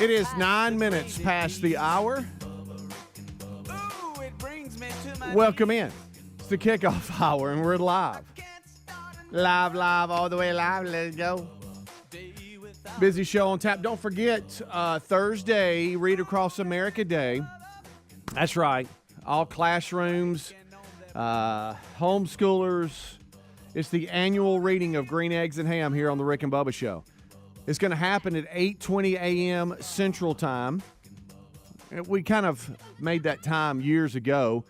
It is 9 minutes past the hour. Welcome in. It's the Kickoff Hour, and we're live. Live, all the way live. Let's go. Busy show on tap. Don't forget, Thursday, Read Across America Day. That's right. All classrooms, homeschoolers. It's the annual reading of Green Eggs and Ham here on the Rick and Bubba Show. It's going to happen at 8:20 a.m. Central Time. We kind of made that time years ago.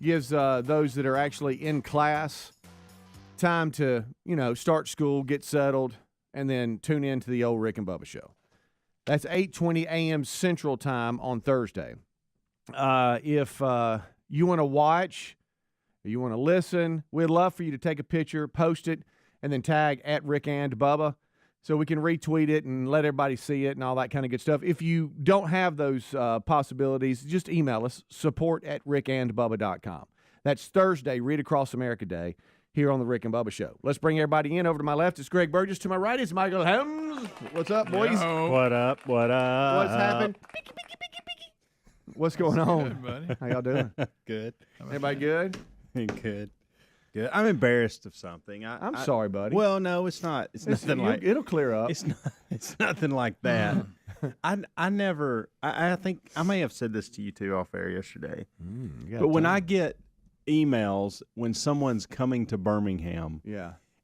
Gives those that are actually in class time to, start school, get settled, and then tune in to the old Rick and Bubba Show. That's 8:20 a.m. Central Time on Thursday. If you want to watch, or you want to listen, we'd love for you to take a picture, post it, and then tag at Rick and Bubba so we can retweet it and let everybody see it and all that kind of good stuff. If you don't have those possibilities, just email us, support@rickandbubba.com. That's Thursday, Read Across America Day, here on the Rick and Bubba Show. Let's bring everybody in. Over to my left, it's Greg Burgess. To my right, it's Michael Hems. What's up, boys? Yo. What up? What's happening? What's going on? Good, buddy. How y'all doing? Good. Everybody good? Good. Good. I'm embarrassed of something. I'm sorry, buddy. Well, no, it's not. It's nothing like. It'll clear up. It's nothing like that. I think I may have said this to you too off air yesterday. But when I get emails when someone's coming to Birmingham,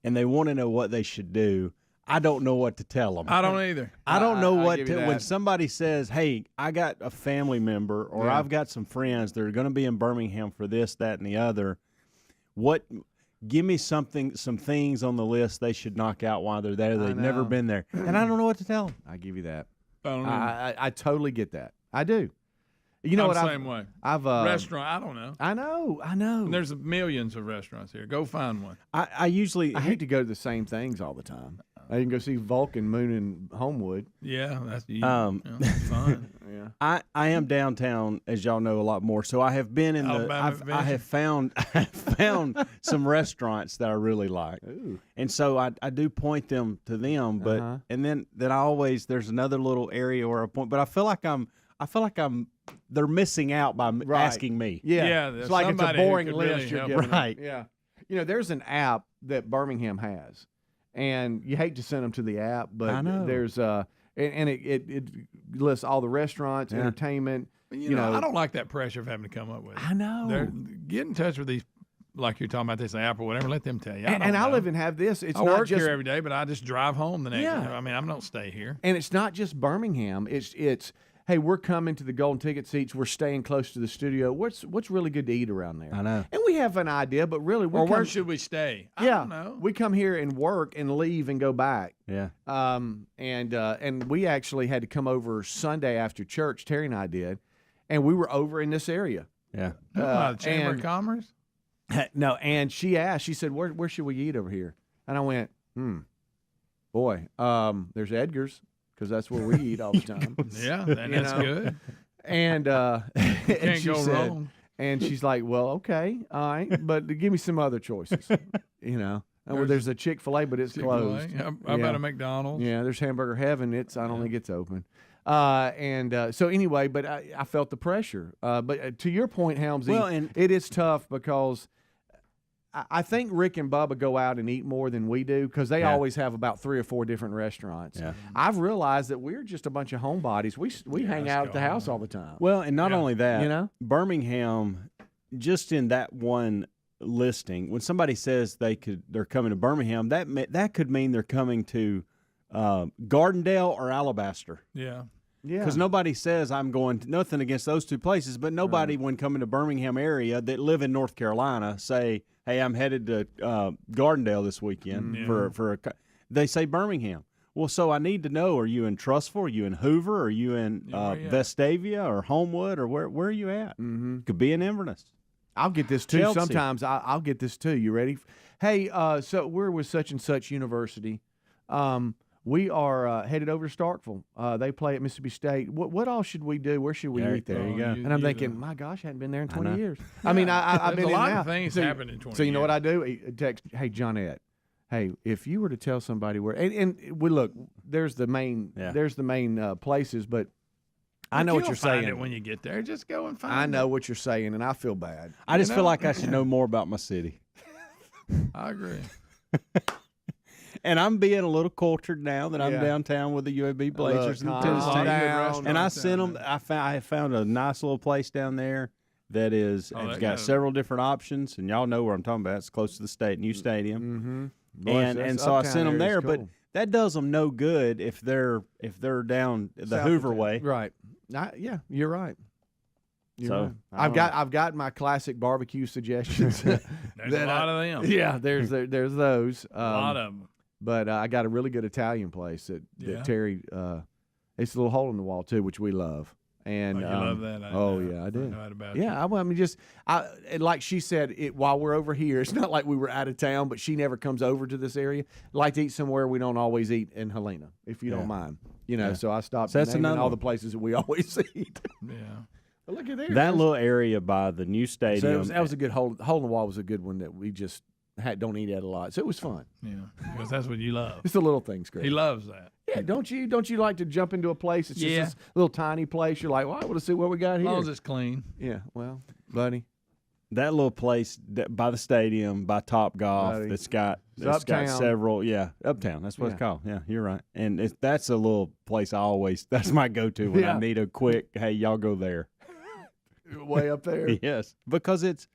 and they want to know what they should do, I don't know what to tell them. I don't either. I don't know what to. When somebody says, "Hey, I got a family member, or I've got some friends that are going to be in Birmingham for this, that, and the other," give me some things on the list they should knock out while they're there. They've never been there, and I don't know what to tell them. I give you that. I totally get that. I do. You know I'm what? the same way. Restaurant. I don't know. I know. And there's millions of restaurants here. Go find one. I hate to go to the same things all the time. I can go see Vulcan, Moon, and Homewood. Yeah, that's fun. Yeah. I am downtown, as y'all know, a lot more. So I have been in I have found some restaurants that I really like. Ooh. And so I do point them to them, but and then I always there's another little area where I point, but I feel like they're missing out by asking me. Yeah. It's like it's a boring list you're giving them. Right. Yeah. There's an app that Birmingham has. And you hate to send them to the app, but there's and it lists all the restaurants, entertainment. I don't like that pressure of having to come up with it. I know. Get in touch with these, like you're talking about this app or whatever. Let them tell you. I live and have this. It's I not work just here every day, but I just drive home the next day. I mean, I don't stay here. And it's not just Birmingham. It's hey, we're coming to the Golden Ticket seats. We're staying close to the studio. What's really good to eat around there? I know. And we have an idea, but really, where should we stay? I don't know. We come here and work and leave and go back. Yeah. And we actually had to come over Sunday after church. Terry and I did, and we were over in this area. Yeah. The Chamber of Commerce. No, and she asked. She said, "Where should we eat over here?" And I went, boy, there's Edgar's. Because that's where we eat all the time. That's good. And can't go wrong. And she's like, "Well, okay, all right, but give me some other choices." There's a Chick-fil-A, but it's closed. How about a McDonald's? Yeah, there's Hamburger Heaven. I don't think it's open. So anyway, but I felt the pressure. But to your point, Helmsy, it is tough because I think Rick and Bubba go out and eat more than we do because they always have about 3 or 4 different restaurants. Yeah. I've realized that we're just a bunch of homebodies. We hang out at the house all the time. Well, and not only that, Birmingham, just in that one listing, when somebody says they're coming to Birmingham, that could mean they're coming to Gardendale or Alabaster. Yeah. Yeah. Because nobody says I'm going to, nothing against those two places, but nobody when coming to Birmingham area that live in North Carolina say, "Hey, I'm headed to Gardendale this weekend they say Birmingham." Well, so I need to know: are you in Trussville? Are you in Hoover? Are you in Vestavia or Homewood? Or where are you at? Mm-hmm. Could be in Inverness. I'll get this too. Chelsea. Sometimes I'll get this too. You ready? Hey, so we're with such and such university. We are headed over to Starkville. They play at Mississippi State. What all should we do? Where should we eat there? There you go. And I'm thinking, my gosh, I hadn't been there in 20 years. I mean, I've been a lot in of things happened in 20 years. So you know what I do? Text, hey, Johnette, hey, if you were to tell somebody where, and we look, there's the main places, but I know what You'll you're find saying. it when you get there. Just go and find it. I know what you're saying, and I feel bad. I just feel like I should know more about my city. I agree. And I'm being a little cultured now that I'm downtown with the UAB Blazers and the tennis team. And I sent them. I found a nice little place down there that is. It's got several different options, and y'all know where I'm talking about. It's close to the new stadium. Mm-hmm. And so I sent them there, but that does them no good if they're down the Hoover way. Right. Yeah, you're right. I've got my classic barbecue suggestions. There's a lot of them. Yeah, there's those. A lot of them. But I got a really good Italian place that Terry. It's a little hole in the wall too, which we love. And you love that? I did. I know that about you. I mean, like she said, while we're over here, it's not like we were out of town, but she never comes over to this area. Like to eat somewhere we don't always eat in Helena, if you don't mind. So I stopped naming all the places that we always eat. Yeah. But look at there. That little area by the new stadium. So that was a good hole in the wall. Was a good one that we just don't eat at a lot. So it was fun. Yeah, because that's what you love. It's the little things, Greg. He loves that. Yeah, don't you like to jump into a place? It's just this little tiny place. You're like, well, I want to see what we got here. As long as it's clean. Yeah, well, buddy. That little place by the stadium, by Top Golf, it's got several. Yeah, Uptown. That's what it's called. Yeah, you're right. And that's a little place that's my go-to when I need a quick, hey, y'all go there. Way up there. Yes, because it's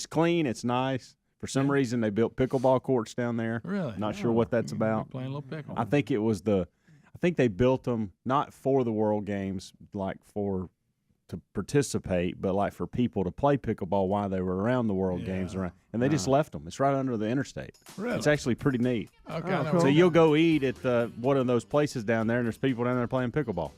clean, it's nice. For some reason, they built pickleball courts down there. Really? Not sure what that's about. Playing a little pickle. I think it was I think they built them not for the World Games, like to participate, but like for people to play pickleball while they were around the World Games around, and they just left them. It's right under the interstate. Really? It's actually pretty neat. Okay. Cool. So you'll go eat at one of those places down there, and there's people down there playing pickleball.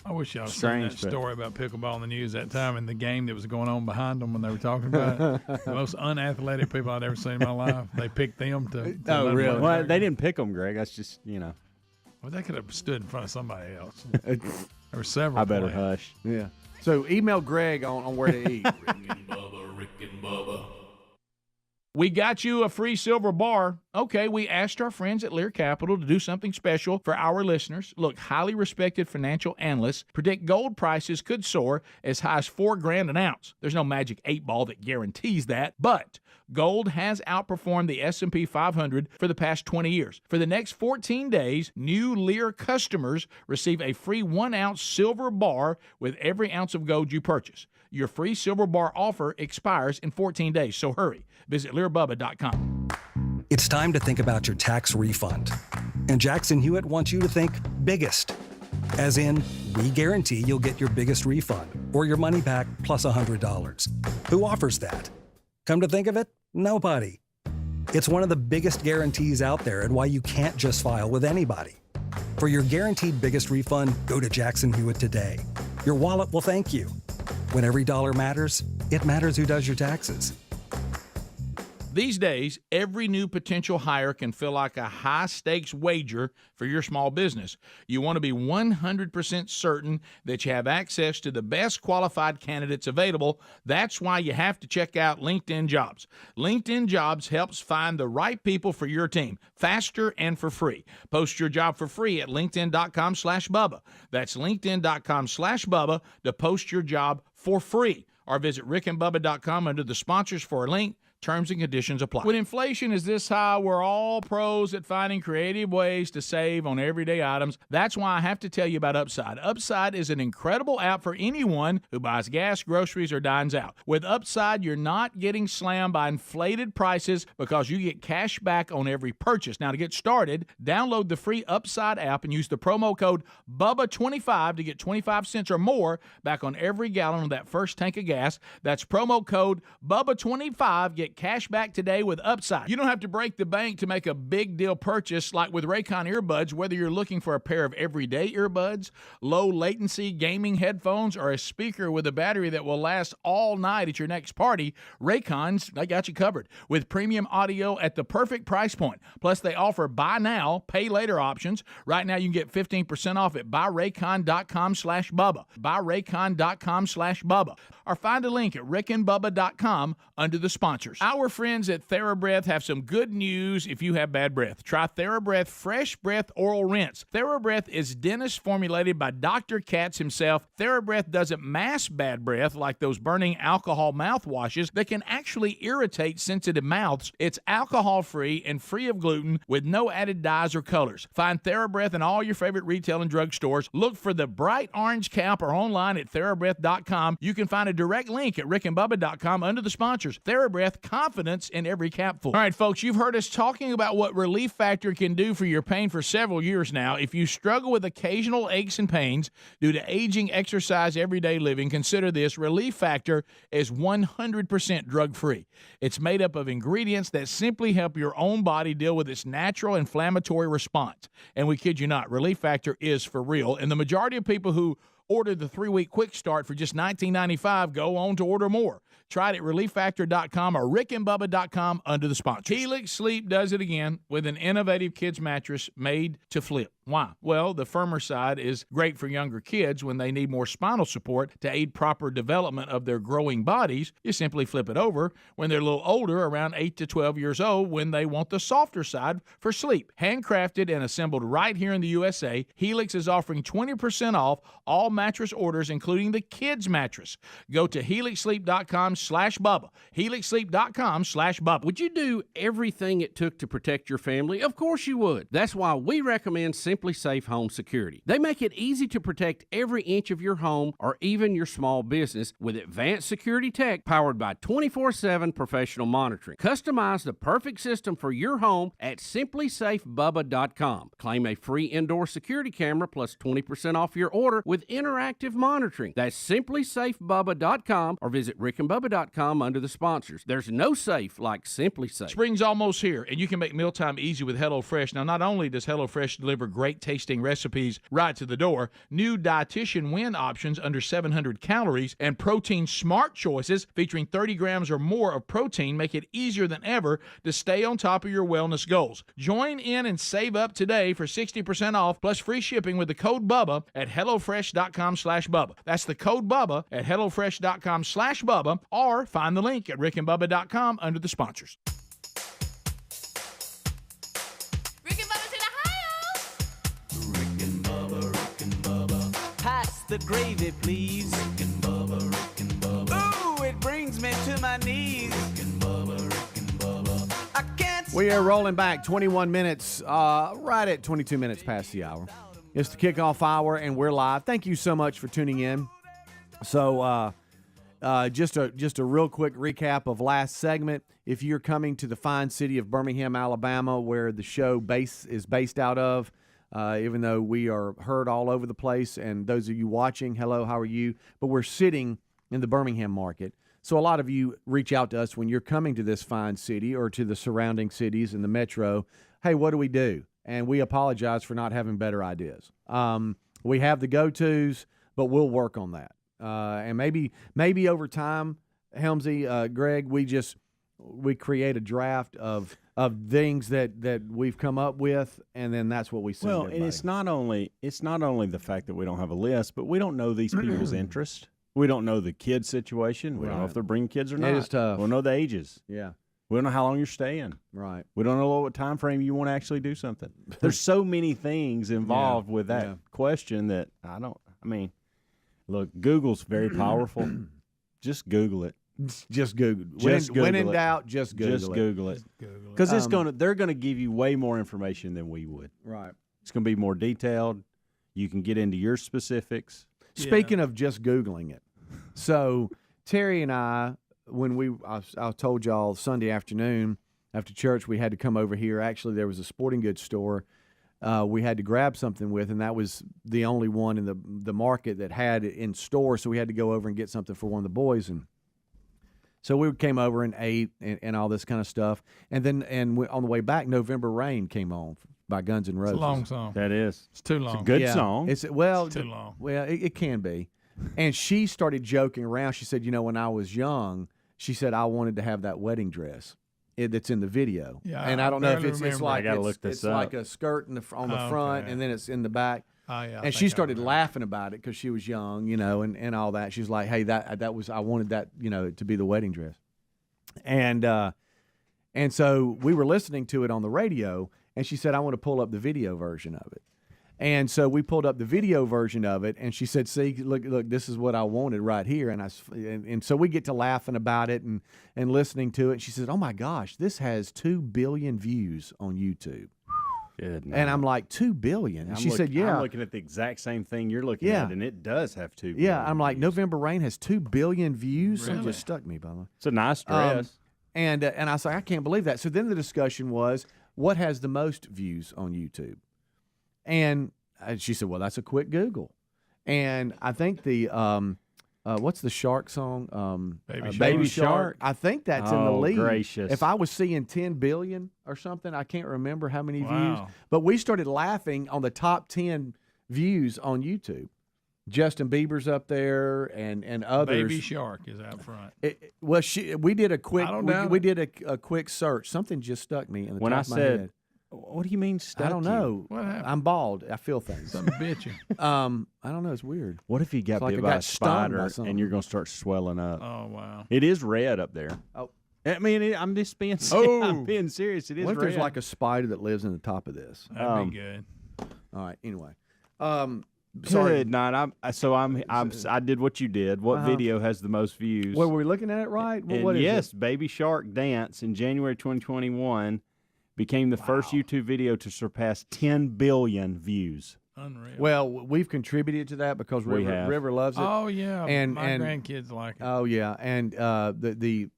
I wish y'all seen that story about pickleball in the news that time and the game that was going on behind them when they were talking about it. The most unathletic people I'd ever seen in my life. They picked them to oh, really? Well, they didn't pick them, Greg. That's just, Well, they could have stood in front of somebody else. There were several. I better hush. Yeah. So email Greg on where to eat. Rick and Bubba. We got you a free silver bar. Okay, we asked our friends at Lear Capital to do something special for our listeners. Look, highly respected financial analysts predict gold prices could soar as high as $4,000 an ounce. There's no magic 8-ball that guarantees that, but gold has outperformed the S&P 500 for the past 20 years. For the next 14 days, new Lear customers receive a free 1-ounce silver bar with every ounce of gold you purchase. Your free silver bar offer expires in 14 days, so hurry. Visit LearBubba.com. It's time to think about your tax refund. And Jackson Hewitt wants you to think biggest. As in, we guarantee you'll get your biggest refund or your money back plus $100. Who offers that? Come to think of it, nobody. It's one of the biggest guarantees out there and why you can't just file with anybody. For your guaranteed biggest refund, go to Jackson Hewitt today. Your wallet will thank you. When every dollar matters, it matters who does your taxes. These days, every new potential hire can feel like a high-stakes wager for your small business. You want to be 100% certain that you have access to the best qualified candidates available. That's why you have to check out LinkedIn Jobs. LinkedIn Jobs helps find the right people for your team faster and for free. Post your job for free at linkedin.com/Bubba. That's linkedin.com/Bubba to post your job for free. Or visit rickandbubba.com under the sponsors for a link. Terms and conditions apply. When inflation is this high, we're all pros at finding creative ways to save on everyday items. That's why I have to tell you about Upside. Upside is an incredible app for anyone who buys gas, groceries, or dines out. With Upside, you're not getting slammed by inflated prices because you get cash back on every purchase. Now, to get started, download the free Upside app and use the promo code BUBBA25 to get 25 cents or more back on every gallon of that first tank of gas. That's promo code BUBBA25. Get cash back today with Upside. You don't have to break the bank to make a big deal purchase like with Raycon earbuds, whether you're looking for a pair of everyday earbuds, low latency gaming headphones, or a speaker with a battery that will last all night at your next party. Raycons, they got you covered with premium audio at the perfect price point. Plus, they offer buy now, pay later options. Right now, you can get 15% off at buyraycon.com/Bubba. Buyraycon.com/Bubba. Or find a link at rickandbubba.com under the sponsors. Our friends at TheraBreath have some good news if you have bad breath. Try TheraBreath Fresh Breath Oral Rinse. TheraBreath is dentist formulated by Dr. Katz himself. TheraBreath doesn't mask bad breath like those burning alcohol mouthwashes that can actually irritate sensitive mouths. It's alcohol-free and free of gluten with no added dyes or colors. Find TheraBreath in all your favorite retail and drug stores. Look for the bright orange cap or online at TheraBreath.com. You can find a direct link at rickandbubba.com under the sponsors. TheraBreath, confidence in every capful. All right, folks, you've heard us talking about what Relief Factor can do for your pain for several years now. If you struggle with occasional aches and pains due to aging, exercise, everyday living, consider this. Relief Factor is 100% drug-free. It's made up of ingredients that simply help your own body deal with its natural inflammatory response. And we kid you not, Relief Factor is for real. And the majority of people who order the 3-week quick start for just $19.95 go on to order more. Try it at relieffactor.com or rickandbubba.com under the sponsors. Helix Sleep does it again with an innovative kids mattress made to flip. Why? Well, the firmer side is great for younger kids when they need more spinal support to aid proper development of their growing bodies. You simply flip it over when they're a little older, around 8 to 12 years old, when they want the softer side for sleep. Handcrafted and assembled right here in the USA, Helix is offering 20% off all mattress orders, including the kids mattress. Go to helixsleep.com/Bubba. helixsleep.com/Bubba. Would you do everything it took to protect your family? Of course you would. That's why we recommend Simply Safe Home Security. They make it easy to protect every inch of your home or even your small business with advanced security tech powered by 24/7 professional monitoring. Customize the perfect system for your home at simplysafebubba.com. Claim a free indoor security camera plus 20% off your order with interactive monitoring. That's simplysafebubba.com or visit rickandbubba.com under the sponsors. There's no safe like Simply Safe. Spring's almost here, and you can make mealtime easy with HelloFresh. Now, not only does HelloFresh deliver great tasting recipes right to the door, new dietitian win options under 700 calories, and protein smart choices featuring 30 grams or more of protein make it easier than ever to stay on top of your wellness goals. Join in and save up today for 60% off plus free shipping with the code BUBBA at HelloFresh.com/Bubba. That's the code BUBBA at HelloFresh.com/Bubba, or find the link at rickandbubba.com under the sponsors. Pass the gravy, please. Rick and Bubba, Rick and Bubba. Ooh, it brings me to my knees. Rick and Bubba, Rick and Bubba. I can't. We are rolling back 21 minutes, right at 22 minutes past the hour. It's the kickoff hour, and we're live. Thank you so much for tuning in. So, just a real quick recap of last segment. If you're coming to the fine city of Birmingham, Alabama, where the show is based out of, even though we are heard all over the place, and those of you watching, hello, how are you? But we're sitting in the Birmingham market. So a lot of you reach out to us when you're coming to this fine city or to the surrounding cities in the metro. Hey, what do we do? And we apologize for not having better ideas. We have the go-tos, but we'll work on that. And maybe over time, Helmsy, Greg, we create a draft of things that we've come up with, and then that's what we send. Well, everybody. and it's not only the fact that we don't have a list, but we don't know these people's interest. We don't know the kid situation. We don't know if they're bringing kids or not. It is tough. We don't know the ages. Yeah. We don't know how long you're staying. Right. We don't know what time frame you want to actually do something. There's so many things involved with that question that look, Google's very powerful. Just Google it. Just Google. When in doubt, just Google it. Just Google it. Because they're gonna give you way more information than we would. Right. It's gonna be more detailed. You can get into your specifics. Speaking of just Googling it, so Terry and I, when I told y'all Sunday afternoon after church, we had to come over here. Actually, there was a sporting goods store we had to grab something with, and that was the only one in the market that had it in store. So we had to go over and get something for one of the boys, and so we came over and ate and all this kind of stuff. And then on the way back, November Rain came on by Guns N' Roses. It's a long song. That is. It's too long. It's a good song. It's too long. Well, it can be. And she started joking around. She said, when I was young, she said I wanted to have that wedding dress that's in the video. Yeah, and I don't know if it's like like a skirt on the front, and then it's in the back. Oh, yeah, and she started laughing about it because she was young, and all that. She's like, hey, I wanted that, to be the wedding dress. And so we were listening to it on the radio, and she said, I want to pull up the video version of it. And so we pulled up the video version of it, and she said, see, look, this is what I wanted right here. And so we get to laughing about it and listening to it. And she said, oh, my gosh, this has 2 billion views on YouTube. Good, and I'm like, 2 billion? And she said, yeah. I'm looking at the exact same thing you're looking at, and it does have 2 billion. Yeah, I'm like, views. November Rain has 2 billion views? Really? It just stuck me, by the way. It's a nice dress. And I was like, I can't believe that. So then the discussion was, what has the most views on YouTube? And she said, well, that's a quick Google. And I think the, what's the shark song? Baby Shark. I think that's in the lead. Gracious. If I was seeing 10 billion or something, I can't remember how many views. Wow. But we started laughing on the top 10 views on YouTube. Justin Bieber's up there and others. Baby Shark is out front. We did a quick. I don't doubt we did a quick search. Something just stuck me in the When top I of my said, head. what do you mean stuck I don't know. What happened? I'm bald. I feel things. Something bit you. I don't know. It's weird. What if you got It's like bit I by got a stung by spider something. and you're going to start swelling up? Oh, wow. It is red up there. Oh. I mean, I'm just being I'm being serious. It is What if red. there's like a spider that lives in the top of this? That'd be good. All right. Anyway. Sorry. Good night. I did what you did. What video has the most views? Well, were we looking at it right? Well, what is yes, it? Baby Shark Dance in January 2021 became the first YouTube video to surpass 10 billion views. Unreal. Well, we've contributed to that because River loves it. Oh, yeah. And my grandkids like it. Oh yeah, and the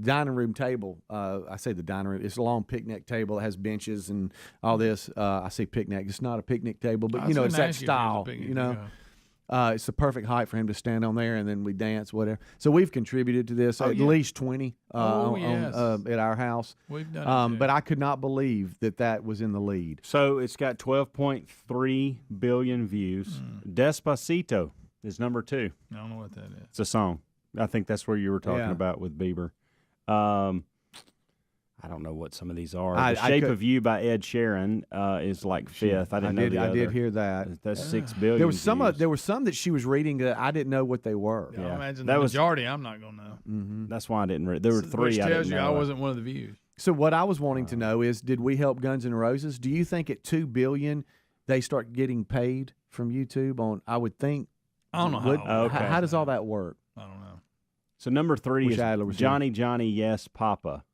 dining room table. I say the dining room. It's a long picnic table. It has benches and all this. I say picnic. It's not a picnic table, but it's that style. It's the perfect height for him to stand on there, and then we dance, whatever. So we've contributed to this at least 20 at our house. We've done it but I could not believe that was in the lead. So it's got 12.3 billion views. Despacito is number 2. I don't know what that is. It's a song. I think that's where you were talking about with Bieber. I don't know what some of these are. The Shape of You by Ed Sheeran is like 5th. I didn't know the I other. did hear that. That's 6 billion. There was views. there were some that she was reading that I didn't know what they were. I imagine that the was- majority I'm not going to know. Mm-hmm. That's why I didn't read. There were 3 Which I tells didn't you know. I wasn't one of the views. So what I was wanting to know is, did we help Guns N' Roses? Do you think at 2 billion they start getting paid from YouTube on? I would think. I don't know how does all that work? I don't know. So number 3 Wish Adler was is Johnny Johnny Yes Papa,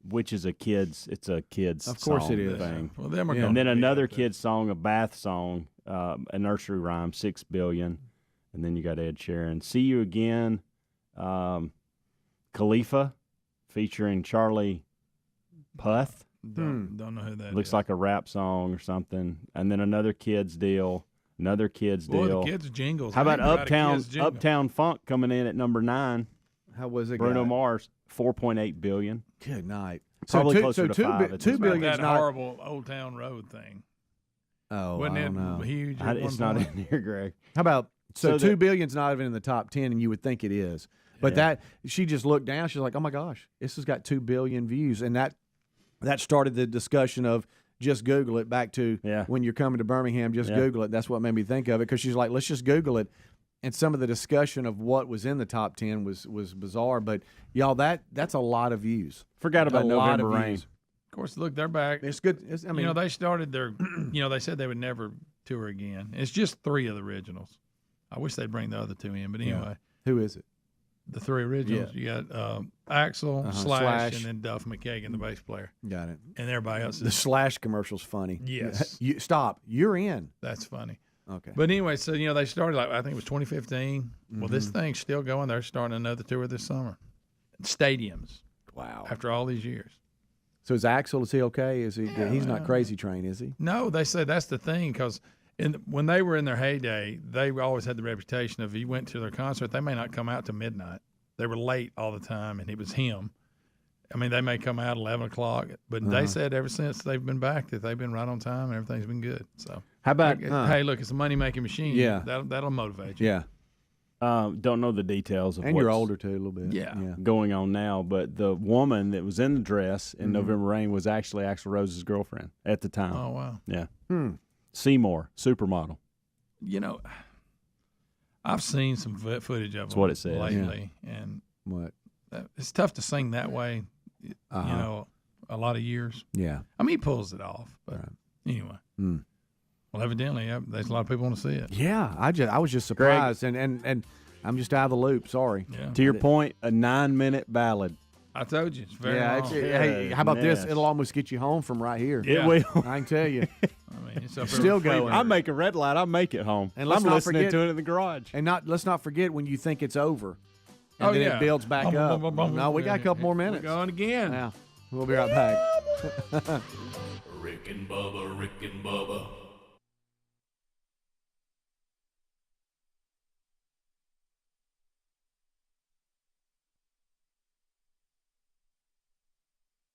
which is a kid's. It's a kid's. Of course song it is. Thing. Well, them are Yeah. gonna And then be another up there. kid's song, a bath song, a nursery rhyme, 6 billion. And then you got Ed Sheeran. See You Again, Khalifa, featuring Charlie Puth. Don't know who that Looks is. like a rap song or something. And then another kid's deal. Another kid's Boy, deal. the kids' jingles. How about I ain't got a Uptown kid's jingle. Uptown Funk coming in at number 9? How was it? Bruno Mars, 4.8 billion. Good night. Probably closer to 5 at this 2 point. billion that is not. horrible Old Town Road thing. Oh, Wasn't I it don't know. huge? at It's one not point? in here, Greg. How about So 2 that- billion's not even in the top 10, and you would think it is. But that she just looked down. She's like, "Oh my gosh, this has got 2 billion views," and that started the discussion of just Google it. Back to when you're coming to Birmingham, just Google it. That's what made me think of it, because she's like, "Let's just Google it." And some of the discussion of what was in the top 10 was bizarre. But y'all, that's a lot of views. Forgot about A lot November of Rain. views. Of course, look, they're back. It's good. I mean, they started their. They said they would never tour again. It's just 3 of the originals. I wish they'd bring the other 2 in, but anyway, who is it? the 3 originals. Yeah. You got Axl, Slash. and then Duff McKagan, the bass player, Got it. and everybody else The is. Slash commercial's funny. Yes. Stop. You're in. That's funny. Okay. But anyway, so they started I think it was 2015. Well, Mm-hmm. this thing's still going. They're starting another tour this summer. Stadiums. Wow. After all these years. So is Axl? Is he okay? Is he? He's not Crazy Train, is he? No, they say that's the thing, because when they were in their heyday, they always had the reputation of, if you went to their concert, they may not come out to midnight. They were late all the time, and it was him. I mean, they may come out 11 o'clock, but they said ever since they've been back that they've been right on time and everything's been good. So How about hey, look, it's a money-making machine. Yeah. That'll motivate you. Yeah. don't know the details of And you're what's older too, a little bit. Yeah. going on now, but the woman that was in the dress in November Rain was actually Axl Rose's girlfriend at the time. Oh, wow. Yeah. Seymour, supermodel. I've seen some footage of them what it says. lately, and What? it's tough to sing that way, Uh-huh. you know, a lot of years. Yeah. I mean, he pulls it off, but anyway. Mm. Well, evidently, there's a lot of people want to see it. Yeah, I was just surprised, and I'm just out of the loop. Sorry. Yeah. To your point, a 9-minute ballad. I told you, it's very Yeah. long. Hey, how about this? Goodness. It'll almost get you home from right here. Yeah. It will. I can tell you. I mean, it's up Still there. going. I make a red light. I make it home. And let's I'm not listening forget- to it in the garage. And let's not forget when you think it's over, and Oh, then yeah. it builds back Bum, bum, up. bum, bum, No, we got a couple more We're minutes. going again. Yeah, we'll be right back. Rick and Bubba, Rick and Bubba.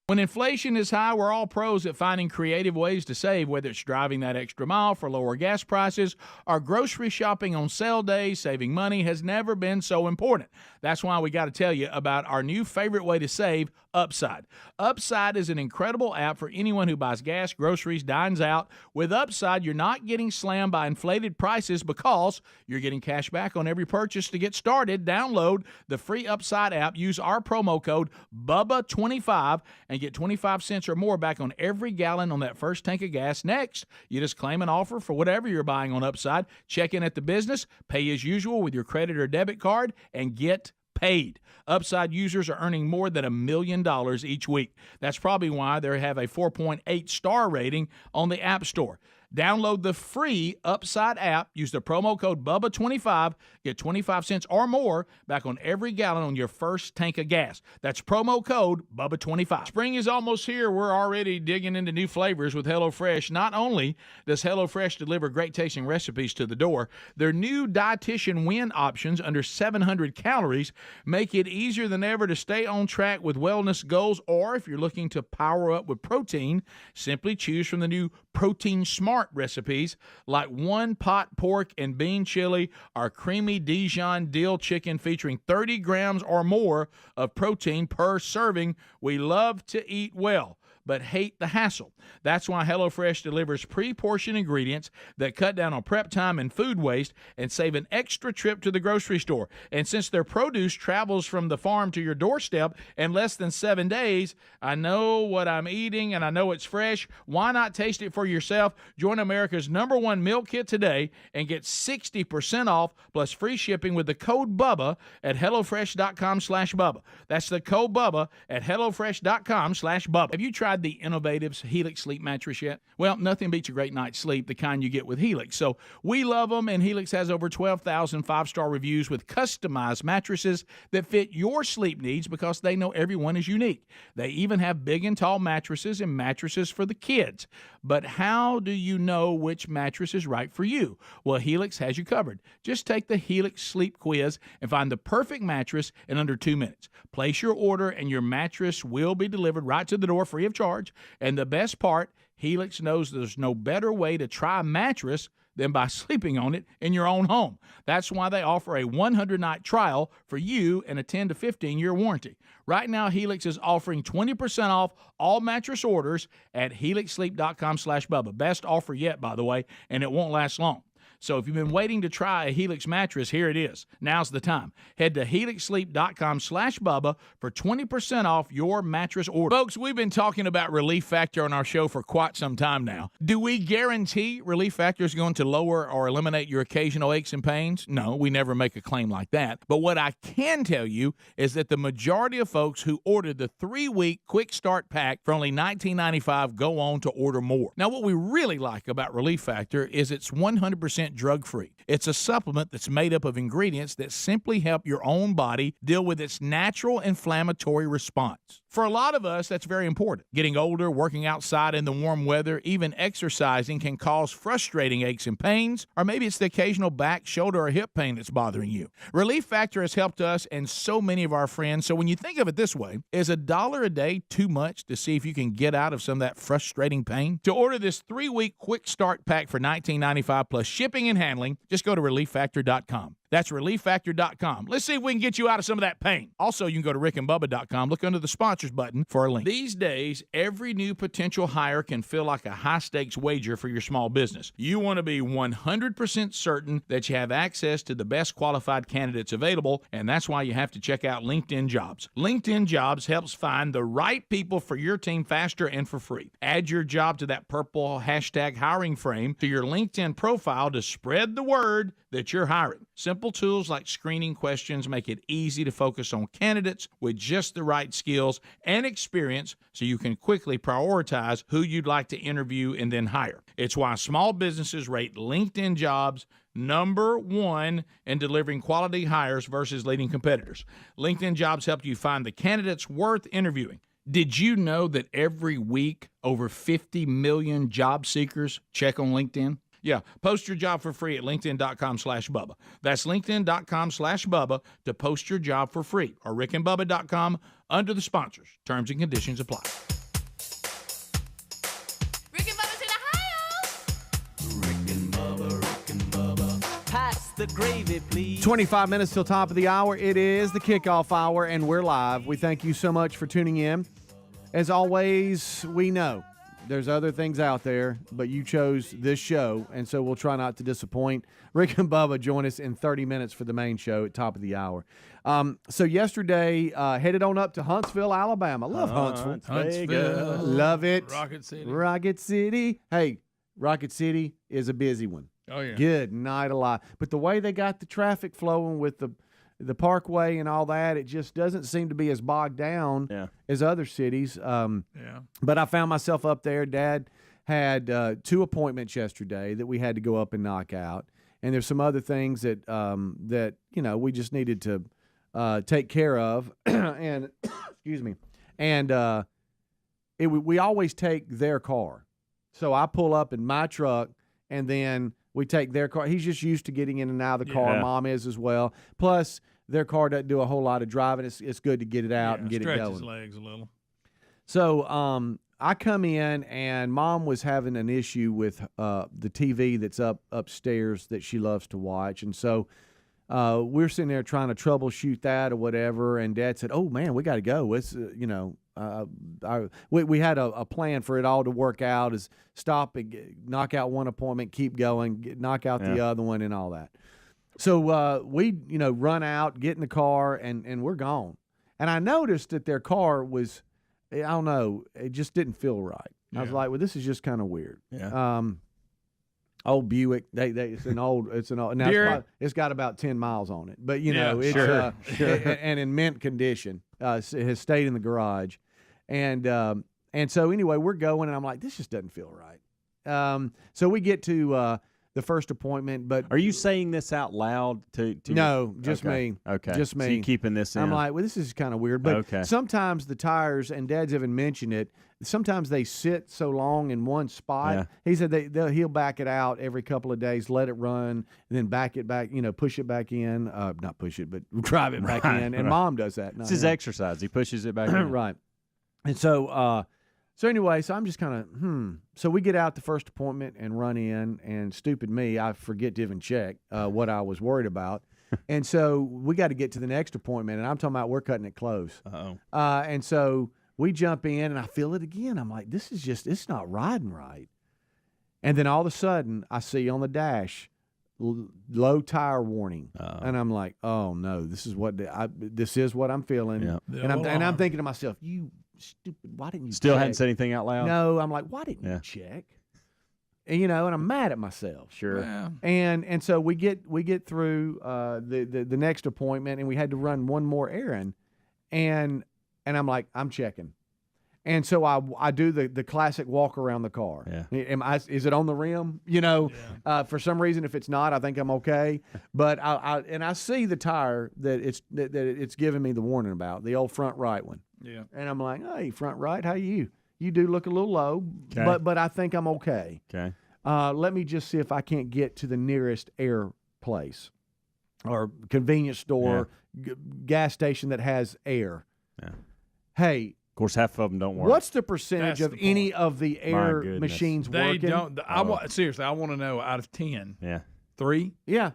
When inflation is high, we're all pros at finding creative ways to save, whether it's driving that extra mile for lower gas prices or grocery shopping on sale days. Saving money has never been so important. That's why we got to tell you about our new favorite way to save, Upside. Upside is an incredible app for anyone who buys gas, groceries, dines out. With Upside, you're not getting slammed by inflated prices because you're getting cash back on every purchase. To get started, download the free Upside app, use our promo code BUBBA25 and get 25 cents or more back on every gallon on that first tank of gas. Next, you just claim an offer for whatever you're buying on Upside, check in at the business, pay as usual with your credit or debit card, and get paid. Upside users are earning more than $1 million each week. That's probably why they have a 4.8 star rating on the App Store. Download the free Upside app, use the promo code BUBBA25, get 25 cents or more back on every gallon on your first tank of gas. That's promo code BUBBA25. Spring is almost here. We're already digging into new flavors with HelloFresh. Not only does HelloFresh deliver great tasting recipes to the door, their new Dietitian Win options under 700 calories make it easier than ever to stay on track with wellness goals, or if you're looking to power up with protein, simply choose from the new Protein Smart recipes like one pot pork and bean chili or creamy Dijon dill chicken featuring 30 grams or more of protein per serving. We love to eat well, but hate the hassle. That's why HelloFresh delivers pre-portioned ingredients that cut down on prep time and food waste and save an extra trip to the grocery store. And since their produce travels from the farm to your doorstep in less than 7 days, I know what I'm eating and I know it's fresh. Why not taste it for yourself? Join America's #1 meal kit today and get 60% off plus free shipping with the code BUBBA at HelloFresh.com/Bubba. That's the code BUBBA at HelloFresh.com/Bubba. Have you tried the innovative Helix sleep mattress yet? Well, nothing beats a great night's sleep, the kind you get with Helix. So we love them, and Helix has over 12,000 five-star reviews with customized mattresses that fit your sleep needs because they know everyone is unique. They even have big and tall mattresses and mattresses for the kids. But how do you know which mattress is right for you? Well, Helix has you covered. Just take the Helix sleep quiz and find the perfect mattress in under 2 minutes. Place your order, and your mattress will be delivered right to the door free of charge. And the best part, Helix knows there's no better way to try a mattress than by sleeping on it in your own home. That's why they offer a 100-night trial for you and a 10 to 15-year warranty. Right now, Helix is offering 20% off all mattress orders at helixsleep.com/Bubba. Best offer yet, by the way, and it won't last long. So if you've been waiting to try a Helix mattress, here it is. Now's the time. Head to helixsleep.com/Bubba for 20% off your mattress order. Folks, we've been talking about Relief Factor on our show for quite some time now. Do we guarantee Relief Factor is going to lower or eliminate your occasional aches and pains? No, we never make a claim like that. But what I can tell you is that the majority of folks who ordered the 3-week quick start pack for only $19.95 go on to order more. Now, what we really like about Relief Factor is it's 100% drug-free. It's a supplement that's made up of ingredients that simply help your own body deal with its natural inflammatory response. For a lot of us, that's very important. Getting older, working outside in the warm weather, even exercising can cause frustrating aches and pains, or maybe it's the occasional back, shoulder, or hip pain that's bothering you. Relief Factor has helped us and so many of our friends, so when you think of it this way, is $1 a day too much to see if you can get out of some of that frustrating pain? To order this 3-week quick start pack for $19.95 plus shipping and handling, just go to relieffactor.com. That's relieffactor.com. Let's see if we can get you out of some of that pain. Also, you can go to rickandbubba.com, look under the sponsors button for a link. These days, every new potential hire can feel like a high-stakes wager for your small business. You want to be 100% certain that you have access to the best qualified candidates available, and that's why you have to check out LinkedIn Jobs. LinkedIn Jobs helps find the right people for your team faster and for free. Add your job to that purple hashtag hiring frame to your LinkedIn profile to spread the word that you're hiring. Simple tools like screening questions make it easy to focus on candidates with just the right skills and experience so you can quickly prioritize who you'd like to interview and then hire. It's why small businesses rate LinkedIn Jobs #1 in delivering quality hires versus leading competitors. LinkedIn Jobs help you find the candidates worth interviewing. Did you know that every week over 50 million job seekers check on LinkedIn? Yeah, post your job for free at linkedin.com/Bubba. That's linkedin.com/Bubba to post your job for free, or rickandbubba.com under the sponsors. Terms and conditions apply. Rick and Bubba's in Ohio. Rick and Bubba. Pass the gravy, please. 25 minutes till top of the hour. It is the kickoff hour, and we're live. We thank you so much for tuning in. As always, we know there's other things out there, but you chose this show, and so we'll try not to disappoint. Rick and Bubba join us in 30 minutes for the main show at top of the hour. So yesterday, headed on up to Huntsville, Alabama. Love Huntsville. Huntsville. Love it. Rocket City. Rocket City. Hey, Rocket City is a busy one. Oh, yeah. Good night alive. But the way they got the traffic flowing with the parkway and all that, it just doesn't seem to be as bogged down as other cities. But I found myself up there. Dad had 2 appointments yesterday that we had to go up and knock out. And there's some other things that that we just needed to take care of. And excuse me. And we always take their car. So I pull up in my truck, and then we take their car. He's just used to getting in and out of the car. Mom is as well. Plus, their car doesn't do a whole lot of driving. It's good to get it out and get it going. Stretch his legs a little. So I come in, and Mom was having an issue with the TV that's upstairs that she loves to watch. And so we're sitting there trying to troubleshoot that or whatever. And Dad said, "Oh, man, we got to go. It's, we had a plan for it all to work out, is stop and knock out one appointment, keep going, knock out the other one and all that." So we, run out, get in the car, and we're gone. And I noticed that their car was, I don't know, it just didn't feel right. I was like, well, this is just kind of weird. Old Buick, it's an old. Now it's got about 10 miles on it, but it's and in mint condition. It has stayed in the garage, and so anyway, we're going, and I'm like, this just doesn't feel right. So we get to the first appointment, but are you saying this out loud to no, just me. Okay, just me. So you keeping this in? I'm like, well, this is kind of weird, but sometimes the tires, and Dad's even mentioned it, sometimes they sit so long in one spot. He said he'll back it out every couple of days, let it run, and then back it back, push it back in. Not push it, but drive it back in. And Mom does that. It's his exercise. He pushes it back in. Right. And so anyway, so I'm just kind of, So we get out the first appointment and run in, and stupid me, I forget to even check what I was worried about. And so we got to get to the next appointment, and I'm talking about we're cutting it close. And so we jump in, and I feel it again. I'm like, this is just, it's not riding right. And then all of a sudden, I see on the dash, low tire warning. And I'm like, oh, no, this is what I'm feeling. And I'm thinking to myself, you stupid, why didn't you Still check? hadn't said anything out loud? No, I'm like, why didn't you check? And, and I'm mad at myself. Sure. Yeah. And so we get through the next appointment, and we had to run one more errand. And I'm like, I'm checking. And so I do the classic walk around the car. Is it on the rim? For some reason, if it's not, I think I'm okay. But I see the tire that it's giving me the warning about, the old front right one. Yeah. And I'm like, hey, front right, how you? You do look a little low, but I think I'm okay. Okay. Let me just see if I can't get to the nearest air place or convenience store, gas station that has air. Yeah. Hey. Of course, half of them don't work. What's the percentage of any of the air machines they working? don't. Seriously, I want to know out of 10. 3? Yeah.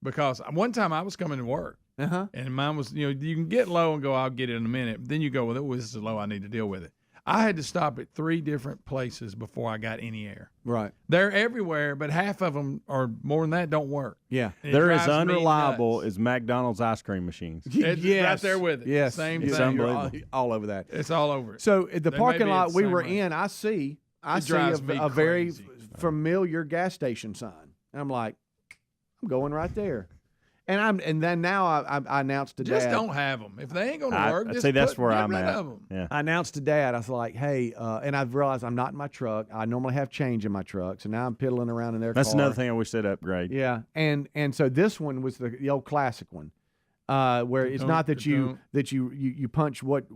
because one time I was coming to work. Uh-huh. And mine was, you can get low and go, I'll get it in a minute. Then you go, well, this is low. I need to deal with it. I had to stop at 3 different places before I got any air. Right. They're everywhere, but half of them or more than that don't work. Yeah. They're as unreliable as McDonald's ice cream machines. It's right there with it. Yes. Same It's thing. unbelievable. All over that. It's all over it. So at the They parking may be lot the we same were way. in, I see drives me a very crazy. familiar gas station sign. And I'm like, I'm going right there. And then now I announced to Just Dad. don't have them. If they ain't going to work, I'd just say that's get where I'm rid at. of 'em. Yeah. I announced to Dad, I was like, hey, and I've realized I'm not in my truck. I normally have change in my truck. So now I'm piddling around in their That's car. another thing I wish they'd upgrade. Yeah. And so this one was the old classic one. Where it's not that you punch what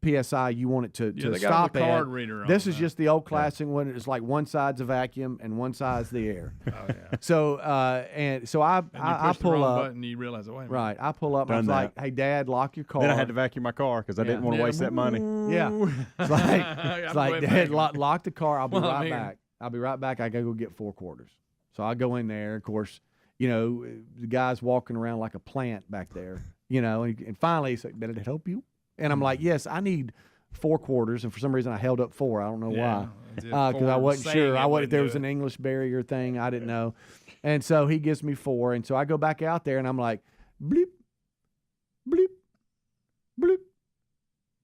PSI you want it to they got stop the card at. reader on This is now. just the old classic one. It's like one side's a vacuum and one side's the air. Oh, yeah. So I And you push the pull wrong up. button, you realize, wait a minute. Right, I pull up. And I was Done like, that. "Hey, Dad, lock your car." Then I had to vacuum my car because I didn't want to Yeah. waste that money. Yeah, it's like Yeah, Dad, lock the car. I'll be Well, I'm right here. back. I'll be right back. I gotta go get 4 quarters. So I go in there. Of course, the guy's walking around like a plant back there. And finally he's like, "Did it help you?" And I'm like, "Yes, I need 4 quarters." And for some reason, I held up 4. I don't know why. Because I wasn't sure. If there was an English barrier thing. I didn't know. And so he gives me 4. And so I go back out there and I'm like, bleep, bleep, bleep,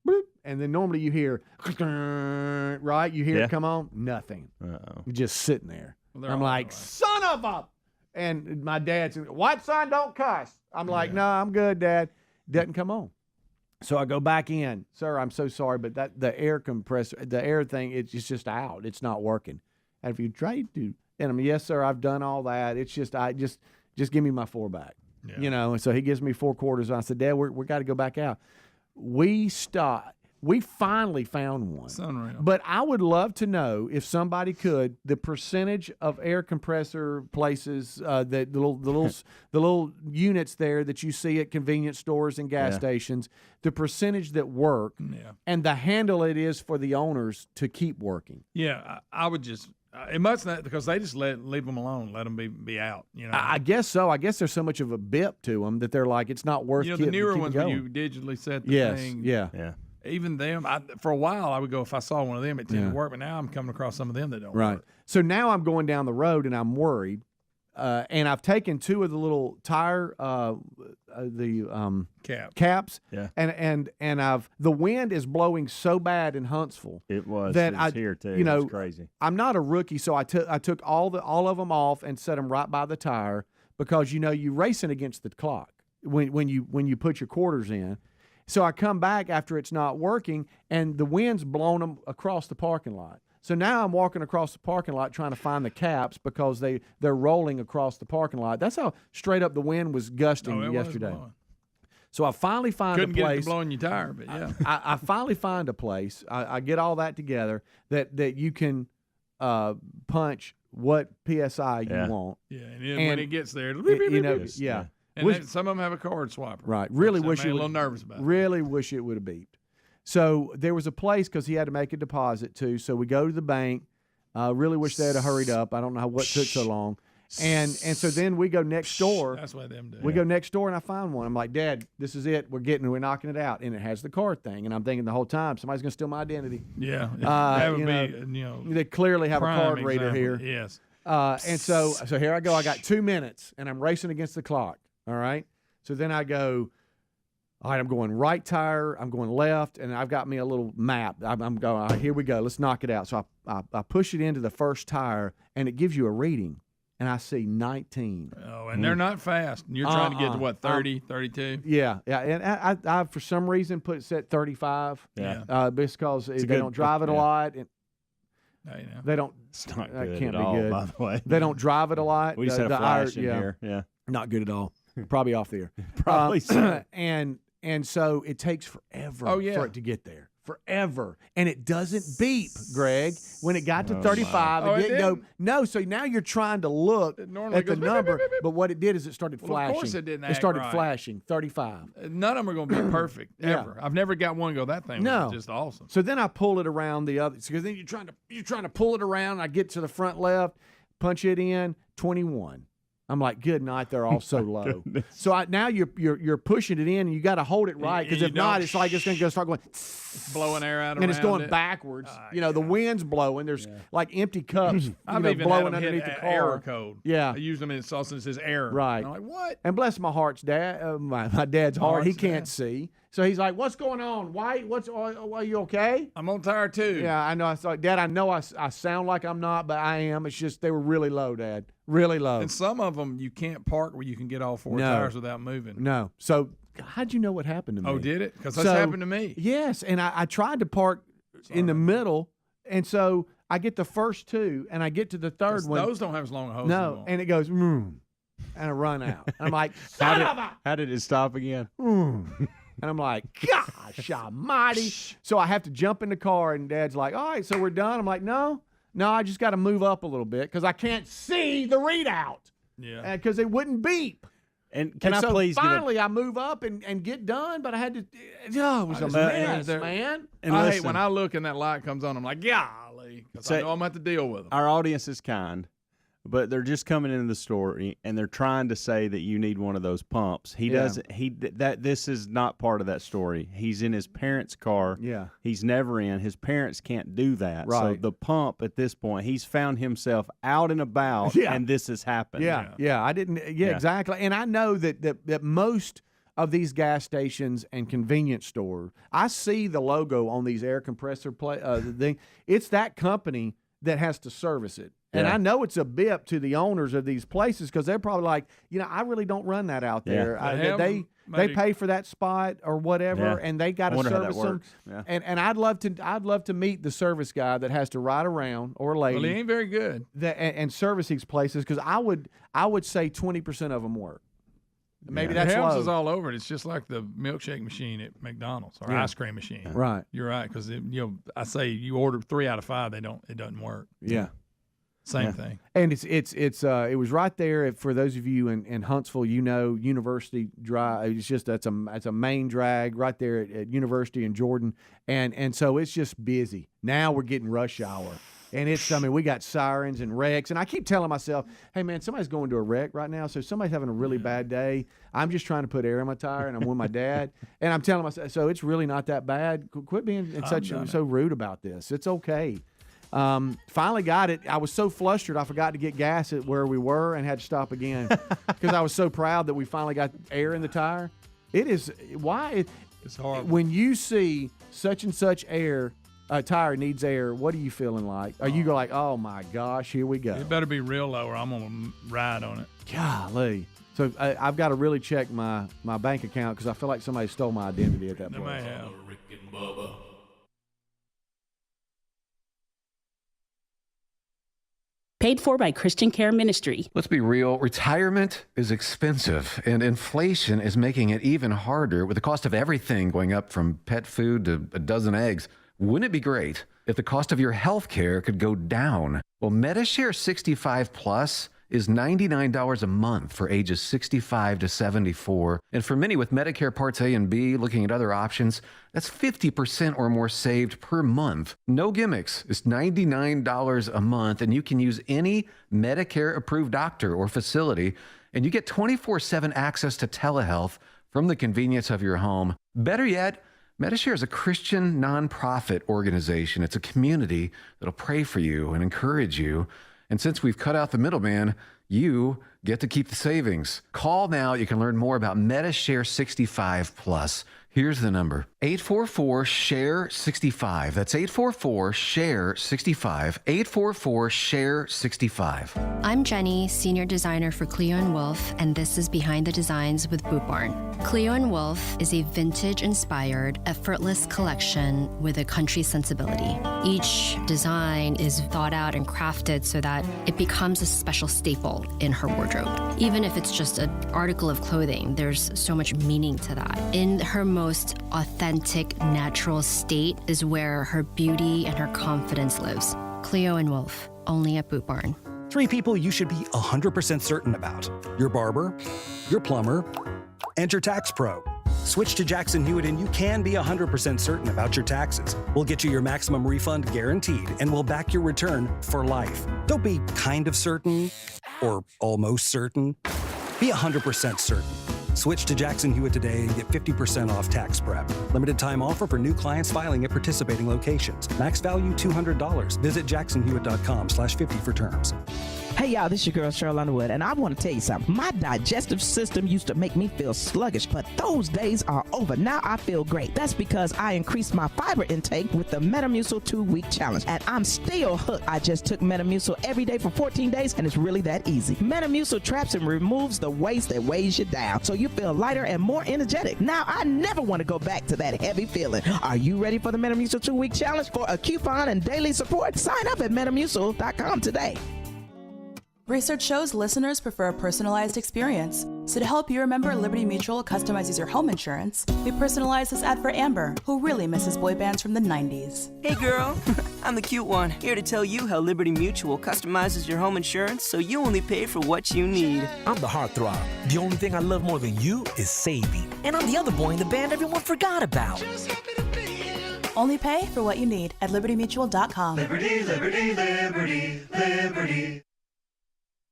bleep. And then normally you hear, right? You hear Yeah. it come on? Nothing. Uh-oh. Just sitting there. Well, they're I'm all like, that way. son of a. And my dad said, "What, son? Don't cuss." I'm like, "No, I'm good, Dad." Doesn't come on. So I go back in. "Sir, I'm so sorry, but the air compressor, the air thing, it's just out. It's not working." And if you tried to, and I'm, "Yes, sir, I've done all that. It's just just give me my 4 back." Yeah. And so he gives me 4 quarters. And I said, "Dad, we got to go back out." We stopped. We finally found one. It's unreal. But I would love to know if somebody could the percentage of air compressor places, the little units there that you see at convenience stores and gas stations, the percentage that work, and the handle it is for the owners to keep working. Yeah, I would just. It must not, because they just leave them alone, let them be out. I guess so. I guess there's so much of a bip to them that they're like, it's not worth. The newer keeping ones going. when you digitally set the Yes. thing. Yeah. Even them, for a while, I would go, if I saw one of them, it tended to work. But now I'm coming across some of them that don't work. So now I'm going down the road and I'm worried. And I've taken 2 of the little tire caps. Yeah. And the wind is blowing so bad in Huntsville. It was. That it was here too. It's crazy. I'm not a rookie, so I took all of them off and set them right by the tire because you're racing against the clock when you put your quarters in. So I come back after it's not working, and the wind's blown them across the parking lot. So now I'm walking across the parking lot trying to find the caps because they're rolling across the parking lot. That's how straight up the wind was gusting yesterday. So I finally find Couldn't a place. get it to blowing your tire, but yeah. I finally find a place. I get all that together that you can punch what PSI you want. Yeah, and when it gets there, it'll yeah. And then some of them have a card swapper. Right. Really wish I'm it a would. little nervous about it. Really wish it would have beeped. So there was a place because he had to make a deposit too. So we go to the bank. Really wish they had hurried up. I don't know what took so long. And so then we go next door. That's what them do. We go next door and I find one. I'm like, "Dad, this is it. We're knocking it out." And it has the card thing. And I'm thinking the whole time, somebody's going to steal my identity. Yeah. That would be, they clearly have a prime card reader example. here. Yes. And so here I go. I got 2 minutes and I'm racing against the clock. All right. So then I go, all right, I'm going right tire, I'm going left, and I've got me a little map. I'm going, all right, here we go, let's knock it out. So I push it into the first tire, and it gives you a reading, and I see 19. Oh, and they're not fast. You're trying to get to what, 30, 32? Yeah, and I for some reason put it set 35. Yeah. Because they don't drive it a lot. And they don't. It's not that good can't at be all, good. by the way. They don't drive it a lot. We just had a flash in here. Yeah. Not good at all. Probably off the air. Probably so. And so it takes forever for it to get there. Forever. And it doesn't beep, Greg. When it got to 35, it didn't go. No, so now you're trying to look at the goes, number, but what it did is it started flashing. Of course it didn't It act started right. flashing, 35. None of them are going to be perfect, ever. I've never got one go, that thing was just awesome. So then I pull it around the other, because then you're trying to pull it around. I get to the front left, punch it in, 21. I'm like, good night. They're all so low. So now you're pushing it in, and you got to hold it right because if not, it's like it's going to start going blowing air out, and it's going backwards. The wind's blowing. There's like empty cups, blowing underneath the car. Error code. Yeah, I use them in sauce and it says error. Right. And I'm like, what? And bless my heart's dad, my dad's heart. He can't see, so he's like, "What's going on? Why? Are you okay?" I'm on tire 2. Yeah, I know. I was like, Dad, I know I sound like I'm not, but I am. It's just they were really low, Dad. Really low. And some of them you can't park where you can get all 4 tires without moving. No. So how'd you know what happened to me? Oh, did it? Because that's happened to me. Yes, and I tried to park in the middle, and so I get the first 2, and I get to the third one. Those don't have as long a hose. No, and it goes, and I run out. I'm like, how did it stop again? And I'm like, gosh almighty. So I have to jump in the car, and Dad's like, all right, so we're done. I'm like, no, I just got to move up a little bit because I can't see the readout. Yeah. Because it wouldn't beep. And can I so please finally I move up and get done, but I had to, it was a mess, man. And I hate when I look and that light comes on, I'm like, golly, because I know I'm going to have to deal with them. Our audience is kind, but they're just coming into the store and they're trying to say that you need one of those pumps. He doesn't. This is not part of that story. He's in his parents' car. Yeah. He's never in. His parents can't do that. Right. So the pump at this point, he's found himself out and about, and this has happened. Yeah. I didn't. Yeah, exactly. And I know that most of these gas stations and convenience stores, I see the logo on these air compressor thing. It's that company that has to service it. And I know it's a bip to the owners of these places because they're probably like, I really don't run that out there. They pay for that spot or whatever, and they got to service them. Yeah. And I'd love to meet the service guy that has to ride around or lady. Well, he ain't very good. And service these places because I would say 20% of them work. Maybe that's the low. is all over it. It's just like the milkshake machine at McDonald's or ice cream machine. Right. You're right because I say you order 3 out of 5, it doesn't work. Yeah. Same thing. And it was right there for those of you in Huntsville, University Drive. It's just that's a main drag right there at University in Jordan, and so it's just busy. Now we're getting rush hour, and we got sirens and wrecks, and I keep telling myself, hey man, somebody's going to a wreck right now, so somebody's having a really bad day. I'm just trying to put air in my tire, and I'm with my dad, and I'm telling myself, so it's really not that bad. Quit being so rude about this. It's okay. Finally got it. I was so flustered I forgot to get gas at where we were and had to stop again because I was so proud that we finally got air in the tire. It's hard when you see such and such air. A tire needs air. What are you feeling like? Are you like, oh my gosh, here we go? It better be real low or I'm gonna ride on it. Golly. So I've got to really check my bank account because I feel like somebody stole my identity at that point. They may have. Rick and Bubba. Paid for by Christian Care Ministry. Let's be real, retirement is expensive, and inflation is making it even harder with the cost of everything going up from pet food to a dozen eggs. Wouldn't it be great if the cost of your health care could go down? Well, MediShare 65 Plus is $99 a month for ages 65 to 74. And for many with Medicare Parts A and B, looking at other options, that's 50% or more saved per month. No gimmicks. It's $99 a month, and you can use any Medicare-approved doctor or facility, and you get 24/7 access to telehealth from the convenience of your home. Better yet, MediShare is a Christian nonprofit organization. It's a community that'll pray for you and encourage you. And since we've cut out the middleman, you get to keep the savings. Call now. You can learn more about MediShare 65 Plus. Here's the number, 844-SHARE-65. That's 844-SHARE-65, 844-SHARE-65. I'm Jenny, Senior Designer for Cleo & Wolf, and this is Behind the Designs with Boot Barn. Cleo & Wolf is a vintage-inspired, effortless collection with a country sensibility. Each design is thought out and crafted so that it becomes a special staple in her wardrobe. Even if it's just an article of clothing, there's so much meaning to that. In her most authentic, natural state is where her beauty and her confidence lives. Cleo & Wolf, only at Boot Barn. 3 people you should be 100% certain about: your barber, your plumber, and your tax pro. Switch to Jackson Hewitt and you can be 100% certain about your taxes. We'll get you your maximum refund guaranteed and we'll back your return for life. Don't be kind of certain. Or almost certain? Be 100% certain. Switch to Jackson Hewitt today and get 50% off tax prep. Limited time offer for new clients filing at participating locations. Max value $200. Visit jacksonhewitt.com/50 for terms. Hey y'all, this is your girl Cheryl Underwood, and I want to tell you something. My digestive system used to make me feel sluggish, but those days are over. Now I feel great. That's because I increased my fiber intake with the Metamucil 2-week challenge, and I'm still hooked. I just took Metamucil every day for 14 days, and it's really that easy. Metamucil traps and removes the waste that weighs you down, so you feel lighter and more energetic. Now I never want to go back to that heavy feeling. Are you ready for the Metamucil 2-week challenge? For a coupon and daily support, sign up at Metamucil.com today. Research shows listeners prefer a personalized experience. So to help you remember Liberty Mutual customizes your home insurance, we personalized this ad for Amber, who really misses boy bands from the 90s. Hey girl, I'm the cute one, here to tell you how Liberty Mutual customizes your home insurance so you only pay for what you need. I'm the heartthrob. The only thing I love more than you is saving. And I'm the other boy in the band everyone forgot about. Only pay for what you need at libertymutual.com. Liberty, liberty, liberty, liberty.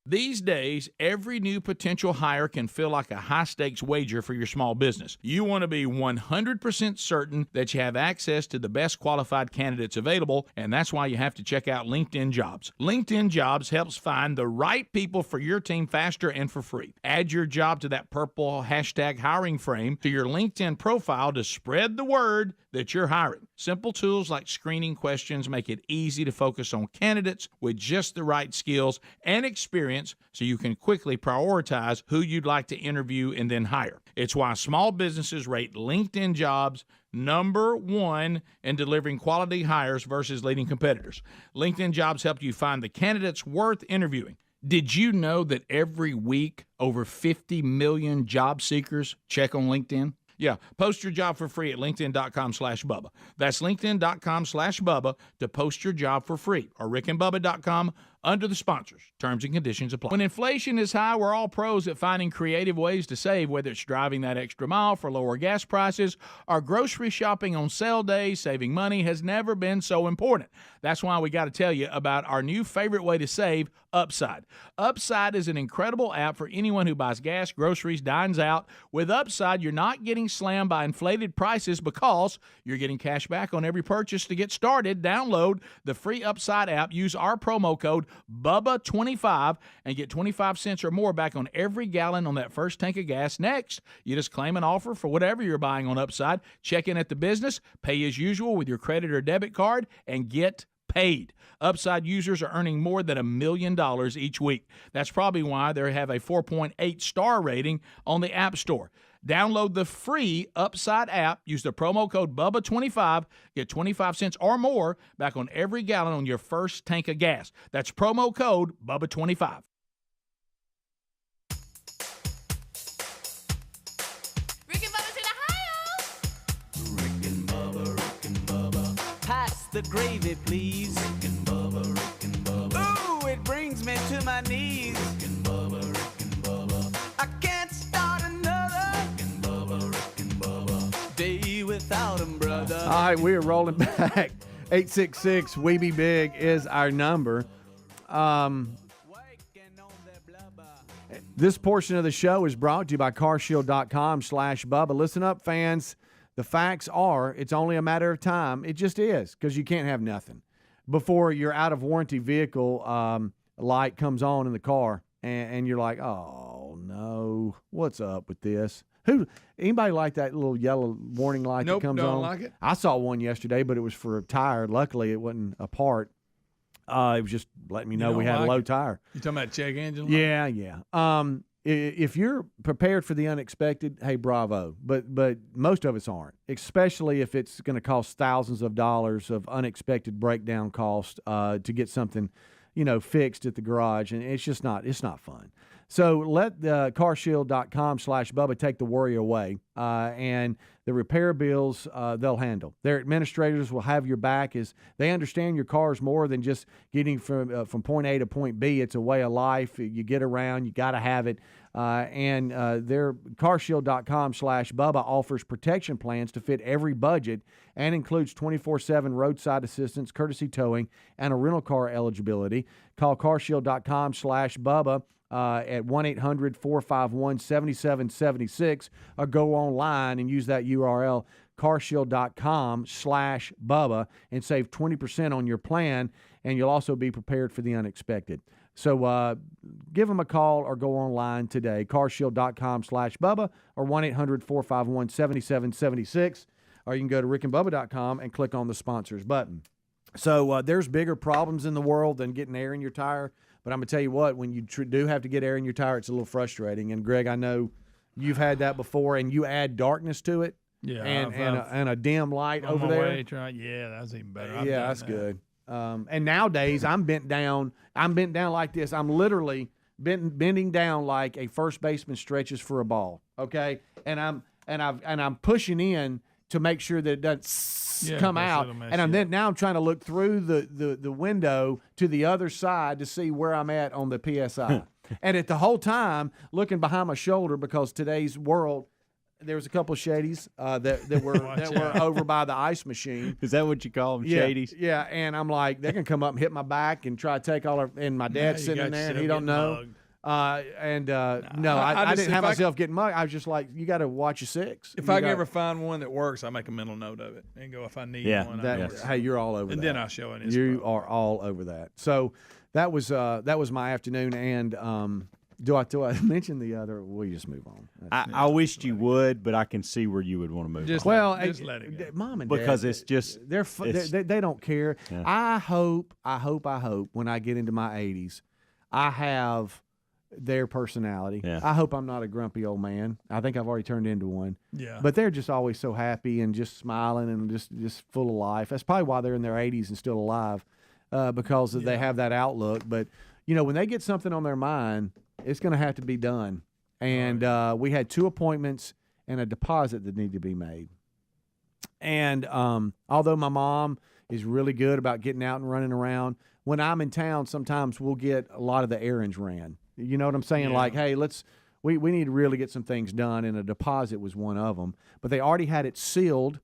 These days, every new potential hire can feel like a high-stakes wager for your small business. You want to be 100% certain that you have access to the best qualified candidates available, and that's why you have to check out LinkedIn Jobs. LinkedIn Jobs helps find the right people for your team faster and for free. Add your job to that purple hashtag hiring frame to your LinkedIn profile to spread the word that you're hiring. Simple tools like screening questions make it easy to focus on candidates with just the right skills and experience so you can quickly prioritize who you'd like to interview and then hire. It's why small businesses rate LinkedIn Jobs #1 in delivering quality hires versus leading competitors. LinkedIn Jobs help you find the candidates worth interviewing. Did you know that every week over 50 million job seekers check on LinkedIn? Yeah, post your job for free at linkedin.com/Bubba. That's linkedin.com/Bubba to post your job for free, or rickandbubba.com under the sponsors. Terms and conditions apply. When inflation is high, we're all pros at finding creative ways to save, whether it's driving that extra mile for lower gas prices or grocery shopping on sale days. Saving money has never been so important. That's why we got to tell you about our new favorite way to save, Upside. Upside is an incredible app for anyone who buys gas, groceries, dines out. With Upside, you're not getting slammed by inflated prices because you're getting cash back on every purchase. To get started, download the free Upside app, use our promo code Bubba25 and get 25 cents or more back on every gallon on that first tank of gas. Next, you just claim an offer for whatever you're buying on Upside, check in at the business, pay as usual with your credit or debit card, and get paid. Upside users are earning more than $1 million each week. That's probably why they have a 4.8 star rating on the App Store. Download the free Upside app, use the promo code Bubba25, get 25 cents or more back on every gallon on your first tank of gas. That's promo code Bubba25. Pass the gravy, please. Rick and Bubba, Rick and Bubba. Ooh, it brings me to my knees. Rick and Bubba, Rick and Bubba. I can't start another Rick and Bubba, Rick and Bubba. day without 'em, brother. All right, we are rolling back. 866 We Be Big is our number. This portion of the show is brought to you by carshield.com/Bubba. Listen up, fans. The facts are it's only a matter of time. It just is, because you can't have nothing. Before your out-of-warranty vehicle light comes on in the car, and you're like, oh, no, what's up with this? Anybody like that little yellow warning light that comes on? Nope, don't like it. I saw one yesterday, but it was for a tire. Luckily, it wasn't a part. It was just letting me know we had a low tire. You talking about check engine light? Yeah. If you're prepared for the unexpected, hey, bravo. But most of us aren't, especially if it's going to cost thousands of dollars of unexpected breakdown cost to get something, fixed at the garage, and it's not fun. So let carshield.com/Bubba take the worry away, and the repair bills they'll handle. Their administrators will have your back as they understand your car is more than just getting from point A to point B. It's a way of life. You get around, you got to have it. And their carshield.com/Bubba offers protection plans to fit every budget and includes 24/7 roadside assistance, courtesy towing, and a rental car eligibility. Call carshield.com/Bubba at 1-800-451-7776, or go online and use that URL, carshield.com/Bubba, and save 20% on your plan, and you'll also be prepared for the unexpected. So give them a call or go online today, carshield.com/Bubba, or 1-800-451-7776, or you can go to rickandbubba.com and click on the sponsors button. So there's bigger problems in the world than getting air in your tire. But I'm going to tell you what, when you do have to get air in your tire, it's a little frustrating. And, Greg, I know you've had that before, and you add darkness to it. Yeah, and a dim light on over my there. way, yeah, that's even better. Yeah, that's good. And nowadays, I'm bent down. I'm bent down like this. I'm literally bending down like a first baseman stretches for a ball. Okay, and I'm pushing in to make sure that it doesn't come out. And now I'm trying to look through the window to the other side to see where I'm at on the PSI. And at the whole time looking behind my shoulder, because today's world, there was a couple of shadies that were over by the ice machine. Is that what you call them, shadies? Yeah, and I'm like, they're gonna come up and hit my back and try to take all our. And my dad's sitting in there, and he don't know. No, I didn't have myself getting mugged. I was just like, you got to watch your six. If I can ever find one that works, I make a mental note of it and go, if I need one. Hey, you're all over that. And then I'll show it. You are all over that. So that was my afternoon. And do I mention the other? We'll just move on. I wished you would, but I can see where you would want to move on. Well, just let it go. Mom and Dad, because it's just they don't care. Yeah. I hope when I get into my 80s, I have their personality. Yeah. I hope I'm not a grumpy old man. I think I've already turned into one. Yeah. But they're just always so happy and just smiling and just full of life. That's probably why they're in their 80s and still alive, because they have that outlook. But, when they get something on their mind, it's going to have to be done. And we had 2 appointments and a deposit that need to be made. And although my mom is really good about getting out and running around, when I'm in town, sometimes we'll get a lot of the errands ran. You know what I'm saying? Yeah. Like, hey, we need to really get some things done, and a deposit was one of them. But they already had it sealed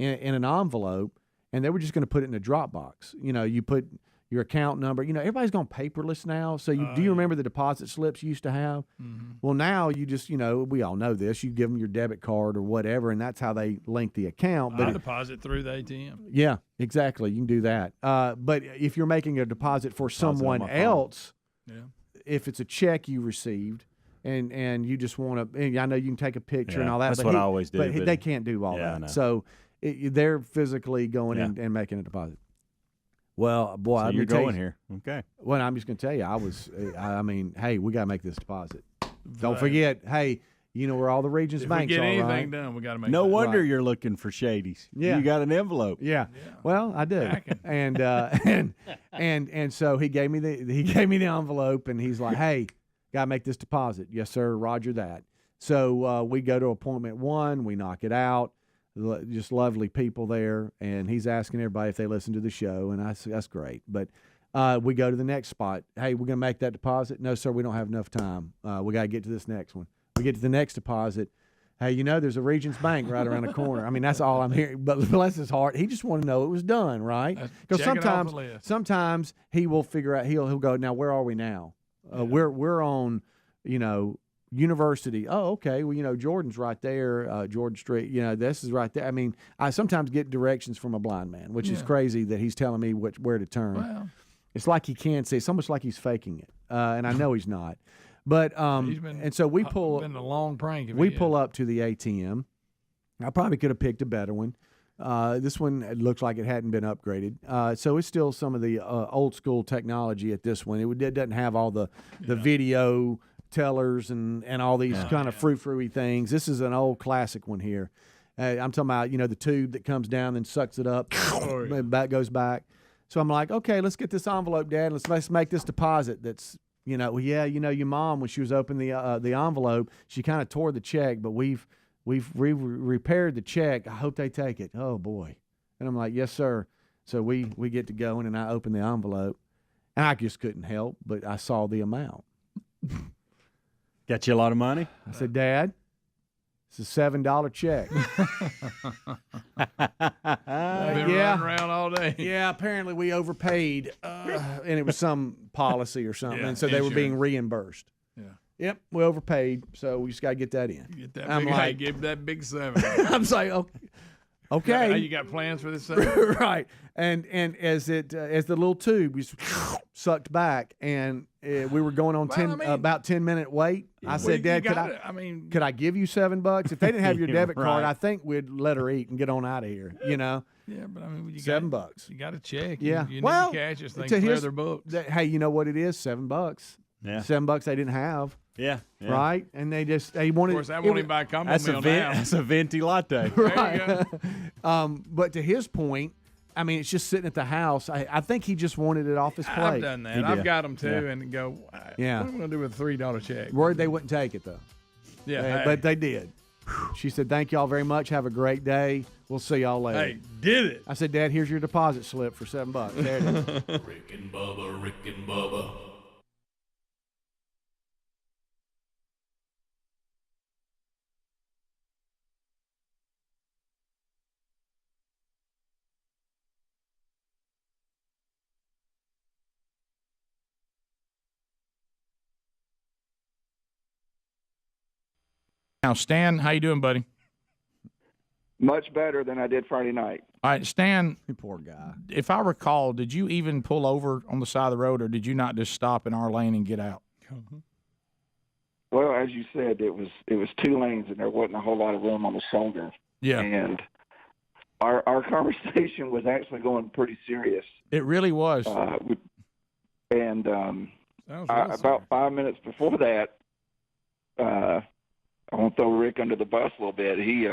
in an envelope, and they were just going to put it in a drop box. You put your account number. Everybody's gone paperless now. So do you remember the deposit slips you used to have? Mm-hmm. Well, now you just, we all know this. You give them your debit card or whatever, and that's how they link the account. But I deposit through the ATM. Yeah, exactly. You can do that. But if you're making a deposit for someone else, if it's a check you received, and you just want to, I know you can take a picture and all that. That's but what I always do. But they can't do all I know. that. So they're physically going in and making a deposit. Well, boy, so I'm you're going going here. Okay. Well, I'm just going to tell you, hey, we got to make this deposit. Don't forget, hey, where all the Regions banks are, right? If we get anything done, we got to make. No wonder you're looking for shadies. Yeah. You got an envelope. Yeah. Well, I do. And so he gave me the envelope, and he's like, "Hey, got to make this deposit." Yes, sir. Roger that. So we go to appointment 1. We knock it out. Just lovely people there, and he's asking everybody if they listen to the show, and that's great. But we go to the next spot. Hey, we're gonna make that deposit. No, sir, we don't have enough time. We got to get to this next one. We get to the next deposit. Hey, there's a Regions Bank right around the corner. I mean, that's all I'm hearing. But bless his heart, he just wanted to know it was done, right? Because sometimes he will figure out. He'll go, now where are we now? We're on, University. Oh, okay. Well, Jordan's right there. Jordan Street. This is right there. I mean, I sometimes get directions from a blind man, which is crazy that he's telling me where to turn. Well, it's like he can't see. It's almost like he's faking it, and I know he's not. But and so we pull. Been a long prank. We pull up to the ATM. I probably could have picked a better one. This one, it looks like it hadn't been upgraded. So it's still some of the old school technology at this one. It doesn't have all the video tellers and all these kind of frou-frou-y things. This is an old classic one here. I'm talking about, the tube that comes down and sucks it up. And that goes back. So I'm like, okay, let's get this envelope, Dad. Let's make this deposit. That's, your mom, when she was opening the envelope, she kind of tore the check, but we've repaired the check. I hope they take it. Oh boy. And I'm like, yes, sir. So we get to going, and I open the envelope, and I just couldn't help, but I saw the amount. Got you a lot of money? I said, Dad, It's a $7 check. Been running around all day. Yeah, apparently we overpaid, and it was some policy or something, Yeah, and so they were being reimbursed. Yeah. Yep, we overpaid, so we just got to get that in. Get that I'm big, like, give that big 7. I'm like, okay. You got plans for this 7? Right, and as the little tube was sucked back, and we were going on about 10-minute wait. I said, Dad, could I give you $7? If they didn't have your debit card, I think we'd let her eat and get on out of here. You know. Yeah, but I mean, $7. You got to check. Yeah, you well, need to catch this thing, to clear his- their books. Hey, you know what it is? $7. Yeah. $7 they didn't have. Yeah. Right, and they wanted. Of course, that won't even buy a combo meal now. That's a venti latte. Right. But to his point, I mean, it's just sitting at the house. I think he just wanted it off his plate. I've done that. I've got them too, Yeah. and go. Yeah. What am I going to do with a $3 check? Word they wouldn't take it though. Yeah, But they did. She said, "Thank y'all very much. Have a great day. We'll see y'all later." Hey, did it? I said, "Dad, here's your deposit slip for $7." There it is. Rick and Bubba, Rick and Bubba. Now, Stan, how you doing, buddy? Much better than I did Friday night. All right, Stan. You poor guy. If I recall, did you even pull over on the side of the road, or did you not just stop in our lane and get out? Well, as you said, it was 2 lanes, and there wasn't a whole lot of room on the shoulder. Yeah. And our conversation was actually going pretty serious. It really was. About 5 minutes before that, I won't throw Rick under the bus a little bit. He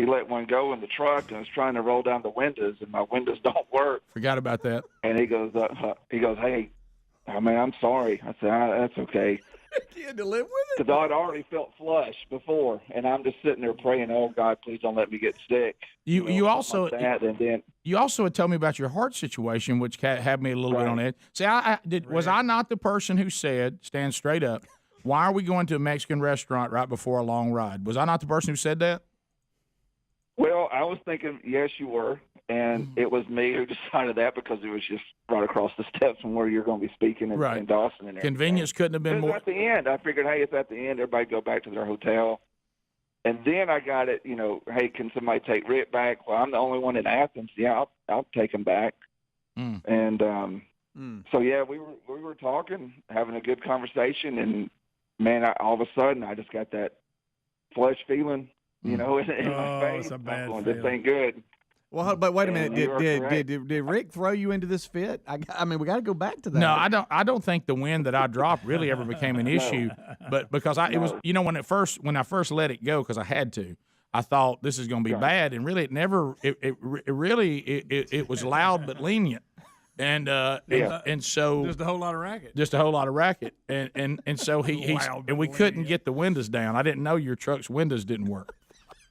let one go in the truck and was trying to roll down the windows, and my windows don't work. Forgot about that. And he goes, "Hey, man, I'm sorry." I said, "That's okay." You had to live with it. Because I'd already felt flush before, and I'm just sitting there praying, "Oh God, please don't let me get sick." You also like that, and then you also had told me about your heart situation, which had me a little bit on edge. See, was I not the person who said, stand straight up, why are we going to a Mexican restaurant right before a long ride? Was I not the person who said that? Well, I was thinking, yes, you were, and it was me who decided that because it was just right across the steps from where you're going to be speaking in Dawson. And Convenience couldn't have been It more. was at the end. I figured, hey, it's at the end. Everybody go back to their hotel. And then I got it, hey, can somebody take Rick back? Well, I'm the only one in Athens. Yeah, I'll take him back. And so, yeah, we were talking, having a good conversation, and, man, all of a sudden I just got that flesh feeling, in my face. It's a bad going, feeling. this ain't good. Well, but wait a minute. And you are correct. Did Rick throw you into this fit? I mean, we got to go back to that. No, I don't think the wind that I dropped really ever became an issue. But because it was, when I first let it go, because I had to, I thought this is going to be bad, and really it never. It was loud but lenient. And so Just a whole lot of racket. and so he and we couldn't get the windows down. I didn't know your truck's windows didn't work.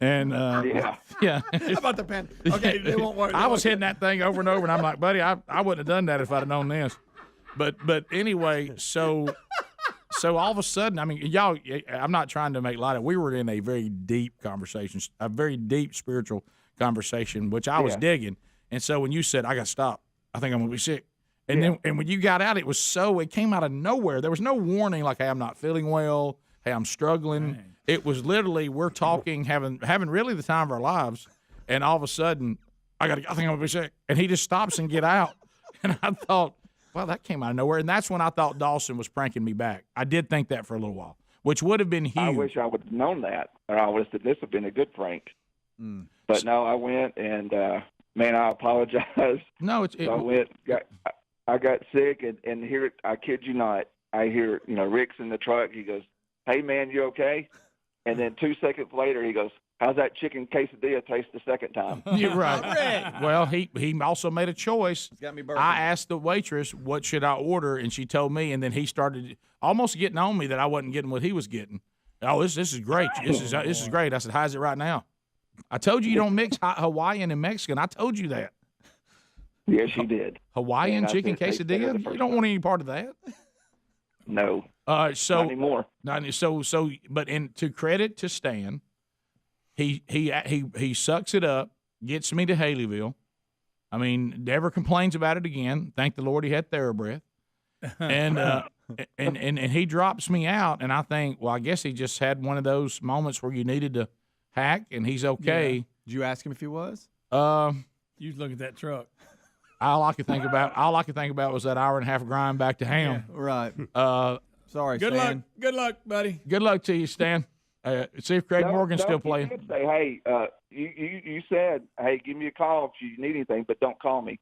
And yeah. How about the pen? Okay, they won't work. I was hitting that thing over and over, and I'm like, buddy, I wouldn't have done that if I'd have known this. But anyway, so all of a sudden, I mean, y'all, I'm not trying to make light of it. We were in a very deep conversation, a very deep spiritual conversation, which I was digging. And so when you said, I got to stop, I think I'm going to be sick. And then when you got out, it came out of nowhere. There was no warning like, hey, I'm not feeling well. Hey, I'm struggling. Dang. It was literally, we're talking, having really the time of our lives. And all of a sudden, I think I'm going to be sick. And he just stops and get out. And I thought, well, that came out of nowhere. And that's when I thought Dawson was pranking me back. I did think that for a little while, which would have been huge. I wish I would have known that, or I would have said this would have been a good prank. But no, I went and, man, I apologize. No, I got sick, and here, I kid you not, I hear, Rick's in the truck. He goes, hey, man, you okay? And then 2 seconds later, he goes, how's that chicken quesadilla taste the second time? You're right. Well, he also made a choice. It's got me burping. I asked the waitress, what should I order? And she told me, and then he started almost getting on me that I wasn't getting what he was getting. Oh, this is great. This is great. I said, how's it right now? I told you don't mix Hawaiian and Mexican. I told you that. Yes, you did. Hawaiian chicken quesadilla? You don't want any part of that? No. Not anymore. But to credit to Stan, he sucks it up, gets me to Haleyville. I mean, never complains about it again. Thank the Lord he had TheraBreath. And he drops me out, and I think, well, I guess he just had one of those moments where you needed to hack, and he's okay. Yeah. Did you ask him if he was? You look at that truck. All I could think about was that hour and a half grind back to Ham. Yeah, right. Sorry, Good Stan. luck. Good luck, buddy. Good luck to you, Stan. See if Craig Morgan's still playing. You did say, hey, you said, hey, give me a call if you need anything, but don't call me.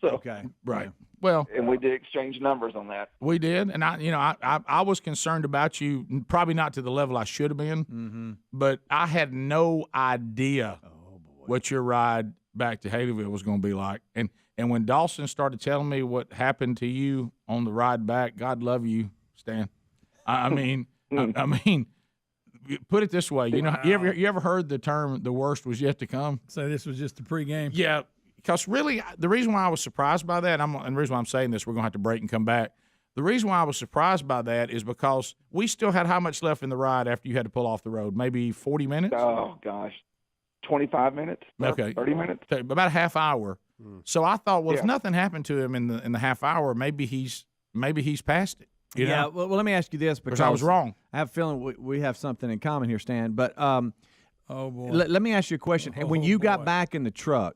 So, okay. Right. Well, and we did exchange numbers on that. We did, and I was concerned about you, probably not to the level I should have been, but I had no idea what your ride back to Haleyville was going to be like. And when Dawson started telling me what happened to you on the ride back, God love you, Stan. I mean, put it this way, you ever heard the term "the worst was yet to come"? So this was just a pregame. Yeah. Because really, the reason why I was surprised by that, and the reason why I'm saying this, we're going to have to break and come back. The reason why I was surprised by that is because we still had how much left in the ride after you had to pull off the road? Maybe 40 minutes? Oh, gosh. 25 minutes? Okay. 30 minutes? About a half hour. So I thought, well, if nothing happened to him in the half hour, maybe he's past it. You know? Well, let me ask you this, because I was wrong. I have a feeling we have something in common here, Stan. But oh boy, let me ask you a question. When you got back in the truck,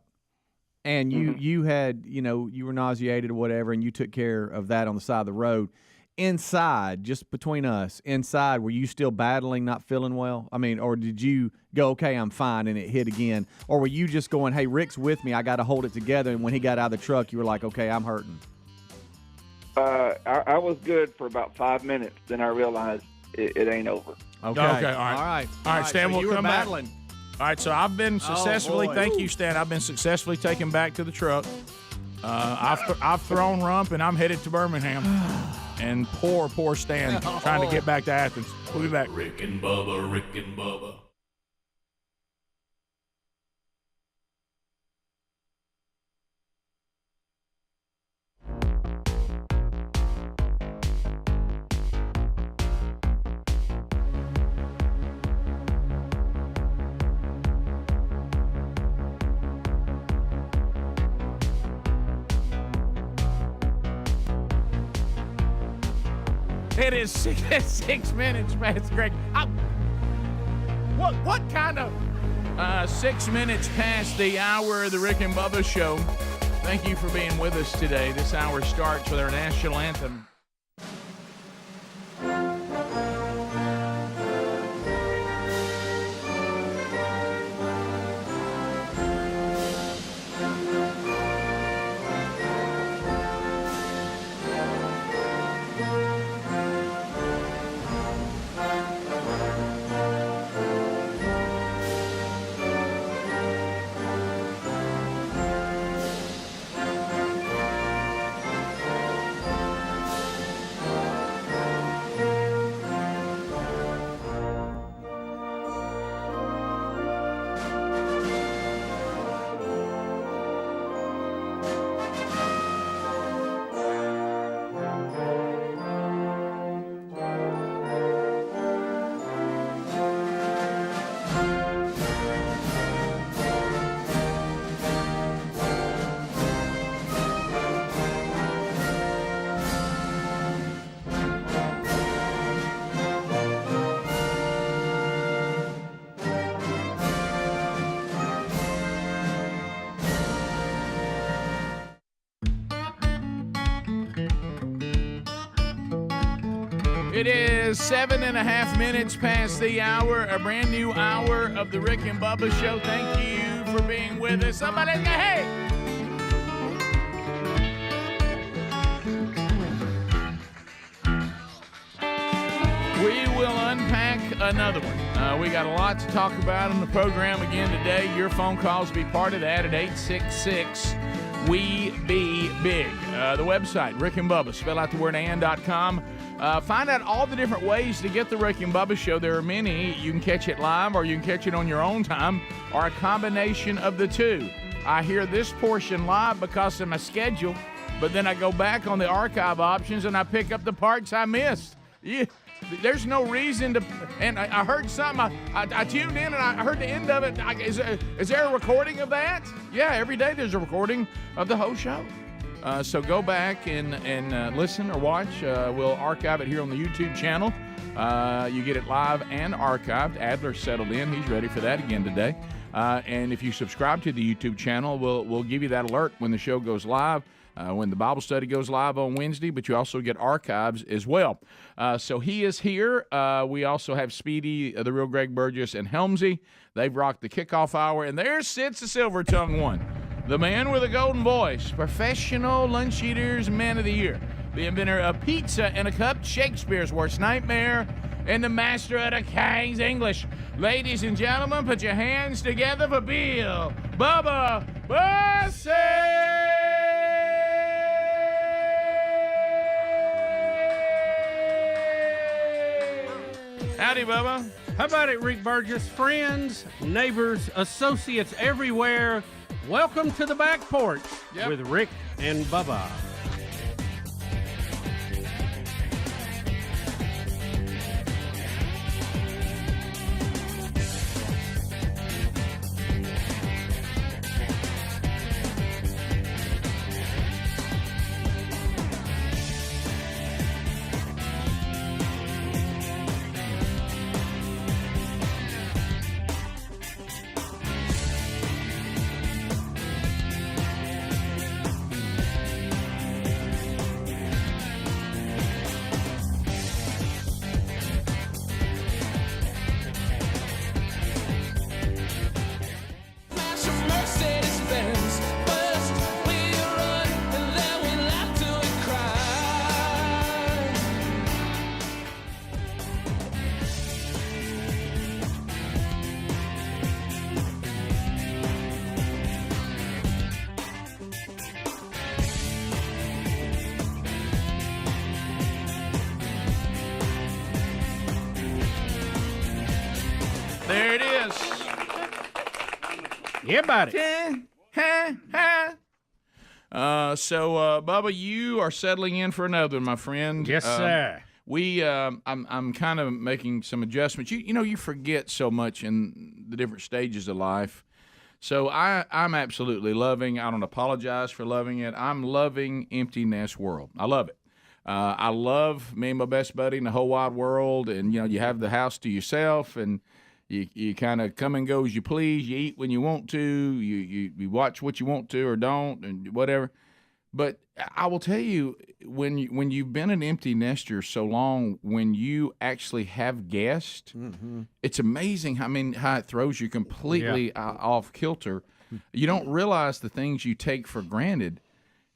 and you had, you were nauseated or whatever, and you took care of that on the side of the road. Inside, just between us, were you still battling, not feeling well? I mean, or did you go, okay, I'm fine, and it hit again? Or were you just going, hey, Rick's with me, I got to hold it together, and when he got out of the truck, you were like, okay, I'm hurting? I was good for about 5 minutes. Then I realized it ain't over. Okay. All right, Stan, so we'll come back. All right, so I've been successfully. Thank you, Stan. I've been successfully taken back to the truck. I've thrown rump, and I'm headed to Birmingham. And poor Stan trying to get back to Athens. We'll be back. Rick and Bubba, Rick and Bubba. It is 6 minutes past, Greg. What kind of 6 minutes past the hour of the Rick and Bubba Show? Thank you for being with us today. This hour starts with our national anthem. It is 7.5 minutes past the hour, a brand new hour of the Rick and Bubba Show. Thank you for being with us. Somebody say, hey! We will unpack another one. We got a lot to talk about in the program again today. Your phone calls be part of that at 866-WE-BE-BIG. The website, Rick and Bubba, spell out the word and.com. Find out all the different ways to get the Rick and Bubba Show. There are many. You can catch it live, or you can catch it on your own time, or a combination of the two. I hear this portion live because of my schedule, but then I go back on the archive options and I pick up the parts I missed. There's no reason to. And I heard something. I tuned in and I heard the end of it. Is there a recording of that? Yeah, every day there's a recording of the whole show. So go back and listen or watch. We'll archive it here on the YouTube channel. You get it live and archived. Adler's settled in. He's ready for that again today. And if you subscribe to the YouTube channel, we'll give you that alert when the show goes live. When the Bible study goes live on Wednesday, but you also get archives as well. So he is here. We also have Speedy, the real Greg Burgess, and Helmsy. They've rocked the kickoff hour, and there sits the silver-tongued one, the man with a golden voice, professional lunch eaters man of the year, the inventor of pizza and a cup, Shakespeare's worst nightmare, and the master of the King's English. Ladies and gentlemen, put your hands together for Bill Bubba Bussey! Howdy, Bubba. How about it, Rick Burgess? Friends, neighbors, associates everywhere, welcome to the back porch with Rick and Bubba. There it is. Yeah, buddy. So, Bubba, you are settling in for another one, my friend. Yes, sir. I'm kind of making some adjustments. You forget so much in the different stages of life. So I'm absolutely loving. I don't apologize for loving it. I'm loving Empty Nest World. I love it. I love me and my best buddy in the whole wide world, and you have the house to yourself, and you kind of come and go as you please. You eat when you want to. You watch what you want to or don't, and whatever. But I will tell you, when you've been an empty nester so long, when you actually have guests, it's amazing how it throws you completely off kilter. You don't realize the things you take for granted.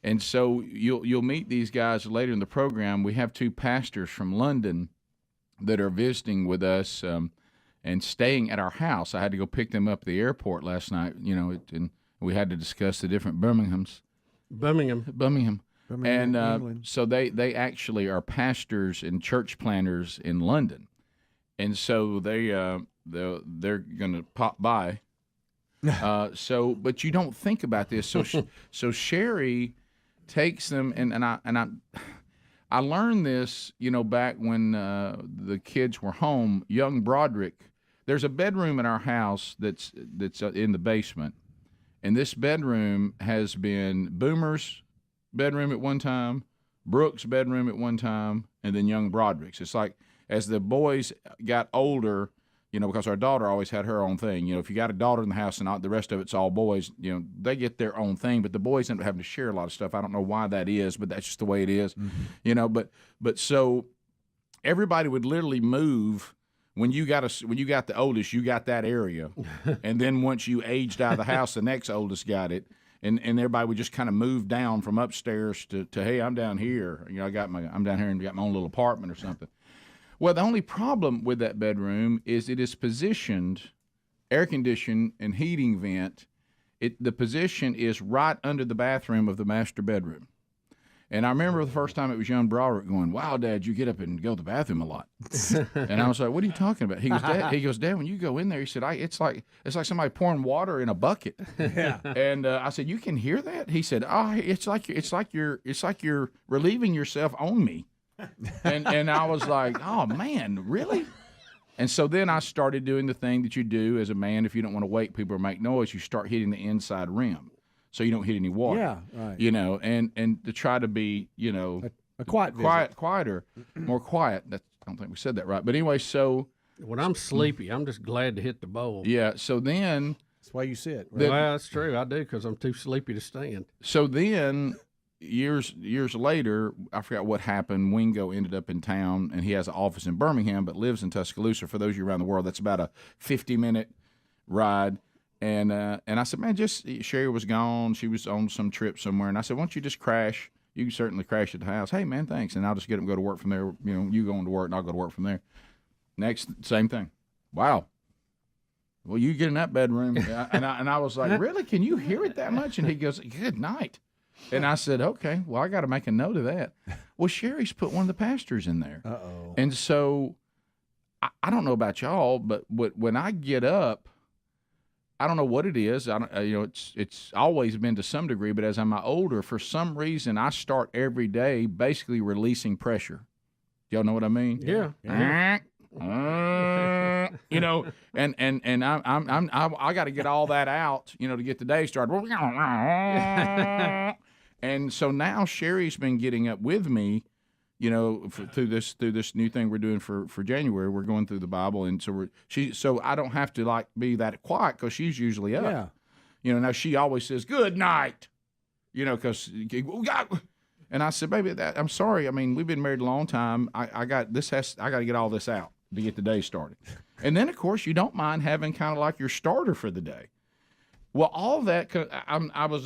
And so you'll meet these guys later in the program. We have two pastors from London that are visiting with us and staying at our house. I had to go pick them up at the airport last night, and we had to discuss the different Birmingham. And England. So they actually are pastors and church planters in London. And so they're going to pop by. But you don't think about this. So Sherry takes them, and I learned this, back when the kids were home. Young Broderick, there's a bedroom in our house that's in the basement, and this bedroom has been Boomer's bedroom at one time, Brooke's bedroom at one time, and then young Broderick's. It's like as the boys got older, because our daughter always had her own thing. If you got a daughter in the house and not the rest of it's all boys, they get their own thing. But the boys end up having to share a lot of stuff. I don't know why that is, but that's just the way it is. But so everybody would literally move when you got the oldest, you got that area, and then once you aged out of the house, the next oldest got it. And everybody would just kind of move down from upstairs to hey, I'm down here. I'm down here and got my own little apartment or something. Well, the only problem with that bedroom is it is positioned, air conditioned and heating vent. The position is right under the bathroom of the master bedroom. And I remember the first time it was young Broderick going, "Wow, Dad, you get up and go to the bathroom a lot." And I was like, "What are you talking about?" He goes, Dad, when you go in there, he said, it's like somebody pouring water in a bucket. Yeah. And I said, "You can hear that?" He said, "Oh, it's like you're relieving yourself on me." And I was like, oh, man, really? And so then I started doing the thing that you do as a man if you don't want to wake people or make noise. You start hitting the inside rim so you don't hit any water. Yeah, right. You know, and to try to be, you know, a quieter, more quiet. I don't think we said that right. But anyway, so. When I'm sleepy, I'm just glad to hit the bowl. Yeah, so then. That's why you sit. Right? Well, that's true. I do because I'm too sleepy to stand. So then. Years later, I forgot what happened. Wingo ended up in town, and he has an office in Birmingham, but lives in Tuscaloosa. For those of you around the world, that's about a 50-minute ride. And I said, man, Sherry was gone. She was on some trip somewhere. And I said, why don't you just crash? You can certainly crash at the house. Hey, man, thanks. And I'll just get up and go to work from there. You know, you going to work, and I'll go to work from there. Next, same thing. Wow. Well, you get in that bedroom. and I was like, really? Can you hear it that much? And he goes, good night. And I said, okay, well, I got to make a note of that. Well, Sherry's put one of the pastors in there. Uh-oh. And so I don't know about y'all, but when I get up, I don't know what it is. It's always been to some degree, but as I'm older, for some reason, I start every day basically releasing pressure. Y'all know what I mean? Yeah. You know, and I got to get all that out, you know, to get the day started. And so now Sherry's been getting up with me, you know, through this new thing we're doing for January. We're going through the Bible, and so I don't have to like be that quiet because she's usually up. Yeah. You know, now she always says good night, you know, because and I said, baby, I'm sorry. I mean, we've been married a long time. I got to get all this out to get the day started. And then, of course, you don't mind having kind of like your starter for the day. Well, all that,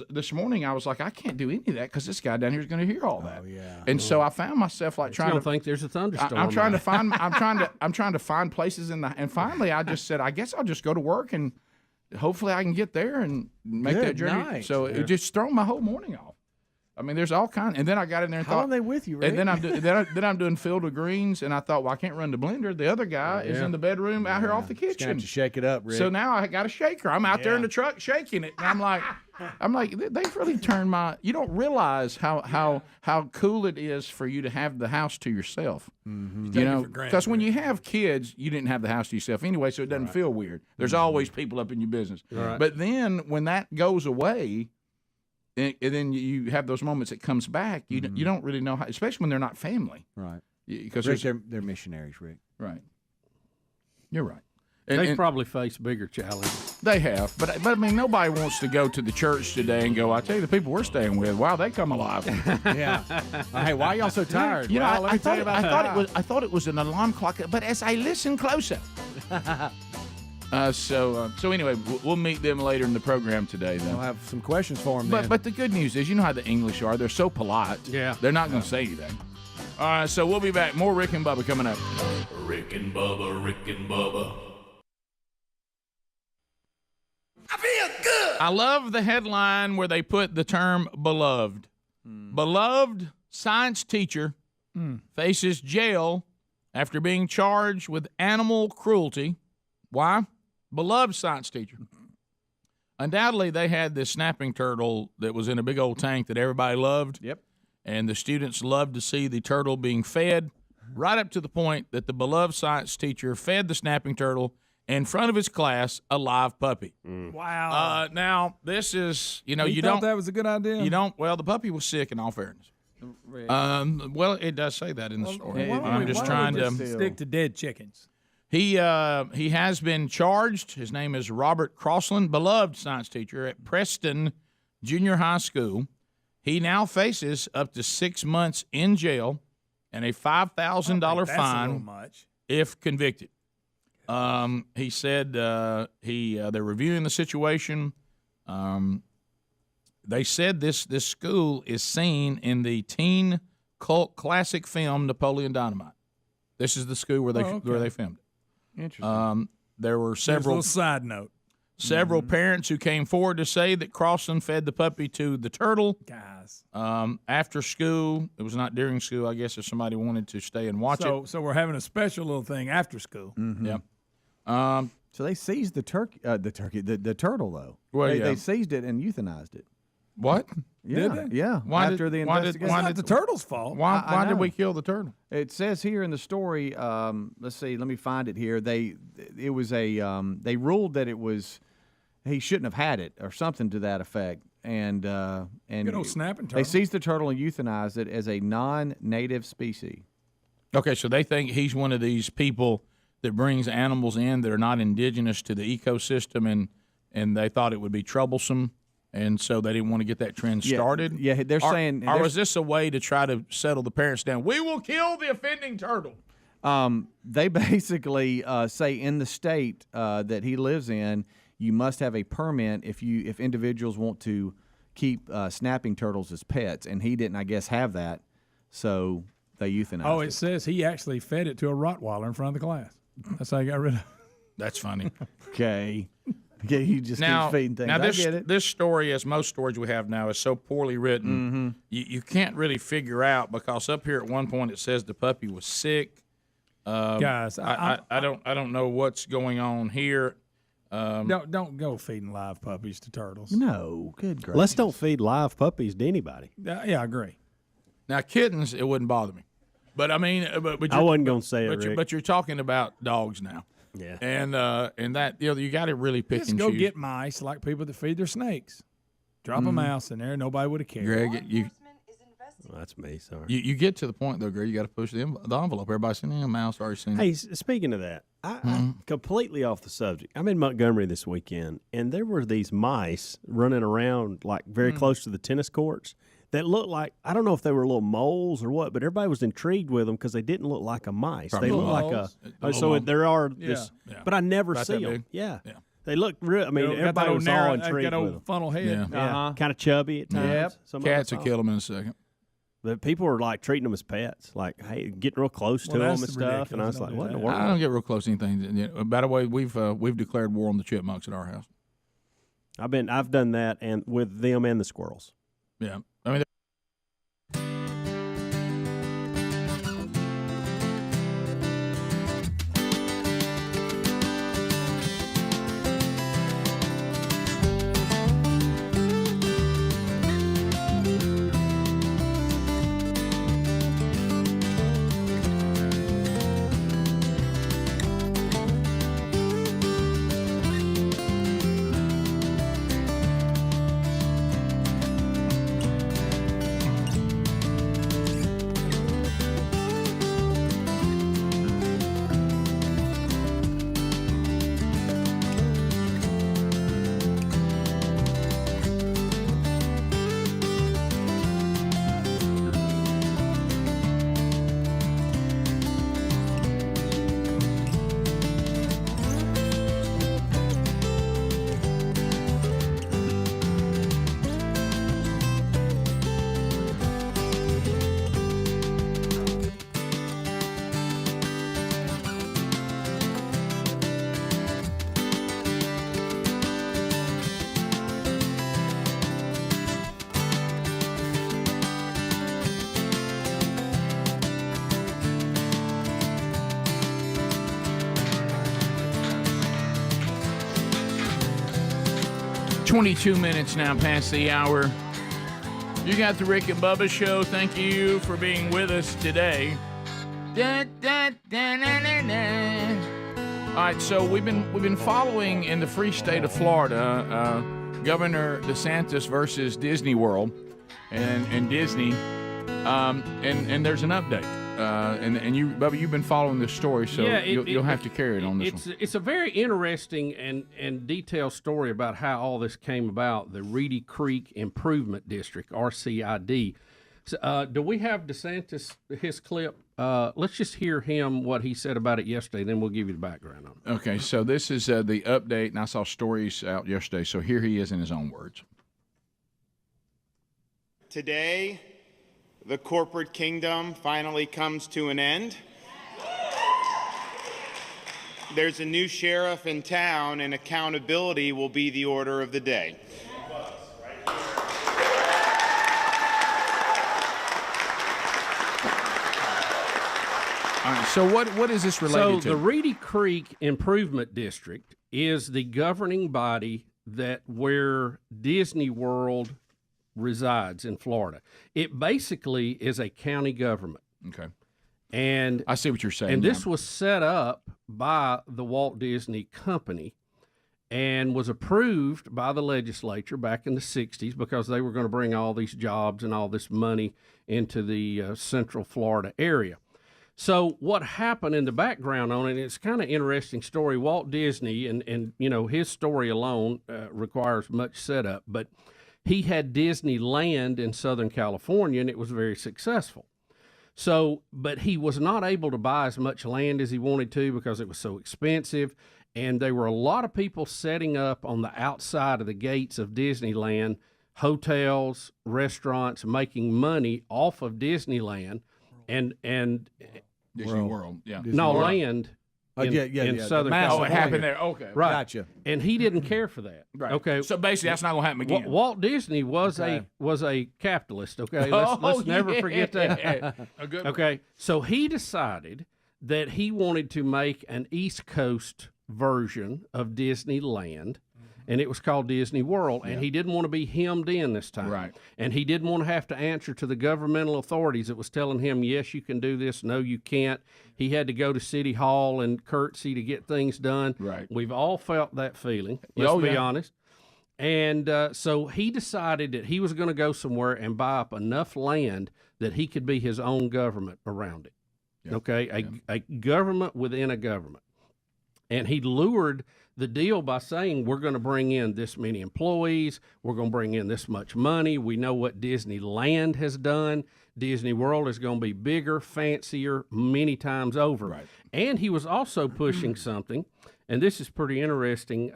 this morning, I was like, I can't do any of that because this guy down here is going to hear all that. Oh, yeah. And so I found myself like trying to think there's a thunderstorm. I'm trying to find places and finally I just said, I guess I'll just go to work and hopefully I can get there and make that journey. Night. So it just thrown my whole morning off. I mean, there's all kinds. And then I got in there and How thought. long are they with you, Rick? And then I'm doing Field of Greens, and I thought, well, I can't run the blender. The other guy is in the bedroom out here off the kitchen. Have to shake it up, Rick. So now I got a shaker. I'm out there in the truck shaking it. And I'm like, they've really turned my. You don't realize how cool it is for you to have the house to yourself. Mm-hmm. You know, because when you have kids, you didn't have the house to yourself anyway, so it doesn't feel weird. There's always people up in your business. Right. But then when that goes away. And then you have those moments it comes back. You don't really know how, especially when they're not family, right? Because Rick, they're missionaries, Rick. Right. You're right. They've probably faced bigger challenges. They have, but I mean, nobody wants to go to the church today and go, I tell you, the people we're staying with, wow, they come alive. Yeah. Hey, why are y'all so tired? You know, well, I thought it was an alarm clock, but as I listen closer. So anyway, we'll meet them later in the program today, though. We'll have some questions for them. But the good news is, you know how the English are. They're so polite. Yeah. They're not going to say anything. All right, so we'll be back. More Rick and Bubba coming up. Rick and Bubba, Rick and Bubba. I feel good. I love the headline where they put the term beloved. Beloved science teacher faces jail after being charged with animal cruelty. Why? Beloved science teacher. Undoubtedly, they had this snapping turtle that was in a big old tank that everybody loved. Yep. And the students loved to see the turtle being fed, right up to the point that the beloved science teacher fed the snapping turtle in front of his class a live puppy. Wow. Now, this is, you thought don't. that was a good idea? Well, the puppy was sick, in all fairness. Well, it does say that in the story. I'm just trying to stick to dead chickens. He has been charged. His name is Robert Crossland, beloved science teacher at Preston Junior High School. He now faces up to 6 months in jail and a $5,000 fine if convicted. He said they're reviewing the situation. They said this school is seen in the teen cult classic film Napoleon Dynamite. This is the school where they filmed it. Interesting. There were several. Here's a little side note. Several parents who came forward to say that Crossland fed the puppy to the turtle. Guys. After school. It was not during school, I guess, if somebody wanted to stay and watch it. So we're having a special little thing after school. Mm-hmm. Yeah. So they seized the turtle, though. Well, They seized it and euthanized it. What? Yeah, Did they? yeah. Why After did- the why did- investigation, It's not the turtle's fault. Why I did we know. kill the turtle? It says here in the story. Let's see. Let me find it here. They ruled that it was he shouldn't have had it or something to that effect. And Good old snapping They turtle. seized the turtle and euthanized it as a non-native species. Okay, so they think he's one of these people that brings animals in that are not indigenous to the ecosystem, and they thought it would be troublesome, and so they didn't want to get that trend Yeah, started. yeah, they're saying- Or they're- was this a way to try to settle the parents down? We will kill the offending turtle. They basically say in the state that he lives in, you must have a permit if individuals want to keep snapping turtles as pets, and he didn't, I guess, have that, so they euthanized Oh, it. it says he actually fed it to a Rottweiler in front of the class. That's how he got rid of it. That's funny. Okay. Yeah, you just now, keep feeding things. now I this get it. this story, as most stories we have now, is so poorly written. Mm-hmm. You can't really figure out, because up here at one point it says the puppy was sick. Guys, I don't know what's going on here. Don't go feeding live puppies to turtles. No, good gracious. Let's don't feed live puppies to anybody. Yeah, I agree. Now kittens, it wouldn't bother me, but I mean, but I wasn't gonna say it, Rick. But you're talking about dogs now. Yeah, and that you got to really pick Just and go choose. get mice like people that feed their snakes. Drop a mouse in there, nobody would have cared. Greg, you Well, that's me. Sorry. you get to the point though, Greg. You got to push the envelope. Everybody's saying, "A mouse already seen." Hey, speaking of that, I'm completely off the subject. I'm in Montgomery this weekend, and there were these mice running around like very close to the tennis courts that looked like, I don't know if they were little moles or what, but everybody was intrigued with them because they didn't look like a mice. Probably they look like moles. a. So there are Yeah. this, Yeah. but I never About see that them. big? Yeah. Yeah. They look real. I mean, Got that everybody old was narrow- all intrigued got with old them. funnel head. Yeah, kind of chubby at times. Yep. Some of Cats them will kill them in a second. But people were like treating them as pets, like hey, getting real close to Well, them that's and stuff. And I was ridiculous. like, Don't what in do the that. world? I don't get real close to anything. By the way, we've declared war on the chipmunks at our house. I've done that and with them and the squirrels. Yeah, I mean. 22 minutes now past the hour. You got the Rick and Bubba Show. Thank you for being with us today. Da, da, da, da, da, da. All right, so we've been following in the free state of Florida, Governor DeSantis versus Disney World, and Disney, and there's an update. And you, Bubba, you've been following this story, so Yeah, you'll have to carry it on this one. It's a very interesting and detailed story about how all this came about. The Reedy Creek Improvement District, RCID. So, do we have DeSantis, his clip? Let's just hear him, what he said about it yesterday, then we'll give you the background on it. Okay, so this is the update, and I saw stories out yesterday, so here he is in his own words. Today, the corporate kingdom finally comes to an end. There's a new sheriff in town, and accountability will be the order of the day. All right, so what is this related to? So the Reedy Creek Improvement District is the governing body that where Disney World resides in Florida. It basically is a county government. Okay. And I see what you're saying. And this was set up by the Walt Disney Company and was approved by the legislature back in the 60s because they were going to bring all these jobs and all this money into the Central Florida area. So what happened in the background on it, it's kind of interesting story. Walt Disney, and you know, his story alone requires much setup, but he had Disneyland in Southern California, and it was very successful. So, but he was not able to buy as much land as he wanted to because it was so expensive, and there were a lot of people setting up on the outside of the gates of Disneyland, hotels, restaurants, making money off of Disneyland, and Disney World, yeah. No, land in Southern California. Oh, it happened there. Okay. Right. Gotcha. And he didn't care for that. Right. Okay. So basically, that's not going to happen again. Walt Disney was a capitalist. Okay. Let's never forget that. A good one. Okay. So he decided that he wanted to make an East Coast version of Disneyland. And it was called Disney World, and he didn't want to be hemmed in this time. Right. And he didn't want to have to answer to the governmental authorities that was telling him, yes, you can do this, no, you can't. He had to go to City Hall and curtsy to get things done. Right. We've all felt that feeling, let's be honest. And so he decided that he was going to go somewhere and buy up enough land that he could be his own government around it. Yep. Okay, a government within a government. And he lured the deal by saying, we're going to bring in this many employees, we're going to bring in this much money, we know what Disneyland has done, Disney World is going to be bigger, fancier, many times over. Right. And he was also pushing something, and this is pretty interesting,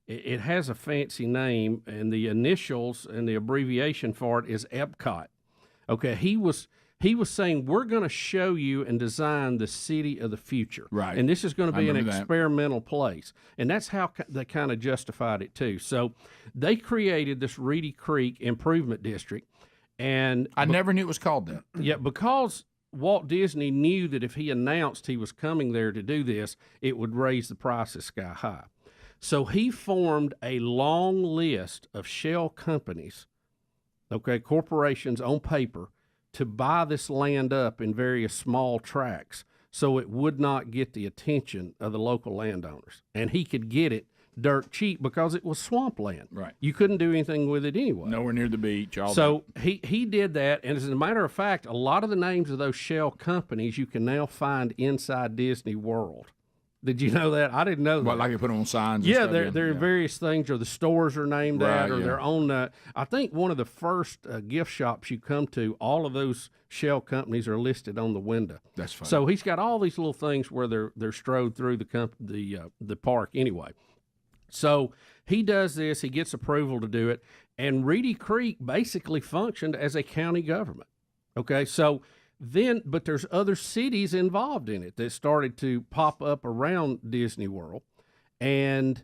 it has a fancy name, and the initials and the abbreviation for it is Epcot. Okay, he was saying, we're going to show you and design the city of the future. Right. And this is going to be an that. experimental place. And that's how they kind of justified it, too. So they created this Reedy Creek Improvement District. And I never knew it was called that. Yeah, because Walt Disney knew that if he announced he was coming there to do this, it would raise the prices sky high. So he formed a long list of shell companies, okay, corporations on paper, to buy this land up in various small tracts so it would not get the attention of the local landowners. And he could get it dirt cheap because it was swampland. Right. You couldn't do anything with it anyway. Nowhere near the beach. So he did that, and as a matter of fact, a lot of the names of those shell companies you can now find inside Disney World. Did you know that? I didn't know that. What, like you put them on signs? Yeah, and stuff, they're various things, or the stores are named that, or yeah. their own. I think one of the first gift shops you come to, all of those shell companies are listed on the window. That's funny. So he's got all these little things where they're strode through the park anyway. So he does this. He gets approval to do it, and Reedy Creek basically functioned as a county government. Okay, so. Then, but there's other cities involved in it that started to pop up around Disney World. And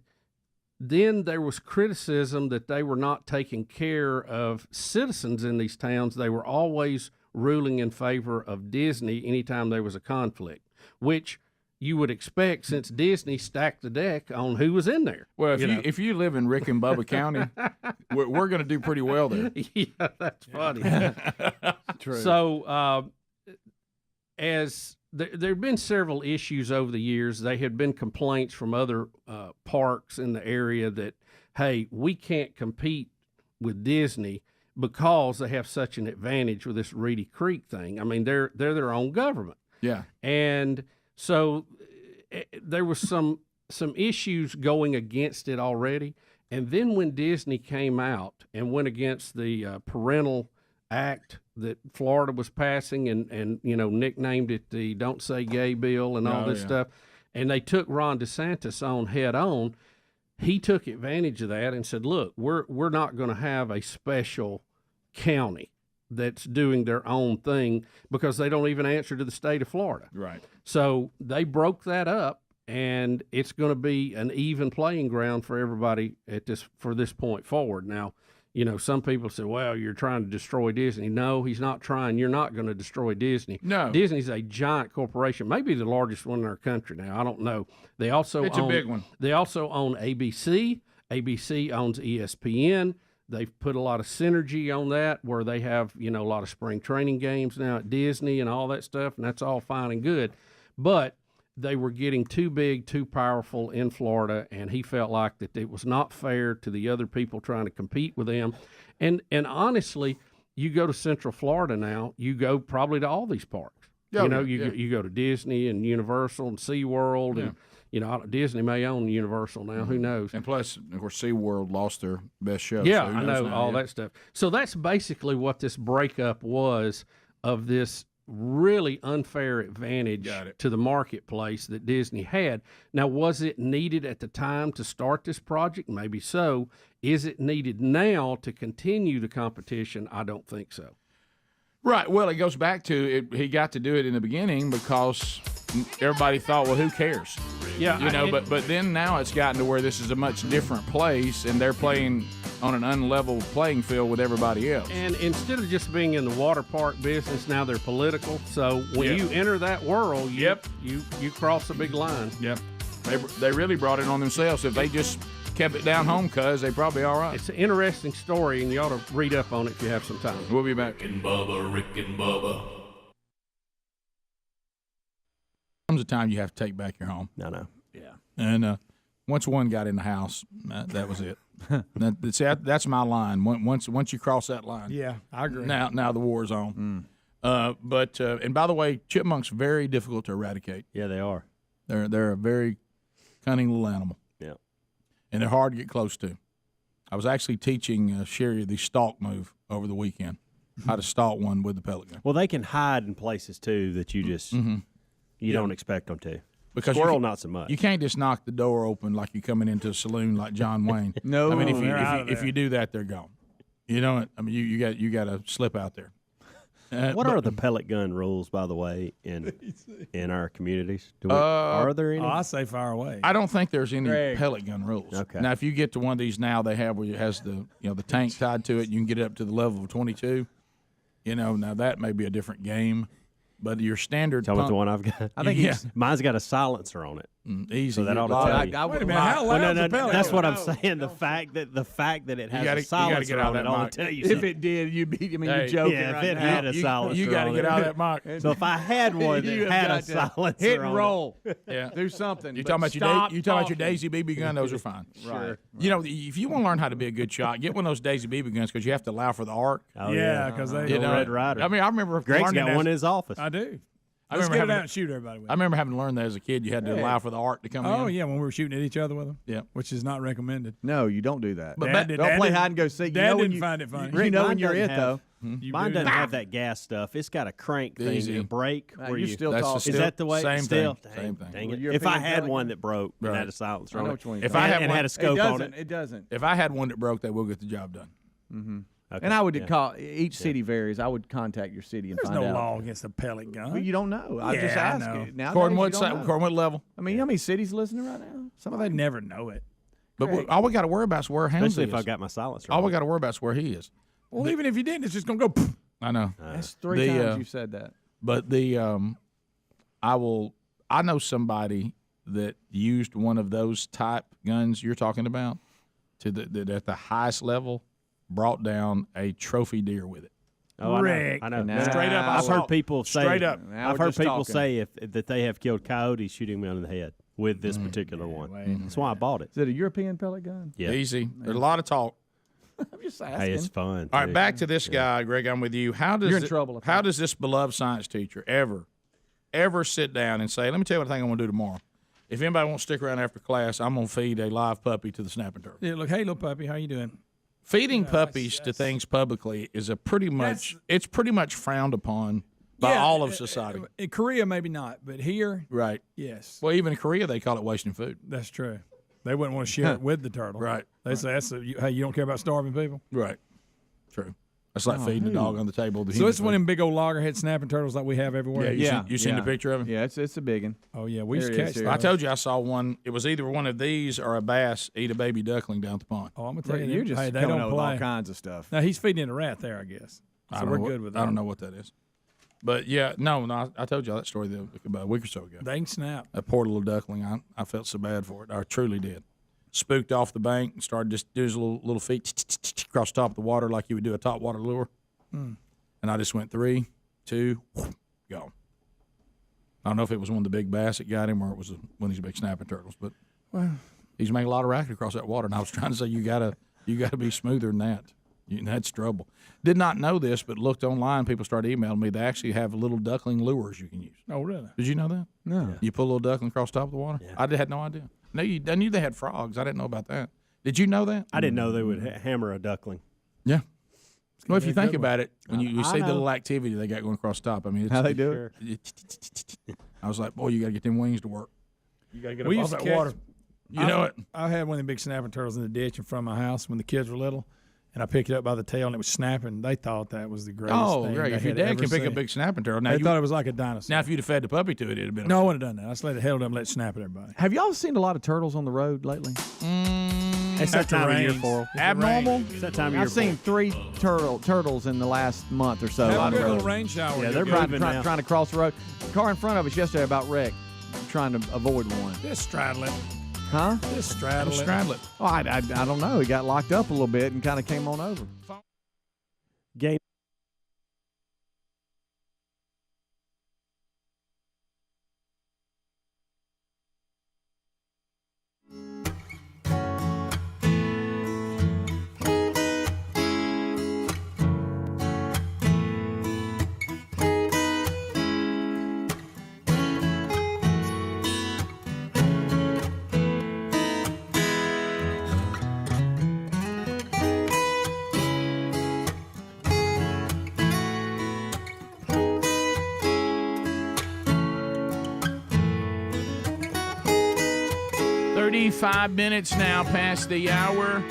then there was criticism that they were not taking care of citizens in these towns. They were always ruling in favor of Disney anytime there was a conflict, which you would expect since Disney stacked the deck on who was in there. Well, if you live in Rick and Bubba County, we're going to do pretty well there. Yeah, that's funny. True. So, as there have been several issues over the years, there had been complaints from other parks in the area that, hey, we can't compete with Disney because they have such an advantage with this Reedy Creek thing. I mean, they're their own government. Yeah. And so there was some issues going against it already. And then when Disney came out and went against the parental act that Florida was passing and nicknamed it the Don't Say Gay bill and all this stuff, and they took Ron DeSantis on head on, he took advantage of that and said, look, we're not going to have a special county that's doing their own thing because they don't even answer to the state of Florida. Right. So they broke that up, and it's going to be an even playing ground for everybody for this point forward. Now, some people say, well, you're trying to destroy Disney. No, he's not trying. You're not going to destroy Disney. No. Disney's a giant corporation, maybe the largest one in our country now. I don't know. It's a big one. They also own ABC. ABC owns ESPN. They've put a lot of synergy on that where they have, a lot of spring training games now at Disney and all that stuff, and that's all fine and good. But they were getting too big, too powerful in Florida, and he felt like that it was not fair to the other people trying to compete with them. And honestly, you go to Central Florida now, you go probably to all these parks. You go to Disney and Universal and SeaWorld and Disney may own Universal now. Who knows? And plus, of course, SeaWorld lost their best show. Yeah, so I know all that stuff. So that's basically what this breakup was of this really unfair advantage to the marketplace that Disney had. Now, was it needed at the time to start this project? Maybe so. Is it needed now to continue the competition? I don't think so. Right. Well, it goes back to it. He got to do it in the beginning because everybody thought, well, who cares? Yeah. But then now it's gotten to where this is a much different place, and they're playing on an unlevel playing field with everybody else. And instead of just being in the water park business, now they're political. So when you enter that world, you cross a big line. Yep. They really brought it on themselves. If they just kept it down home, they probably all right. It's an interesting story, and you ought to read up on it if you have some time. We'll be back. Rick and Bubba. Comes a time you have to take back your home. No. Yeah. And once one got in the house, that was it. That's my line. Once you cross that line. Yeah, I agree. Now the war's on. But and by the way, chipmunks very difficult to eradicate. Yeah, they are. They're a very cunning little animal. Yeah. And they're hard to get close to. I was actually teaching Sherry the stalk move over the weekend, how to stalk one with the pellet gun. Well, they can hide in places too that you just you don't expect them to. Because squirrel, not so much. You can't just knock the door open like you're coming into a saloon like John Wayne. No, I mean if you do that, they're gone. You know, I mean you got to slip out there. What are the pellet gun rules, by the way, in our communities? Are there any? I say fire away. I don't think there's any pellet gun rules. Okay. Now, if you get to one of these now, they have where it has the the tank tied to it, and you can get it up to the level of 22. Now that may be a different game, but your standard. Tell me the one I've got. I think mine's got a silencer on it. Easy. So that ought to tell you. Wait a minute, how loud's a pellet That's gun? what I'm saying. The fact that it has a silencer on it ought to tell you. If it did, you'd be. I mean, you're joking. Yeah, right if it now. had a silencer, you got to get out of that mic. So if I had one that had a silencer, hit and roll. Yeah, do something. You're talking about your Daisy BB gun. Those are fine. Right. If you want to learn how to be a good shot, get one of those Daisy BB guns because you have to allow for the arc. Oh yeah, because they Red Rider. I mean, I remember Greg's learning got one in his office. I do. I Let's remember get it out and shoot everybody with it. I remember having to learn that as a kid. You had to allow for the arc to come in. Oh, yeah, when we were shooting at each other with them. Yeah. Which is not recommended. No, you don't do that. But don't play hide and go seek. Dad didn't find it funny. You know when you're it, though. Mine doesn't have that gas stuff. It's got a crank thing and a brake. Where you still is talking. that the way? Same still? thing. Same thing. Dang it. If I had one that broke and had a silencer on it, if I had a scope on it, it doesn't. If I had one that broke, they will get the job done. Mm-hmm. Okay. And I would call each city varies. I would contact your city and There's find no out. law against a pellet gun. Well, you don't know. I just I ask know. it. Nowadays, According you don't know. what level? I mean, how many cities listening right now? Some of them never know it. But all we got to worry about is where Hounds especially is. if I got my silencer. All we got to worry about is where he is. Well, even if you didn't, it's just going to go. Poof. I know. That's three times you said that. But I know somebody that used one of those type guns you're talking about that at the highest level brought down a trophy deer with it. Oh, Rick. I know. Straight up. I've heard people say. Straight up. I've heard people say that they have killed coyotes shooting me on the head with this particular one. That's why I bought it. Is it a European pellet gun? Yeah. Easy. There's a lot of talk. I'm just asking. Hey, it's fun. All right, back to this guy, Greg. I'm with you. You're in trouble. How does this beloved science teacher ever sit down and say, "Let me tell you what I think I'm going to do tomorrow. If anybody wants to stick around after class, I'm going to feed a live puppy to the snapping turtle." Yeah, look, hey, little puppy, how you doing? Feeding puppies to things publicly is pretty much frowned upon by all of society. In Korea, maybe not, but here, Right. yes. Well, even in Korea, they call it wasting food. That's true. They wouldn't want to share it with the turtle. Right. They say, hey, you don't care about starving people? Right. True. That's like feeding a dog on the table. So it's one of them big old loggerhead snapping turtles like we have everywhere. You seen the picture of him? Yeah, it's a big one. Oh, yeah, we used to catch here. those. I told you I saw one. It was either one of these or a bass eat a baby duckling down at the pond. Oh, I'm going to tell you. You're just hey, they coming don't up with all play. kinds of stuff. Now, he's feeding a rat there, I guess. So we're good with that. I don't know what that is. But, yeah, no, I told you that story about a week or so ago. They can snap. That poor little duckling, I felt so bad for it. I truly did. spooked off the bank and started just doing his little feet across the top of the water like you would do a top water lure. And I just went 3, 2, go. I don't know if it was one of the big bass that got him or it was one of these big snapping turtles, but he's making a lot of racket across that water. And I was trying to say, you gotta be smoother than that. That's trouble. Did not know this, but looked online. People started emailing me. They actually have little duckling lures you can use. Oh, really? Did you know that? No. You pull a little duckling across the top of the water? Yeah. I had no idea. I knew they had frogs. I didn't know about that. Did you know that? I didn't know they would hammer a duckling. Yeah. Well, if you think about it, when I you see the know. little activity they got going across the top, I mean, it's, How they do it? I was like, boy, you got to get them wings to work. You got to get We up off used to that catch- water. You know it. I had one of the big snapping turtles in the ditch in front of my house when the kids were little, and I picked it up by the tail and it was snapping. They thought that was the greatest Oh, thing. great. they If your had dad ever can pick a seen. big snapping turtle. Now They you thought it was like a dinosaur. Now, if you'd have fed the puppy to it, it'd have been No, I wouldn't have done that. I just let it held it up and let it snap at everybody. Have y'all seen a lot of turtles on the road lately? It's that After time of year rains. for 'em. Abnormal? It's that time of year I've seen for 'em. 3 turtles in the last month or so. Have a on the good road. little rain shower. Yeah, You're they're good. moving now. trying to cross the road. The car in front of us yesterday about wrecked, trying to avoid one. Just straddle it. Huh? Just straddle it. straddle it. Oh, I don't know. He got locked up a little bit and kind of came on over. Game. $35 now past the hour.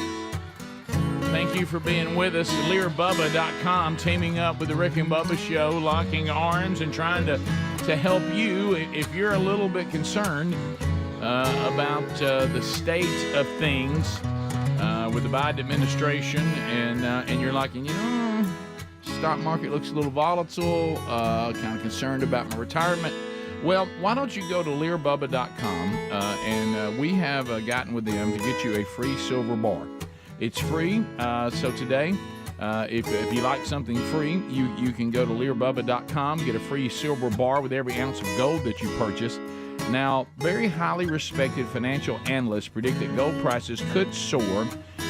Thank you for being with us. LearBubba.com teaming up with the Rick and Bubba Show, locking arms and trying to help you if you're a little bit concerned about the state of things with the Biden administration, and you're like, stock market looks a little volatile, kind of concerned about my retirement. Well, why don't you go to LearBubba.com and we have gotten with them to get you a free silver bar. It's free, so today, if you like something free, you can go to LearBubba.com, get a free silver bar with every ounce of gold that you purchase. Now, very highly respected financial analysts predict that gold prices could soar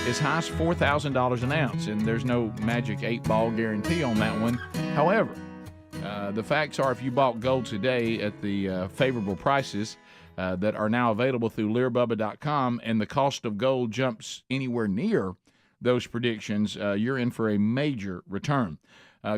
as high as $4,000 an ounce, and there's no magic 8-ball guarantee on that one. However, the facts are if you bought gold today at the favorable prices that are now available through LearBubba.com and the cost of gold jumps anywhere near those predictions, you're in for a major return.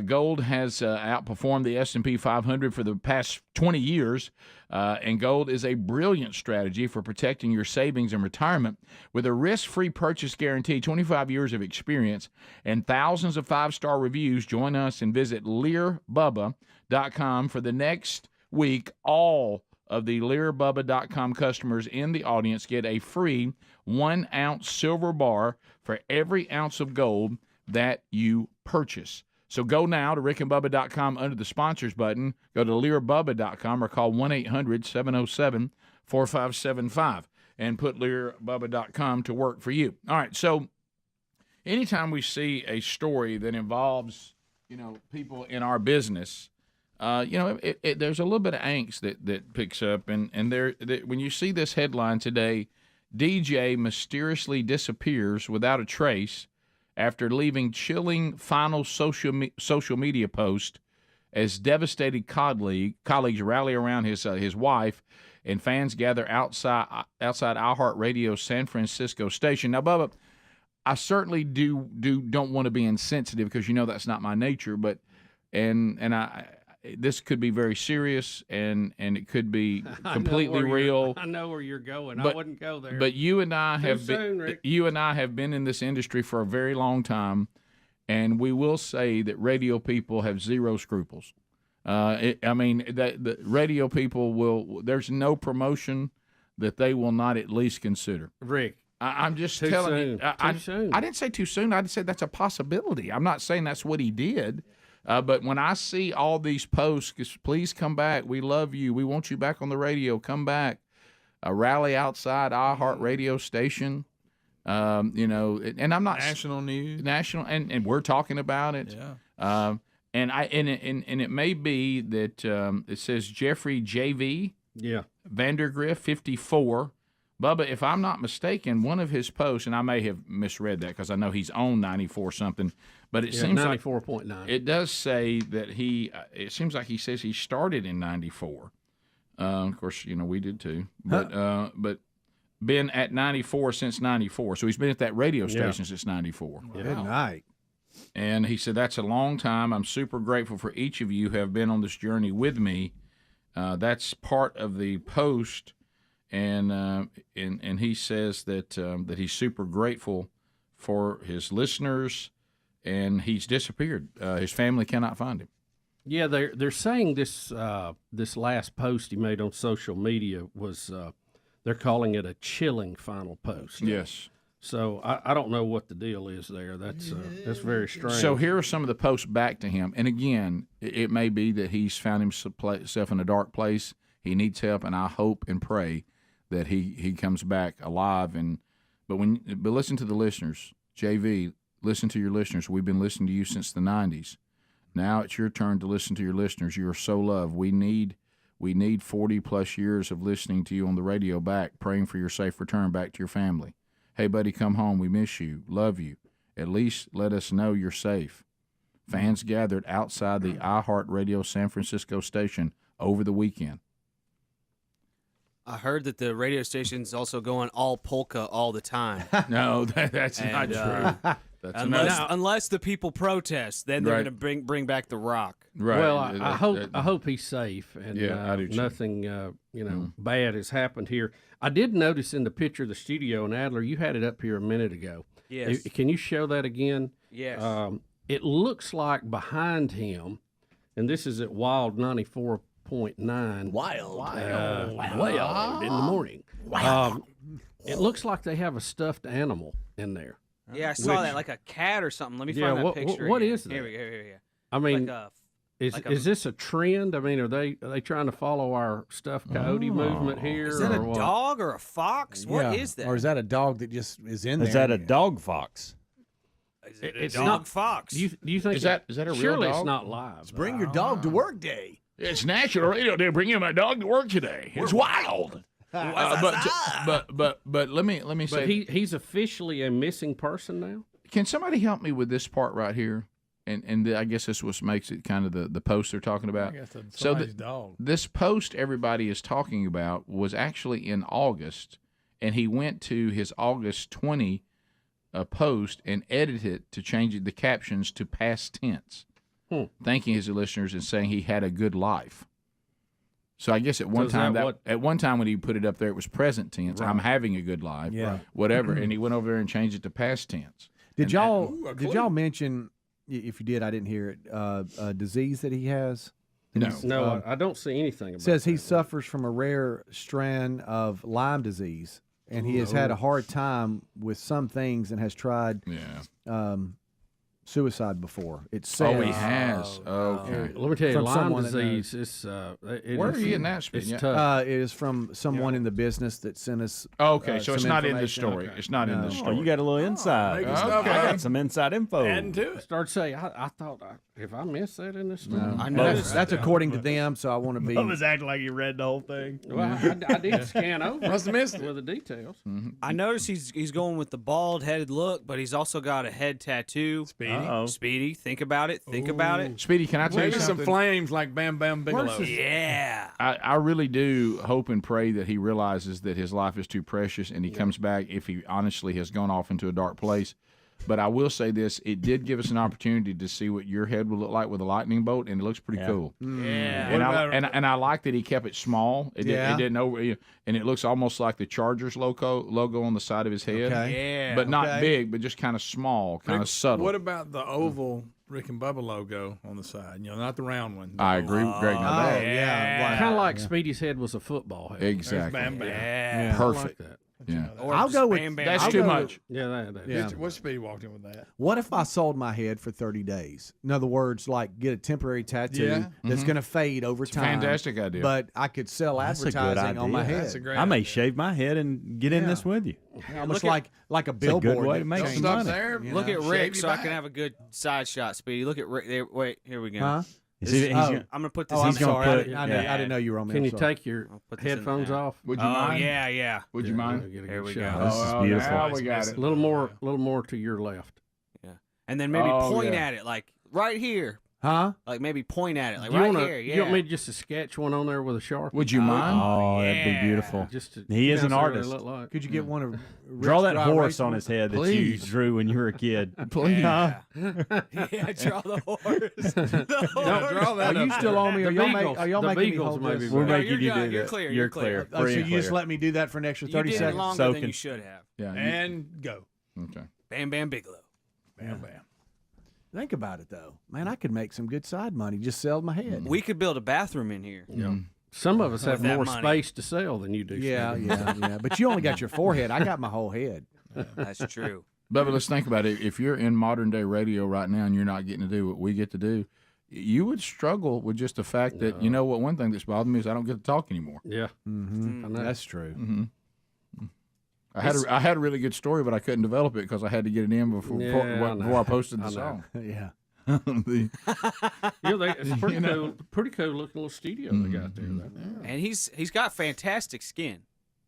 Gold has outperformed the S&P 500 for the past 20 years, and gold is a brilliant strategy for protecting your savings and retirement. With a risk-free purchase guarantee, 25 years of experience, and thousands of 5-star reviews, join us and visit LearBubba.com for the next week. All of the LearBubba.com customers in the audience get a free 1-ounce silver bar for every ounce of gold that you purchase. So go now to rickandbubba.com under the sponsors button. Go to LearBubba.com or call 1-800-707-4575 and put LearBubba.com to work for you. All right, so anytime we see a story that involves, people in our business, there's a little bit of angst that picks up. And when you see this headline today, DJ mysteriously disappears without a trace after leaving chilling final social media post as devastated colleagues rally around his wife and fans gather outside iHeartRadio's San Francisco station. Now, Bubba, I certainly don't want to be insensitive because that's not my nature, but this could be very serious and it could be completely real. I know where you're going. But, I wouldn't go there. But you and I have Rick. been in this industry for a very long time, and we will say that radio people have zero scruples. The radio people will. There's no promotion that they will not at least consider. Rick, I'm just too telling soon. you. Too soon. I didn't say too soon. I said that's a possibility. I'm not saying that's what he did. But when I see all these posts, please come back. We love you. We want you back on the radio. Come back. a rally outside iHeart radio station. You know, and I'm not national news, and we're talking about it. Yeah. And it may be that it says Jeffrey J.V. Vandergriff 54. Bubba, if I'm not mistaken, one of his posts, and I may have misread that because I know he's on 94 something, but it seems 94.9. It does say that it seems like he says he started in 94. Of course, you know, we did too. But been at 94 since 94. So he's been at that radio station since 94. Good night. And he said, that's a long time. I'm super grateful for each of you who have been on this journey with me. That's part of the post. And he says that he's super grateful for his listeners, and he's disappeared. His family cannot find him. Yeah, they're saying this last post he made on social media was they're calling it a chilling final post. Yes. So I don't know what the deal is there. That's very strange. So here are some of the posts back to him. And again, it may be that he's found himself in a dark place. He needs help, and I hope and pray that he comes back alive. But listen to the listeners. JV, listen to your listeners. We've been listening to you since the 90s. Now it's your turn to listen to your listeners. You are so loved. We need 40 plus years of listening to you on the radio back, praying for your safe return back to your family. Hey, buddy, come home. We miss you. Love you. At least let us know you're safe. Fans gathered outside the iHeart Radio San Francisco station over the weekend. I heard that the radio station's also going all polka all the time. No, that's not true. Unless the people protest, then they're going to bring back the rock. Right. Well, I hope he's safe and I do too. nothing bad has happened here. I did notice in the picture of the studio, and Adler, you had it up here a minute ago. Yes. Can you show that again? Yes. It looks like behind him, and this is at Wild 94.9. Wild in the morning. It looks like they have a stuffed animal in there. Yeah, I saw that, like a cat or something. Let me find that picture. What again. is that? Here we go. I mean, like is this a trend? I mean, are they trying to follow our stuffed coyote movement here? Is that a what? dog or a fox? What is that? Or is that a dog that just is in there? Is that a dog fox? It's not fox. Do you think is that a real surely dog? It's not live. It's bring your dog to work day. It's National Radio Day. Bringing my dog to work today. It's wild. But let me say. But he's officially a missing person now. Can somebody help me with this part right here? And I guess this what makes it kind of the post they're talking about. I guess that's So somebody's dog. this post everybody is talking about was actually in August, and he went to his August 20 post and edited it to change the captions to past tense, thanking his listeners and saying he had a good life. So I guess at one time when he put it up there, it was present tense. Right. I'm having a good life, whatever. And he went over there and changed it to past tense. Did y'all mention? If you did, I didn't hear it. A disease that he has. No, I don't see anything about it. Says he suffers from a rare strand of Lyme disease, and he has had a hard time with some things and has tried suicide before. It says. He has. Okay. Let me tell you, From Lyme someone that disease is. Where are you getting that? It's Yeah. tough. It is from someone in the business that sent us. Okay, so it's some not in the information. story. It's not in the Oh, story. you got a little inside. I got some inside info. Start saying, I thought, if I missed that in this story. No. I noticed That's according to them, so I want to be. Bubba's acting like he read the whole thing. Well, I did scan over. Must have missed it. With the details. Mm-hmm. I noticed he's going with the bald-headed look, but he's also got a head tattoo. Speedy, think about it. Think about it. Speedy, can I tell you Maybe some something? flames like Bam Bam Bigelow. Yeah. I really do hope and pray that he realizes that his life is too precious and he comes back if he honestly has gone off into a dark place. But I will say this, it did give us an opportunity to see what your head would look like with a lightning bolt, and it looks pretty cool. Yeah. And I like that he kept it small. It didn't over, and it looks almost like the Chargers logo on the side of his head. Okay. Yeah. But not big, but just kind of small, kind of subtle. What about the oval Rick and Bubba logo on the side? Not the round one. I agree with Greg on that. Kind of like Speedy's head was a football head. Exactly. Bam Bam. Yeah. Perfect. Yeah. Or I'll go with Bam Bam. That's I'll too go much. Yeah, Yeah. What's Speedy walked in with that? What if I sold my head for 30 days? In other words, like get a temporary tattoo Yeah. that's going to fade over It's a time. fantastic idea. But I could sell That's a good advertising on my idea. head. That's a great I may idea. shave my head and get in this with you. Almost Look like a a billboard. good way that to make changes. some Stop money. there. Look at shave Rick your so I back. can have a good side shot, Speedy. Look at Rick. There, wait, here we go. Huh? Is he- he's gonna- I'm going to put this Oh, in. I'm He's gonna sorry. put- I didn't know you were on me. Can I'm you sorry. take your put this in headphones there. off? Would you Oh, mind? yeah. Would you mind? There we go. This is beautiful. Now we got it. A little more to your left. Yeah. And then maybe Oh, point yeah. at it, like right here. Huh? Like maybe point at it, like You right wanna- here. Yeah. You want me just to sketch one on there with a Sharpie? Would you mind? Oh, that'd yeah. be beautiful. Just to, He is an that's what they artist. look like. Could you get one of Draw Rick's that dry horse erase on ones? his head that you Please. drew when you were a kid. Please. yeah, draw the horse. The horse. Draw that Are you up still there. on me? Are The y'all, Beagles. are y'all The making me Beagles hold maybe this? We're No, making you're you done. do You're that. clear. You're You're clear. clear. Oh, so Free you and just clear. let me do that for an extra You 30 did it seconds? longer So than can- you should have. Yeah. And go. Okay. Bam Bam Bigelow. Bam, bam. Think about it, though. Man, I could make some good side money just sell my head. We could build a bathroom in here. Some of us have that more money. space to sell than you do. Yeah, Steve. yeah. But you only got your forehead. I got my whole head. That's true. But let's think about it. If you're in modern day radio right now and you're not getting to do what we get to do, you would struggle with just the fact that, you know what, one thing that's bothered me is I don't get to talk anymore. Yeah. Mm-hmm. That's true. Mm-hmm. I had a really good story, but I couldn't develop it because I had to get it in before I posted the song. Yeah. It's pretty cool. Pretty cool looking little studio they got there. And he's got fantastic skin.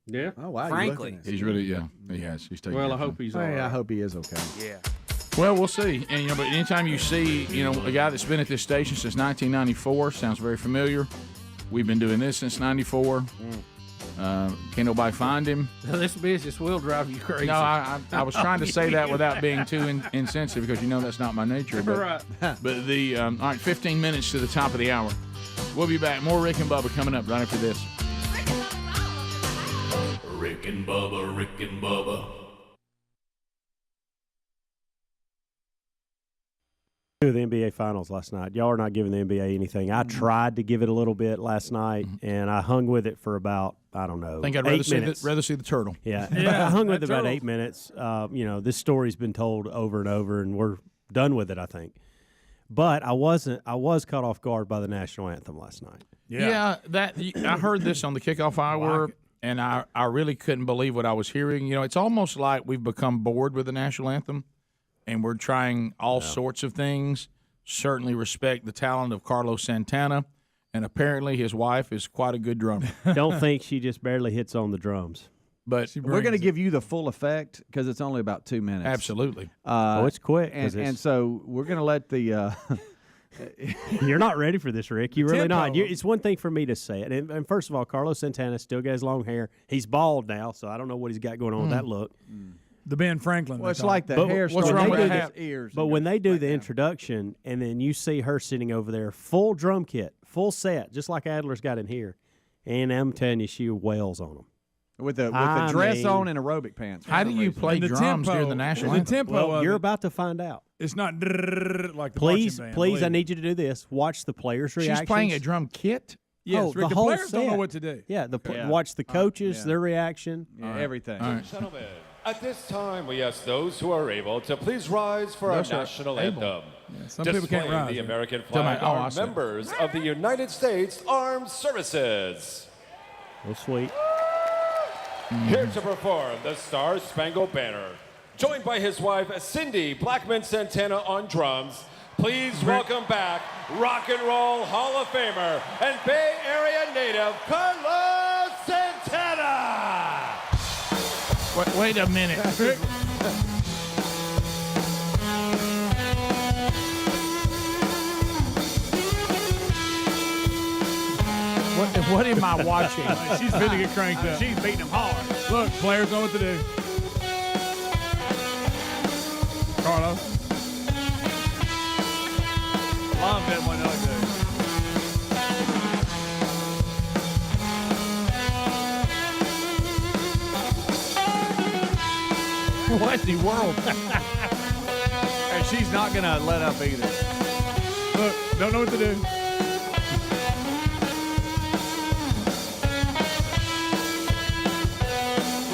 Yeah. Oh wow. Frankly. He's really, he has. He's taking Well, care I of hope him. he's Hey, all I right. hope he is okay. Yeah. Well, we'll see. And but anytime you see, a guy that's been at this station since 1994, sounds very familiar. We've been doing this since '94. Can't nobody find him. This business will drive you crazy. No, I was trying to say that without being too insensitive because that's not my nature. But, Right. But all right, 15 minutes to the top of the hour. We'll be back. More Rick and Bubba coming up right after this. Rick and Bubba, Rick and Bubba. The NBA Finals last night. Y'all are not giving the NBA anything. I tried to give it a little bit last night, and I hung with it for about, I don't know, I think I'd 8 minutes. rather see the turtle. Yeah, Yeah, I hung with that it about turtle. 8 minutes. This story's been told over and over, and we're done with it, I think. But I was caught off guard by the national anthem last night. Yeah, I heard this on the kickoff hour, and I really couldn't believe what I was hearing. It's almost like we've become bored with the national anthem, and we're trying all sorts of things. Certainly respect the talent of Carlos Santana, and apparently his wife is quite a good drummer. Don't think she just barely hits on the drums. But We're going to give you the full effect because it's only about 2 minutes. absolutely. It's quick. 'cause And so we're going to let the. You're not ready for this, Rick. You're really not. tempo. It's one thing for me to say it. And first of all, Carlos Santana still got his long hair. He's bald now, so I don't know what he's got going on with that look. The Ben Franklin. Well, it's they like the But hair. what's starting wrong to with go the to hat? his ears. But when they do the introduction, and then you see her sitting over there, full drum kit, full set, just like Adler's got in here, and I'm telling you, she wails on them. with the I dress mean- on and aerobic pants. for How do some you reason. play And the drums during tempo- the national the anthem? tempo Well, of you're it, about to find out. it's not like the Please, marching band, please, I believe me. need you to do this. Watch the players' reactions. She's playing a drum kit? Yes, Oh, Rick, the the whole players don't know set. what to do. Yeah, watch the coaches, their reaction. Yeah, everything. All right. Gentlemen, at this time, we ask those who are able to please rise for our Those are national able. anthem. Some people can't Displaying rise. the yeah. American Tell me- flag oh, I are see. members of the United States Armed Services. Oh, sweet. Here to perform the Star Spangled Banner. Joined by his wife, Cindy Blackman Santana on drums, please welcome back Rock and Roll Hall of Famer and Bay Area native, Carlos Santana! Wait a minute. What am I watching? She's fit to get cranked up. She's beating him hard. Look, players know what to do. Carlos. Love that one, dude. What in the world? And she's not going to let up either. Look, don't know what to do.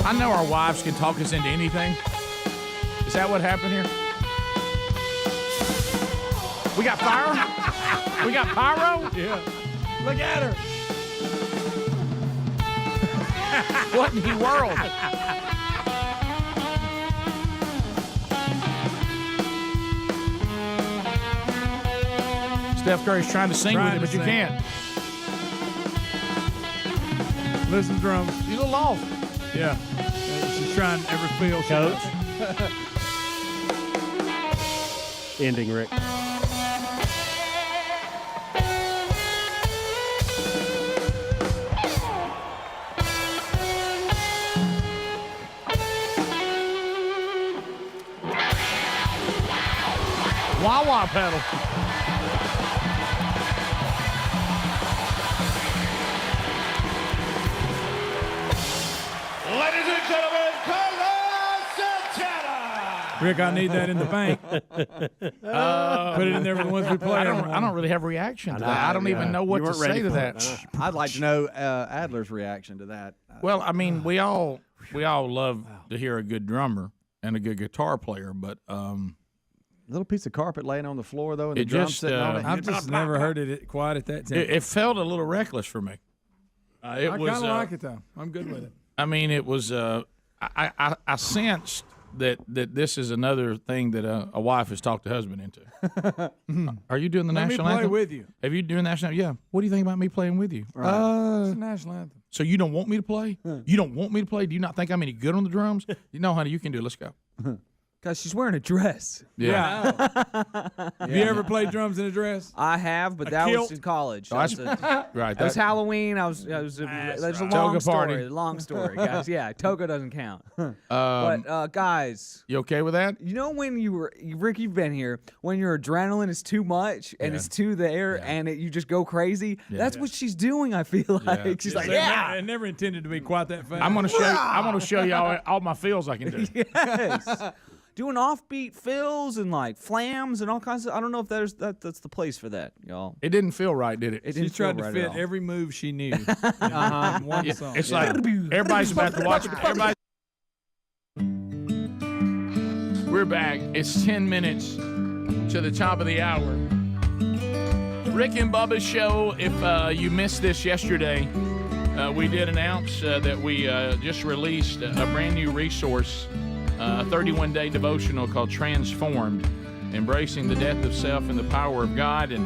I know our wives can talk us into anything. Is that what happened here? We got fire? We got pyro? Yeah. Look at her. What in the world? Steph Curry's trying to sing with it, but you can't. Listen, drums. You're a little off. Yeah. She's trying every feel. Coach. Ending, Rick. Wah-wah pedal. Ladies and gentlemen, Carlos Santana! Rick, I need that in the bank. Put it in there for the ones we play. I don't really have a reaction to that. I don't even know what to say to that. I'd like to know Adler's reaction to that. Well, I mean, we all love to hear a good drummer and a good guitar player, but little piece of carpet laying on the floor though, and the it drum just sitting on it. I've just never heard it quite at that time. It felt a little reckless for me. I kind of like it though. I'm good with it. I mean, it was. I sensed that this is another thing that a wife has talked the husband into. Are you doing the Let national me play anthem? with you. Have you doing the national? Yeah. What do you think about me playing with you? It's the national anthem. So you don't want me to play? You don't want me to play? Do you not think I'm any good on the drums? No, honey, you can do it. Let's go. Because she's wearing a dress. Yeah. Have you ever played drums in a dress? I have, but that was in college. Oh, right. That was Halloween. There's a long Toga party. story. Long story, guys. Yeah, toga doesn't count. But guys, you okay with that? You know when Rick, you've been here. When your adrenaline is too much and it's too there, and you just go crazy. That's what she's doing. I feel like she's like, I never intended to be quite that fast. I'm gonna show you all my fills I can do. Yes. Doing offbeat fills and like flams and all kinds of. I don't know if that's the place for that, y'all. It didn't feel right, did it? Didn't She tried feel to right fit at all. every move she knew. in one song. It's like everybody's about to watch. Everybody. We're back. It's 10 minutes to the top of the hour. Rick and Bubba's show. If you missed this yesterday, we did announce that we just released a brand new resource, a 31-day devotional called Transformed, Embracing the Death of Self and the Power of God, and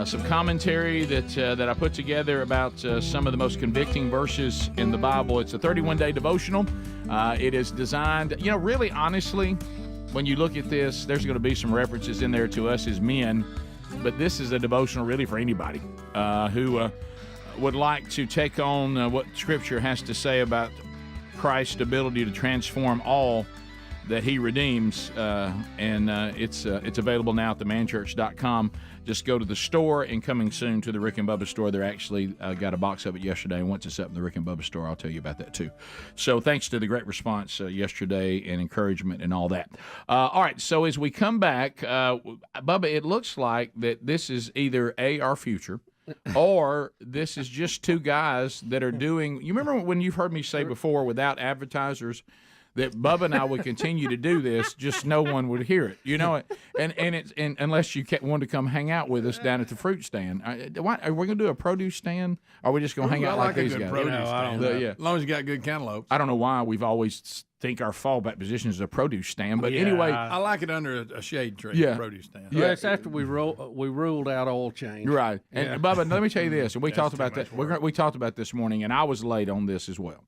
some commentary that I put together about some of the most convicting verses in the Bible. It's a 31-day devotional. It is designed, really honestly, when you look at this, there's going to be some references in there to us as men, but this is a devotional really for anybody who would like to take on what Scripture has to say about Christ's ability to transform all that he redeems, and it's available now at themanchurch.com. Just go to the store, and coming soon to the Rick and Bubba store. They're actually got a box of it yesterday, and once it's up in the Rick and Bubba store, I'll tell you about that too. So thanks to the great response yesterday and encouragement and all that. All right, so as we come back, Bubba, it looks like that this is either our future, or this is just two guys that are doing. You remember when you've heard me say before, without advertisers, that Bubba and I would continue to do this, just no one would hear it, and unless you wanted to come hang out with us down at the fruit stand. Are we going to do a produce stand? Or are we just going to hang out like these guys? Produce stand. As long as you got good cantaloupes. I don't know why we've always think our fallback position is a produce stand, but anyway, I like it under a shade tree. Yeah. Produce stand. Yeah, it's after we ruled out oil change. Right, and Bubba, let me tell you this, and we talked about that. We talked about this morning, and I was late on this as well.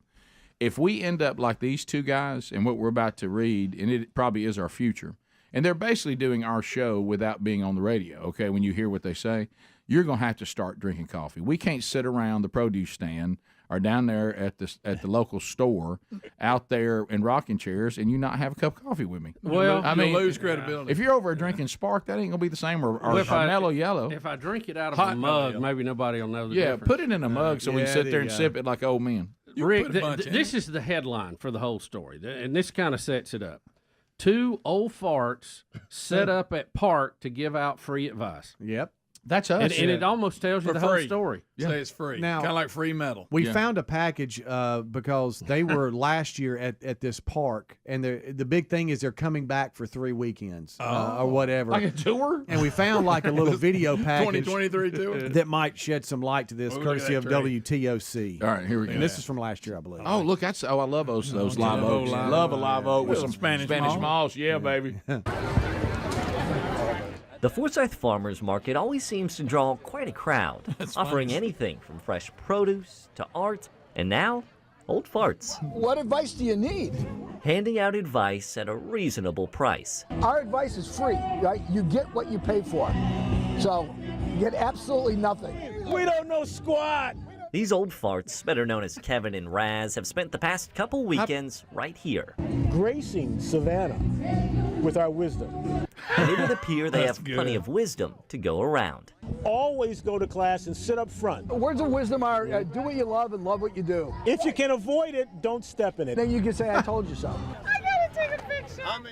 If we end up like these two guys and what we're about to read, and it probably is our future, and they're basically doing our show without being on the radio, okay, when you hear what they say, you're going to have to start drinking coffee. We can't sit around the produce stand or down there at the local store out there in rocking chairs and you not have a cup of coffee with me. Well, I mean, you'll lose credibility. If you're over drinking Spark, that ain't going to be the same, or Mellow Yellow. If I drink it out of a mug, maybe nobody will know the difference. Put it in a mug so we can sit there and sip it like old men. Rick, this is the headline for the whole story, and this kind of sets it up. Two old farts set up at park to give out free advice. Yep. That's us. And it almost tells you For the whole free. story. Say it's free. Now- Kind of like free metal. We found a package because they were last year at this park, and the big thing is they're coming back for 3 weekends or whatever. Like a tour? And we found like a little video package 2023 tour. that might shed some light to this, Oh, look at courtesy that of tree. WTOC. All right, here we go. And this is from last year, I believe. Oh, look, I love those live oaks. Love a live oak with some Spanish moss. Yeah, baby. The Forsyth Farmers Market always seems to draw quite a crowd, offering anything from fresh produce to art, and now, old farts. What advice do you need? Handing out advice at a reasonable price. Our advice is free, right? You get what you pay for. So, you get absolutely nothing. We don't know squat. These old farts, better known as Kevin and Raz, have spent the past couple weekends right here. Gracing Savannah with our wisdom. And it would appear they That's have good. plenty of wisdom to go around. Always go to class and sit up front. Words of wisdom are do what you love and love what you do. If you can avoid it, don't step in it. Then you can say, I told you so.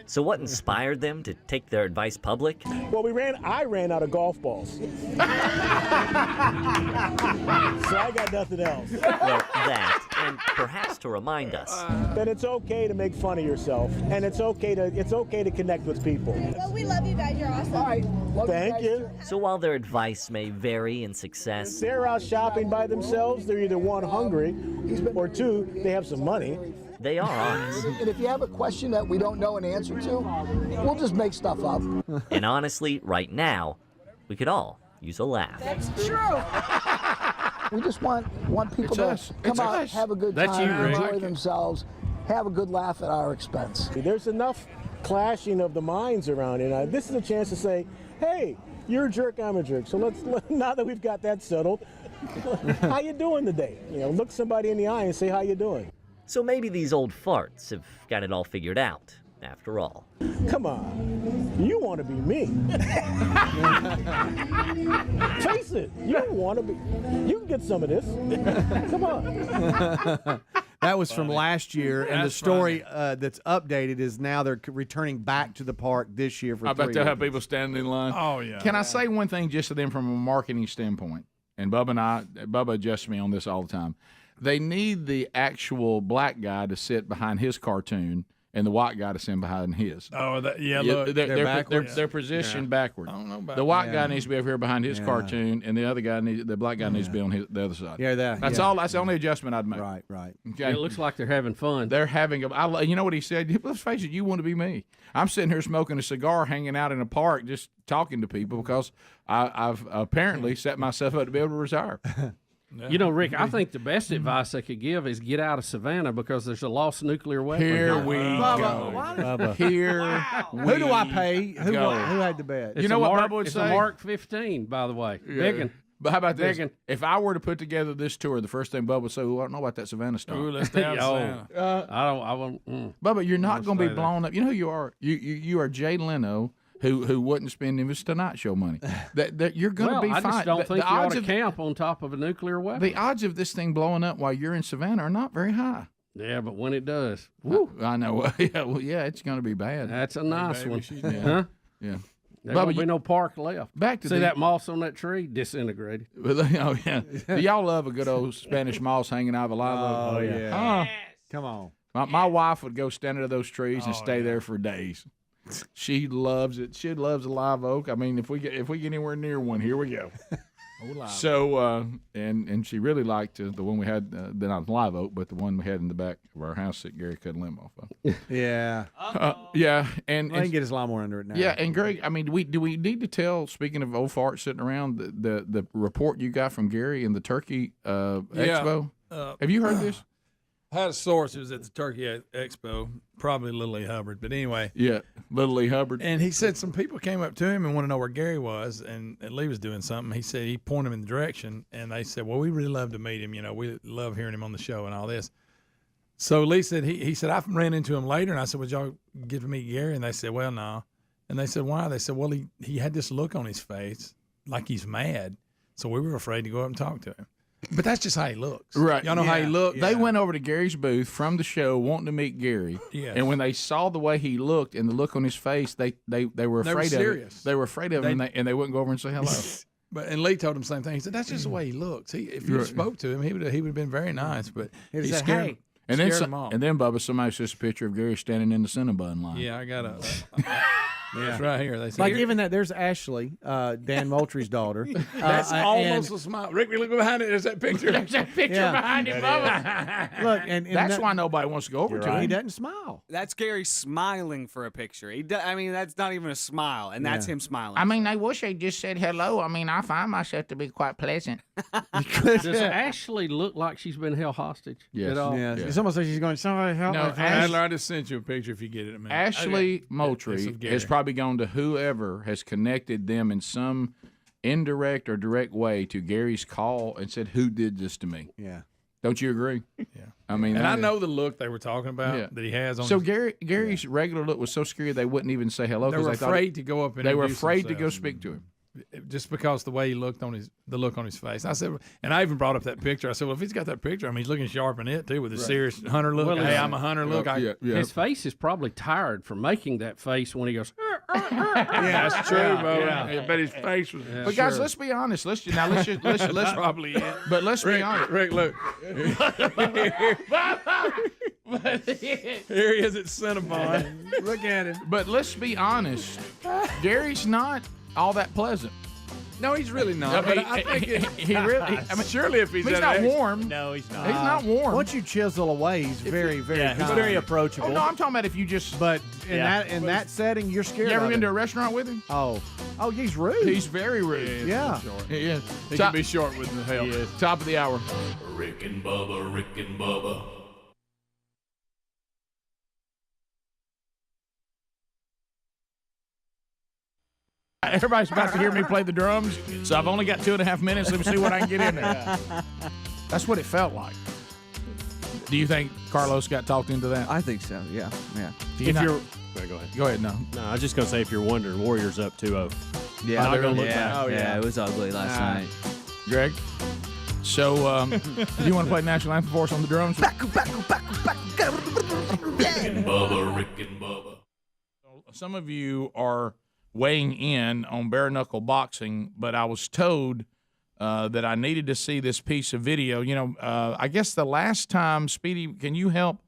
So what inspired them to take their advice public? Well, I ran out of golf balls. So I got nothing else. Well, that, and perhaps to remind us. That it's okay to make fun of yourself, and it's okay to connect with people. Well, we love you guys. You're awesome. All right. Thank you. So while their advice may vary in success, If they're out shopping by themselves, they're either one, hungry, or two, they have some money. they are honest. And if you have a question that we don't know an answer to, we'll just make stuff up. And honestly, right now, we could all use a laugh. That's true. We just want people to come out, have a good time, enjoy themselves, have a good laugh at our expense. There's enough clashing of the minds around it. This is a chance to say, hey, you're a jerk, I'm a jerk. So now that we've got that settled, how you doing today? Look somebody in the eye and say, how you doing? So maybe these old farts have got it all figured out, after all. Come on, you want to be me. Face it, you want to be. You can get some of this. Come on. That was from last year, and the story that's updated is now they're returning back to the park this year for I bet 3 they'll have years. people standing in line. Oh, yeah. Can I say one thing just to them from a marketing standpoint? And Bubba adjusts me on this all the time. They need the actual black guy to sit behind his cartoon and the white guy to sit behind his. Oh, look. They're backwards. They're positioned backwards. I don't know about the white that. guy needs to be over here behind his cartoon, and the other guy the black guy needs to be on the other side. Yeah, that's all. That's the only adjustment I'd make. Right. Okay. It looks like they're having fun. They're having you know what he said? Let's face it, you want to be me. I'm sitting here smoking a cigar, hanging out in a park, just talking to people because I've apparently set myself up to be able to retire. You know, Rick, I think the best advice they could give is get out of Savannah because there's a lost nuclear weapon. Here we Bubba, go. Bubba. Here Who do I pay? Who go. had the bet? It's You know a what Mark, Bubba would it's say? a Mark 15, by the way. Biggin. But how about this? Biggin. If I were to put together this tour, the first thing Bubba would say, "Well, I don't know about that Savannah stuff." Ooh, let's stay out of Savannah. I won't. Bubba, you're not going to be stay blown up. You know who you are? You are Jay Leno, who wouldn't spend his Tonight Show money. That you're going to be I fine. just don't think you ought odds to of camp on top of a nuclear weapon. the odds of this thing blowing up while you're in Savannah are not very high. Yeah, but when it does, I know. Yeah, it's going to be bad. that's a nice baby, one. she's Huh? dead. Yeah. There won't Bubba, be no park left. Back to See the- that moss on that tree? Disintegrated. Oh yeah. Do y'all love a good old Spanish moss hanging out of a live oak? Oh, yeah. Come on. My wife would go stand under those trees and stay there for days. She loves it. She loves a live oak. I mean, if we get anywhere near one, here we go. So and she really liked the one we had, not live oak, but the one we had in the back of our house that Gary cut a limb off of. Yeah. Yeah, and I can get his lawnmower under it now. yeah, and Greg, I mean, do we need to tell? Speaking of old farts sitting around, the report you got from Gary in the Turkey Expo. Have you heard this? I had a source who was at the Turkey Expo, probably Little Lee Hubbard. But anyway. Yeah, Little Lee Hubbard. And he said some people came up to him and want to know where Gary was, and Lee was doing something. He said he pointed him in the direction, and they said, well, we really love to meet him. You know, we love hearing him on the show and all this. So Lee said, he said, I ran into him later, and I said, would y'all get to meet Gary? And they said, well, no. And they said, why? They said, well, he had this look on his face like he's mad, so we were afraid to go up and talk to him. But that's just how he looks. Right. Y'all know how he looked? They went over to Gary's booth from the show wanting to meet Gary. Yes. And when they saw the way he looked and the look on his face, they were afraid of serious. it. They were afraid of him, and they wouldn't go over and say hello. and Lee told him the same thing. He said, "That's just the way he looks. If you spoke to him, he would have been very nice." But he said, scared "Hey." him. And then, Scared them all. and then, Bubba, somebody says a picture of Gary standing in the Cinnabon line. Yeah, I got a. It's right here. They say, Like even that, there's Ashley, Dan Moultrie's daughter. That's almost a smile. Rick, look behind it. There's that picture. There's that picture behind him, Bubba. Look, and that's why nobody wants to go over to him. He doesn't smile. That's Gary smiling for a picture. I mean, that's not even a smile, and that's him smiling. I mean, I wish they just said hello. I mean, I find myself to be quite pleasant. Does Ashley look like she's been held hostage? Yes. At all? Yeah. It's almost like she's going, somebody help No, me. Adler, I just sent you a picture if you get it in a minute. Ashley Moultrie has probably gone to whoever has connected them in some indirect or direct way to Gary's call and said, "Who did this to me?" Yeah. Don't you agree? Yeah. I mean, and I know the look they were talking about that he has on. So Gary's regular look was so scary they wouldn't even say hello. They were afraid to go up and they were introduce afraid to go themselves. speak to him. Just because the way he looked on the look on his face. I said, and I even brought up that picture. I said, well, if he's got that picture, I mean, he's looking sharp in it too, with his serious hunter look. Well, Hey, I'm a hunter look. His face is probably tired from making that face when he goes. Yeah, that's true, Bubba. I bet his face was. But guys, let's be honest. Let's probably it. But let's be honest. Rick, look. Here he is at Cinnabon. Look at him. But let's be honest. Gary's not all that pleasant. No, he's really not. But I think he really. I mean, surely if he's not warm. No, he's not. He's not warm. Once you chisel away, he's very, very he's kind. very approachable. Oh no, I'm talking about if you just. But in that setting, you're scared. You ever of been it. to a restaurant with him? Oh, he's rude. He's very rude. Yeah. He is. He can be short with the help. Top of the hour. Rick and Bubba, Rick and Bubba. Everybody's about to hear me play the drums, so I've only got 2.5 minutes. Let me see what I can get in there. That's what it felt like. Do you think Carlos got talked into that? I think so. Yeah. If not- you're, go ahead. Go ahead, no. No, I was just gonna say if you're wondering, Warriors up 2-0. Yeah. Not gonna look yeah. back. Yeah. It was ugly last night. Greg? So, do you want to play national anthem for us on the drums? Rick and Bubba, Rick and Bubba. Some of you are weighing in on bare knuckle boxing, but I was told that I needed to see this piece of video. You know, I guess the last time, Speedy, can you help?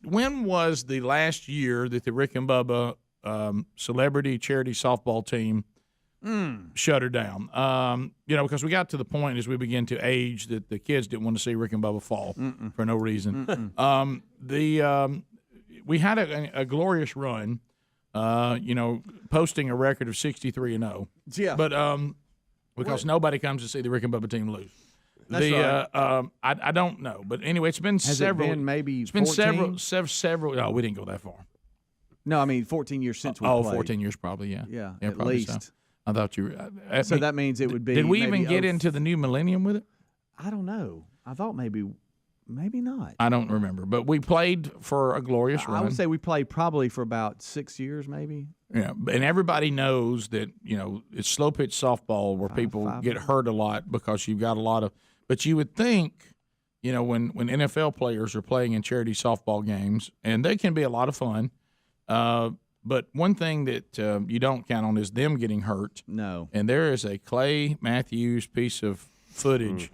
When was the last year that the Rick and Bubba celebrity charity softball team shut her down? You know, because we got to the point as we begin to age that the kids didn't want to see Rick and Bubba fall for no reason. We had a glorious run. You know, posting a record of 63-0. Yeah. But because nobody comes to see the Rick and Bubba team lose. That's right. I don't know, but anyway, it's been Has several. it been maybe it's been 14? several. No, we didn't go that far. No, I mean 14 years since we played. 14 years probably. Yeah. Yeah, at probably least. So. I thought you were. So that means it would be. Did we maybe even get into the new millennium with it? I don't know. I thought maybe not. I don't remember, but we played for a glorious run. I would say we played probably for about 6 years, maybe. Yeah, and everybody knows that, you know, it's slow pitch softball where people get hurt a lot because you've got a lot of. But you would think, you know, when NFL players are playing in charity softball games, and they can be a lot of fun. But one thing that you don't count on is them getting hurt. No. And there is a Clay Matthews piece of footage.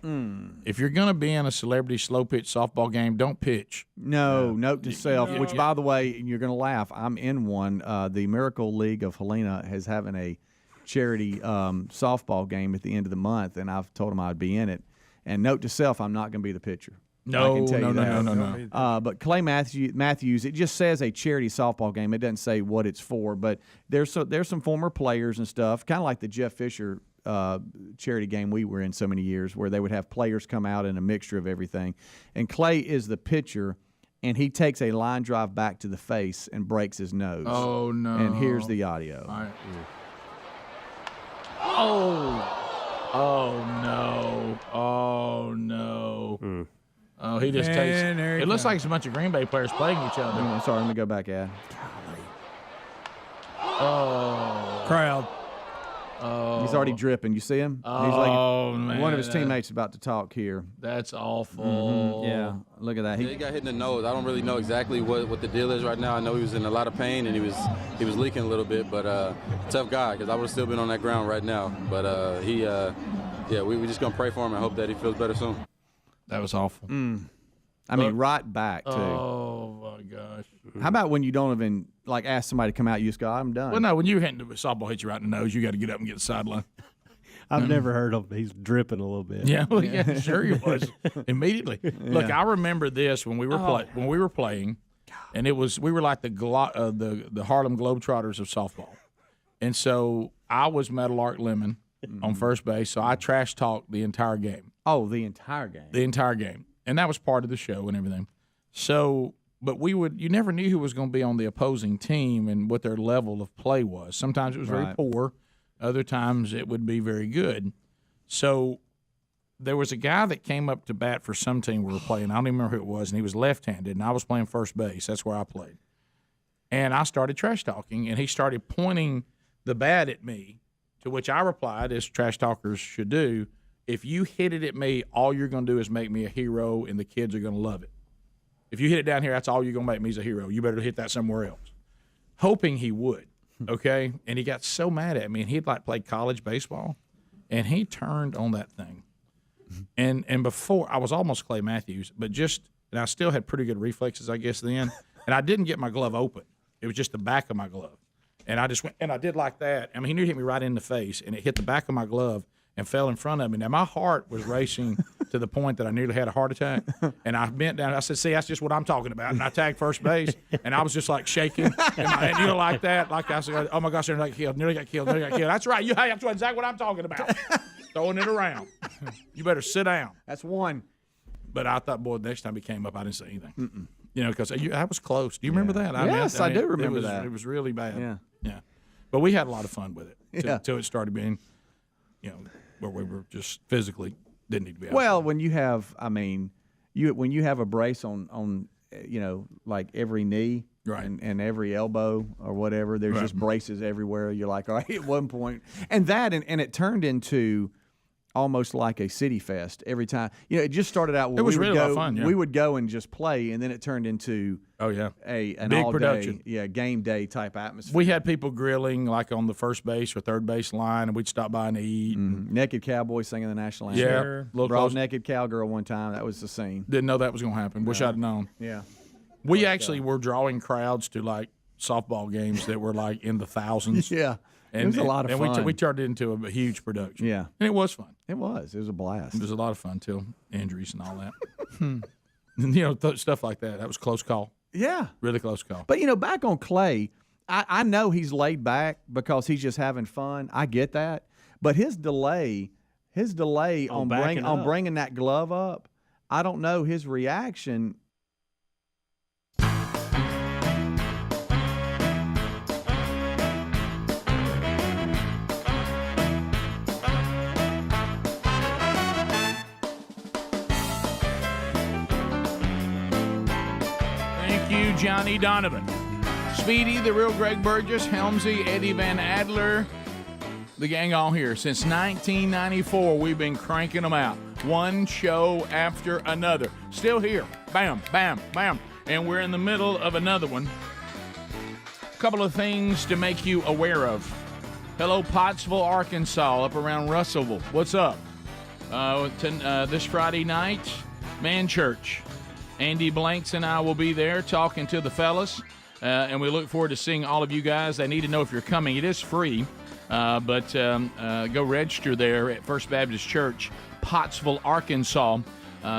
If you're going to be in a celebrity slow pitch softball game, don't pitch. No, note to self, which, by the way, you're going to laugh, I'm in one. The Miracle League of Helena is having a charity softball game at the end of the month, and I've told them I'd be in it. And note to self, I'm not going to be the pitcher. No, I can tell you that. no. But Clay Matthews, it just says a charity softball game. It doesn't say what it's for, but there's some former players and stuff, kind of like the Jeff Fisher charity game we were in so many years, where they would have players come out in a mixture of everything. And Clay is the pitcher, and he takes a line drive back to the face and breaks his nose. Oh, no. And here's the audio. All right. Oh, no. Oh, no. Oh, he just takes it. It looks like it's a bunch of Green Bay players playing each other. Oh, sorry, let me go back, Ad. Oh. Crowd. He's already dripping. You see him? Oh, man. One of his teammates about to talk here. That's awful. Yeah, look at that. He got hit in the nose. I don't really know exactly what the deal is right now. I know he was in a lot of pain and he was leaking a little bit, but tough guy because I would have still been on that ground right now. But we just gonna pray for him and hope that he feels better soon. That was awful. I mean, right back too. Oh my gosh. How about when you don't even ask somebody to come out? You just go, "I'm done." Well, no, when you hit the softball hits you right in the nose, you got to get up and get the sideline. I've never heard of. He's dripping a little bit. Yeah, well, yeah, sure he was immediately. Look, I remember this when we were playing, and we were like the Harlem Globetrotters of softball, and so I was Meadowlark Lemon on first base, so I trash talked the entire game. Oh, the entire game. The entire game, and that was part of the show and everything. So, but you never knew who was going to be on the opposing team and what their level of play was. Sometimes it was very poor. Other times it would be very good. So there was a guy that came up to bat for some team we were playing. I don't even remember who it was, and he was left-handed, and I was playing first base. That's where I played. And I started trash talking, and he started pointing the bat at me, to which I replied, as trash talkers should do, if you hit it at me, all you're going to do is make me a hero, and the kids are going to love it. If you hit it down here, that's all you're going to make me as a hero. You better hit that somewhere else. Hoping he would. Okay, and he got so mad at me, and he'd played college baseball, and he turned on that thing, and before I was almost Clay Matthews, but and I still had pretty good reflexes, I guess then, and I didn't get my glove open. It was just the back of my glove, and I just went and I did like that. I mean, he nearly hit me right in the face, and it hit the back of my glove and fell in front of me. Now my heart was racing to the point that I nearly had a heart attack, and I bent down. I said, "See, that's just what I'm talking about." And I tagged first base, and I was just shaking, and like that, like I said, "Oh my gosh, nearly got killed. That's right. That's exactly what I'm talking about." Throwing it around. You better sit down. That's one. But I thought, boy, the next time he came up, I didn't say anything. Because I was close. Do you remember that? Yes, I do remember that. It was really bad. Yeah. But we had a lot of fun with it Yeah. until it started being, where we were just physically didn't need to be out. Well, when you have, when you have a brace on every knee and every elbow or whatever, there's just braces everywhere. You're like, all right, at one point, and it turned into almost like a city fest every time. It just started out. It was really a lot of fun. Yeah. We would go and just play, and then it turned into an big all production. day, game day type atmosphere. We had people grilling on the first base or third base line, and we'd stop by and eat. Naked cowboy singing the national anthem. Yeah, brought naked cowgirl one time. That was the scene. Didn't know that was going to happen. Wish I'd have known. Yeah, we actually were drawing crowds to softball games that were in the thousands. Yeah. It was a lot of fun. And we turned it into a huge production. Yeah. And it was fun. It was. It was a blast. It was a lot of fun till injuries and all that. And, stuff like that. That was close call. Yeah. Really close call. But, back on Clay, I know he's laid back because he's just having fun. I get that. But his delay on bringing that glove up, I don't know his reaction. Johnny Donovan, Speedy, the real Greg Burgess, Helmsy, Eddie Van Adler, the gang all here. Since 1994, we've been cranking them out. One show after another. Still here. Bam, bam, bam. And we're in the middle of another one. A couple of things to make you aware of. Hello, Pottsville, Arkansas, up around Russellville. What's up? This Friday night, Man Church. Andy Blanks and I will be there talking to the fellas, and we look forward to seeing all of you guys. They need to know if you're coming. It is free, but go register there at First Baptist Church, Pottsville, Arkansas.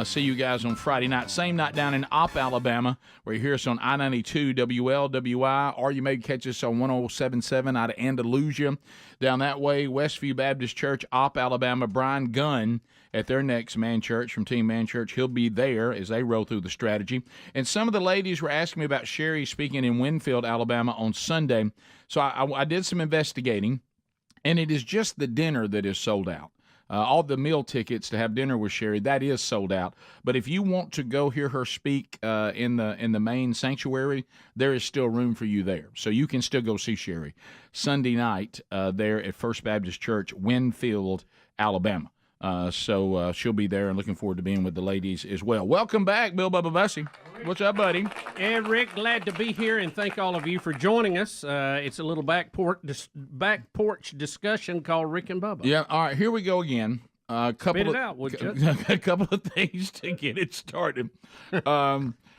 See you guys on Friday night. Same night down in Opp, Alabama, where you hear us on I-92 WLWI, or you may catch us on 107.7 out of Andalusia. Down that way, Westview Baptist Church, Opp, Alabama. Brian Gunn at their next Man Church from Team Man Church. He'll be there as they roll through the strategy. And some of the ladies were asking me about Sherry speaking in Winfield, Alabama on Sunday. So I did some investigating, and it is just the dinner that is sold out. all the meal tickets to have dinner with Sherry, that is sold out. But if you want to go hear her speak in the main sanctuary, there is still room for you there. So you can still go see Sherry Sunday night there at First Baptist Church, Winfield, Alabama. So she'll be there, and looking forward to being with the ladies as well. Welcome back, Bill Bubba Bussey. What's up, buddy? And Rick, glad to be here, and thank all of you for joining us. It's a little back porch discussion called Rick and Bubba. Yeah, all right, here we go again. Spit it out, would you? A couple of things to get it started.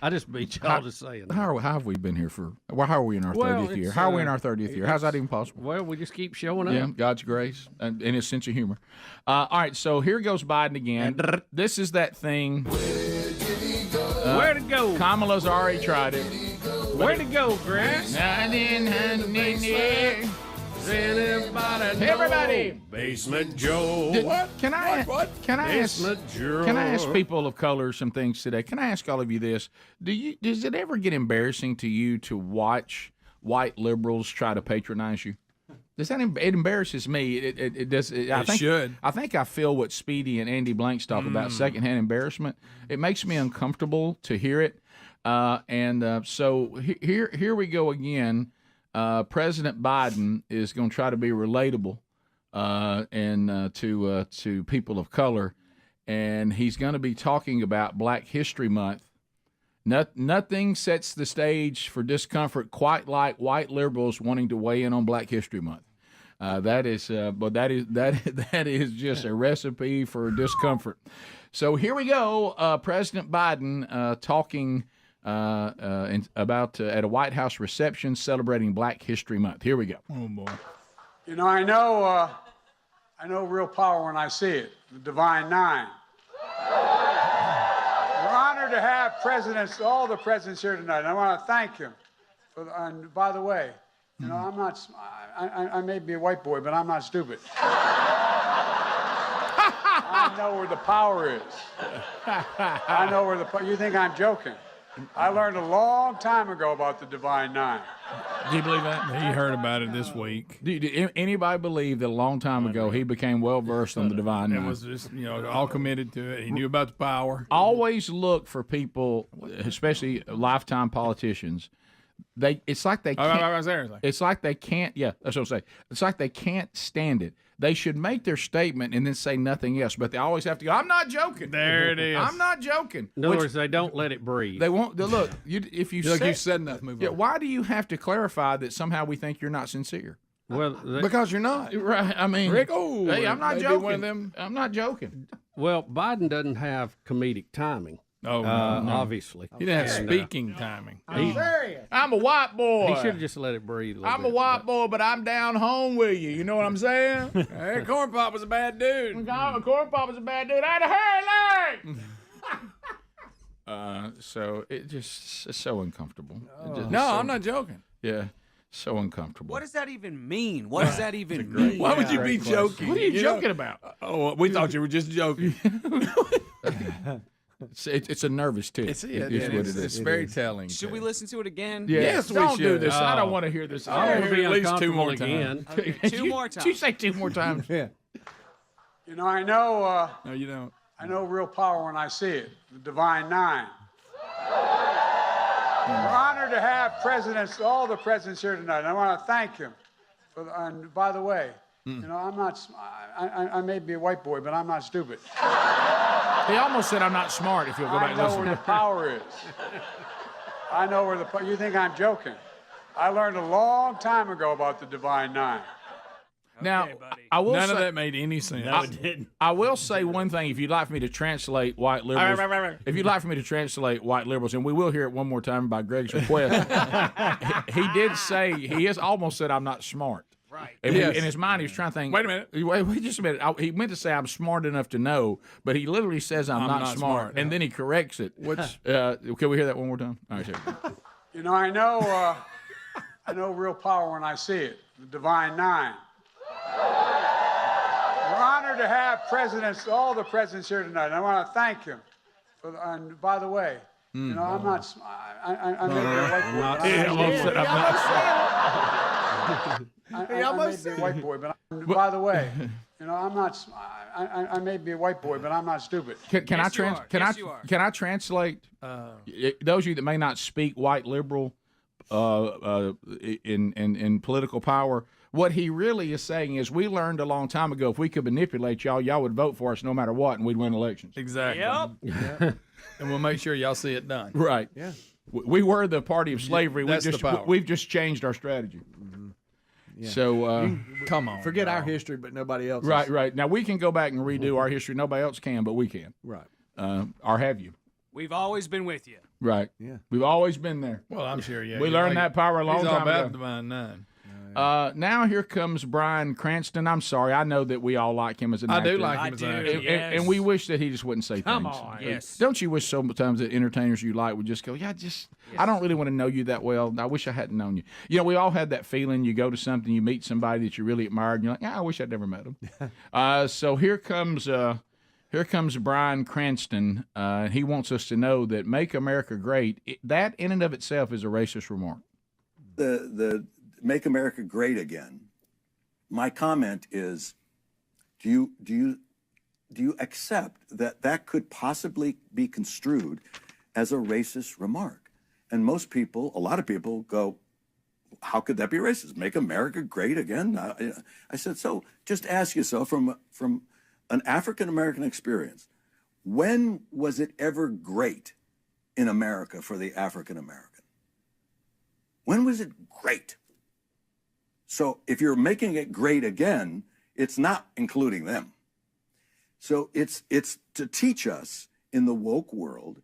I just beat y'all to saying that. How have we been here for? Well, how are we in our 30th year? How are we in our 30th year? How's that even possible? Well, we just keep showing up. Yeah, God's grace and his sense of humor. All right, so here goes Biden again. This is that thing. Where'd it go? Kamala's already tried it. Where'd it go, Grass? Everybody, Basement Joe. Can I Basement Joe. Can I ask people of color some things today? Can I ask all of you this? Does it ever get embarrassing to you to watch white liberals try to patronize you? Does that it embarrasses me? It does. I think should. I think I feel what Speedy and Andy Blanks talk about secondhand embarrassment. It makes me uncomfortable to hear it. So here we go again. President Biden is going to try to be relatable to people of color, and he's going to be talking about Black History Month. Nothing sets the stage for discomfort quite like white liberals wanting to weigh in on Black History Month. That is just a recipe for discomfort. So here we go. President Biden talking about at a White House reception celebrating Black History Month. Here we go. Oh boy! You know, I know real power when I see it. The Divine Nine. We're honored to have all the presidents here tonight. And I want to thank him. And by the way, you know, I'm not. I may be a white boy, but I'm not stupid. I know where the power is. I know where the. You think I'm joking? I learned a long time ago about the Divine Nine. Do you believe that? He heard about it this week. Do anybody believe that a long time ago he became well versed on the Divine Nine? And was just all committed to it. He knew about the power. Always look for people, especially lifetime politicians. It's like they can't. It's like they can't. Yeah, that's what I'm saying. It's like they can't stand it. They should make their statement and then say nothing else, but they always have to go, I'm not joking. There it is. I'm not joking. In other words, they don't let it breathe. They won't. Look, if you said enough, move on. Why do you have to clarify that somehow we think you're not sincere? Well, because you're not. Right. I mean, Rick, hey, I'm not joking. One of them. I'm not joking. Well, Biden doesn't have comedic timing. Oh, no. Obviously. He didn't have speaking timing. I'm serious. I'm a white boy. He should have just let it breathe a little I'm bit. a white boy, but I'm down home with you. You know what I'm saying? Hey, Corn Pop was a bad dude. Corn Pop was a bad dude. I had a hairy leg. So it's so uncomfortable. I'm not joking. Yeah. So uncomfortable. What does that even mean? What does that even mean? Why would you be joking? What are you joking about? Oh, we thought you were just joking. It's a nervous tick. It's very telling. Should we listen to it again? Yes, we should. Do this. I don't want to hear this. I want to be at least 2 more again. times. Okay, two more times. Did you say 2 more times? Yeah. You know, I know. No, you don't. I know real power when I see it. The Divine Nine. We're honored to have all the presidents here tonight. And I want to thank him. And by the way, you know, I'm not. I may be a white boy, but I'm not stupid. He almost said I'm not smart. If you'll go back and listen. I know where the power is. I know where the. You think I'm joking? I learned a long time ago about the Divine Nine. Now, I will None say, of that made any sense. No, it didn't. I will say one thing. If you'd like for me to translate white liberals, if you'd like for me to translate white liberals, and we will hear it one more time by Greg's request, he did say he has almost said I'm not smart. Right. And in his mind, he was trying to think. Wait a minute. Wait just a minute. He meant to say I'm smart enough to know, but he literally says I'm not smart, and then he corrects it. Which can we hear that one more time? All right, sure. You know, I know real power when I see it. The Divine Nine. We're honored to have all the presidents here tonight. And I want to thank him. And by the way, you know, I'm not. I may be a white boy. I may be a white boy, but by the way, you know, I'm not. I may be a white boy, but I'm not stupid. Can I translate? Those of you that may not speak white liberal in political power, what he really is saying is, we learned a long time ago if we could manipulate y'all would vote for us no matter what, and we'd win elections. Exactly. Yep. And we'll make sure y'all see it done. Right. Yeah. We were the party of slavery. That's the power. We've just changed our strategy. Yeah. So come on, forget our history, but nobody else. Right. Now we can go back and redo our history. Nobody else can, but we can. Right. Or have you? We've always been with you. Right. Yeah. We've always been there. Well, I'm sure. Yeah. We learned that power a long he's all time ago. Divine none. Now here comes Bryan Cranston. I'm sorry. I know that we all like him as an actor. I do like him as an actor. And we wish that he just wouldn't say Come things. on. Yes. Don't you wish sometimes that entertainers you like would just go, I don't really want to know you that well. I wish I hadn't known you. You know, we all had that feeling. You go to something, you meet somebody that you really admired, and you're like, I wish I'd never met him. So here comes Bryan Cranston. He wants us to know that "Make America Great," that in and of itself is a racist remark. The "Make America Great Again." My comment is, do you accept that could possibly be construed as a racist remark? And most people, a lot of people, go, "How could that be racist? Make America great again?" I said, so just ask yourself from an African American experience, when was it ever great in America for the African American? When was it great? So if you're making it great again, it's not including them. So it's to teach us in the woke world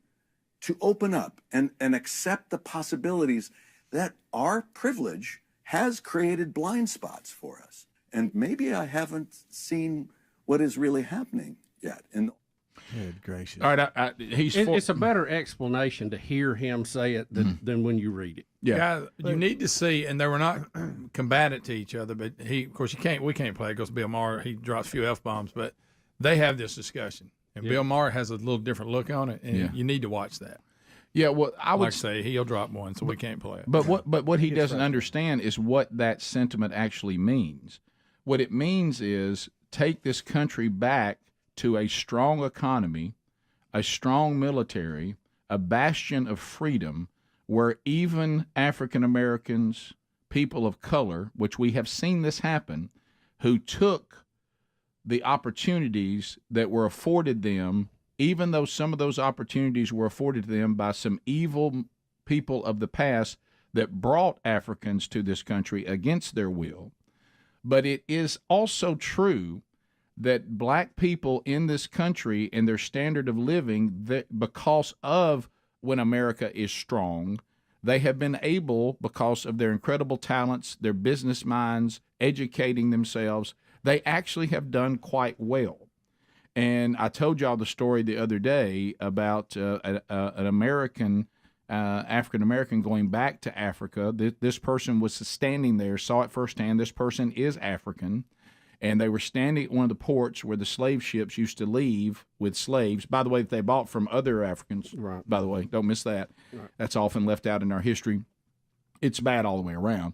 to open up and accept the possibilities that our privilege has created blind spots for us. And maybe I haven't seen what is really happening yet. Good gracious. All right, it's a better explanation to hear him say it than when you read it. Yeah, you need to see, and they were not combatant to each other, but of course, we can't play it because Bill Maher, he drops a few F-bombs, but they have this discussion. And Bill Maher has a little different look on it, and you need to watch that. Yeah, well, I would say he'll drop one, so we can't play it. But what he doesn't understand is what that sentiment actually means. What it means is take this country back to a strong economy, a strong military, a bastion of freedom, where even African Americans, people of color, which we have seen this happen, who took the opportunities that were afforded them, even though some of those opportunities were afforded to them by some evil people of the past that brought Africans to this country against their will. But it is also true that black people in this country and their standard of living, that because of when America is strong, they have been able, because of their incredible talents, their business minds, educating themselves, they actually have done quite well. And I told y'all the story the other day about an American, African-American going back to Africa. This person was standing there, saw it firsthand. This person is African. And they were standing at one of the ports where the slave ships used to leave with slaves, by the way, that they bought from other Africans. Right. By the way, don't miss that. Right. That's often left out in our history. It's bad all the way around.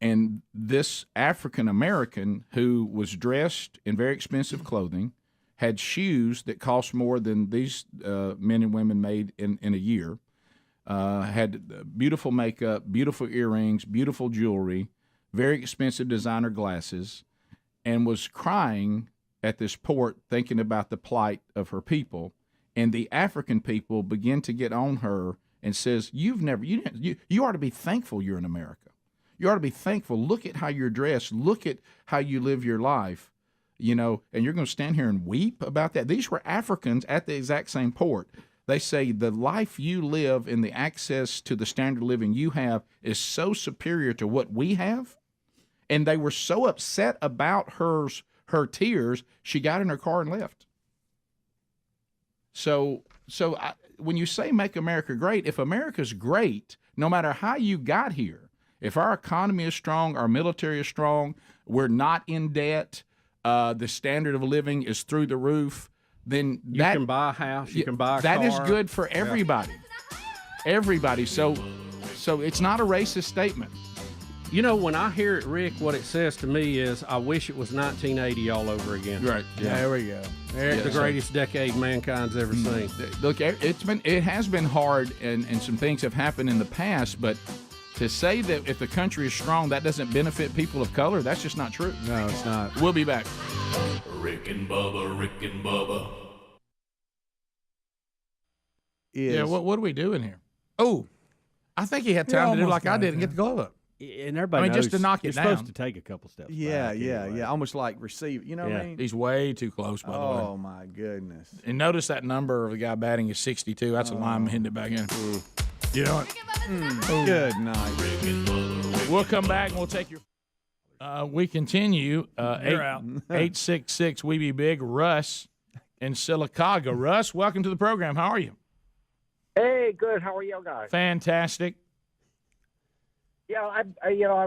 And this African-American who was dressed in very expensive clothing, had shoes that cost more than these men and women made in a year, had beautiful makeup, beautiful earrings, beautiful jewelry, very expensive designer glasses, and was crying at this port thinking about the plight of her people. And the African people begin to get on her and says, you ought to be thankful you're in America. You ought to be thankful. Look at how you're dressed. Look at how you live your life. And you're going to stand here and weep about that. These were Africans at the exact same port. They say the life you live and the access to the standard of living you have is so superior to what we have. And they were so upset about her tears, she got in her car and left. So when you say make America great, if America's great, no matter how you got here, if our economy is strong, our military is strong, we're not in debt, the standard of living is through the roof, then you can buy a house, you can buy a car. That is good for everybody. Everybody. So it's not a racist statement. You know, when I hear it, Rick, what it says to me is, I wish it was 1980 all over again. Right. Yeah. There we go. The greatest decade mankind's ever seen. Look, it has been hard, and some things have happened in the past, but to say that if the country is strong, that doesn't benefit people of color, that's just not true. No, it's not. We'll be back. Rick and Bubba, Rick and Bubba. Yeah, what are we doing here? Oh, I think he had time to do like I did and get the glove up. And everybody knows just to knock it you're down. supposed to take a couple steps Yeah, back yeah, anyway. yeah. Almost like receive. You know what I mean? He's way too close, by the way. Oh, my goodness. And notice that number of the guy batting is 62. That's a lineman hitting it back in. You know what? Good night. We'll come back and we'll take your. We continue. You're out. 866 We Be Big. Russ in Sylacauga. Russ, welcome to the program. How are you? Hey, good. How are y'all guys? Fantastic. Yeah, I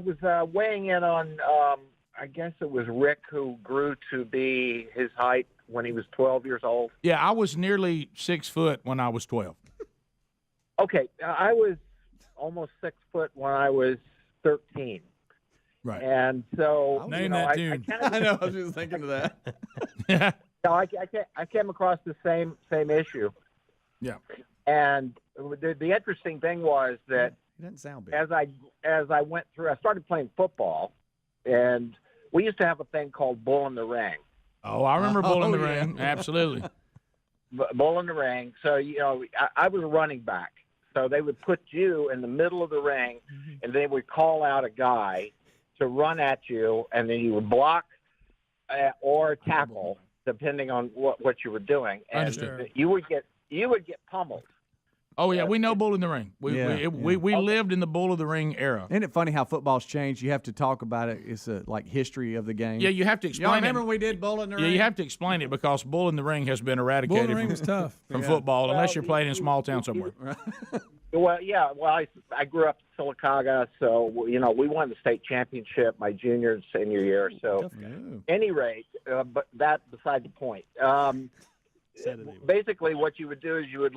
was weighing in on. I guess it was Rick who grew to be his height when he was 12 years old. Yeah, I was nearly 6 foot when I was 12. Okay, I was almost 6 foot when I was 13. Right. And so Name that tune. I know. I was just thinking of that. I came across the same issue. Yeah. And the interesting thing was that It doesn't sound big. as I went through, I started playing football, and we used to have a thing called Bull in the Ring. Oh, I remember Bull in the yeah. Ring. Absolutely. Bull in the Ring. So, I was a running back. So they would put you in the middle of the ring, and they would call out a guy to run at you, and then you would block or tackle, depending on what you were doing. And Understood. you would get pummeled. Oh, yeah, we know Bull in the Ring. We lived in the Bull of the Ring era. Isn't it funny how football's changed? You have to talk about it. It's like history of the game. Yeah, you have to explain Y'all remember it. we did Bull in the Ring? Yeah, you have to explain it because Bull in the Ring has been eradicated Bull in the Ring was tough. from football unless you're playing in a small town somewhere. Well, yeah. Well, I grew up in Sylacauga, so we won the state championship my junior and senior year. So, any rate, but that beside the point. Basically, what you would do is you would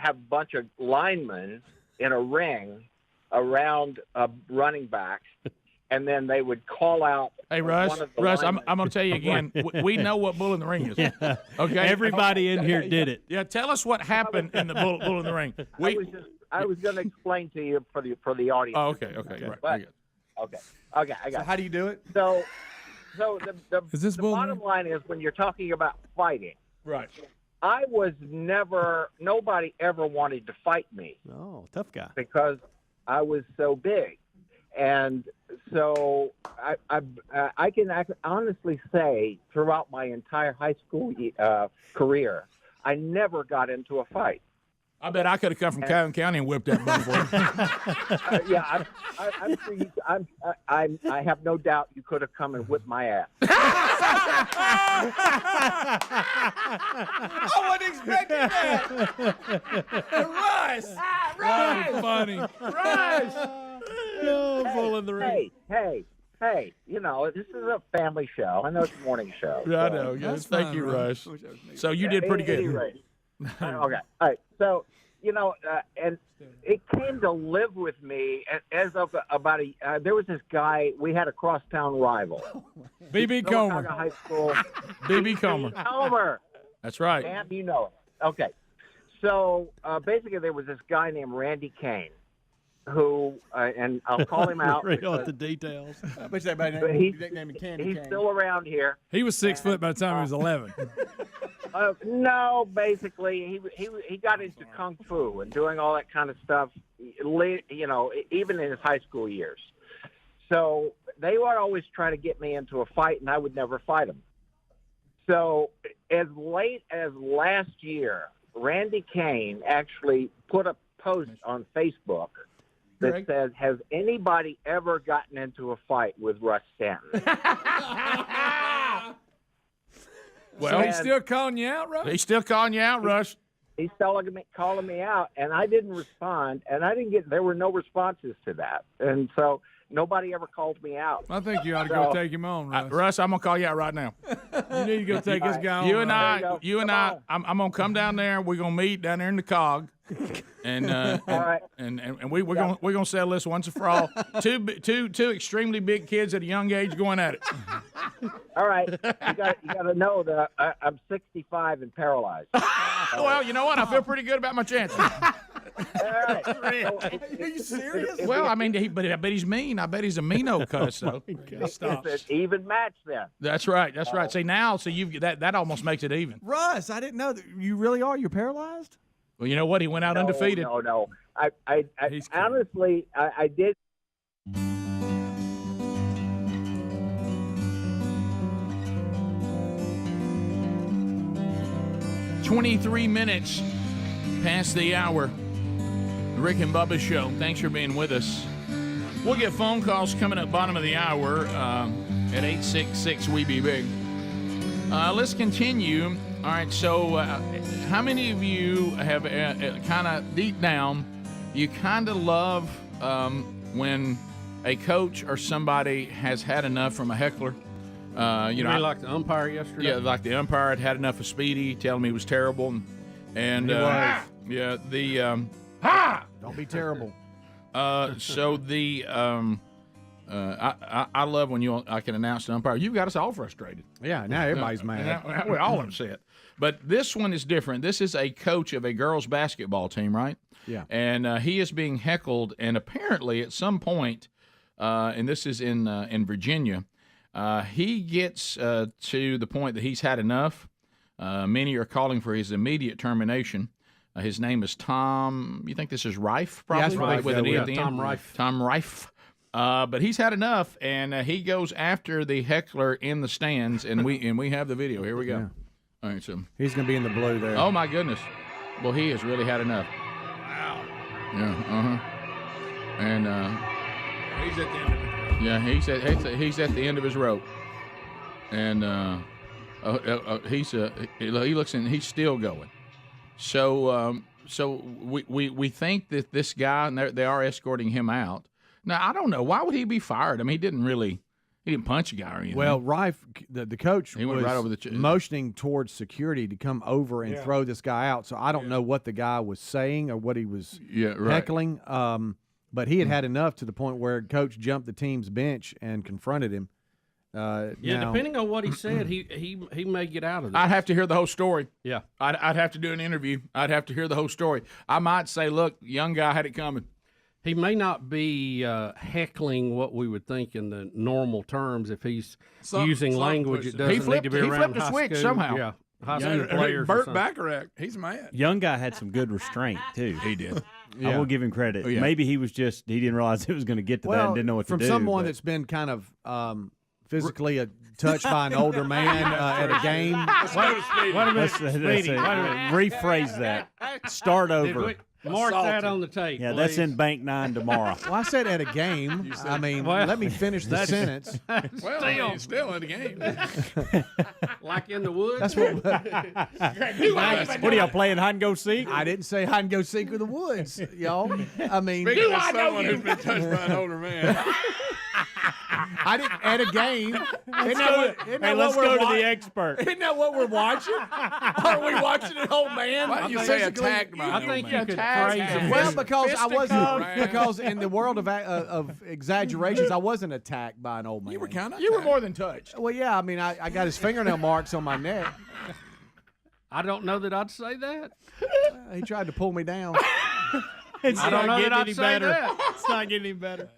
have a bunch of linemen in a ring around a running back, and then they would call out. Hey, Russ, I'm going to tell you again. We know what Bull in the Ring is. Yeah. Okay, Everybody in here did it. Yeah, tell us what happened in the Bull in the Ring. I was going to explain to you for the audience. Oh, okay, right. But, okay, I got So it. how do you do it? So Is this the Bull? bottom line is when you're talking about fighting, Right. I was nobody ever wanted to fight me Oh, tough guy. because I was so big. And so I can honestly say throughout my entire high school career, I never got into a fight. I bet I could have come from Calhoun County and whipped that butt for you. Yeah, I'm sure I have no doubt you could have come and whipped my ass. I wasn't expecting that. Russ! Funny. Russ! Oh, Bull in the Ring. Hey, this is a family show. I know it's a morning show. I know. Yes, thank you, Russ. So you did pretty good. Okay. All right. So, and it came to live with me as of about there was this guy, we had a crosstown rival. B.B. Comer. High School. B.B. Comer. Comer. That's right. And you know it. Okay. So, basically there was this guy named Randy Kane who, and I'll call him out. Read out the details. I bet everybody named him Candy He's Cane. still around here. He was 6 foot by the time he was 11. No, basically, he got into kung fu and doing all that kind of stuff, even in his high school years. So they would always try to get me into a fight, and I would never fight them. So as late as last year, Randy Kane actually put a post on Facebook that says, "Has anybody ever gotten into a fight with Russ Stanton?" Well, so he's still calling you out, Russ? He's still calling you out, Russ. He's still calling me out, and I didn't respond, and there were no responses to that. And so nobody ever calls me out. I think you ought to So- go take him on, Russ. Russ, I'm gonna call you out right now. You need to go take this guy on. You and Russ. I, I'm gonna come down there. We're gonna meet down there in the cog, and we're gonna settle this once and for all. Two extremely big kids at a young age going at it. All right, you got to know that I'm 65 and paralyzed. Well, you know what? I feel pretty good about my chances. Are you serious? Well, I mean, I bet he's mean. I bet he's a meano cuss, though. It's an even match then. That's right. That's right. See, you've that almost makes it even. Russ, I didn't know that you really are. You're paralyzed? Well, you know what? He went out undefeated. No. I honestly, I did. 23 minutes past the hour. The Rick and Bubba Show. Thanks for being with us. We'll get phone calls coming up bottom of the hour at 866-WE-BE-BIG. Let's continue. All right, so how many of you have kind of deep down, you kind of love when a coach or somebody has had enough from a heckler? You mean like the umpire yesterday? Yeah, like the umpire had enough of Speedy, telling me he was terrible, and He was. yeah, the Don't be terrible. so the I love when I can announce the umpire. You've got us all frustrated. Yeah, now everybody's mad. We're all upset. But this one is different. This is a coach of a girls' basketball team, right? Yeah. And he is being heckled, and apparently at some point, and this is in Virginia, he gets to the point that he's had enough. Many are calling for his immediate termination. His name is Tom. You think this is Reif? Probably that's right. with an E at the end. Tom Reif. Tom Reif. But he's had enough, and he goes after the heckler in the stands, and we have the video. Here we go. Yeah. All right, so He's going to be in the blue there. oh my goodness, well he has really had enough. Wow. Yeah. And He's at the end of it. yeah, he's at the end of his rope, and he looks and he's still going. So we think that this guy, and they are escorting him out. Now I don't know, why would he be fired? I mean, he didn't punch a guy or anything. Well, Reif, the coach, He went was right over the motioning towards security to come over and throw this guy out. So I don't know what the guy was saying or what he was heckling. But he had enough to the point where coach jumped the team's bench and confronted him. Depending on what he said, he may get out of this. I'd have to hear the whole story. Yeah. I'd have to do an interview. I'd have to hear the whole story. I might say, look, young guy had it coming. He may not be heckling what we would think in the normal terms if he's using language that doesn't need to be he around flipped a high switch school. somehow. Yeah, high school players. or Burt something. Bacharach, he's mad. Young guy had some good restraint too. He did. I will give him credit. Yeah. Maybe he didn't realize it was going to get to that and didn't know what to do. From someone but- that's been kind of physically touched by an older man at a game. Wait a minute, Speedy. Rephrase that. Start over. Mark that on the tape. Yeah, that's in Bank 9 tomorrow. Well, I said at a game. I mean, let me finish the sentence. Well, still in the game. Like in the woods. That's what. What are y'all playing hide and go seek? I didn't say hide and go seek with the woods, y'all. I mean, Speaking of someone who's been touched by an older man. I didn't at a game. Let's go to the expert. Isn't that what we're watching? Are we watching an old man? Why do you say attacked by an I think old you man? could phrase it. Well, because I wasn't. Fisticuffs. Because in the world of exaggerations, I wasn't attacked by an old man. You were kind of. You were more than touched. Well, yeah. I mean, I got his fingernail marks on my neck. I don't know that I'd say that. He tried to pull me down. I don't know that I'd say that. It's not getting any better.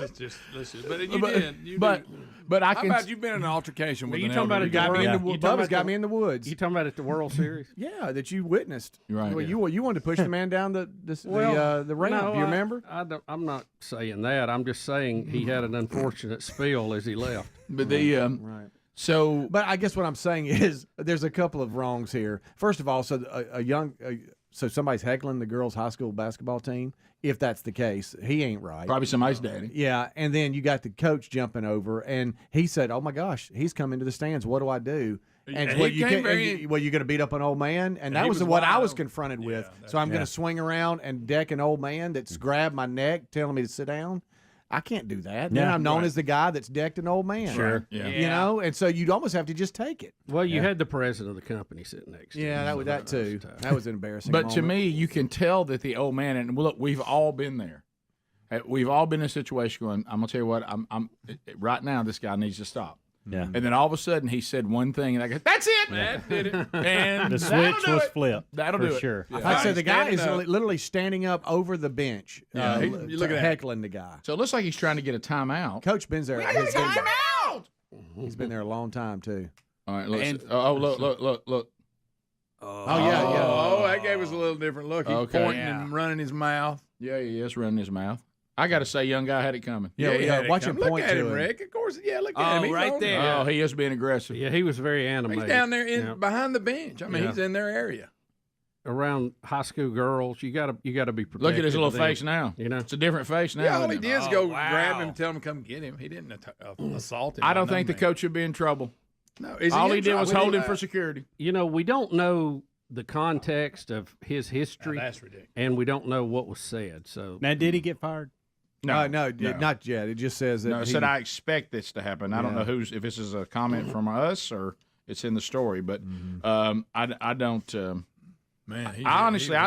It's just listen, but you did. But I How can. about you've been in an altercation with you an talking about elderly a guy? got me in the You talking Bubba's about got the- me in the woods. You talking about at the World Series? Yeah, that you witnessed. Right. Well, you wanted to push the man down the ramp. No, Do you remember? I'm not saying that. I'm just saying he had an unfortunate spill as he left. But the Right. so But I guess what I'm saying is there's a couple of wrongs here. First of all, so so somebody's heckling the girls' high school basketball team. If that's the case, he ain't right. probably somebody's daddy. Yeah, and then you got the coach jumping over, and he said, "Oh my gosh, he's come into the stands. What do I do?" And he came very- you're going to beat up an old man, and that he was was what I wild. was confronted with. So I'm going to swing around and deck an old man that's grabbed my neck, telling me to sit down. I can't do that. Then I'm known as the guy that's decked an old man. Sure. Yeah. You know, and so you'd almost have to just take it. Well, you had the president of the company sitting next to you. Yeah, that too. That was an embarrassing But to moment. me, you can tell that the old man, and look, we've all been there. We've all been in a situation going, I'm going to tell you what, I'm right now, this guy needs to stop. Yeah. And then all of a sudden, he said one thing, and I go, that's it, man. Did it. And The switch was flipped. That'll for do it. sure. Yeah. Like I said, the guy is Standing up. literally standing up over the bench, Yeah, you look at that. heckling the guy. So it looks like he's trying to get a timeout. Coach Ben's there. Timeout! He's been there a long time too. All right, look. Look. Oh yeah. Oh, that gave us a little different look. He's Okay. pointing and running his mouth. Yeah, he is running his mouth. I got to say, young guy had it coming. Yeah, he had it watch him coming. point Look at to him, him. Rick. Of course, yeah, look at him. He's right on there. Oh, he is being aggressive. Yeah, he was very animated. He's down there Yeah. behind the bench. I mean, he's in their area. Around high school girls, you gotta be protected. Look at his little of them. face now. You know, It's a different face now. Yeah, all isn't he it? did is go grab him and tell him to come get him. He didn't assault him. I don't by no think the means. coach should be in trouble. No, is All in he did was trouble? hold him He- for security. you know, we don't know the context of his history, That's ridiculous. and we don't know what was said. So Now, did he get fired? No, not yet. It just says that. No, it said I expect this to happen. I don't know if this is a comment from us or it's in the story, but I don't. Man, I honestly, I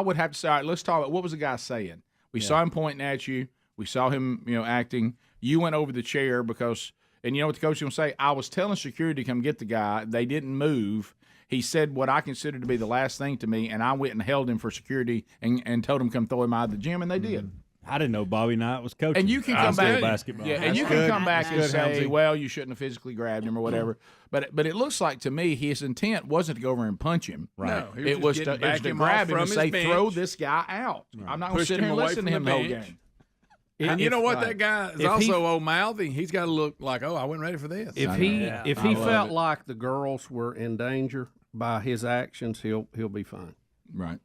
would have to say, all right, let's talk about what was the guy saying. We saw him pointing at you. We saw him, acting. You went over the chair because, and you know what the coach was going to say? I was telling security to come get the guy. They didn't move. He said what I considered to be the last thing to me, and I went and held him for security and told him to come throw him out of the gym, and they did. I didn't know Bobby Knight was coaching. And you can high come school back, basketball. yeah, and you That's can good. come back That's and good, say, Helmsy. well, you shouldn't have physically grabbed him or whatever. But it looks like to me his intent wasn't to go over and punch him. Right. No, he was it just was getting to, back it was to him grab off him and from say, his throw bench. this guy out. I'm not going to Pushed sit here him and away listen from to him the the whole bench. game. And you know what? Right. That guy is If also old mouthy. He's got to look like, oh, I wasn't ready for this. if I he know. if I he love felt it. like the girls were in danger by his actions, he'll be fine. Right.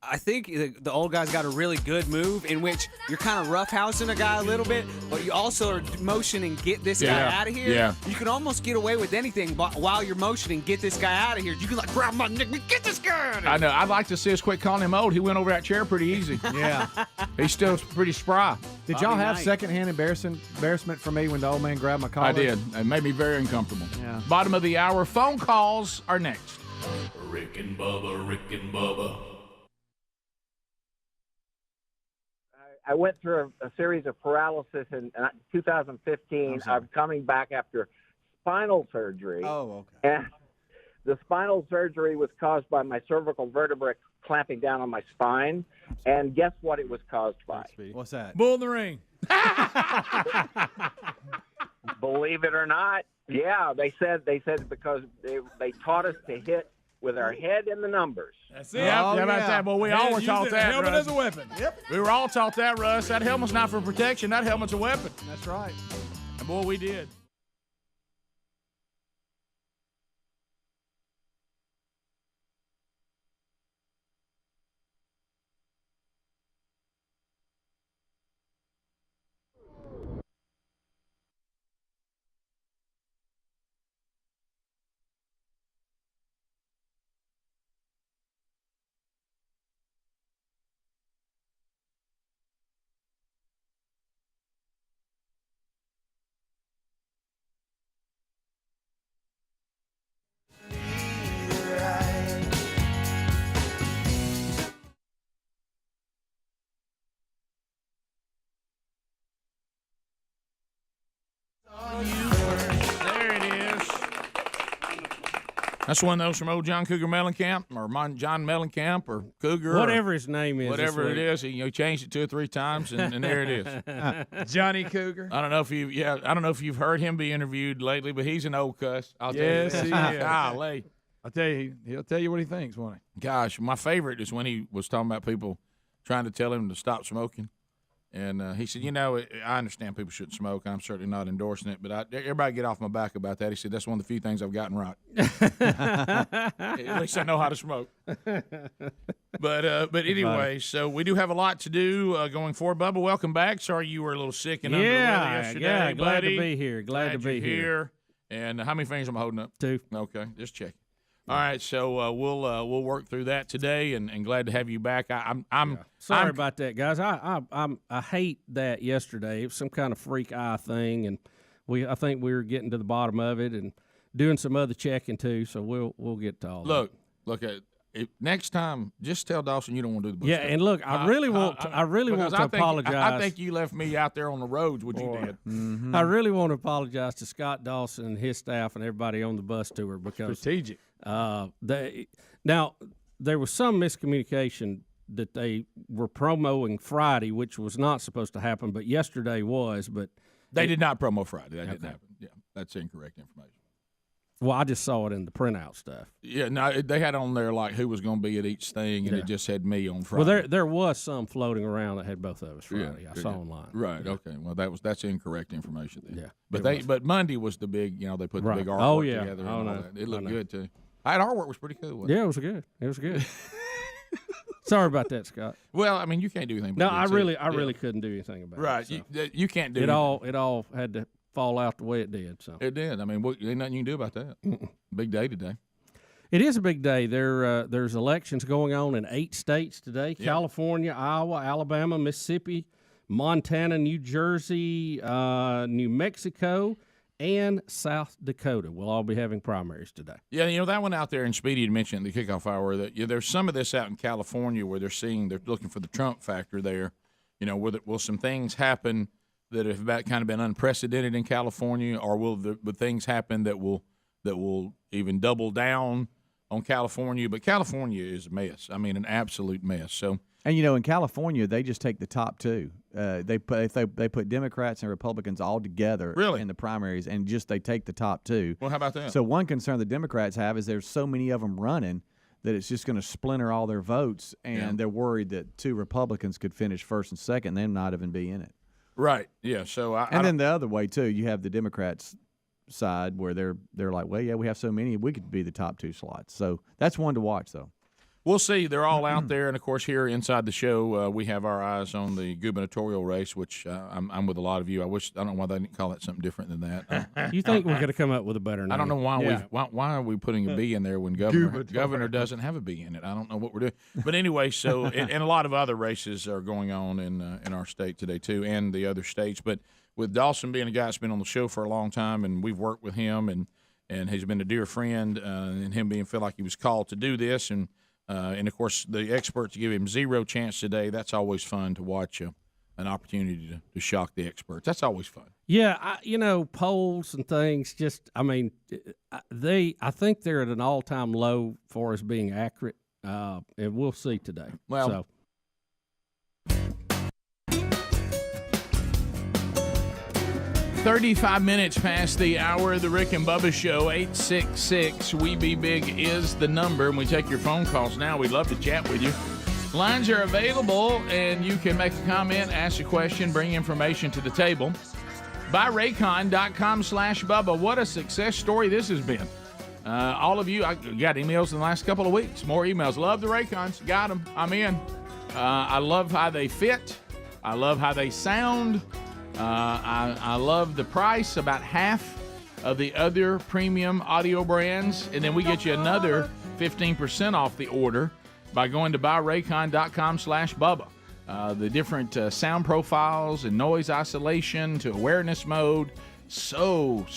I think the old guy's got a really good move in which you're kind of roughhousing a guy a little bit, but you also are motioning, get this guy out of here. Yeah. You can almost get away with anything while you're motioning, get this guy out of here. You can like grab my neck, get this guy out of here. I know. I'd like to see us quit calling him old. He went over that chair pretty easy. Yeah. He's still pretty spry. Did y'all Bobby have Knight. secondhand embarrassment for me when the old man grabbed my collar? I did. It made me very uncomfortable. Yeah. Bottom of the hour. Phone calls are next. Rick and Bubba, Rick and Bubba. I went through a series of paralysis in 2015. I'm coming back after spinal surgery. Oh, okay. And the spinal surgery was caused by my cervical vertebrae clamping down on my spine. And guess what it was caused by? What's that? Bull in the ring. Believe it or not, yeah, they said because they taught us to hit with our head in the numbers. That's it. Yep, how about that? Well, we all were Use taught the that, helmet Russ. as a weapon. Yep. We were all taught that, Russ. That helmet's not for protection. That helmet's a weapon. That's right. And boy, we did. There it is. That's one of those from old John Cougar Mellencamp or John Mellencamp or Cougar. Whatever his name is. Whatever this it week. is. He changed it 2 or 3 times, and there it is. Johnny Cougar. I don't know if you've heard him be interviewed lately, but he's an old cuss. I'll tell you Yes, that. he is. Golly. I'll tell you, he'll tell you what he thinks, won't he? Gosh, my favorite is when he was talking about people trying to tell him to stop smoking. And he said, I understand people shouldn't smoke. I'm certainly not endorsing it, but everybody get off my back about that. He said, that's one of the few things I've gotten right. At least I know how to smoke. But anyway, so we do have a lot to do going forward. Bubba, welcome back. Sorry you were a little sick and under the weather yesterday, yeah, glad buddy. to be here. Glad to be you're here. And how many fingers am I holding up? 2. Okay, just check. All right, so we'll work through that today, and glad to have you back. Sorry about that, guys. I hate that yesterday. It was some kind of freak eye thing, and I think we were getting to the bottom of it and doing some other checking too. So we'll get to all. Look at next time. Just tell Dawson you don't want to do the bush. Yeah, and look, I really want to apologize. I think you left me out there on the roads. What you did. Mm-hmm. I really want to apologize to Scott Dawson and his staff and everybody on the bus tour because strategic. Now there was some miscommunication that they were promoting Friday, which was not supposed to happen, but yesterday was. But they did not promo Friday. That didn't happen. Yeah, that's incorrect information. Well, I just saw it in the printout stuff. Yeah, no, they had on there like who was going to be at each thing, and it just had me on Friday. Well, there was some floating around that had both of us Friday. I saw online. Right. Yeah. Okay. Well, that's incorrect information then. Yeah. But Monday was the big. They put the big artwork together. And all that. It looked good too. That artwork was pretty cool. Wasn't it? Yeah, it was good. Sorry about that, Scott. Well, I mean, you can't do anything. No, I really couldn't do anything about it. Right. So. You can't do it. It all had to fall out the way it did. So it did. I mean, ain't nothing you can do about that. Big day today. It is a big day. There's elections going on in 8 states today: California, Iowa, Alabama, Mississippi, Montana, New Jersey, New Mexico, and South Dakota. We'll all be having primaries today. Yeah, that one out there, and Speedy had mentioned in the kickoff hour that there's some of this out in California where they're looking for the Trump factor there. Will some things happen that have kind of been unprecedented in California, or will things happen that will even double down on California? But California is a mess. I mean, an absolute mess. So, and in California, they just take the top 2. They put Democrats and Republicans all together in the primaries, and they take the top 2. Well, how about that? So one concern the Democrats have is there's so many of them running that it's just going to splinter all their votes, and they're worried that 2 Republicans could finish first and second, and then not even be in it. Right. Yeah. So then the other way too, you have the Democrats side where they're like, well, yeah, we have so many, we could be the top 2 slots. So that's one to watch, though. We'll see. They're all out there, and of course, here inside the show, we have our eyes on the gubernatorial race, which I'm with a lot of you. I don't know why they didn't call that something different than that. You think we're going to come up with a better name? I don't know why are we putting a B in there when governor doesn't have a B in it. I don't know what we're doing. But anyway, so and a lot of other races are going on in our state today too, and the other states. But with Dawson being a guy that's been on the show for a long time, and we've worked with him, and he's been a dear friend, and him feel like he was called to do this, and of course, the experts give him 0 chance today. That's always fun to watch an opportunity to shock the experts. That's always fun. Yeah, polls and things. I think they're at an all-time low for us being accurate, and we'll see today. Well. 35 minutes past the hour of the Rick and Bubba Show. 866-WE-BE-BIG is the number, and we take your phone calls now. We'd love to chat with you. Lines are available, and you can make a comment, ask a question, bring information to the table. BuyRaycon.com/Bubba. What a success story this has been. All of you, I got emails in the last couple of weeks. More emails. Love the Raycons. Got them. I'm in. I love how they fit. I love how they sound. I love the price, about half of the other premium audio brands, and then we get you another 15% off the order by going to buyraycon.com/Bubba. The different sound profiles and noise isolation to awareness mode, so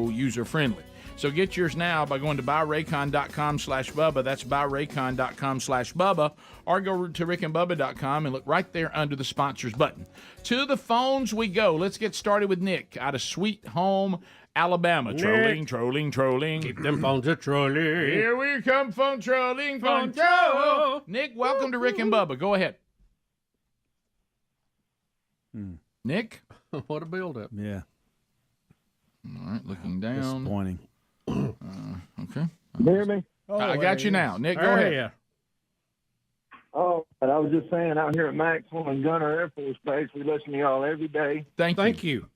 user-friendly. So get yours now by going to buyraycon.com/Bubba. That's buyraycon.com/Bubba. Or go to rickandbubba.com and look right there under the sponsors button. To the phones we go. Let's get started with Nick out of Sweet Home, Alabama. Nick. Trolling. Keep them phones a-trolling. Here we come, phone trolling, phone troll. Nick, welcome to Rick and Bubba. Go ahead. Nick? What a build-up. Yeah. All right, looking down. Disappointing. Okay. Hear me? I got you now. Nick, go ahead. Yeah. Oh, but I was just saying, out here at Maxwell and Gunner Air Force Base, we listen to y'all every day. Thank you.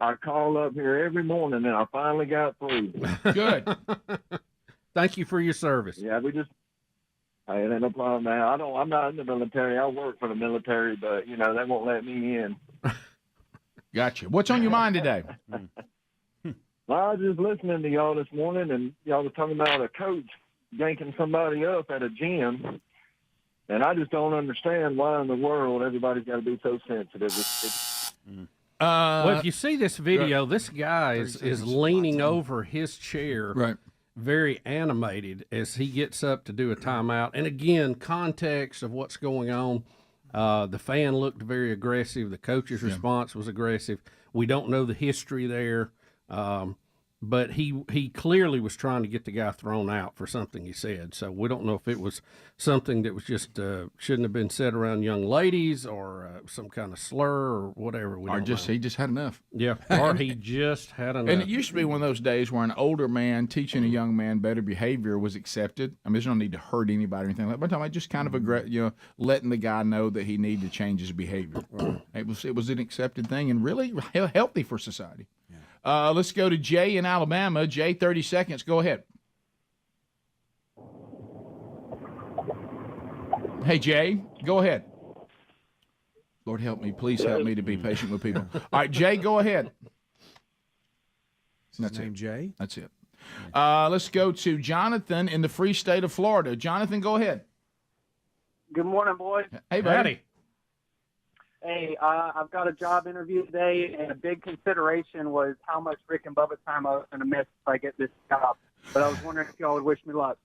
I call up here every morning, and I finally got through. Good. Thank you for your service. Yeah, hey, it ain't no problem now. I'm not in the military. I work for the military, but, they won't let me in. Gotcha. What's on your mind today? My I was just listening to y'all this morning, and y'all was talking about a coach yanking somebody up at a gym. And I just don't understand why in the world everybody's got to be so sensitive. Well, if you see this video, this guy is leaning over his chair, right, very animated as he gets up to do a timeout. And again, context of what's going on. The fan looked very aggressive. The coach's response was aggressive. We don't know the history there. But he clearly was trying to get the guy thrown out for something he said. So we don't know if it was something that was just shouldn't have been said around young ladies, or some kind of slur, or whatever. Or just he just had enough. Yeah, or he just had enough. And it used to be one of those days where an older man teaching a young man better behavior was accepted. I mean, there's no need to hurt anybody or anything like that. But I'm talking about just kind of letting the guy know that he needed to change his behavior. It was an accepted thing and really healthy for society. Let's go to Jay in Alabama. Jay, 30 seconds. Go ahead. Hey, Jay, go ahead. Lord help me. Please help me to be patient with people. All right, Jay, go ahead. That's name Jay? That's it. Let's go to Jonathan in the free state of Florida. Jonathan, go ahead. Good morning, boys. Hey, buddy. Hey, I've got a job interview today, and a big consideration was how much Rick and Bubba time I was going to miss if I get this job. But I was wondering if y'all would wish me luck.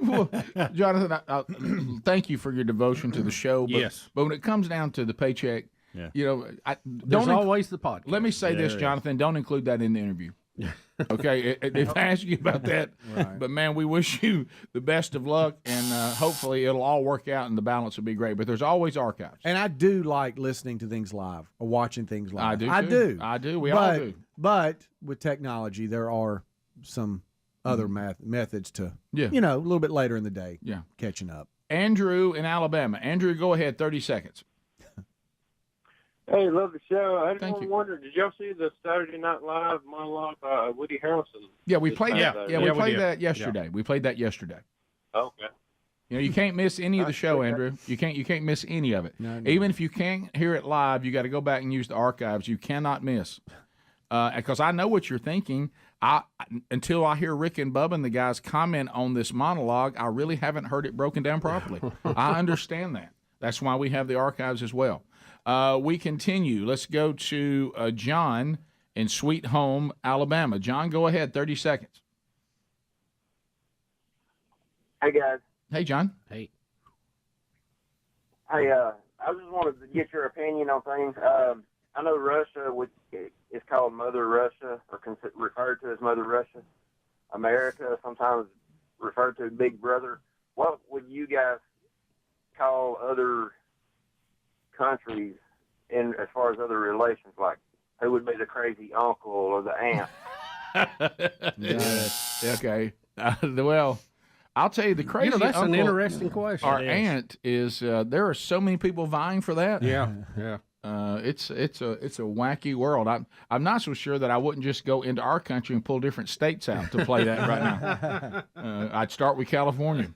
Well, Jonathan, thank you for your devotion to the show. But, yes. But when it comes down to the paycheck, there's always the podcast. Let me say this, Jonathan, don't include that in the interview. Okay, if I ask you about that, Right. But man, we wish you the best of luck, and hopefully it'll all work out and the balance will be great. But there's always archives. And I do like listening to things live or watching things live. I do. I too. do. I do. We all do. But with technology, there are some other methods to, Yeah. a little bit later in the day, Yeah. catching up. Andrew in Alabama. Andrew, go ahead. 30 seconds. Hey, love the show. I Thank just you. wondered, did y'all see the Saturday Night Live monologue by Woody Harrelson? Yeah, we played that. Saturday? Yeah, we played that yesterday. We played that yesterday. Okay. You can't miss any of the show, Andrew. You can't miss any of it. No. Even if you can't hear it live, you got to go back and use the archives. You cannot miss. Because I know what you're thinking. Until I hear Rick and Bubba and the guys comment on this monologue, I really haven't heard it broken down properly. I understand that. That's why we have the archives as well. We continue. Let's go to John in Sweet Home, Alabama. John, go ahead. 30 seconds. Hey, guys. Hey, John. Hey. Hey, I just wanted to get your opinion on things. I know Russia is called Mother Russia, or referred to as Mother Russia. America sometimes referred to as Big Brother. What would you guys call other countries in as far as other relations? Like, who would be the crazy uncle or the aunt? Okay. Well, I'll tell you the crazy. That's uncle, an interesting question. Our aunt is. There are so many people vying for that. Yeah. It's a wacky world. I'm not so sure that I wouldn't just go into our country and pull different states out to play that right now. I'd start with California.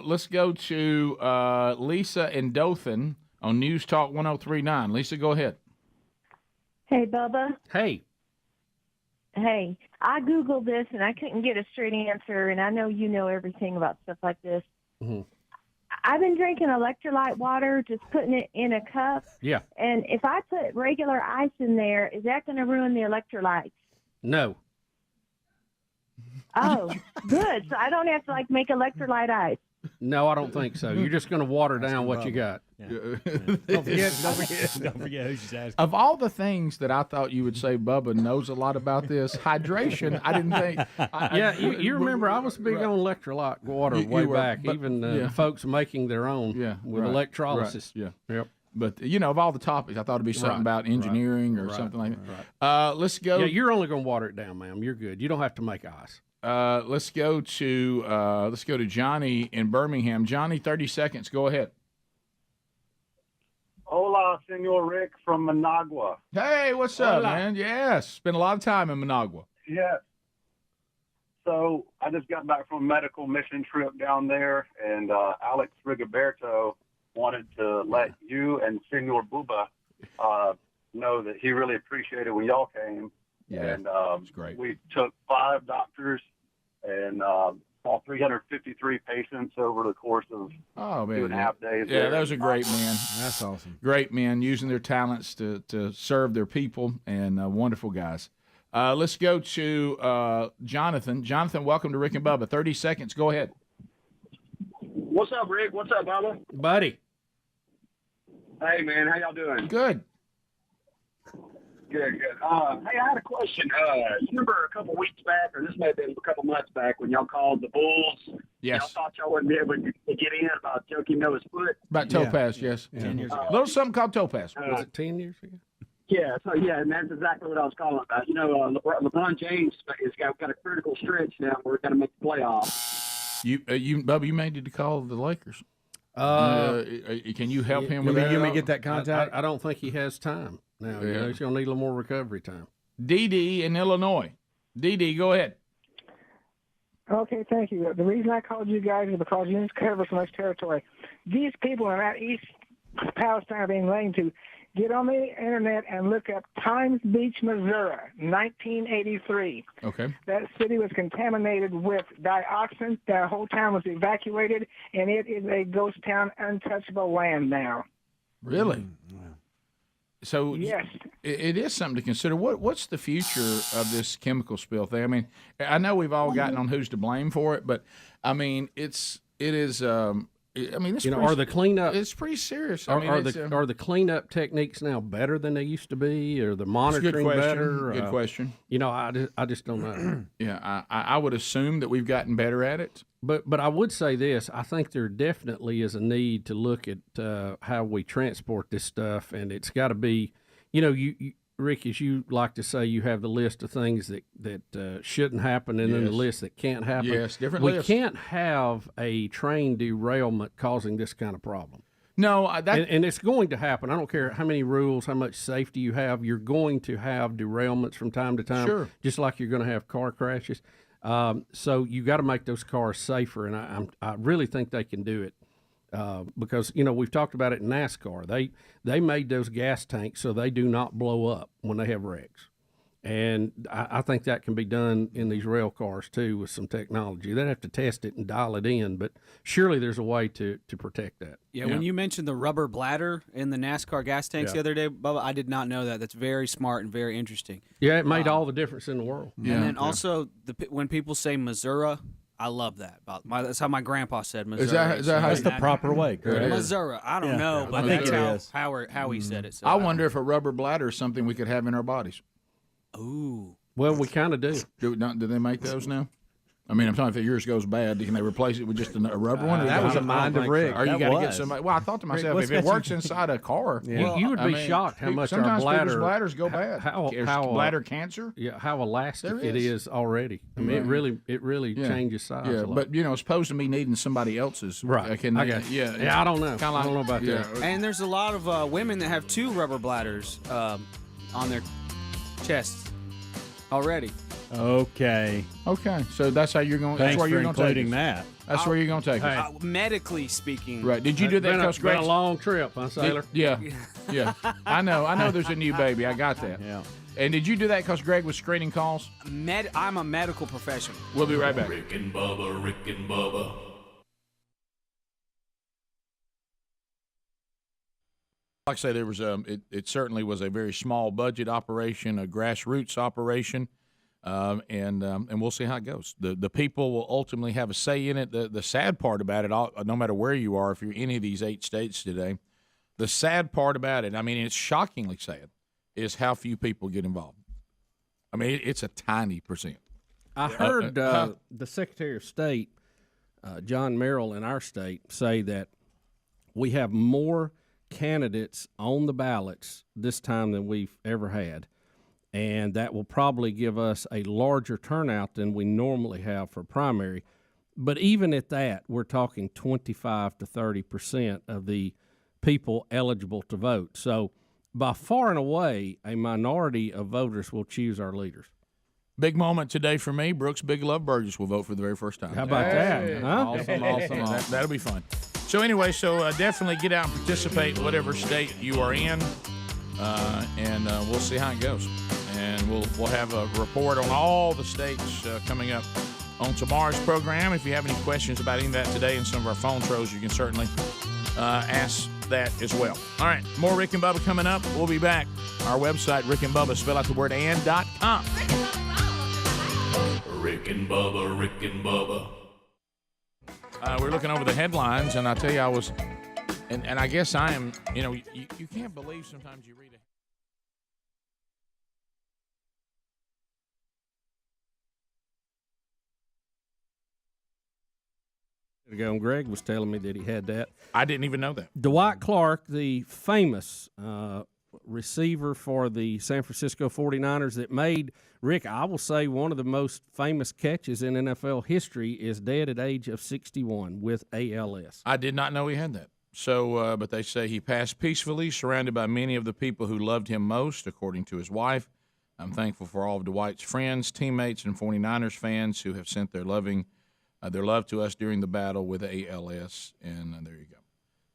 Let's go to Lisa in Dothan on News Talk 103.9. Lisa, go ahead. Hey, Bubba. Hey. Hey, I Googled this and I couldn't get a straight answer, and I know you know everything about stuff like this. Mm-hmm. I've been drinking electrolyte water, just putting it in a cup. Yeah. And if I put regular ice in there, is that going to ruin the electrolytes? No. Oh, good. So I don't have to make electrolyte ice. No, I don't think so. You're just going to water down what you got. Don't forget who she's asking. Of all the things that I thought you would say, Bubba knows a lot about this. Hydration, I didn't think. You remember I was big on electrolyte water You way were, back. but- Even yeah. folks making their own with right, electrolysis. right, Yep. But of all the topics, I thought it'd be something Right, about engineering or right, something like that. Let's go. Yeah, you're only going to water it down, ma'am. You're good. You don't have to make ice. Let's go to Johnny in Birmingham. Johnny, 30 seconds. Go ahead. Hola, Senor Rick from Managua. Hey, what's up, Hola. man? Yes, spent a lot of time in Managua. Yes. So I just got back from a medical mission trip down there, and Alex Rigoberto wanted to let you and Senor Bubba know that he really appreciated when y'all came. Yeah, And that's great. we took 5 doctors and saw 353 patients over the course of 2.5 days. Yeah, those are great men. That's awesome. Great men using their talents to serve their people, and wonderful guys. Let's go to Jonathan. Jonathan, welcome to Rick and Bubba. 30 seconds. Go ahead. What's up, Rick? What's up, Bubba? Buddy. Hey, man. How y'all doing? Good. Good. Hey, I had a question. You remember a couple weeks back, or this may have been a couple months back, when y'all called the Bulls? Yes. Y'all thought y'all wouldn't be able to get in about Joakim Noah's foot? About Topaz, yes. 10 years ago. A little something called Topaz. Was it 10 years ago? Yeah, and that's exactly what I was calling about. You know, LeBron James has got a critical stretch now where we're going to make the playoffs. Bubba, you may need to call the Lakers. Can you help him with that? You may get that contact. I don't think he has time now. You know, he's going to need a little more recovery time. DD in Illinois. DD, go ahead. Okay, thank you. The reason I called you guys is because you cover so much territory. These people in that East Palestine are being laid to. Get on the internet and look up Times Beach, Missouri, 1983. Okay. That city was contaminated with dioxin. That whole town was evacuated, and it is a ghost town, untouchable land now. Really? So yes, it is something to consider. What's the future of this chemical spill thing? I mean, I know we've all gotten on who's to blame for it, but I mean, it is. I mean, are the cleanup? It's pretty serious. Are the cleanup techniques now better than they used to be, or the monitoring better? Good question. You know, I just don't know. Yeah, I would assume that we've gotten better at it. But I would say this: I think there definitely is a need to look at how we transport this stuff, and it's got to be, you know, you Rick, as you like to say, you have the list of things that shouldn't happen, and then the list that can't happen. Yes, different lists. We can't have a train derailment causing this kind of problem. No, and it's going to happen. I don't care how many rules, how much safety you have. You're going to have derailments from time to time, sure. Just like you're going to have car crashes. So you got to make those cars safer, and I really think they can do it. Because, you know, we've talked about it in NASCAR. They made those gas tanks so they do not blow up when they have wrecks. And I think that can be done in these rail cars, too, with some technology. They'd have to test it and dial it in, but surely there's a way to protect that. Yeah, when you mentioned the rubber bladder in the NASCAR gas tanks the other day, Bubba, I did not know that. That's very smart and very interesting. Yeah, it made all the difference in the world. And then also, when people say Missouri, I love that. That's how my grandpa said Missouri. Is that how that's the proper way? Missouri. I don't know, but that's how he said it. So I wonder if a rubber bladder is something we could have in our bodies. Ooh. Well, we kind of do. Do they make those now? I mean, I'm talking if yours goes bad, can they replace it with just a rubber one? That was a mind of Rick. Or you got to get somebody. Well, I thought to myself, if it works inside a car, you would be shocked how much our sometimes bladders go bad. How bladder cancer? Yeah, how elastic it is already. I mean, it really changes size. Yeah, a lot. but you know, as opposed to me needing somebody else's, right? I got you. Yeah, I don't know. I don't know about that. And there's a lot of women that have 2 rubber bladders on their chests already. Okay. So that's how you're going. Thanks that's where you're for going to take including us. that. That's where you're going to take us. Medically speaking. Right. Did you do that because Greg? Been a long trip, huh, Sailor? Yeah. I know. There's a new baby. I got that. Yeah. And did you do that because Greg was screening calls? I'm a medical professional. We'll be right back. Rick and Bubba, Rick and Bubba. Like I say, there was it certainly was a very small budget operation, a grassroots operation, and we'll see how it goes. The people will ultimately have a say in it. The sad part about it, no matter where you are, if you're in any of these 8 states today, the sad part about it, I mean, it's shockingly sad, is how few people get involved. I mean, it's a tiny percent. I heard the Secretary of State, John Merrill, in our state say that we have more candidates on the ballots this time than we've ever had, and that will probably give us a larger turnout than we normally have for primary. But even at that, we're talking 25 to 30% of the people eligible to vote. So by far and away, a minority of voters will choose our leaders. Big moment today for me. Brooks Big Love Burgess will vote for the very first time. How about that? Huh? Awesome. That'll be fun. So anyway, definitely get out and participate in whatever state you are in, and we'll see how it goes. and we'll have a report on all the states coming up on tomorrow's program. If you have any questions about any of that today and some of our phone trolls, you can certainly ask that as well. All right, more Rick and Bubba coming up. We'll be back. Our website, Rick and Bubba, spell out the word and.com. Rick and Bubba, Rick and Bubba. We're looking over the headlines, and I tell you, I was, and I guess I am, you can't believe sometimes you read it. Ago, and Greg was telling me that he had that. I didn't even know that. Dwight Clark, the famous receiver for the San Francisco 49ers that made, Rick, I will say one of the most famous catches in NFL history, is dead at age of 61 with ALS. I did not know he had that. So, but they say he passed peacefully, surrounded by many of the people who loved him most, according to his wife. I'm thankful for all of Dwight's friends, teammates, and 49ers fans who have sent their love to us during the battle with ALS, and there you go.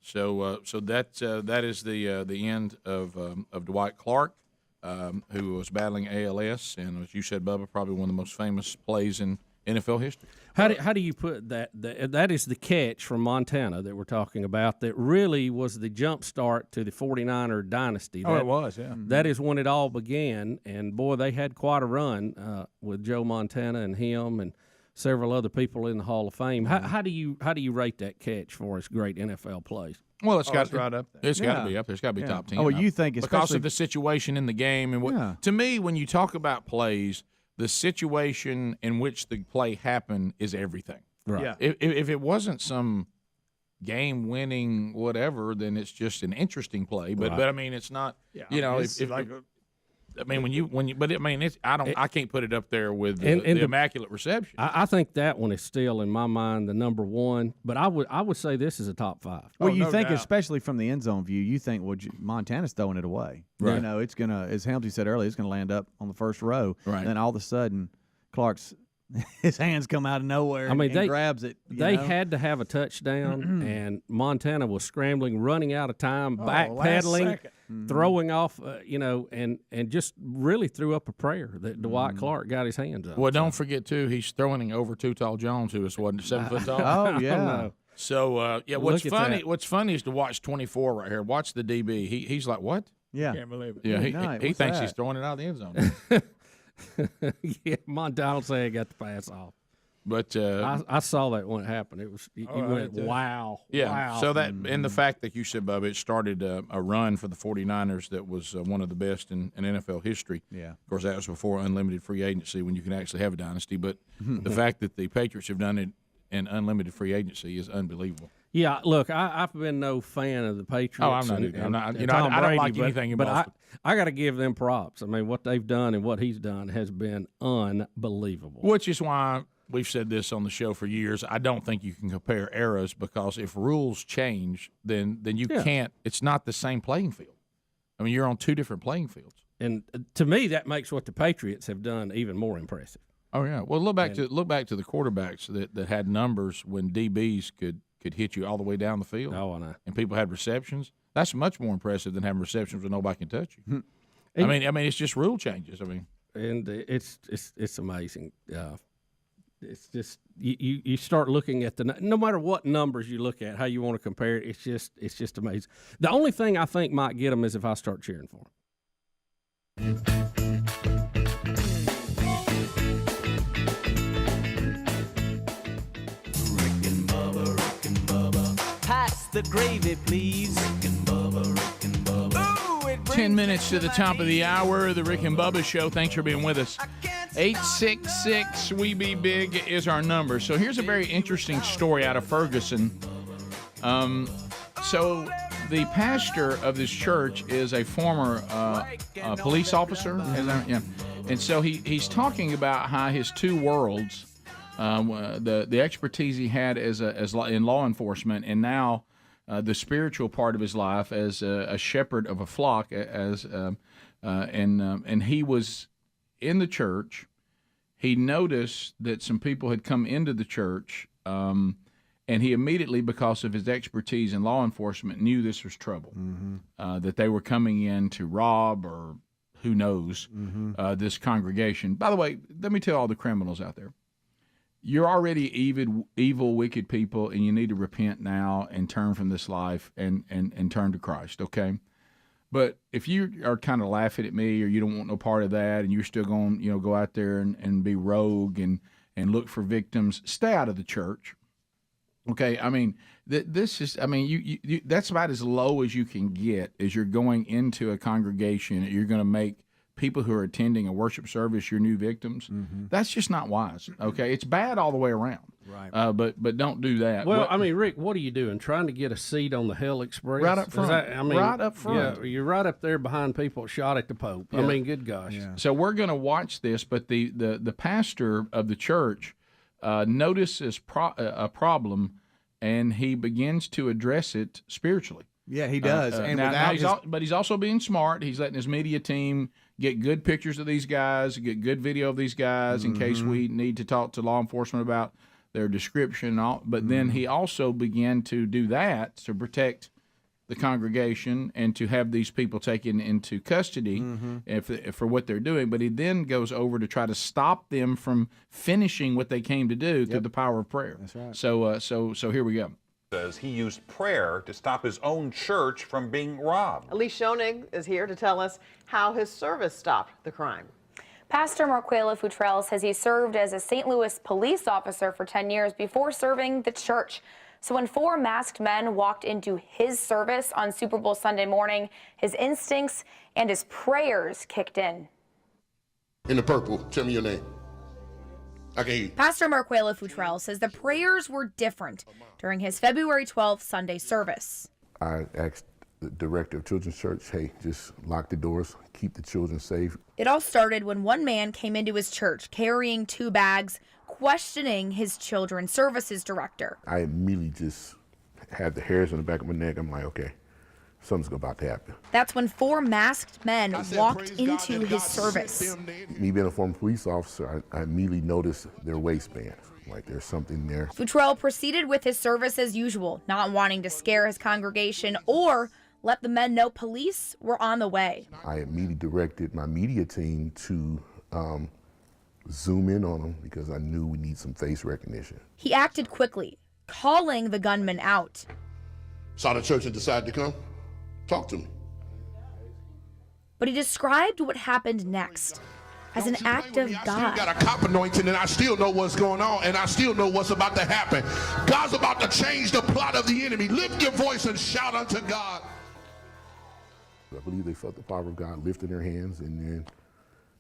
So that is the end of Dwight Clark, who was battling ALS, and as you said, Bubba, probably one of the most famous plays in NFL history. How do you put that? That is the catch from Montana that we're talking about that really was the jump start to the 49er dynasty. It was, yeah. That is when it all began, and boy, they had quite a run with Joe Montana and him and several other people in the Hall of Fame. How do you rate that catch for its great NFL plays? Well, it's got right up there. It's got to be up there. It's got to be top 10. Oh, well, you think because of the situation in the game and what? Yeah. To me, when you talk about plays, the situation in which the play happened is everything. Right. Yeah. If it wasn't some game-winning whatever, then it's just an interesting play. But Right. but I mean, it's not. I can't put it up there with the immaculate reception. I think that one is still in my mind the number one, but I would say this is a top 5. Well, you no think, doubt. especially from the end zone view, you think, well, Montana's throwing it away. Right. You know, it's going to, as Helmsy said earlier, it's going to land up on the first row. Right. And then all of a sudden, Clark's his hands come out of nowhere and they grabs it. They had to have a touchdown, and Montana was scrambling, running out of time, last backpedaling, second. throwing off, and just really threw up a prayer that Dwight Clark got his hands on. Well, don't forget, too, he's throwing over Too Tall Jones, who was, 7 foot tall? Oh, yeah. No. So, what's Look at funny that. What's funny is to watch 24 right here. Watch the DB. He's like, what? Yeah. Can't believe it. Yeah, Good he night. he What's thinks that? he's throwing it out of the end zone. Yeah, Montana said he got the pass off. But I saw that when it happened. It was you I went, did too. wow. yeah, Wow. so that and the fact that you said, Bubba, it started a run for the 49ers that was one of the best in NFL history. Yeah. Of course, that was before unlimited free agency when you can actually have a dynasty. But the fact that the Patriots have done it in unlimited free agency is unbelievable. Yeah, look, I've been no fan of the Patriots. Oh, I'm not and- either. I'm not- and you know, I Tom don't Brady, like but- anything in but Boston. I got to give them props. I mean, what they've done and what he's done has been unbelievable. Which is why we've said this on the show for years. I don't think you can compare eras because if rules change, then you can't. It's not the same playing field. I mean, you're on two different playing fields. And to me, that makes what the Patriots have done even more impressive. Oh yeah. Well, look back to the quarterbacks that had numbers when DBs could hit you all the way down the field. Oh, I know. And people had receptions. That's much more impressive than having receptions where nobody can touch you. And- I mean, it's just rule changes. I mean, and it's amazing. It's just you start looking at no matter what numbers you look at, how you want to compare it. It's just amazing. The only thing I think might get them is if I start cheering for them. Pass the gravy, please. 10 minutes to the top of the hour, the Rick and Bubba Show. Thanks for being with us. 866-WE-BE-BIG is our number. So here's a very interesting story out of Ferguson. So the pastor of this church is a former police officer. Yeah. And so he's talking about how his two worlds, the expertise he had in law enforcement, and now the spiritual part of his life as a shepherd of a flock, and he was in the church. He noticed that some people had come into the church, and he immediately, because of his expertise in law enforcement, knew this was trouble, that they were coming in to rob or who knows, this congregation. By the way, let me tell all the criminals out there, you're already evil, wicked people, and you need to repent now and turn from this life and turn to Christ, okay? But if you are kind of laughing at me or you don't want no part of that and you're still going, go out there and be rogue and look for victims, stay out of the church. Okay, I mean, this is, I mean, you that's about as low as you can get as you're going into a congregation. You're going to make people who are attending a worship service your new victims. That's just not wise. Okay, it's bad all the way around. Right. But don't do that. Well, I mean, Rick, what are you doing? Trying to get a seat on the Hell Express? Right up front. Right up front. Yeah, you're right up there behind people that shot at the Pope. Yeah. I mean, good gosh. Yeah. So we're going to watch this, but the pastor of the church notices a problem, and he begins to address it spiritually. Yeah, he does. But he's also being smart. He's letting his media team get good pictures of these guys, get good video of these guys in case we need to talk to law enforcement about their description and all. But then he also began to do that to protect the congregation and to have these people taken into custody for what they're doing. But he then goes over to try to stop them from finishing what they came to do through the power of prayer. That's right. So here we go. Says he used prayer to stop his own church from being robbed. Elise Schoening is here to tell us how his service stopped the crime. Pastor Marquela Futrell says he served as a St. Louis police officer for 10 years before serving the church. So when 4 masked men walked into his service on Super Bowl Sunday morning, his instincts and his prayers kicked in. In the purple, tell me your name. I can hear you. Pastor Marquela Futrell says the prayers were different during his February 12th Sunday service. I asked the director of Children's Church, hey, just lock the doors, keep the children safe. It all started when one man came into his church carrying 2 bags, questioning his children's services director. I immediately just had the hairs on the back of my neck. I'm like, okay, something's about to happen. That's when 4 masked men walked into his service. Me being a former police officer, I immediately noticed their waistbands. Like there's something there. Futrell proceeded with his service as usual, not wanting to scare his congregation or let the men know police were on the way. I immediately directed my media team to zoom in on them because I knew we need some face recognition. He acted quickly, calling the gunman out. Saw the church and decided to come. Talk to me. But he described what happened next as an act of God. I got a cop anointing and I still know what's going on and I still know what's about to happen. God's about to change the plot of the enemy. Lift your voice and shout unto God. I believe they felt the power of God lift in their hands and then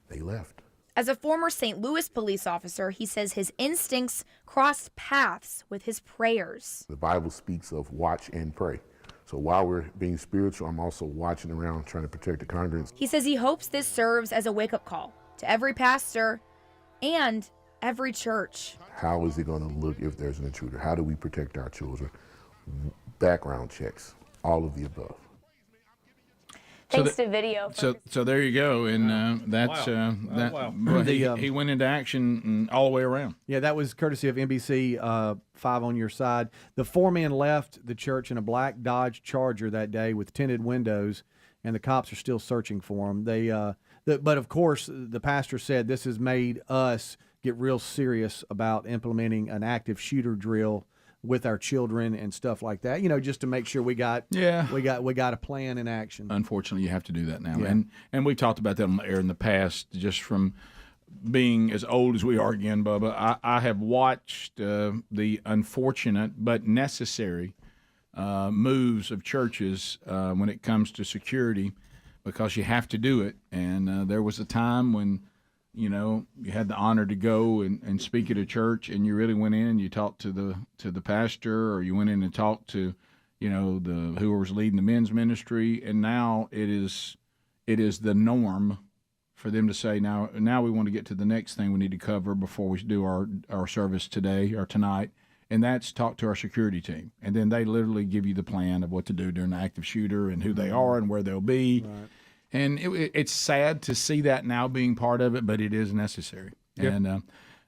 they left. As a former St. Louis police officer, he says his instincts crossed paths with his prayers. The Bible speaks of watch and pray. So while we're being spiritual, I'm also watching around trying to protect the congregants. He says he hopes this serves as a wake-up call to every pastor and every church. How is it going to look if there's an intruder? How do we protect our children? Background checks, all of the above. Thanks to video. So there you go, and that's Wow. He went into action all the way around. Yeah, that was courtesy of NBC 5 on your side. The 4 men left the church in a black Dodge Charger that day with tinted windows, and the cops are still searching for them. But of course, the pastor said this has made us get real serious about implementing an active shooter drill with our children and stuff like that. Just to make sure we got a plan in action. Unfortunately, you have to do that now, and we've talked about that on the air in the past. Just from being as old as we are again, Bubba, I have watched the unfortunate but necessary moves of churches when it comes to security, because you have to do it. And there was a time when you had the honor to go and speak at a church, and you really went in and you talked to the pastor, or you went in and talked to whoever was leading the men's ministry. And now it is the norm for them to say, now we want to get to the next thing we need to cover before we do our service today or tonight, and that's talk to our security team. And then they literally give you the plan of what to do during an active shooter and who they are and where they'll be. Right. And it's sad to see that now being part of it, but it is necessary. Yep.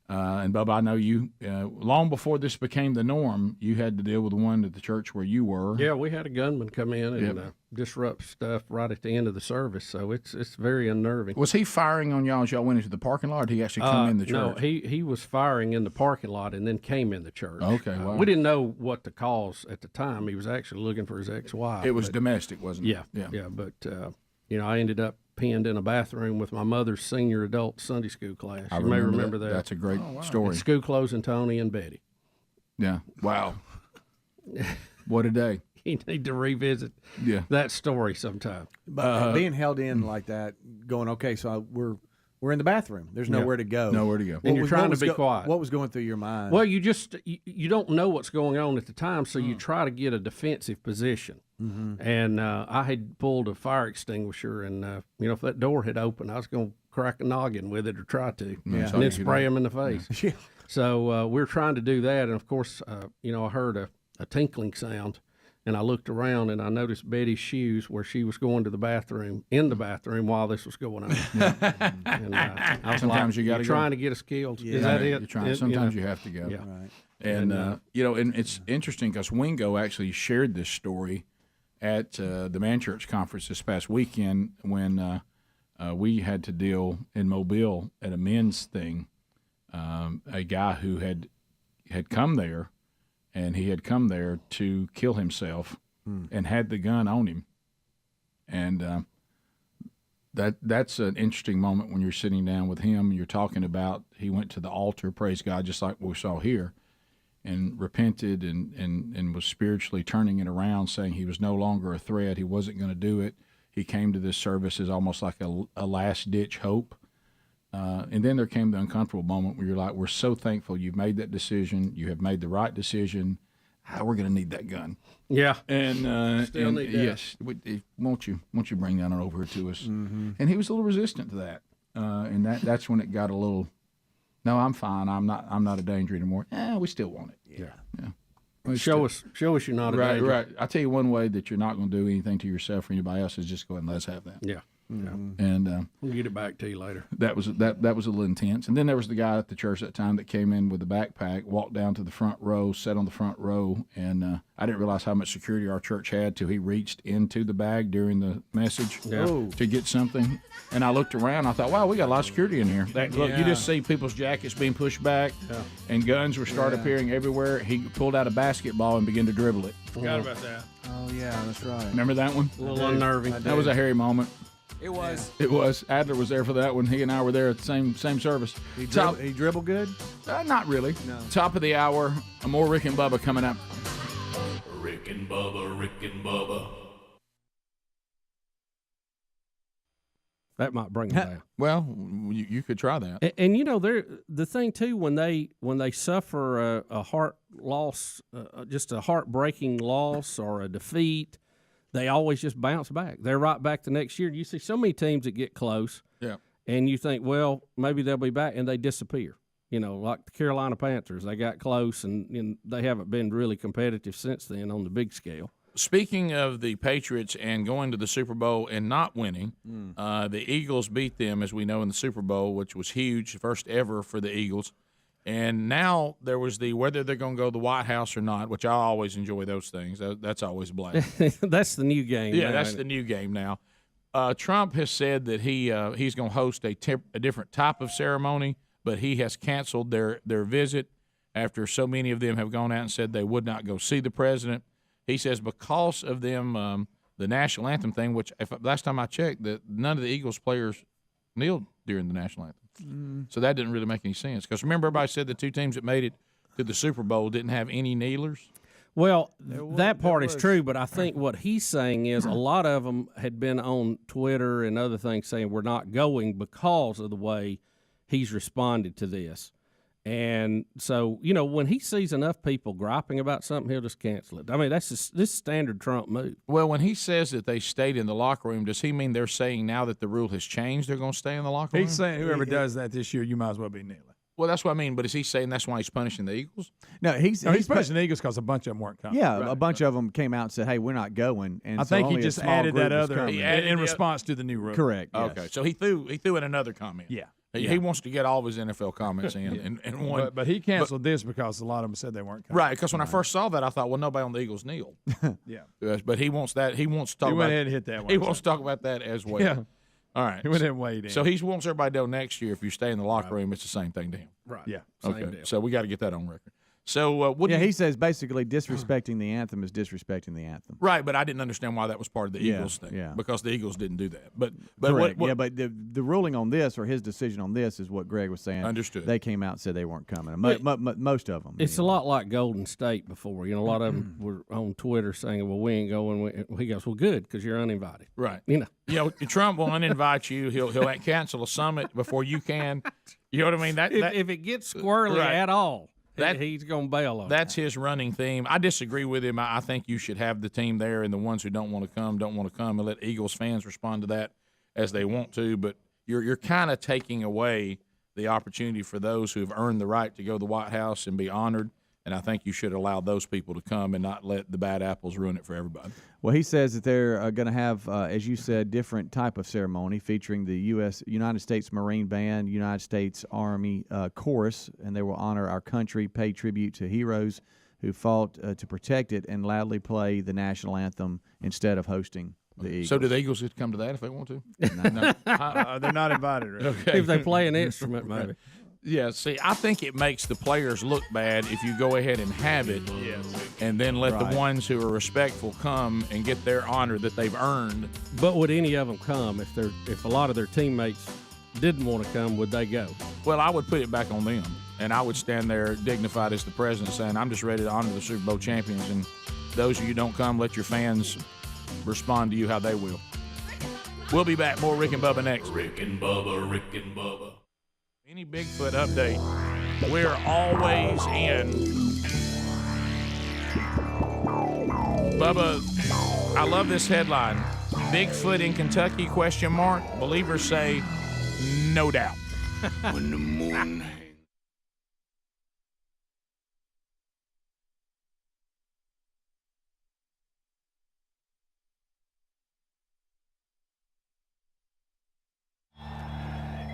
And Bubba, I know you, long before this became the norm, you had to deal with the one at the church where you were. Yeah, we had a gunman come in and disrupt stuff right at the end of the service. So it's very unnerving. Was he firing on y'all as y'all went into the parking lot, or did he actually come in the church? No, he was firing in the parking lot and then came in the church. Okay, wow. We didn't know what the cause at the time. He was actually looking for his ex-wife. It was domestic, wasn't it? Yeah. But I ended up pinned in a bathroom with my mother's senior adult Sunday school class. You may remember that. That's a great story. And school closing Tony and Betty. Yeah. Wow. What a day. You need to revisit that story sometime. But being held in like that, going, okay, so we're in the bathroom. There's nowhere to go. Nowhere to go. And you're trying to be quiet. What was going through your mind? Well, you don't know what's going on at the time, so you try to get a defensive position. Mm-hmm. And I had pulled a fire extinguisher, and if that door had opened, I was going to crack a noggin with it or try to, and then spray him in the face. Yeah. So we were trying to do that, and of course, I heard a tinkling sound. And I looked around and I noticed Betty's shoes where she was going to the bathroom, in the bathroom while this was going on. And I was sometimes like, you got to trying to get us killed. Yeah. Is that it? You're trying. Sometimes you have to go. Yeah. Right. And, and it's interesting because Wingo actually shared this story at the Man Church Conference this past weekend when we had to deal in Mobile at a men's thing. A guy who had come there. And he had come there to kill himself and had the gun on him. And that's an interesting moment when you're sitting down with him and you're talking about he went to the altar, praise God, just like we saw here, and repented and was spiritually turning it around, saying he was no longer a threat. He wasn't going to do it. He came to this service as almost like a last-ditch hope. And then there came the uncomfortable moment where you're like, we're so thankful you've made that decision. You have made the right decision. We're going to need that gun. Yeah. And Still need that. Yes. Won't you bring that on over to us? Mm-hmm. And he was a little resistant to that. And that's when it got a little, no, I'm fine. I'm not a danger anymore. We still want it. Yeah. Well, show us you're not a danger. Right. I'll tell you one way that you're not going to do anything to yourself or anybody else is just go ahead and let us have that. Yeah. Mm-hmm. And we'll get it back to you later. That was a little intense. And then there was the guy at the church that time that came in with a backpack, walked down to the front row, sat on the front row, and I didn't realize how much security our church had till he reached into the bag during the message to get something. And I looked around, I thought, wow, we got a lot of security in here. Look, you just see people's jackets being pushed back, and guns were started appearing everywhere. He pulled out a basketball and began to dribble it. Forgot about that. Oh yeah, that's right. Remember that one? A little unnerving. That was a hairy moment. It was. It was. Adler was there for that one. He and I were there at the same service. He dribbled good? Not really. No. Top of the hour. More Rick and Bubba coming up. Rick and Bubba, Rick and Bubba. That might bring them back. Well, you could try that. And the thing too, when they suffer a heart loss, just a heartbreaking loss or a defeat, they always just bounce back. They're right back the next year. You see so many teams that get close, and you think, well, maybe they'll be back, and they disappear. Like the Carolina Panthers, they got close, and they haven't been really competitive since then on the big scale. Speaking of the Patriots and going to the Super Bowl and not winning, the Eagles beat them, as we know, in the Super Bowl, which was huge, first ever for the Eagles. And now there was whether they're going to go to the White House or not, which I always enjoy those things. That's always a blast. That's the new game. Yeah, now, that's the new game now. Trump has said that he's going to host a different type of ceremony, but he has canceled their visit after so many of them have gone out and said they would not go see the president. He says because of them, the national anthem thing, which last time I checked, that none of the Eagles players kneeled during the national anthem. So that didn't really make any sense. Because remember, everybody said the two teams that made it to the Super Bowl didn't have any kneelers? Well, that part is true, but I think what he's saying is a lot of them had been on Twitter and other things saying we're not going because of the way he's responded to this. And so, when he sees enough people griping about something, he'll just cancel it. I mean, this standard Trump move. Well, when he says that they stayed in the locker room, does he mean they're saying now that the rule has changed, they're going to stay in the locker room? He's saying whoever does that this year, you might as well be kneeling. Well, that's what I mean. But is he saying that's why he's punishing the Eagles? No, he's punishing the Eagles because a bunch of them weren't coming. Yeah, a bunch of them came out and said, "Hey, we're not going." And I think he just added that other in response to the new rule. Correct. Yes. Okay, so he threw in another comment. Yeah. He wants to get all of his NFL comments in one. But he canceled this because a lot of them said they weren't coming. Right, because when I first saw that, I thought, well, nobody on the Eagles kneel. Yeah. But he wants that. He wants to talk He about went ahead and hit that one. He wants to talk about that as well. Yeah. All right. He went ahead and weighed in. So he wants everybody to know next year if you stay in the locker room, it's the same thing to him. Right. Yeah. Okay. So we got to get that on record. So what? He says basically disrespecting the anthem is disrespecting the anthem. Right, but I didn't understand why that was part of the Eagles thing. Yeah. Because the Eagles didn't do that. But Correct. what But the ruling on this or his decision on this is what Greg was saying. Understood. They came out and said they weren't coming. Most of them. It's a lot like Golden State before. A lot of them were on Twitter saying, well, we ain't going. He goes, well, good, because you're uninvited. Right. Trump will uninvite you. He'll cancel a summit before you can. You know what I mean? If it gets squirrely at all, he's going to bail on That's his running theme. I disagree with him. I think you should have the team there, and the ones who don't want to come, and let Eagles fans respond to that as they want to. But you're kind of taking away the opportunity for those who have earned the right to go to the White House and be honored. And I think you should allow those people to come and not let the bad apples ruin it for everybody. Well, he says that they're going to have, as you said, different type of ceremony featuring the United States Marine Band, United States Army Chorus, and they will honor our country, pay tribute to heroes who fought to protect it, and loudly play the national anthem instead of hosting the Eagles. So do the Eagles get to come to that if they want to? No. They're not invited. Right? Okay. If they play an instrument, maybe. Yeah, see, I think it makes the players look bad if you go ahead and have it, and then let the ones who are respectful come and get their honor that they've earned. But would any of them come if a lot of their teammates didn't want to come? Would they go? Well, I would put it back on them, and I would stand there dignified as the president, saying, "I'm just ready to honor the Super Bowl champions, and those of you who don't come, let your fans respond to you how they will." We'll be back. More Rick and Bubba next. Rick and Bubba, Rick and Bubba. Any Bigfoot update, we're always in. Bubba, I love this headline. Bigfoot in Kentucky, ? Believers say no doubt. When the moon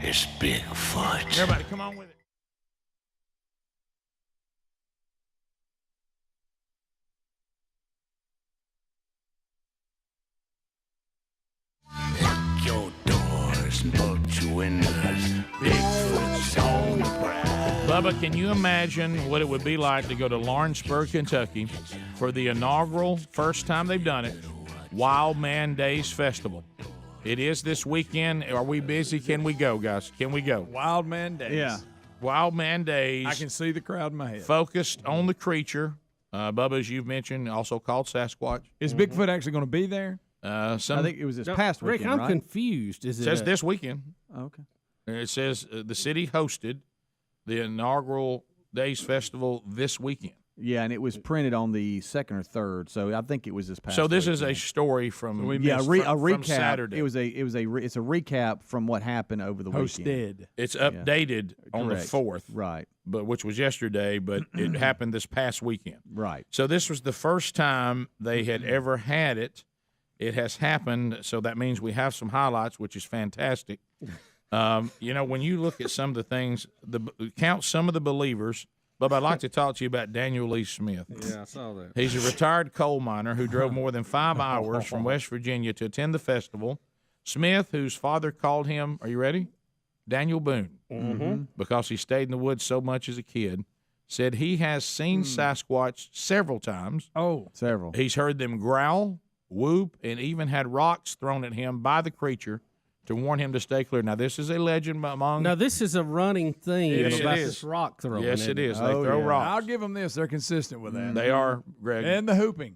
It's Bigfoot. Everybody, come on with it. Lock your doors and put your windows. Bigfoot's on the prowl. Bubba, can you imagine what it would be like to go to Lawrenceburg, Kentucky for the inaugural, first time they've done it, Wild Man Days Festival? It is this weekend. Are we busy? Can we go, guys? Can we go? Wild Man Days. Yeah. Wild Man Days. I can see the crowd in my head. Focused on the creature. Bubba, as you've mentioned, also called Sasquatch. Is Bigfoot actually going to be there? I think it was this past Rick, weekend, I'm confused. It says this weekend. Oh, okay. It says the city hosted the inaugural Days Festival this weekend. Yeah, and it was printed on the 2nd or 3rd, so I think it was this past. So this is weekend. a story from a recap. From Saturday. It's a recap from what happened over the weekend. It's updated on the 4th, right? But which was yesterday, but it happened this past weekend, right? So this was the first time they had ever had it. It has happened, so that means we have some highlights, which is fantastic. When you look at some of the things, count some of the believers. Bubba, I'd like to talk to you about Daniel Lee Smith. Yeah, I saw that. He's a retired coal miner who drove more than 5 hours from West Virginia to attend the festival. Smith, whose father called him, are you ready? Daniel Boone, because he stayed in the woods so much as a kid, said he has seen Sasquatch several times. Oh, several. He's heard them growl, whoop, and even had rocks thrown at him by the creature to warn him to stay clear. Now, this is a legend among... Now, this is a running theme about this rock throwing. Yes, it is. They throw rocks. I'll give them this. They're consistent with that. They are, Greg. And the hooping.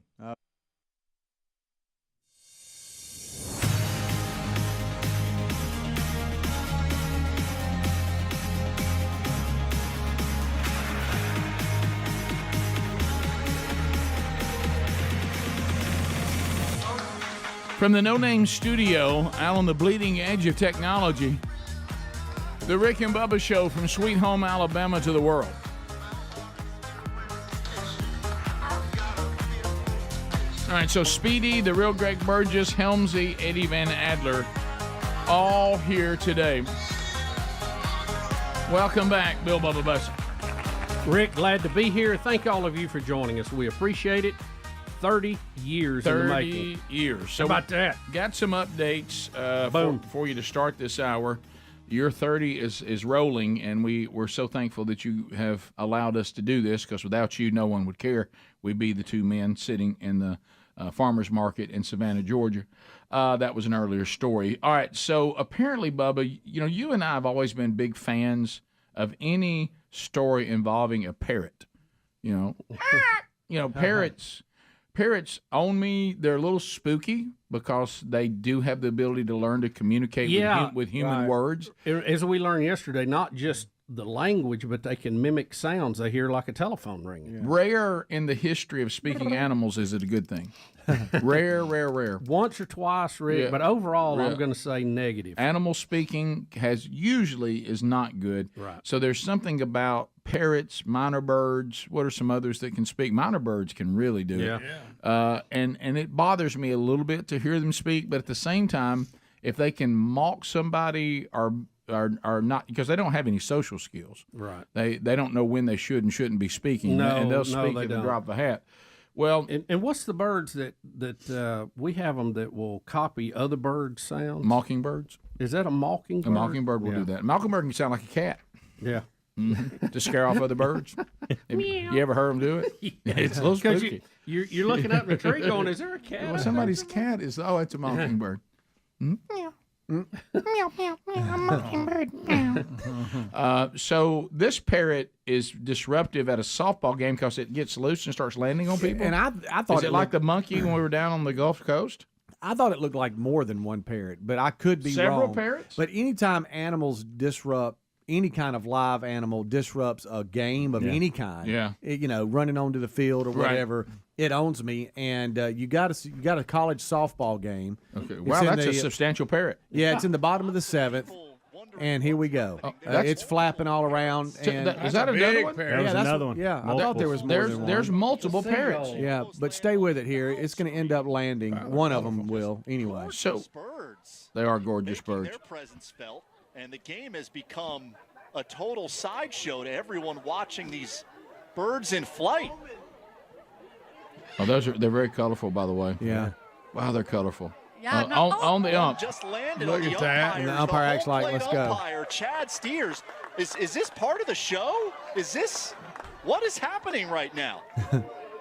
From the No Name Studio, out on the bleeding edge of technology, the Rick and Bubba Show from Sweet Home, Alabama to the world. All right, so Speedy, the real Greg Burgess, Helmsy, Eddie Van Adler, all here today. Welcome back, Bill Bubba Bussey. Rick, glad to be here. Thank all of you for joining us. We appreciate it. 30 years in the making. 30 years. How about that? Got some updates Boom. for you to start this hour. Your 30 is rolling, and we're so thankful that you have allowed us to do this, because without you, no one would care. We'd be the two men sitting in the farmer's market in Savannah, Georgia. That was an earlier story. All right, so apparently, Bubba, you and I have always been big fans of any story involving a parrot. Parrots own me. They're a little spooky because they do have the ability to learn to communicate with human words. As we learned yesterday, not just the language, but they can mimic sounds they hear, like a telephone ringing. Rare in the history of speaking animals is it a good thing. Rare. Once or twice, Rick, Yeah. but overall, Yeah. I'm going to say negative. Animal speaking is not good. Right. So there's something about parrots, minor birds. What are some others that can speak? Minor birds can really do it. And it bothers me a little bit to hear them speak, but at the same time, if they can mock somebody or not, because they don't have any social skills. Right. They don't know when they should and shouldn't be speaking. And they'll speak at the drop of a hat. Well, and what's the birds that we have them that will copy other birds' sounds? Mockingbirds. Is that a mockingbird? A mockingbird will do that. A mockingbird can sound like a cat. Yeah. To scare off other birds. You ever heard them do it? It's a little spooky. You're looking up in the tree going, is there a cat? Well, somebody's cat is, it's a mockingbird. So this parrot is disruptive at a softball game because it gets loose and starts landing on people. And I thought is it like the monkey when we were down on the Gulf Coast? I thought it looked like more than one parrot, but I could be Several wrong. parrots? But anytime animals disrupt, any kind of live animal disrupts a game of any kind, running onto the field or whatever, it owns me. And you got a college softball game. Okay, wow, that's a substantial parrot. Yeah, it's in the bottom of the seventh. And here we go. It's flapping all around. And is that another one? That was another one. Yeah, I thought there was more than one. There's multiple parrots. Yeah, but stay with it here. It's going to end up landing. One of them will anyway. So they are gorgeous birds. Their presence felt, and the game has become a total sideshow to everyone watching these birds in flight. Oh, they're very colorful, by the way. Yeah. Wow, they're colorful. Yeah, on the ump. Just landed Look on at the that. And the umpire acts like, let's go. Umpire, Chad Steers. Is this part of the show? What is happening right now?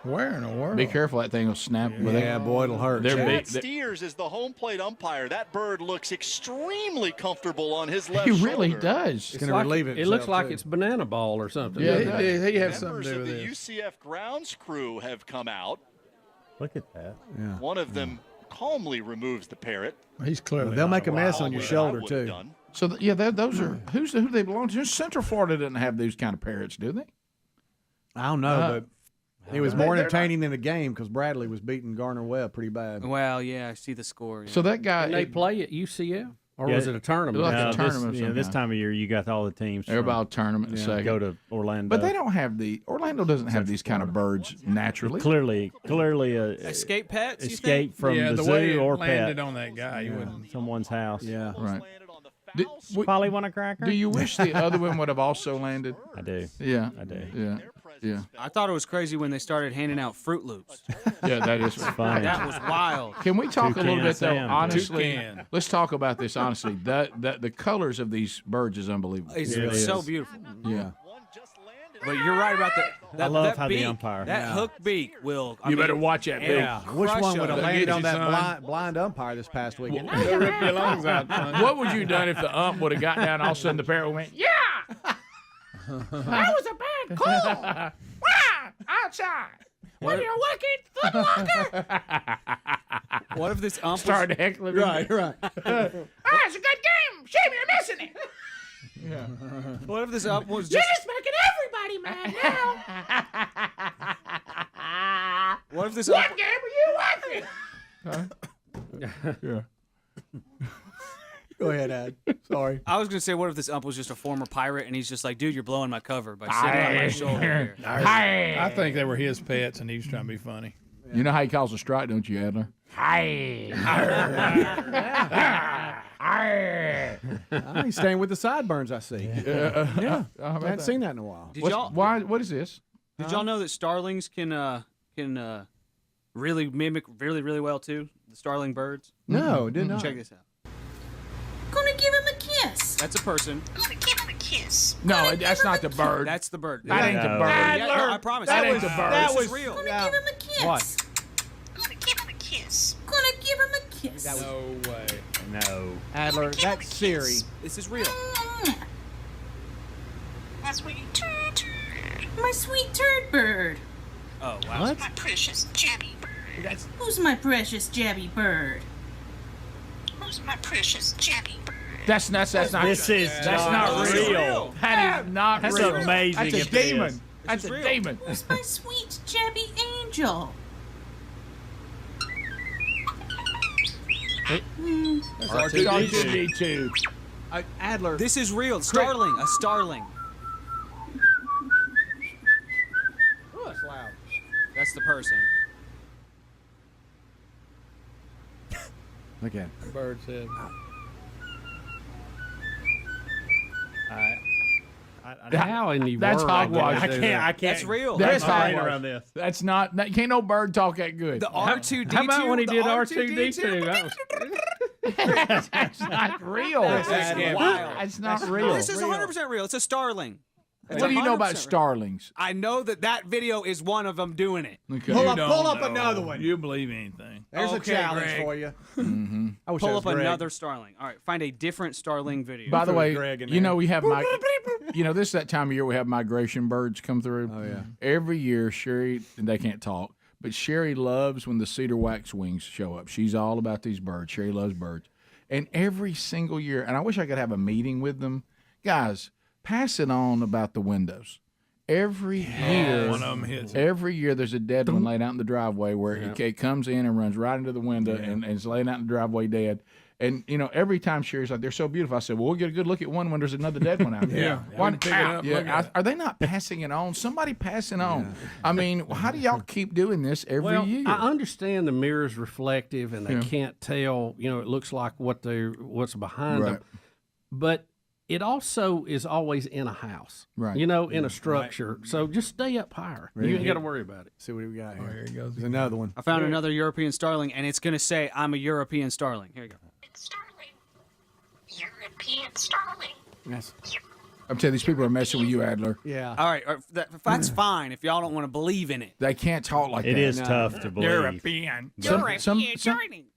Where in the world? Be careful, that thing will snap. Yeah, boy, it'll hurt. Chad Steers is the home plate umpire. That bird looks extremely comfortable on his left He shoulder. really does. It's going to relieve it. It looks like it's banana ball or something. Yeah, he has something Members to do of with the this. UCF grounds crew have come out. Look at that. Yeah. One of them calmly removes the parrot. He's clearly. They'll not make a mess on your shoulder too. So those are who they belong to. Central Florida doesn't have these kind of parrots, do they? I don't know, but it was more entertaining than the game because Bradley was beating Garner Webb pretty bad. Well, yeah, I see the score. Yeah. So that guy. Can they play at UCF? Or was it a tournament? Like a tournament. This time of year, you got all the teams. Everybody tournament. Go to Orlando. But they don't have Orlando doesn't have these kind of birds naturally. Clearly, escape pets. Escape from the way zoo it or landed pet. on that guy. You wouldn't. Someone's house. Yeah, right. Polly want a cracker? Do you wish the other one would have also landed? I do. Yeah, I do. Yeah. I thought it was crazy when they started handing out Fruit Loops. Yeah, that is fun. That was wild. Can we talk a little bit though? Honestly, Toucan. let's talk about this honestly. The colors of these birds is unbelievable. It's so beautiful. Yeah. But you're right about that. I love that how beak, the umpire. That hook beak will. You better watch that beak. Yeah. Which one would have They'll landed get on you, that son. blind umpire this past weekend? They'll rip your lungs out. Son. What would you done if the ump would have got down and all of a sudden the parrot went, yeah! That was a bad call. Wow! Outside. What are you wicked footlocker? What if this ump started heckling? Right. It's a good game. Shame you're missing it. Yeah. What if this ump was You're just? just making everybody mad now. What if this What ump? game are you watching? Yeah. Go ahead, Ad. Sorry. I was gonna say, what if this ump was just a former pirate and he's just like, dude, you're blowing my cover by sitting on my shoulder here. I think they were his pets, and he was trying to be funny. You know how he calls a strike, don't you, Adler? Hi. I ain't staying with the sideburns I see. Yeah. I haven't seen that in a while. What is this? Did y'all know that starlings can really mimic really well too? The starling birds. No, did not. Check this out. Gonna give him a kiss. That's a person. Gonna give him a kiss. No, that's not the bird. That's the bird. That ain't the bird. Yeah, no, I promise. That ain't the bird. This is real. Gonna give him a kiss. What? Gonna give him a kiss. Gonna give him a kiss. No way. No. Adler, that's Siri. This is real. My sweet turd. My sweet turd bird. Oh wow. Who's my precious jabby bird? Who's my precious jabby bird? Who's my precious jabby bird? That's not This is that's not not real. real. That is not That's real. amazing That's a if it demon. is. That's a demon. Who's my sweet jabby angel? That's R2D2. Adler. This is real. Starling. A starling. Oh, that's loud. That's the person. Look at it. Bird's head. How in the That's world? hogwash. I can't. That's real. That's my brain hogwash. around this. That's not. That, can't no bird talk that good. The R2D2. How about when he the did R2D2? That's not real. That's wild. That's not real. This is 100% real. It's a starling. What do you know about 100% starlings? I know that video is one of them doing it. Okay. Pull up another one. You believe anything? There's a Okay, challenge Greg. for you. I wish Pull that up was Greg. another starling. All right, find a different starling video. By the way, Greg in you there. know we have this is that time of year we have migration birds come through. Oh, yeah. Every year, Sherry, and they can't talk, but Sherry loves when the cedar waxwings show up. She's all about these birds. Sherry loves birds, and every single year, and I wish I could have a meeting with them, guys. Pass it on about the windows. Every year, one of them hits it. every year there's a dead one laid out in the driveway where it comes in and runs right into the window and it's laying out in the driveway dead. And, you know, every time Sherry's like, they're so beautiful. I said, well, we'll get a good look at one when there's another dead one out there. Yeah. One Pick it up, look at it. Are they not passing it on? Somebody passing on. I mean, how do y'all keep doing this every year? I understand the mirror's reflective and they Yeah. can't tell, you know, it looks like what's behind them. But it also is always in a house, Right. you know, in a structure. So just stay up higher. You ain't got to worry about it. See what we got here. Here he goes. There's another one. I found another European starling, and it's going to say, I'm a European starling. Here you go. Starling. European starling. Yes. I'm telling you, these people are messing with you, Adler. Yeah. All right, that's fine if y'all don't want to believe in it. They can't talk like that. It is tough to believe. European.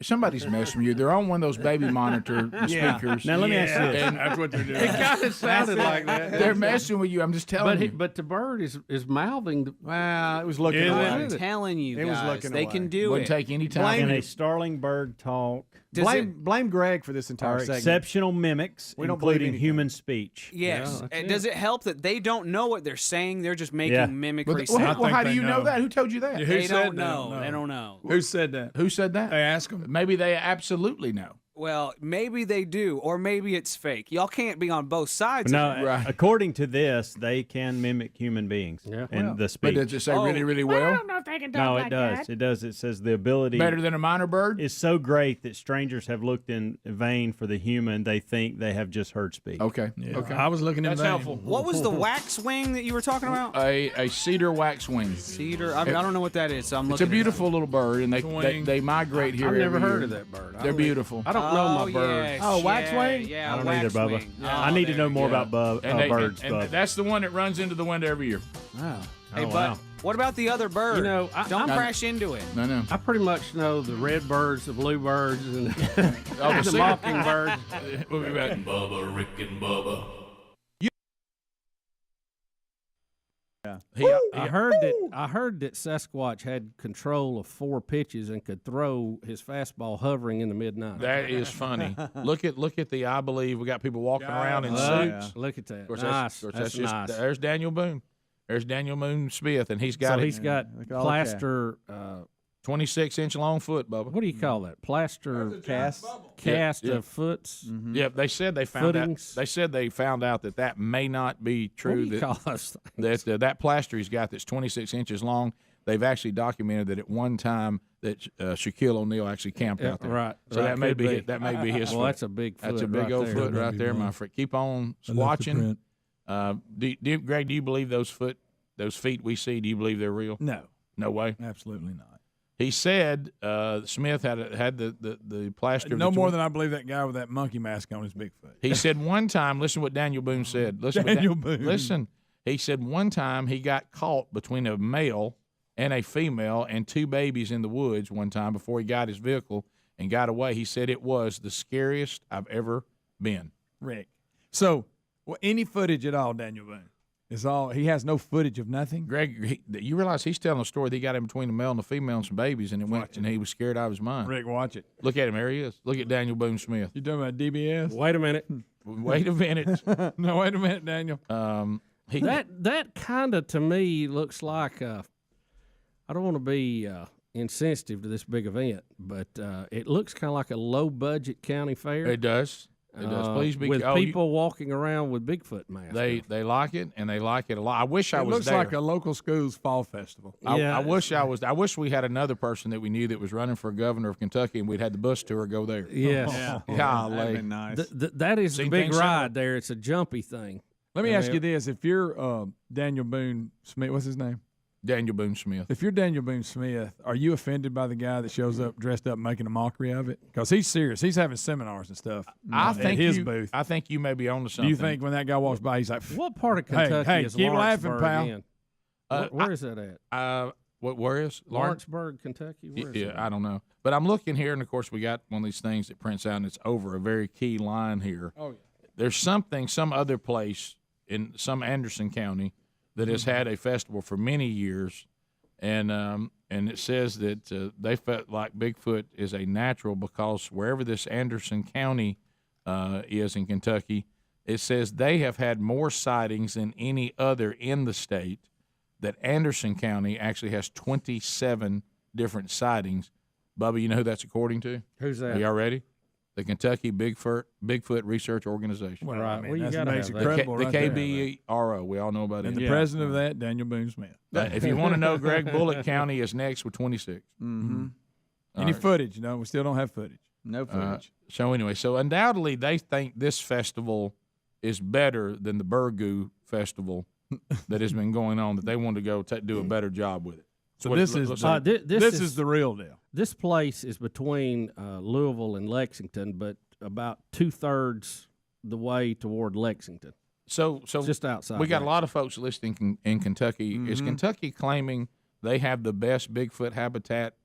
Somebody's messing with you. They're on one of those baby monitor speakers. Now let me ask you this. And That's what they're doing. It kind of sounded like that. they're messing with you. I'm just telling you. But the bird is mouthing. Well, it was looking Is away. I'm telling you It was guys, looking they away. can do Wouldn't it. take any time. Can a starling bird talk? Blame Greg for this entire Are segment. exceptional mimics, We don't believe including anything. human speech. Yes. Yeah, that's Does it help that they don't know what they're saying? They're just making Yeah. mimicry Well, sounds. how do they you know know. that? Who told you that? Yeah, who They said don't that? know. No. They don't know. Who said that? Who said that? They asked him. Maybe they absolutely know. Well, maybe they do, or maybe it's fake. Y'all can't be on both sides. No, of it. Right. according to this, they can mimic human beings and the But speech. does it say really, really well? No, it does. It does. It says the ability Better than a minor bird? is so great that strangers have looked in vain for the human they think they have just heard speak. Okay. Yeah. Okay. I was looking in That's vain. helpful. What was the wax wing that you were talking about? A cedar waxwing. Cedar. I don't know what that is. So I'm It's a looking. beautiful little bird, and they migrate here. I've never every heard year. of that bird. They're beautiful. I don't know my bird. Oh, waxwing? Yeah, I don't either, Bubba. waxwing. I need to know more about birds, and Bubba. that's the one that runs into the window every year. Wow. Hey, Oh, but wow. what about the other bird? You know, don't I- crash into it. No. I pretty much know the red birds, the blue birds, and Oh, the cedar- mockingbird. We'll be back. Bubba, Rick and Bubba. I heard that Sasquatch had control of 4 pitches and could throw his fastball hovering in the mid-90s. That is funny. Look at the I believe. We got people walking around in suits. Look at that. Of course, Nice. that's That's nice. There's Daniel Boone. There's Daniel Boone Smith, and he's got So it. he's got Look at all the plaster. 26-inch long foot, Bubba. What do you call that? Plaster Cast. Yeah. of foots. Yep, they said they found out. Footings. They said they found out that may not be What do true. you call those things? That plaster he's got that's 26 inches long. they've actually documented that at one time that Shaquille O'Neal actually camped out there. Right. So that may be his Well, foot. that's a big foot. That's a big right old there. foot right there, my friend. Keep on squatching. Greg, do you believe those feet we see? Do you believe they're real? No way. Absolutely not. He said Smith had the plaster. No more than I believe that guy with that monkey mask on his big foot. He said one time. Listen what Daniel Boone said. Listen. He said one time he got caught between a male and a female and two babies in the woods one time before he got his vehicle and got away. He said it was the scariest I've ever been. Rick. So, any footage at all, Daniel Boone? He has no footage of nothing. Greg, you realize he's telling a story that he got in between the male and the female and some babies, and he was scared out of his mind. Rick, watch it. Look at him. There he is. Look at Daniel Boone Smith. You talking about DBS? Wait a minute. Wait a minute. No, wait a minute, Daniel. That kind of to me looks like I don't want to be insensitive to this big event, but it looks kind of like a low budget county fair. It does. It does. Please be with people walking around with Bigfoot masks. They like it, and they like it a lot. I wish I was there. It looks there. like a local school's fall festival. I wish I was. I wish we had another person that we knew that was running for governor of Kentucky, and we'd had the bus tour go there. Yes. That'd been nice. That is the big ride there. It's a jumpy thing. Let me ask you this: if you're Daniel Boone Smith, what's his name? Daniel Boone Smith. If you're Daniel Boone Smith, are you offended by the guy that shows up dressed up making a mockery of it? Because he's serious. He's having seminars and stuff at his booth. I think you may be on to something. Do you think when that guy walks by, he's like, what part of Kentucky hey, is keep Lawrenceburg laughing, pal. in? Where is that at? Where is Lawrenceburg, Kentucky? Where is that? I don't know. But I'm looking here, and of course we got one of these things that prints out, and it's over a very key line here. Oh, yeah. There's some other place in some Anderson County that has had a festival for many years. And it says that they felt like Bigfoot is a natural because wherever this Anderson County is in Kentucky, it says they have had more sightings than any other in the state. That Anderson County actually has 27 different sightings. Bubba, you know who that's according to? Who's that? Are y'all ready? The Kentucky Bigfoot Research Organization. Well, I mean, you that's gotta makes have it that. credible The right there. KBRO. We all know about it. And the president of that, Daniel Boone Smith. If you want to know, Greg, Bullitt County is next with 26. Mm-hmm. Any footage? No, we still don't have footage. No footage. So anyway, so undoubtedly they think this festival is better than the Burgoo Festival that has been going on, that they want to go do a better job with it. So this is the real deal. This place is between Louisville and Lexington, but about 2/3 the way toward Lexington. So just outside. We got a lot of folks listening in Kentucky. Mm-hmm. Is Kentucky claiming they have the best Bigfoot habitat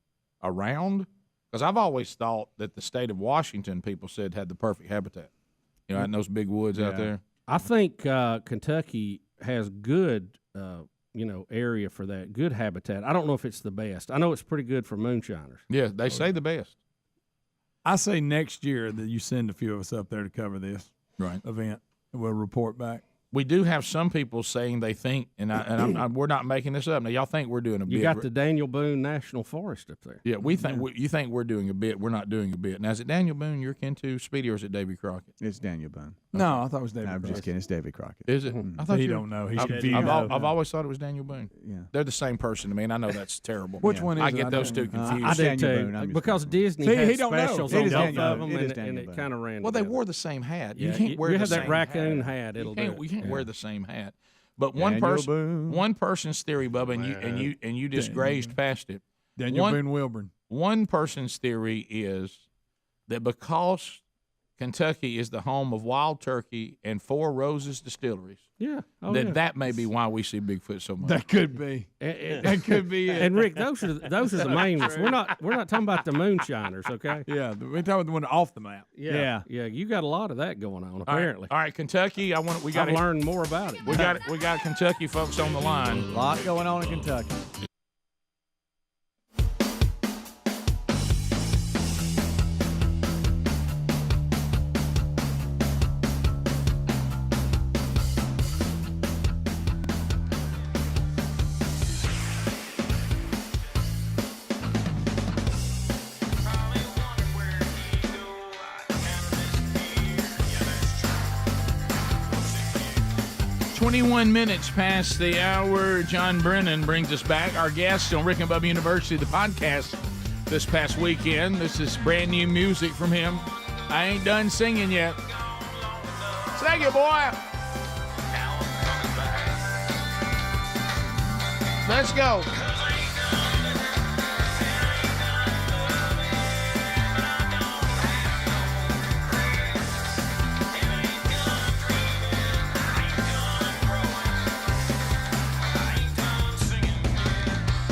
around? Because I've always thought that the state of Washington, people said, had the perfect habitat. You know, in those big woods out there. I think Kentucky has good, area for that, good habitat. I don't know if it's the best. I know it's pretty good for moonshiners. Yeah, they say the best. I say next year that you send a few of us up there to cover this event, and we'll report back. We do have some people saying they think, and we're not making this up. Now, y'all think we're doing a bit. You got the Daniel Boone National Forest up there. Yeah, we think you think we're doing a bit. We're not doing a bit. Now, is it Daniel Boone you're kin to, Speedy, or is it Davy Crockett? It's Daniel Boone. No, I thought it was Davy I'm Crockett. just kidding. It's Davy Crockett. Is it? I thought he don't know. He's confused. I've always thought it was Daniel Boone. Yeah. They're the same person to me, and I know that's terrible. Which one is I it? get those two confused. I do Daniel too, Boone. because Disney See, had he don't know. specials It on is both Daniel of Boone. them, It is and Daniel it Boone. kind of ran Well, they together. wore the same hat. Yeah, You can't wear you the have same that raccoon hat. hat. It'll You can't wear the same hat. But Daniel Boone. one person's theory, Bubba, and you just grazed past it. Daniel Boone Wilburn. One person's theory is that because Kentucky is the home of Wild Turkey and Four Roses distilleries, that may be why we see Bigfoot so much. That could be. That could be it. And Rick, those are the main ones. We're not talking about the moonshiners, okay? Yeah, we're talking about the one off the map. Yeah. You got a lot of that going on apparently. All right, Kentucky. We got to learn more about it. We got Kentucky folks on the line. A lot going on in Kentucky. 21 minutes past the hour. John Brennan brings us back. Our guest on Rick and Bubba University, the podcast, this past weekend. This is brand new music from him. I ain't done singing yet. Sing it, boy. Let's go.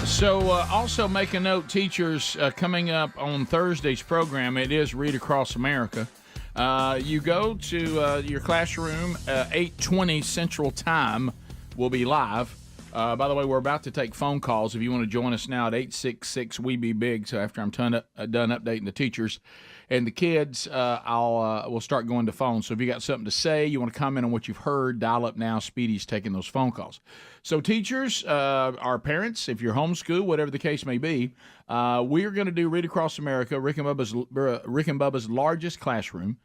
So also make a note, teachers, coming up on Thursday's program, it is Read Across America. You go to your classroom, 8:20 Central Time will be live. By the way, we're about to take phone calls. If you want to join us now at 866-WE-BE-BIG, so after I'm done updating the teachers and the kids, we'll start going to phones. So if you got something to say, you want to comment on what you've heard, dial up now. Speedy's taking those phone calls. So teachers, our parents, if you're homeschooled, whatever the case may be, we're going to do Read Across America, Rick and Bubba's largest classroom,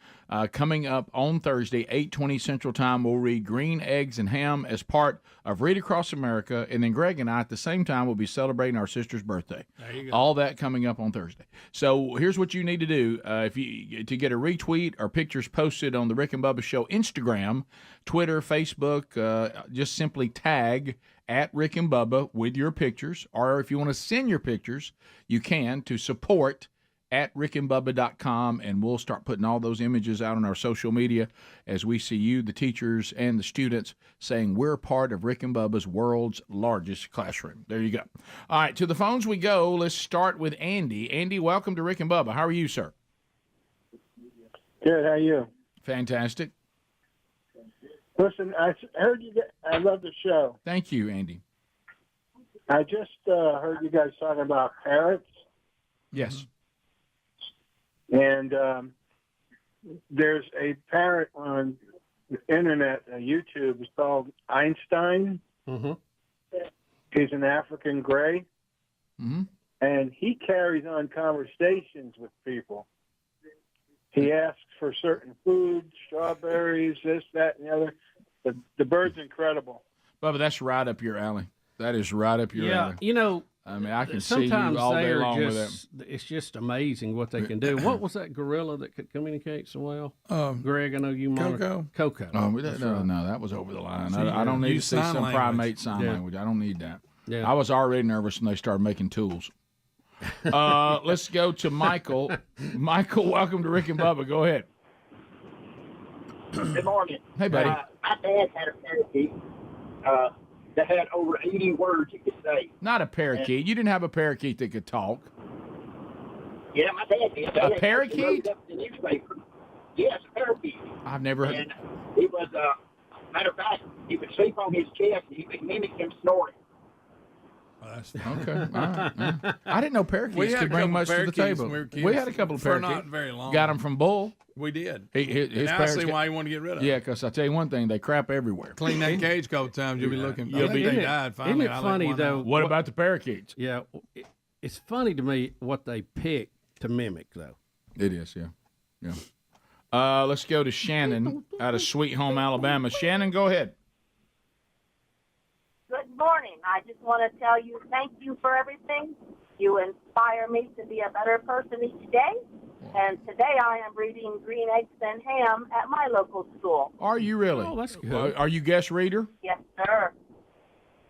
coming up on Thursday, 8:20 Central Time. We'll read Green Eggs and Ham as part of Read Across America, and then Greg and I at the same time will be celebrating our sister's birthday. There you go. All that coming up on Thursday. So here's what you need to do to get a retweet or pictures posted on the Rick and Bubba Show Instagram, Twitter, Facebook. Just simply tag at Rick and Bubba with your pictures, or if you want to send your pictures, you can to support at rickandbubba.com, and we'll start putting all those images out on our social media as we see you, the teachers and the students, saying we're part of Rick and Bubba's world's largest classroom. There you go. All right, to the phones we go. Let's start with Andy. Andy, welcome to Rick and Bubba. How are you, sir? Good. How are you? Fantastic. Listen, I heard you. I love the show. Thank you, Andy. I just heard you guys talking about parrots. Yes. And there's a parrot on the internet, YouTube. It's called Einstein. Mm-hmm. He's an African gray. Mm-hmm. And he carries on conversations with people. He asks for certain foods, strawberries, this, that, and the other. The bird's incredible. Bubba, that's right up your alley. That is right up your alley. You know, I mean, I can see you sometimes all day they are long with just, them. it's just amazing what they can do. What was that gorilla that could communicate so well? Greg, I know you monitor. Coco. Oh, That's no, right. no, that was over the line. See, I don't need to use see sign some language. primate sign Yeah. language. I don't need that. Yeah. I was already nervous when they started making tools. Let's go to Michael. Michael, welcome to Rick and Bubba. Go ahead. Good morning. Hey, buddy. My dad had a parakeet that had over 80 words he could say. Not a parakeet. You didn't have a parakeet that could talk. Yeah, my dad did. A parakeet? Up in the newspaper. Yes, a parakeet. I've never heard. And he was, matter of fact, he would sleep on his chest and he could mimic him snoring. Okay. All right. I didn't know We parakeets had could a bring couple much to the parakeets table. when we were kids. We had a couple of For parakeets. not very long. Got them from Bull. We did. His And I parents see got- why you want to get rid of Yeah, them. because I tell you one thing, they crap everywhere. Clean that cage a couple times, you'll be looking. You'll be. They died finally. Isn't it I let funny, one though? out. What about the parakeets? Yeah, it's funny to me what they pick to mimic, though. It is, yeah. Let's go to Shannon out of Sweet Home, Alabama. Shannon, go ahead. Good morning. I just want to tell you thank you for everything. You inspire me to be a better person each day. And today I am reading Green Eggs and Ham at my local school. Are you really? Oh, that's good. Are you guest reader? Yes, sir.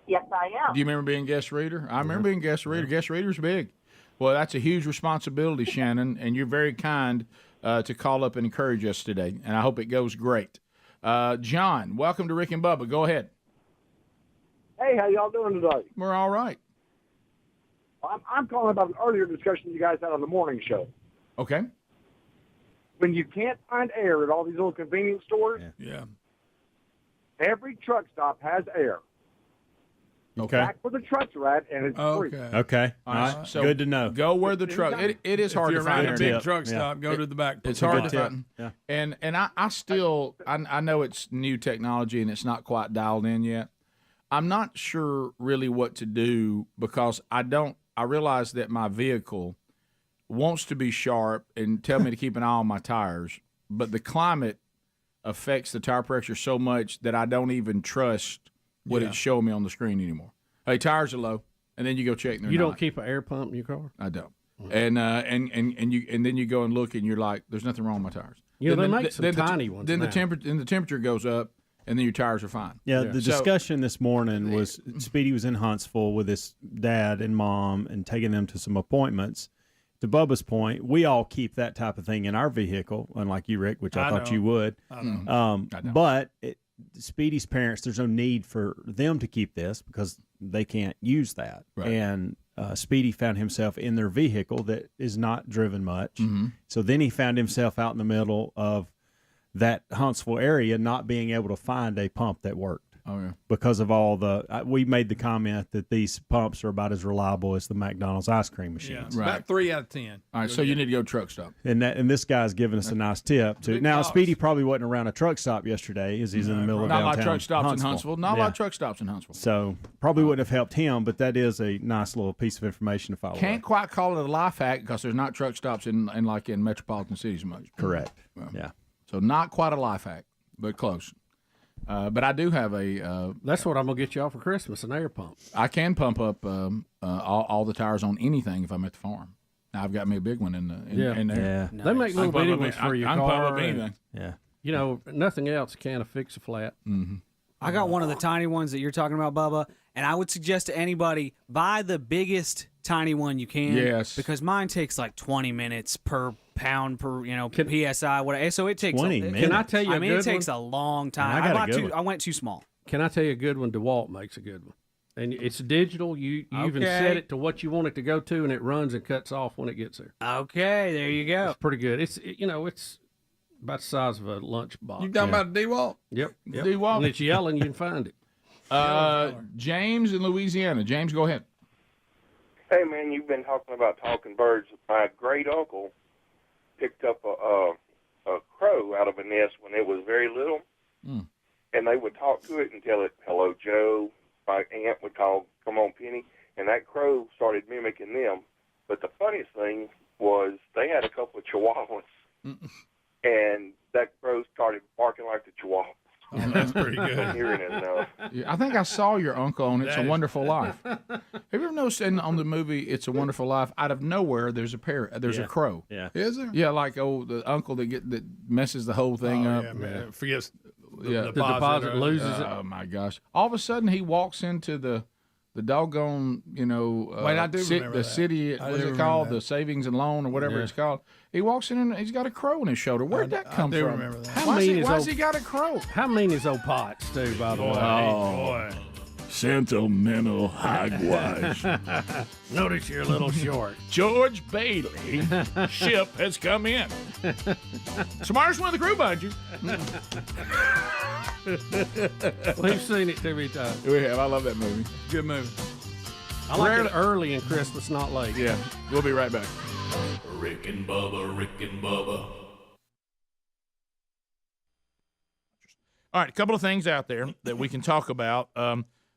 Yes, I am. Do you remember being guest reader? I remember being guest reader. Guest reader's big. Well, that's a huge responsibility, Shannon, and you're very kind to call up and encourage us today, and I hope it goes great. John, welcome to Rick and Bubba. Go ahead. Hey, how y'all doing today? We're all right. I'm calling about an earlier discussion you guys had on the morning show. Okay. When you can't find air at all these little convenience stores, Yeah. every truck stop has air. Okay. Back where the trucks are at, and it's free. Okay. All right. So Good to know. Go where the truck. It is hard If to you're find around a air. big truck stop, go to the back. It's a hard good to tip. find. Yeah. And I still I know it's new technology and it's not quite dialed in yet. I'm not sure really what to do because I realize that my vehicle wants to be sharp and tell me to keep an eye on my tires, but the climate affects the tire pressure so much that I don't even trust what it's showing me on the screen anymore. Hey, tires are low, and then you go check. And you don't keep an air pump in your car? I don't. And then you go and look, and you're like, "There's nothing wrong with my tires." Yeah, they make some tiny ones. Then now. the temperature goes up, and then your tires are fine. Yeah, the discussion this morning was Speedy was in Huntsville with his dad and mom and taking them to some appointments. To Bubba's point, we all keep that type of thing in our vehicle, unlike you, Rick, which I thought you would. I know. But Speedy's parents, there's no need for them to keep this because they can't use that. Right. And Speedy found himself in their vehicle that is not driven much. Mm-hmm. So then he found himself out in the middle of that Huntsville area not being able to find a pump that worked. Oh, yeah. Because of all we made the comment that these pumps are about as reliable as the McDonald's ice cream machines. Yeah, about 3 out of 10. All right, so you need to go truck stop. And this guy's giving us a nice tip too. Now, Speedy probably wasn't around a truck stop yesterday, as he's in the middle of Not a downtown lot of truck stops in Huntsville. Not a lot of Yeah. truck stops in Huntsville. So probably wouldn't have helped him, but that is a nice little piece of information to follow. Can't quite call it a life hack because there's not truck stops in metropolitan cities much. Correct. Well, yeah. So not quite a life hack, but close. But I do have a. That's what I'm gonna get y'all for Christmas: an air pump. I can pump up all the tires on anything if I'm at the farm. Now I've got me a big one in there. They make little bitty ones for your I can car. pump up anything. Yeah. You know, nothing else can fix a flat. Mm-hmm. I got one of the tiny ones that you're talking about, Bubba, and I would suggest to anybody, buy the biggest tiny one you can. Yes. Because mine takes like 20 minutes per pound per, PSI, whatever. So it takes 20 minutes. Can I tell you a it good takes one? a long time. I got a good one. I went too small. Can I tell you a good one? DeWalt makes a good one. And it's digital. You even set it to what you want it to go to, and it runs and cuts off when it gets there. Okay, there you go. It's pretty good. It's about the size of a lunch box. You talking about DeWalt? Yep. DeWalt. And it's yellow, and you can find it. James in Louisiana. James, go ahead. Hey, man, you've been talking about talking birds. My great uncle picked up a crow out of a nest when it was very little, and they would talk to it and tell it, "Hello, Joe." My aunt would call, "Come on, Penny," and that crow started mimicking them. But the funniest thing was they had a couple of chihuahuas, and that crow started barking like the chihuahua. Oh, that's pretty good. I'm hearing it enough. Yeah, I think I saw your uncle on It's a Wonderful Life. Have you ever noticed on the movie It's a Wonderful Life, out of nowhere there's a parrot, there's a crow. Yeah. Is there? Yeah, like the uncle that messes the whole thing up. Yeah, man. Forgets The deposit loses it. Oh my gosh! All of a sudden he walks into the doggone I do remember that. city. I What's do it remember called? that. The savings and loan or whatever it's called. He walks in and he's got a crow on his shoulder. Where'd that come do from? remember that. How Why's mean is he old- got a crow? How mean is old Potts, too, by the way? Boy. Sentimental hogwash. Notice you're a little short. George Bailey ship has come in. Smartest one of the crew, mind you. We've seen it too many times. We have. I love that movie. Good movie. I like it early in Christmas, not late. Yeah. We'll be right back. Rick and Bubba, Rick and Bubba. All right, a couple of things out there that we can talk about.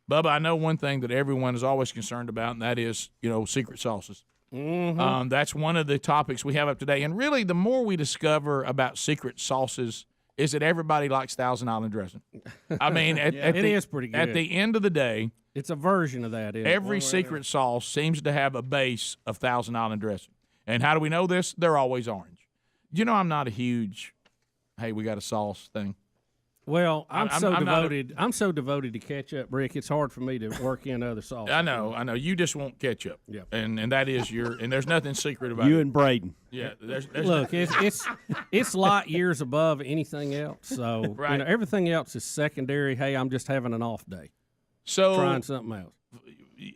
Bubba, I know one thing that everyone is always concerned about, and that is, secret sauces. Mm-hmm. That's one of the topics we have up today. And really, the more we discover about secret sauces is that everybody likes Thousand Island dressing. I mean, it is pretty good. At the end of the day, it's a version of that. every secret sauce seems to have a base of Thousand Island dressing. And how do we know this? They're always orange. I'm not a huge, hey, we got a sauce thing. Well, I'm so devoted to ketchup, Rick. It's hard for me to work in other sauces. I know. You just want ketchup. Yeah. And that is and there's nothing secret about You it. and Braden. Yeah. There's Look, it's light years above anything else. So Right. everything else is secondary. Hey, I'm just having an off day. So Trying something else.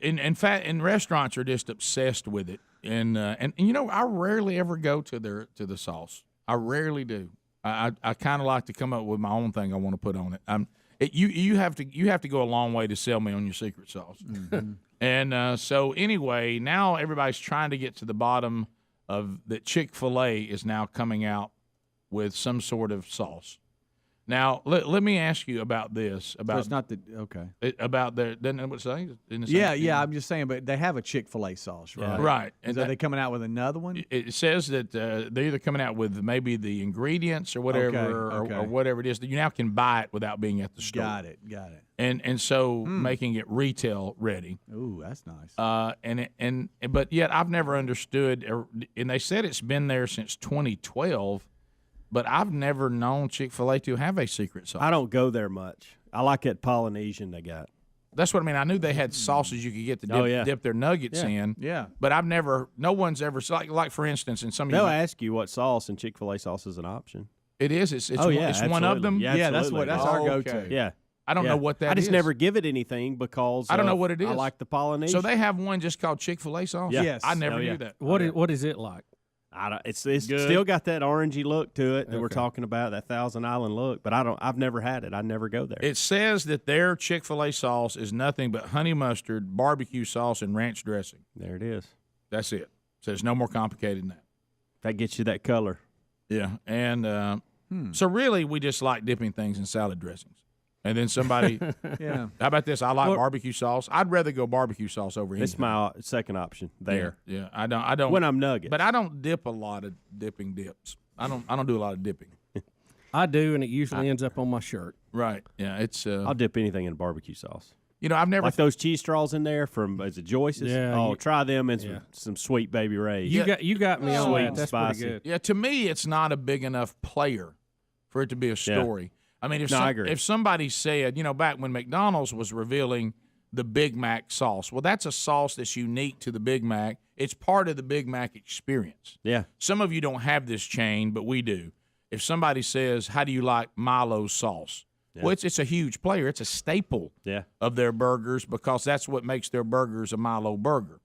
And restaurants are just obsessed with it. And I rarely ever go to the sauce. I rarely do. I kind of like to come up with my own thing I want to put on it. You have to go a long way to sell me on your secret sauce. Mm-hmm. And so anyway, now everybody's trying to get to the bottom of that. Chick-fil-A is now coming out with some sort of sauce. Now, let me ask you about this. About it's not the okay. About their doesn't it what it say? Yeah. I'm just saying, but they have a Chick-fil-A sauce, right? Right. And are they coming out with another one? It says that they're either coming out with maybe the ingredients or whatever, or whatever it is that you now can buy it without being at the store. Got it. And so making it retail ready. Ooh, that's nice. But yet I've never understood, and they said it's been there since 2012. But I've never known Chick-fil-A to have a secret sauce. I don't go there much. I like that Polynesian they got. That's what I mean. I knew they had sauces you could get to dip their nuggets in. Yeah. But no one's ever, like for instance, in some of they'll ask you what sauce, and Chick-fil-A sauce is an option. It is. It's one of them. Yeah, that's our go-to. Yeah. I don't know what that is. I just never give it anything because I don't know what it is. I like the Polynesian. So they have one just called Chick-fil-A sauce? Yeah. Yes. I never knew that. What is it like? It's still got that orangey look to it that we're talking about, that Thousand Island look. But I've never had it. I never go there. It says that their Chick-fil-A sauce is nothing but honey mustard, barbecue sauce, and ranch dressing. There it is. That's it. So it's no more complicated than that. That gets you that color. Yeah, and so really we just like dipping things in salad dressings. And then somebody, yeah. How about this? I like barbecue sauce. I'd rather go barbecue sauce over anything. It's my second option there. Yeah, I don't. When I'm nuggets, but I don't dip a lot of dipping dips. I don't do a lot of dipping. I do, and it usually ends up on my shirt. Right. Yeah. It's. I'll dip anything in barbecue sauce. I've never like those cheese straws in there from is it Joyce's? Yeah. Try them and some Sweet Baby Ray's. You got me on that. That's spicy. pretty good. Yeah. To me, it's not a big enough player for it to be a story. Yeah. I mean, if somebody said, back when McDonald's was revealing the Big Mac sauce, well, that's a sauce that's unique to the Big Mac. It's part of the Big Mac experience. Yeah. Some of you don't have this chain, but we do. If somebody says, how do you like Milo's sauce? Yeah. Well, it's a huge player. It's a staple of their burgers because that's what makes their burgers a Milo burger.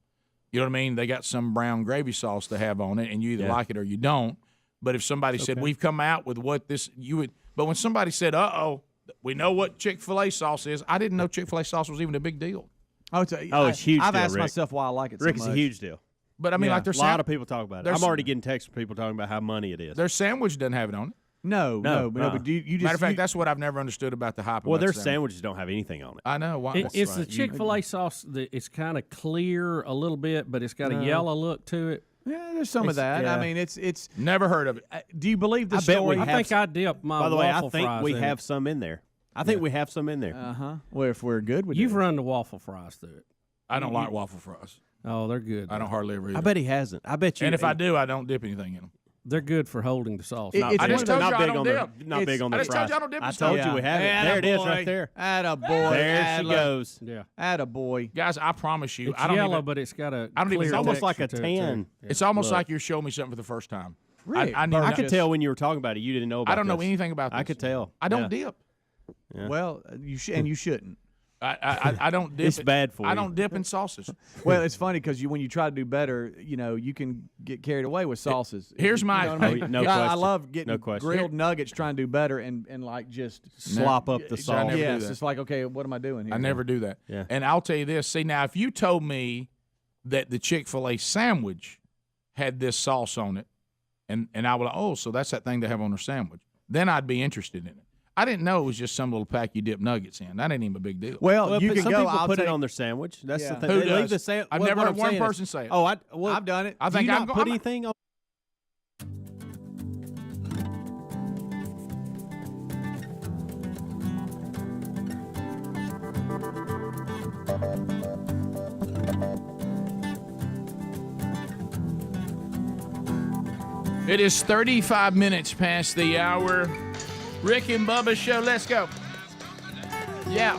You know what I mean? They got some brown gravy sauce to have on it, and you either like it or you don't. But if somebody said, we've come out with what this – you would – but when somebody said, we know what Chick-fil-A sauce is, I didn't know Chick-fil-A sauce was even a big deal. It's huge. I've deal, asked Rick. myself why I like it so Rick, much. it's a huge deal. But I mean, like there's a lot of people talk about it. I'm already getting texts from people talking about how money it is. Their sandwich doesn't have it on it. No. But you just, matter of fact, that's what I've never understood about the hype. Well, their sandwiches don't have anything on it. I know. Why? It's the Chick-fil-A sauce that it's kind of clear a little bit, but it's got a yellow look to it. Yeah, there's some of that. Yeah. I mean, it's never heard of it. Do you believe the story? I think I dip my By the way, I waffle think fries we in have it. some in there. I think we have some in there. Well, if we're good with You've run the waffle fries through it. I don't like waffle fries. Oh, they're good. I don't hardly ever eat I bet he hasn't. I bet you. And if I do, I don't dip anything in them. They're good for holding the sauce. I just told you I don't dip. Not big on the I just fries. told you I don't dip. I told you we have it. There it is, right there. Attaboy. There she goes. Yeah. Attaboy. Guys, I promise you, It's I don't yellow, even, but it's got a. I don't even. It's almost like a tan. It's almost like you're showing me something for the first time. Really? I could tell when you were talking about it. You didn't know about it. I don't know anything about this. I could tell. I don't dip. Yeah. Well, you shouldn't. I don't dip. It's bad for you. I don't dip in sauces. Well, it's funny because when you try to do better, you can get carried away with sauces. Here's my. I mean? No question. I love getting No question. grilled nuggets, trying to do better, and like just slop up the sauce. Yes, it's like, okay, what am I doing here? I never do that. Yeah. And I'll tell you this. See, now if you told me that the Chick-fil-A sandwich had this sauce on it, and I would, so that's that thing they have on their sandwich, then I'd be interested in it. I didn't know it was just some little pack you dip nuggets in. That ain't even a big deal. Well, you can some go. people I'll put take, it on their sandwich. That's the thing. Who They leave does? the sandwich. I've never heard one person say it. Oh, I've done it. I think do you I'm not put anything on. It is 35 minutes past the hour. Rick and Bubba show. Let's go. Yeah.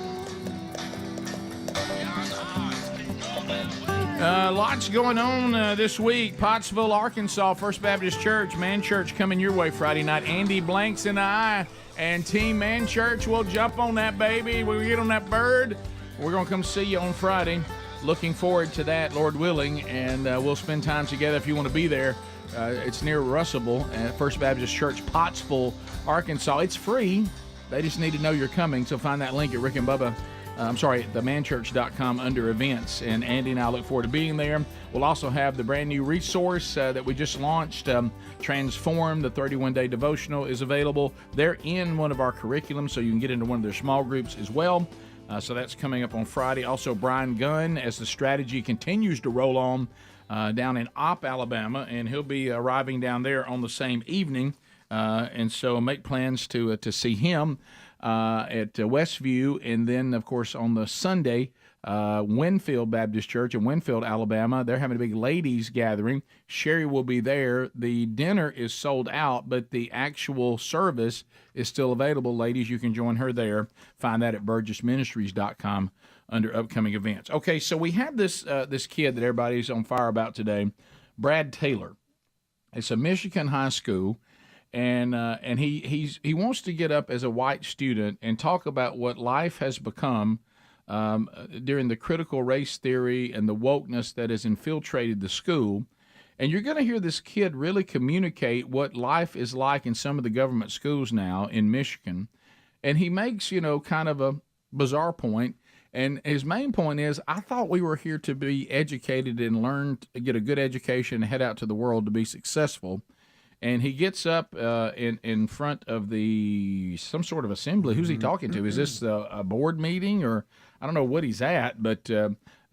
Lots going on this week. Pottsville, Arkansas, First Baptist Church, Man Church coming your way Friday night. Andy Blanks and I and Team Man Church will jump on that baby. We'll get on that bird. We're going to come see you on Friday. Looking forward to that, Lord willing, and we'll spend time together if you want to be there. It's near Russellville at First Baptist Church, Pottsville, Arkansas. It's free. They just need to know you're coming, so find that link at themanchurch.com under events. And Andy and I look forward to being there. We'll also have the brand new resource that we just launched, Transform, the 31-day devotional is available. They're in one of our curriculums, so you can get into one of their small groups as well. So that's coming up on Friday. Also, Brian Gunn, as the strategy continues to roll on down in Opp, Alabama, and he'll be arriving down there on the same evening. And so make plans to see him at Westview. And then, of course, on the Sunday, Winfield Baptist Church in Winfield, Alabama, they're having a big ladies gathering. Sherry will be there. The dinner is sold out, but the actual service is still available. Ladies, you can join her there. Find that at burgessministries.com under upcoming events. Okay, so we have this kid that everybody's on fire about today, Brad Taylor. It's a Michigan high school, and he wants to get up as a white student and talk about what life has become during the critical race theory and the wokeness that has infiltrated the school. And you're going to hear this kid really communicate what life is like in some of the government schools now in Michigan. And he makes, kind of a bizarre point. And his main point is, I thought we were here to be educated and learn, get a good education, and head out to the world to be successful. And he gets up in front of some sort of assembly. Who's he talking to? Is this a board meeting, or I don't know what he's at, but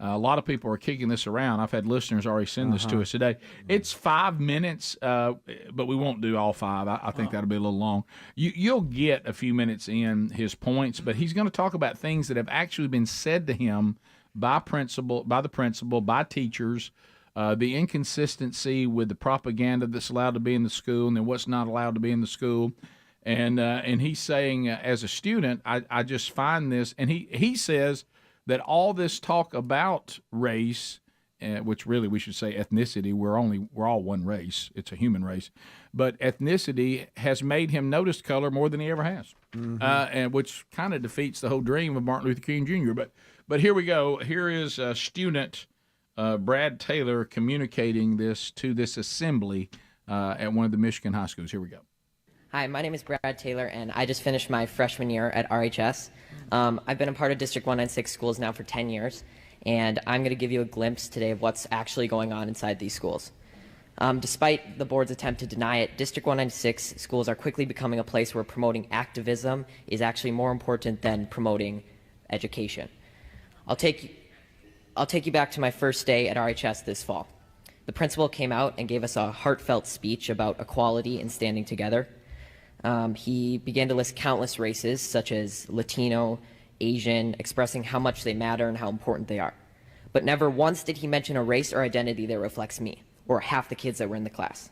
a lot of people are kicking this around. I've had listeners already send this to us today. It's 5 minutes, but we won't do all 5. I think that'll be a little long. You'll get a few minutes in his points, but he's going to talk about things that have actually been said to him by the principal, by teachers, the inconsistency with the propaganda that's allowed to be in the school and then what's not allowed to be in the school. And he's saying, as a student, I just find this, and he says that all this talk about race, which really we should say ethnicity, we're all one race. It's a human race. But ethnicity has made him notice color more than he ever has, and which kind of defeats the whole dream of Martin Luther King Jr. But here we go. Here is a student, Brad Taylor, communicating this to this assembly at one of the Michigan high schools. Here we go. Hi, my name is Brad Taylor, and I just finished my freshman year at RHS. I've been a part of District 196 schools now for 10 years, and I'm going to give you a glimpse today of what's actually going on inside these schools. Despite the board's attempt to deny it, District 196 schools are quickly becoming a place where promoting activism is actually more important than promoting education. I'll take you back to my first day at RHS this fall. The principal came out and gave us a heartfelt speech about equality and standing together. He began to list countless races, such as Latino, Asian, expressing how much they matter and how important they are. But never once did he mention a race or identity that reflects me, or half the kids that were in the class.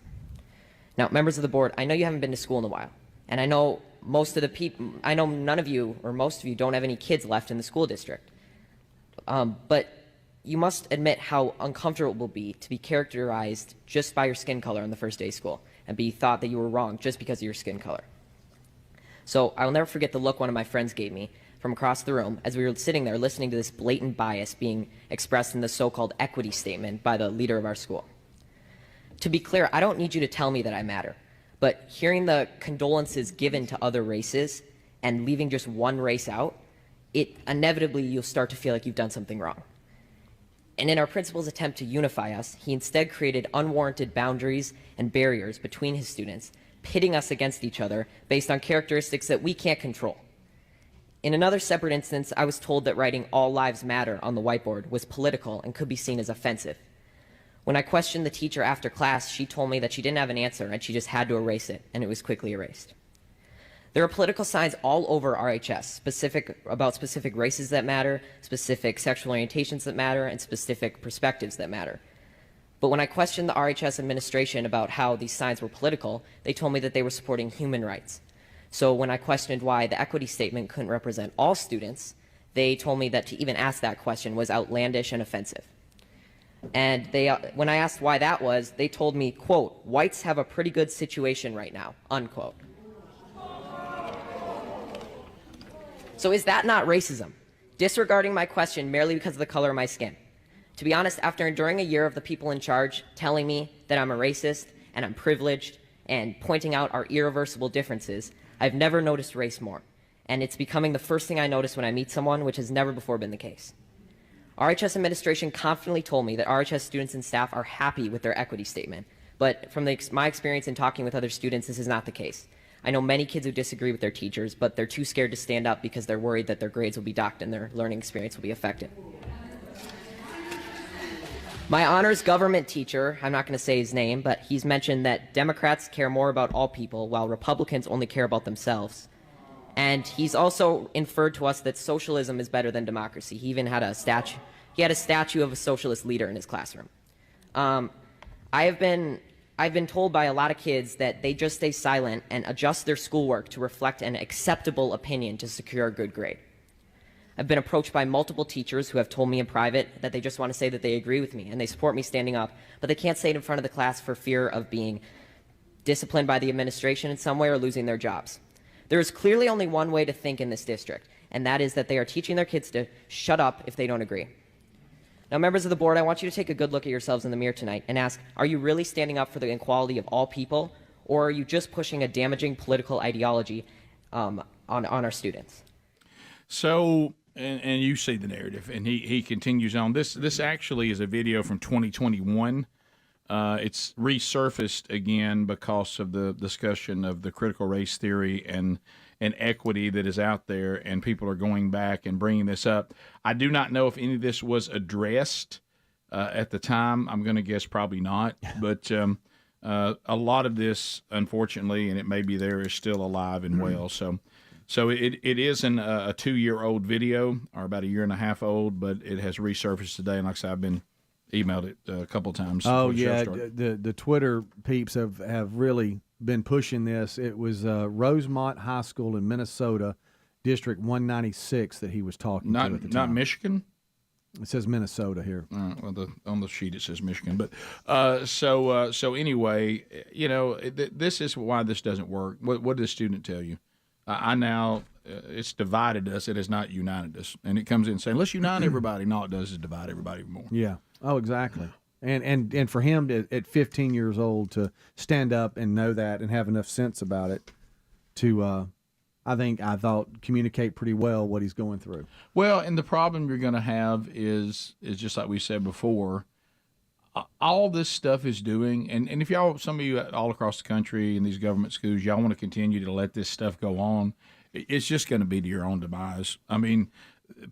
Now, members of the board, I know you haven't been to school in a while, and I know none of you, or most of you, don't have any kids left in the school district. But you must admit how uncomfortable it will be to be characterized just by your skin color on the first day of school, and be thought that you were wrong just because of your skin color. So I will never forget the look one of my friends gave me from across the room as we were sitting there listening to this blatant bias being expressed in the so-called equity statement by the leader of our school. To be clear, I don't need you to tell me that I matter, but hearing the condolences given to other races and leaving just one race out, inevitably you'll start to feel like you've done something wrong. And in our principal's attempt to unify us, he instead created unwarranted boundaries and barriers between his students, pitting us against each other based on characteristics that we can't control. In another separate instance, I was told that writing "All Lives Matter" on the whiteboard was political and could be seen as offensive. When I questioned the teacher after class, she told me that she didn't have an answer and she just had to erase it, and it was quickly erased. There are political signs all over RHS, about specific races that matter, specific sexual orientations that matter, and specific perspectives that matter. But when I questioned the RHS administration about how these signs were political, they told me that they were supporting human rights. So when I questioned why the equity statement couldn't represent all students, they told me that to even ask that question was outlandish and offensive. And when I asked why that was, they told me, quote, "Whites have a pretty good situation right now," unquote. So is that not racism? Disregarding my question merely because of the color of my skin? To be honest, after enduring a year of the people in charge telling me that I'm a racist and I'm privileged and pointing out our irreversible differences, I've never noticed race more. and it's becoming the first thing I notice when I meet someone, which has never before been the case. RHS administration confidently told me that RHS students and staff are happy with their equity statement, but from my experience in talking with other students, this is not the case. I know many kids who disagree with their teachers, but they're too scared to stand up because they're worried that their grades will be docked and their learning experience will be affected. My honors government teacher, I'm not going to say his name, but he's mentioned that Democrats care more about all people while Republicans only care about themselves. And he's also inferred to us that socialism is better than democracy. He even had a statue. He had a statue of a socialist leader in his classroom. I've been told by a lot of kids that they just stay silent and adjust their schoolwork to reflect an acceptable opinion to secure a good grade. I've been approached by multiple teachers who have told me in private that they just want to say that they agree with me and they support me standing up, but they can't say it in front of the class for fear of being disciplined by the administration in some way or losing their jobs. There is clearly only one way to think in this district, and that is that they are teaching their kids to shut up if they don't agree. Now, members of the board, I want you to take a good look at yourselves in the mirror tonight and ask, are you really standing up for the equality of all people, or are you just pushing a damaging political ideology on our students? So, and you see the narrative, and he continues on. This actually is a video from 2021. It's resurfaced again because of the discussion of the critical race theory and equity that is out there, and people are going back and bringing this up. I do not know if any of this was addressed at the time. I'm going to guess probably not, but a lot of this, unfortunately, and it may be there, is still alive and well. So it isn't a 2-year-old video or about a year and a half old, but it has resurfaced today, and like I said, I've been emailed it a couple times. Oh yeah, the Twitter peeps have really been pushing this. It was Rosemont High School in Minnesota, District 196 that he was talking to at the time. Not Michigan? It says Minnesota here. Well, on the sheet it says Michigan, but so anyway, you know, this is why this doesn't work. What did the student tell you? I now it's divided us. It has not united us, and it comes in saying, "Let's unite everybody." No, it does is divide everybody more. Yeah. Oh, exactly. And for him to, at 15 years old, to stand up and know that and have enough sense about it to, I thought, communicate pretty well what he's going through. Well, and the problem you're going to have is just like we said before, all this stuff is doing, and if y'all, some of you all across the country in these government schools, y'all want to continue to let this stuff go on, it's just going to be to your own demise. I mean,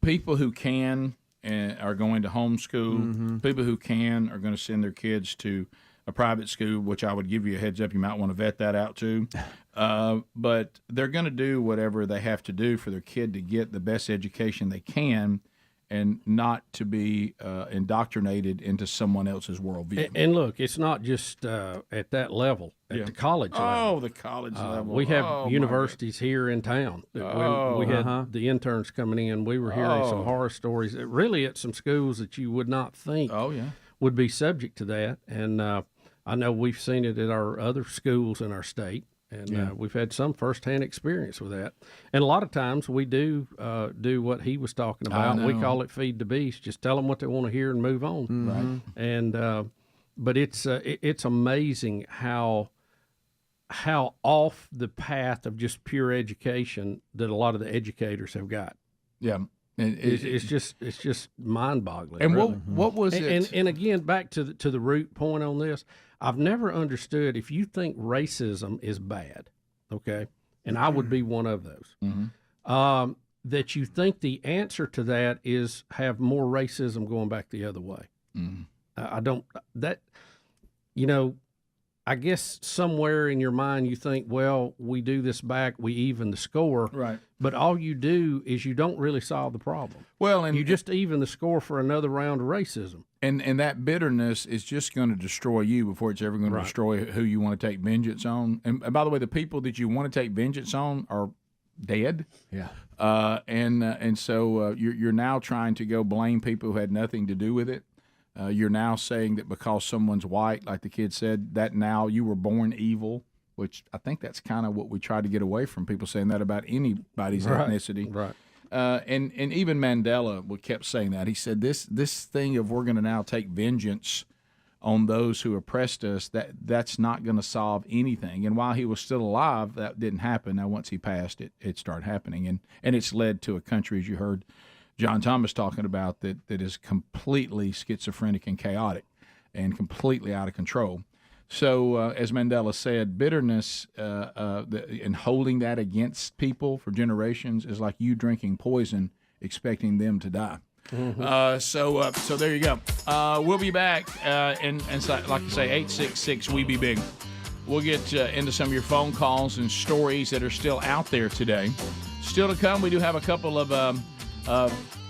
people who can and are going to homeschool, people who can are going to send their kids to a private school, which I would give you a heads up, you might want to vet that out too. But they're going to do whatever they have to do for their kid to get the best education they can, and not to be indoctrinated into someone else's worldview. And look, it's not just at that level, at the college level. Oh, the college level. We have universities here in town. When we had the interns coming in, we were hearing some horror stories, really at some schools that you would not think would be subject to that. And I know we've seen it at our other schools in our state. And we've had some firsthand experience with that. And a lot of times we do what he was talking about. We call it feed the beast. Just tell them what they want to hear and move on. Right. And but it's amazing how off the path of just pure education that a lot of the educators have got. Yeah. It's just mind-boggling. And really. what was it? And again, back to the root point on this, I've never understood if you think racism is bad, okay, and I would be one of those, that you think the answer to that is have more racism going back the other way. I don't, that, you know, I guess somewhere in your mind you think, well, we do this back, we even the score. Right. But all you do is you don't really solve the problem. Well, and you just even the score for another round of racism. And that bitterness is just going to destroy you before it's ever going to destroy who you want to take vengeance on. And by the way, the people that you want to take vengeance on are dead. Yeah. And so you're now trying to go blame people who had nothing to do with it. You're now saying that because someone's white, like the kid said, that now you were born evil, which I think that's kind of what we try to get away from, people saying that about anybody's ethnicity. Right. And even Mandela kept saying that. He said this thing of we're going to now take vengeance on those who oppressed us, that's not going to solve anything. And while he was still alive, that didn't happen. Now, once he passed, it started happening. And it's led to a country, as you heard John Thomas talking about, that is completely schizophrenic and chaotic and completely out of control. So, as Mandela said, bitterness and holding that against people for generations is like you drinking poison, expecting them to die. So there you go. We'll be back, and so, like I say, 866-WE-BE-BIG. We'll get into some of your phone calls and stories that are still out there today. Still to come, we do have a couple of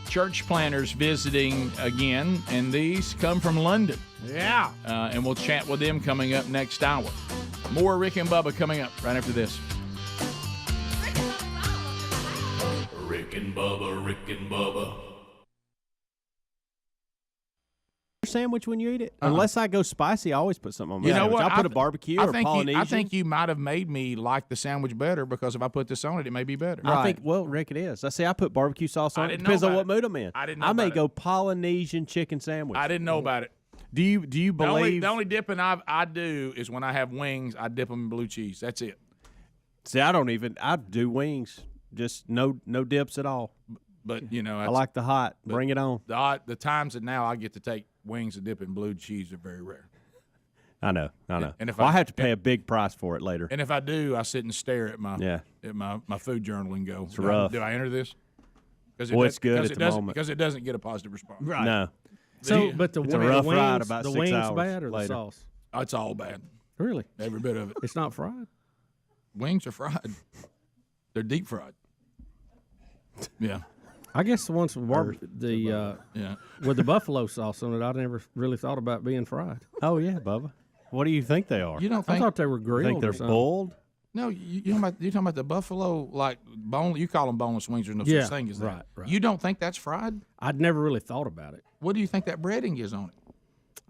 church planners visiting again, and these come from London. Yeah. And we'll chat with them coming up next hour. More Rick and Bubba coming up right after this. Rick and Bubba, Rick and Bubba. Sandwich when you eat it? Unless I go spicy, I always put something on my sandwich. What? I'll put a barbecue or Polynesian. I think you might have made me like the sandwich better because if I put this on it, it may be better. I think, well, Rick, it is. I put barbecue sauce on it. Depends on what mood I'm in. I didn't know I may about go Polynesian chicken sandwich. I didn't know about it. Do you believe the only dipping I do is when I have wings, I dip them in blue cheese. That's it. See, I do wings, just no dips at all. But I like the hot. Bring it on. The times that now I get to take wings and dip in blue cheese are very rare. I know. And if I have to pay a big price for it later. And if I do, I sit and stare at my food journal and go, it's rough. Do I enter this? It's good at the moment. Because it doesn't get a positive response. Right. No. So, but the it's a rough ride about the 6 wings hours bad or later. the sauce? Oh, it's all bad. Really? Every bit of it. It's not fried? Wings are fried. They're deep fried. Yeah. I guess the ones with with the buffalo sauce on it, I never really thought about being fried. Oh yeah, Bubba. What do you think they are? You don't think? I thought they were grilled. Think they're boiled? No, you're talking about the buffalo, like bone. You call them boneless wings. There's no such thing as that. Right. You don't think that's fried? I'd never really thought about it. What do you think that breading is on it?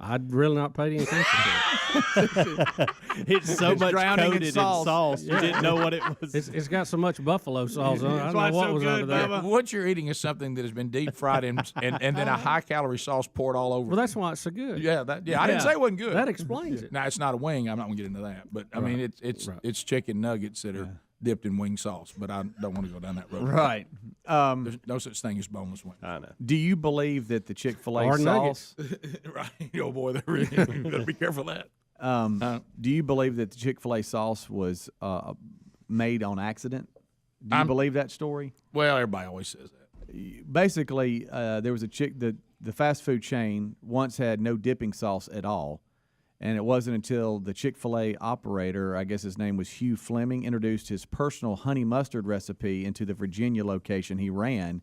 I'd really not paid any attention to it. It's so much coated in sauce. You didn't know what it was. It's got so much buffalo sauce on it. I don't know what was under there. What you're eating is something that has been deep fried and then a high calorie sauce poured all over. Well, that's why it's so good. Yeah, I didn't say it wasn't good. That explains it. Now it's not a wing. I'm not going to get into that. But I mean, it's chicken nuggets that are dipped in wing sauce. But I don't want to go down that road. Right. There's no such thing as boneless wings. I know. Do you believe that the Chick-fil-A Or sauce? Right. Oh boy, you better be careful of that. Do you believe that the Chick-fil-A sauce was made on accident? Do you believe that story? Well, everybody always says that. Basically, there was the fast food chain once had no dipping sauce at all, and it wasn't until the Chick-fil-A operator, I guess his name was Hugh Fleming, introduced his personal honey mustard recipe into the Virginia location he ran.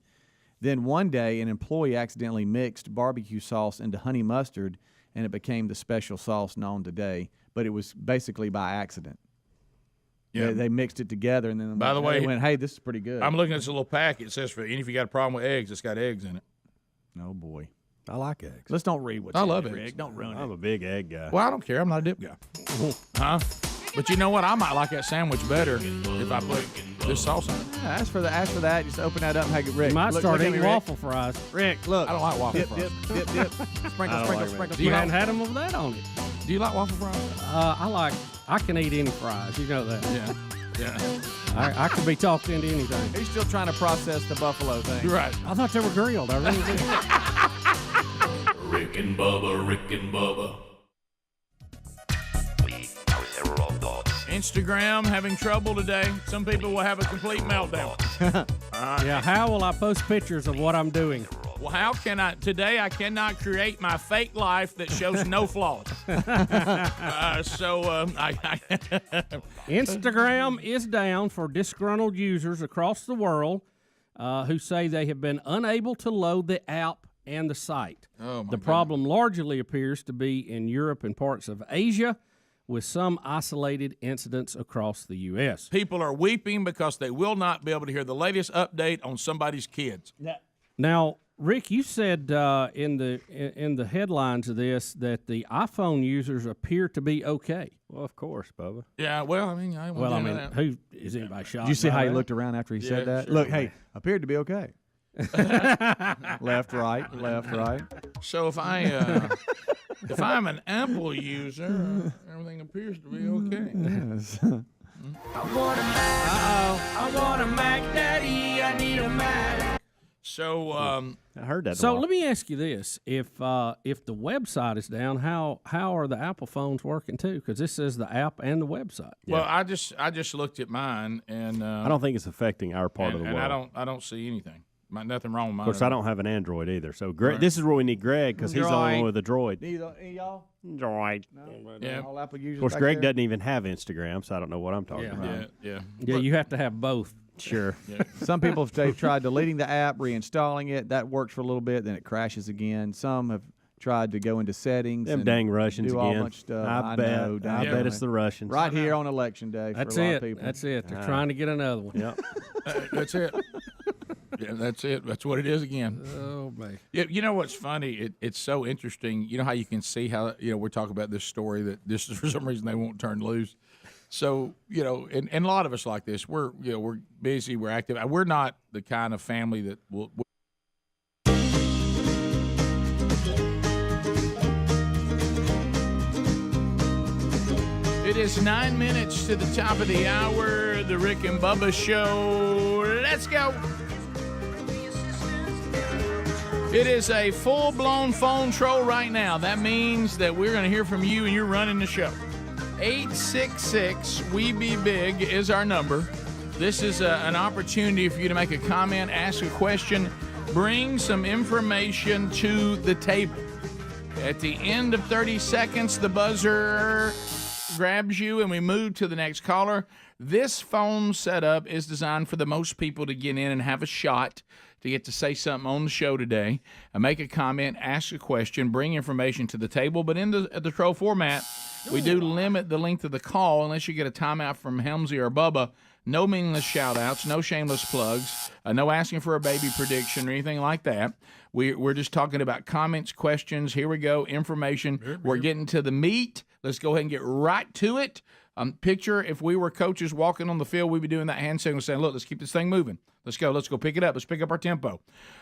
Then one day, an employee accidentally mixed barbecue sauce into honey mustard, and it became the special sauce known today. But it was basically by accident. Yeah, they mixed it together, and then by the way, they went, "Hey, this is pretty good." I'm looking at this little packet. It says if you got a problem with eggs, it's got eggs in it. Oh boy, I like eggs. Let's don't read what's I in love it, eggs. Rick. Don't ruin it. I'm a big egg guy. Well, I don't care. I'm not a dip guy. Huh? But you know what? I might like that sandwich better if I put this sauce on it. Yeah, ask for that. Just open that up and have it. Rick, You might start look eating waffle fries. Rick, look. I don't like waffle fries. Dip. Sprinkle. You hadn't had them with that on it. Do you like waffle fries? I can eat any fries. You know that. Yeah. I could be talked into anything. He's still trying to process the buffalo thing. You're right. I thought they were grilled. I really did. Rick and Bubba, Rick and Bubba. Instagram having trouble today. Some people will have a complete meltdown. Yeah, how will I post pictures of what I'm doing? Well, how can I? Today I cannot create my fake life that shows no flaws. Instagram is down for disgruntled users across the world who say they have been unable to load the app and the site. The problem largely appears to be in Europe and parts of Asia, with some isolated incidents across the U.S. People are weeping because they will not be able to hear the latest update on somebody's kids. Now, Rick, you said in the headlines of this that the iPhone users appear to be okay. Well, of course, Bubba. Yeah, well, I mean, who is anybody shocked? Did you see how he that? looked around after he said that? Sure. Look, hey, appeared to be okay. Left, right. So if I If I'm an Apple user, everything appears to be okay. Yes. I want a Mac Daddy. I need a Mac. So I heard that. So let me ask you this: if the website is down, how are the Apple phones working too? Because this says the app and the website. Well, I just looked at mine, and I don't think it's affecting our part of the world. And I don't see anything. Nothing wrong with mine. Of course, I don't have an Android either. So Greg, this is where we need Greg because he's the only one with a Droid. Any y'all? Droid. No? Yeah. All Apple users Of course, back Greg there? doesn't even have Instagram, so I don't know what I'm talking about. Yeah. Yeah, you have to have both. Sure. Yeah. Some people have tried deleting the app, reinstalling it. That works for a little bit, then it crashes again. Some have tried to go into settings. Them and dang Russians do again. all much stuff. I bet it's the Russians. Right here on election day. That's for a lot it. Of people. That's it. They're trying to get another one. Yep. That's it. Yeah, that's it. That's what it is again. Oh man. Yeah, you know what's funny? It's so interesting. You know how you can see how we're talking about this story that this for some reason they won't turn loose. So and a lot of us like this. We're busy. We're active. We're not the kind of family that will. It is 9 minutes to the top of the hour. The Rick and Bubba Show. Let's go. It is a full-blown phone troll right now. That means that we're going to hear from you, and you're running the show. 866-WE-BE-BIG is our number. This is an opportunity for you to make a comment, ask a question, bring some information to the table. At the end of 30 seconds, the buzzer grabs you, and we move to the next caller. This phone setup is designed for the most people to get in and have a shot to get to say something on the show today, make a comment, ask a question, bring information to the table. But in the troll format, we do limit the length of the call unless you get a timeout from Helmsy or Bubba. No meaningless shout-outs, no shameless plugs, no asking for a baby prediction or anything like that. We're just talking about comments, questions. Here we go, information. We're getting to the meat. Let's go ahead and get right to it. Picture if we were coaches walking on the field, we'd be doing that hand signal saying, look, let's keep this thing moving. Let's go pick it up. Let's pick up our tempo.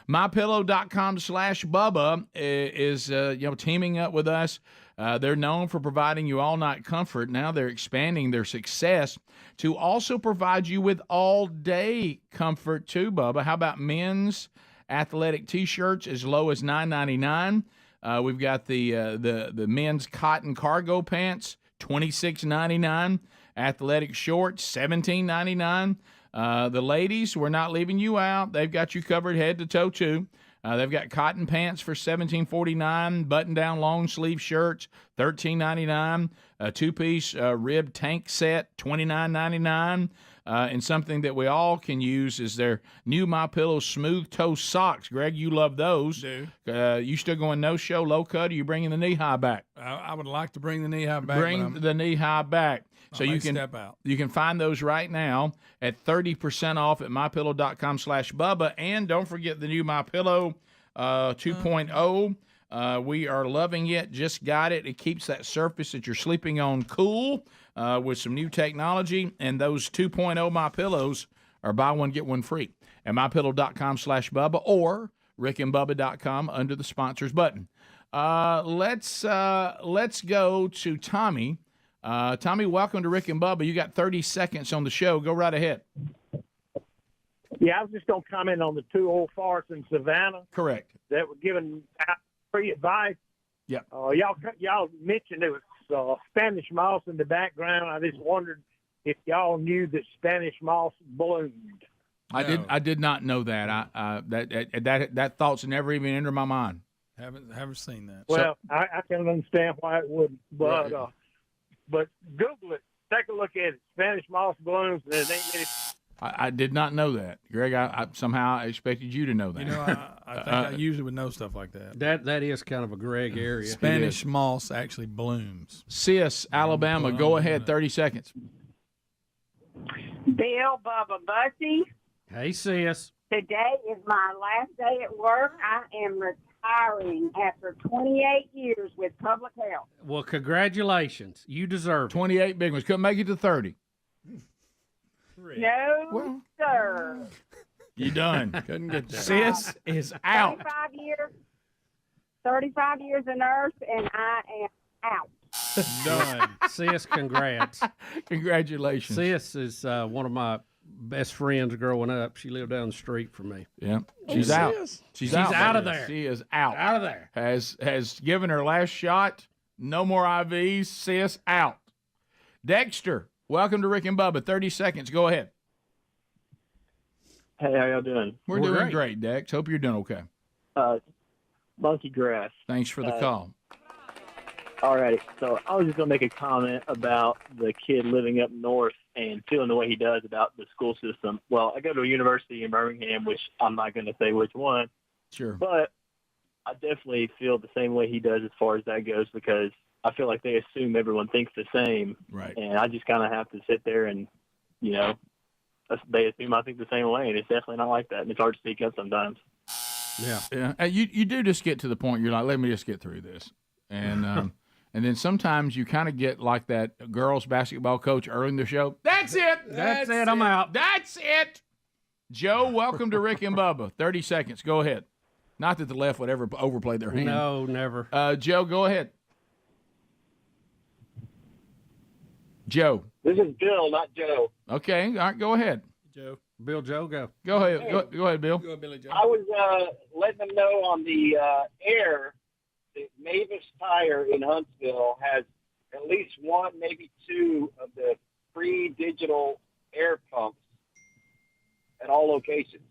MyPillow.com/Bubba is teaming up with us. They're known for providing you all-night comfort. Now they're expanding their success to also provide you with all-day comfort too, Bubba. How about men's athletic T-shirts as low as $9.99? We've got the men's cotton cargo pants, $26.99. Athletic shorts, $17.99. The ladies, we're not leaving you out. They've got you covered head to toe too. They've got cotton pants for $17.49, button-down long sleeve shirts, $13.99, a two-piece rib tank set, $29.99. And something that we all can use is their new MyPillow smooth toe socks. Greg, you love those. Do. You still going no-show, low-cut, or you bringing the knee-high back? I would like to bring the knee-high back. Bring the knee-high back. So you can step out. You can find those right now at 30% off at MyPillow.com/Bubba. And don't forget the new MyPillow 2.0. We are loving it. Just got it. It keeps that surface that you're sleeping on cool with some new technology. And those 2.0 MyPillows are buy one, get one free at MyPillow.com/Bubba or RickandBubba.com under the sponsors button. Let's go to Tommy. Tommy, welcome to Rick and Bubba. You got 30 seconds on the show. Go right ahead. Yeah, I was just going to comment on the two old farts in Savannah. Correct. That were giving out free advice. Yeah. Y'all mentioned there was Spanish moss in the background. I just wondered if y'all knew that Spanish moss bloomed. I did not know that. That thought's never even entered my mind. Haven't seen that. Well, I can understand why it wouldn't, but Right. But Google it. Take a look at it. Spanish moss blooms. And it ain't many. I did not know that, Greg. I somehow expected you to know that. You know, I think I usually would know stuff like that. That is kind of a Greg area. Spanish moss actually blooms. Sis, Alabama, go ahead, 30 seconds. Bill, Bubba, Bussy. Hey, sis. Today is my last day at work. I am retiring after 28 years with public health. Well, congratulations. You deserve it. 28 big ones. Couldn't make it to 30. No, sir. You done. Couldn't get that. Sis is out. 35 years. 35 years a nurse, and I am out. Done. Sis, congrats. Congratulations. Sis is one of my best friends growing up. She lived down the street from me. Yeah. She's out. She's out of there. She is out. Out of there. Has given her last shot. No more IVs. Sis out. Dexter, welcome to Rick and Bubba. 30 seconds. Go ahead. Hey, how y'all doing? We're doing great, Dex. Hope you're doing okay. Monkey grass. Thanks for the call. Alrighty, so I was just going to make a comment about the kid living up north and feeling the way he does about the school system. Well, I go to a university in Birmingham, which I'm not going to say which one. Sure. But I definitely feel the same way he does as far as that goes, because I feel like they assume everyone thinks the same. Right. And I just kind of have to sit there and, you know, they assume I think the same way, and it's definitely not like that, and it's hard to speak up sometimes. Yeah. You do just get to the point, you're like, let me just get through this. And and then sometimes you kind of get like that girls basketball coach early in the show. That's it. That's it. I'm out. That's it. Joe, welcome to Rick and Bubba. 30 seconds. Go ahead. Not that the left would ever overplay their hand. No, never. Joe, go ahead. Joe. This is Bill, not Joe. Okay. All right. Go ahead. Joe. Bill, Joe, go. Go ahead. Go ahead, Bill. Go ahead, Billy Joe. I was letting them know on the air that Mavis Tire in Huntsville has at least one, maybe two of the free digital air pumps at all locations.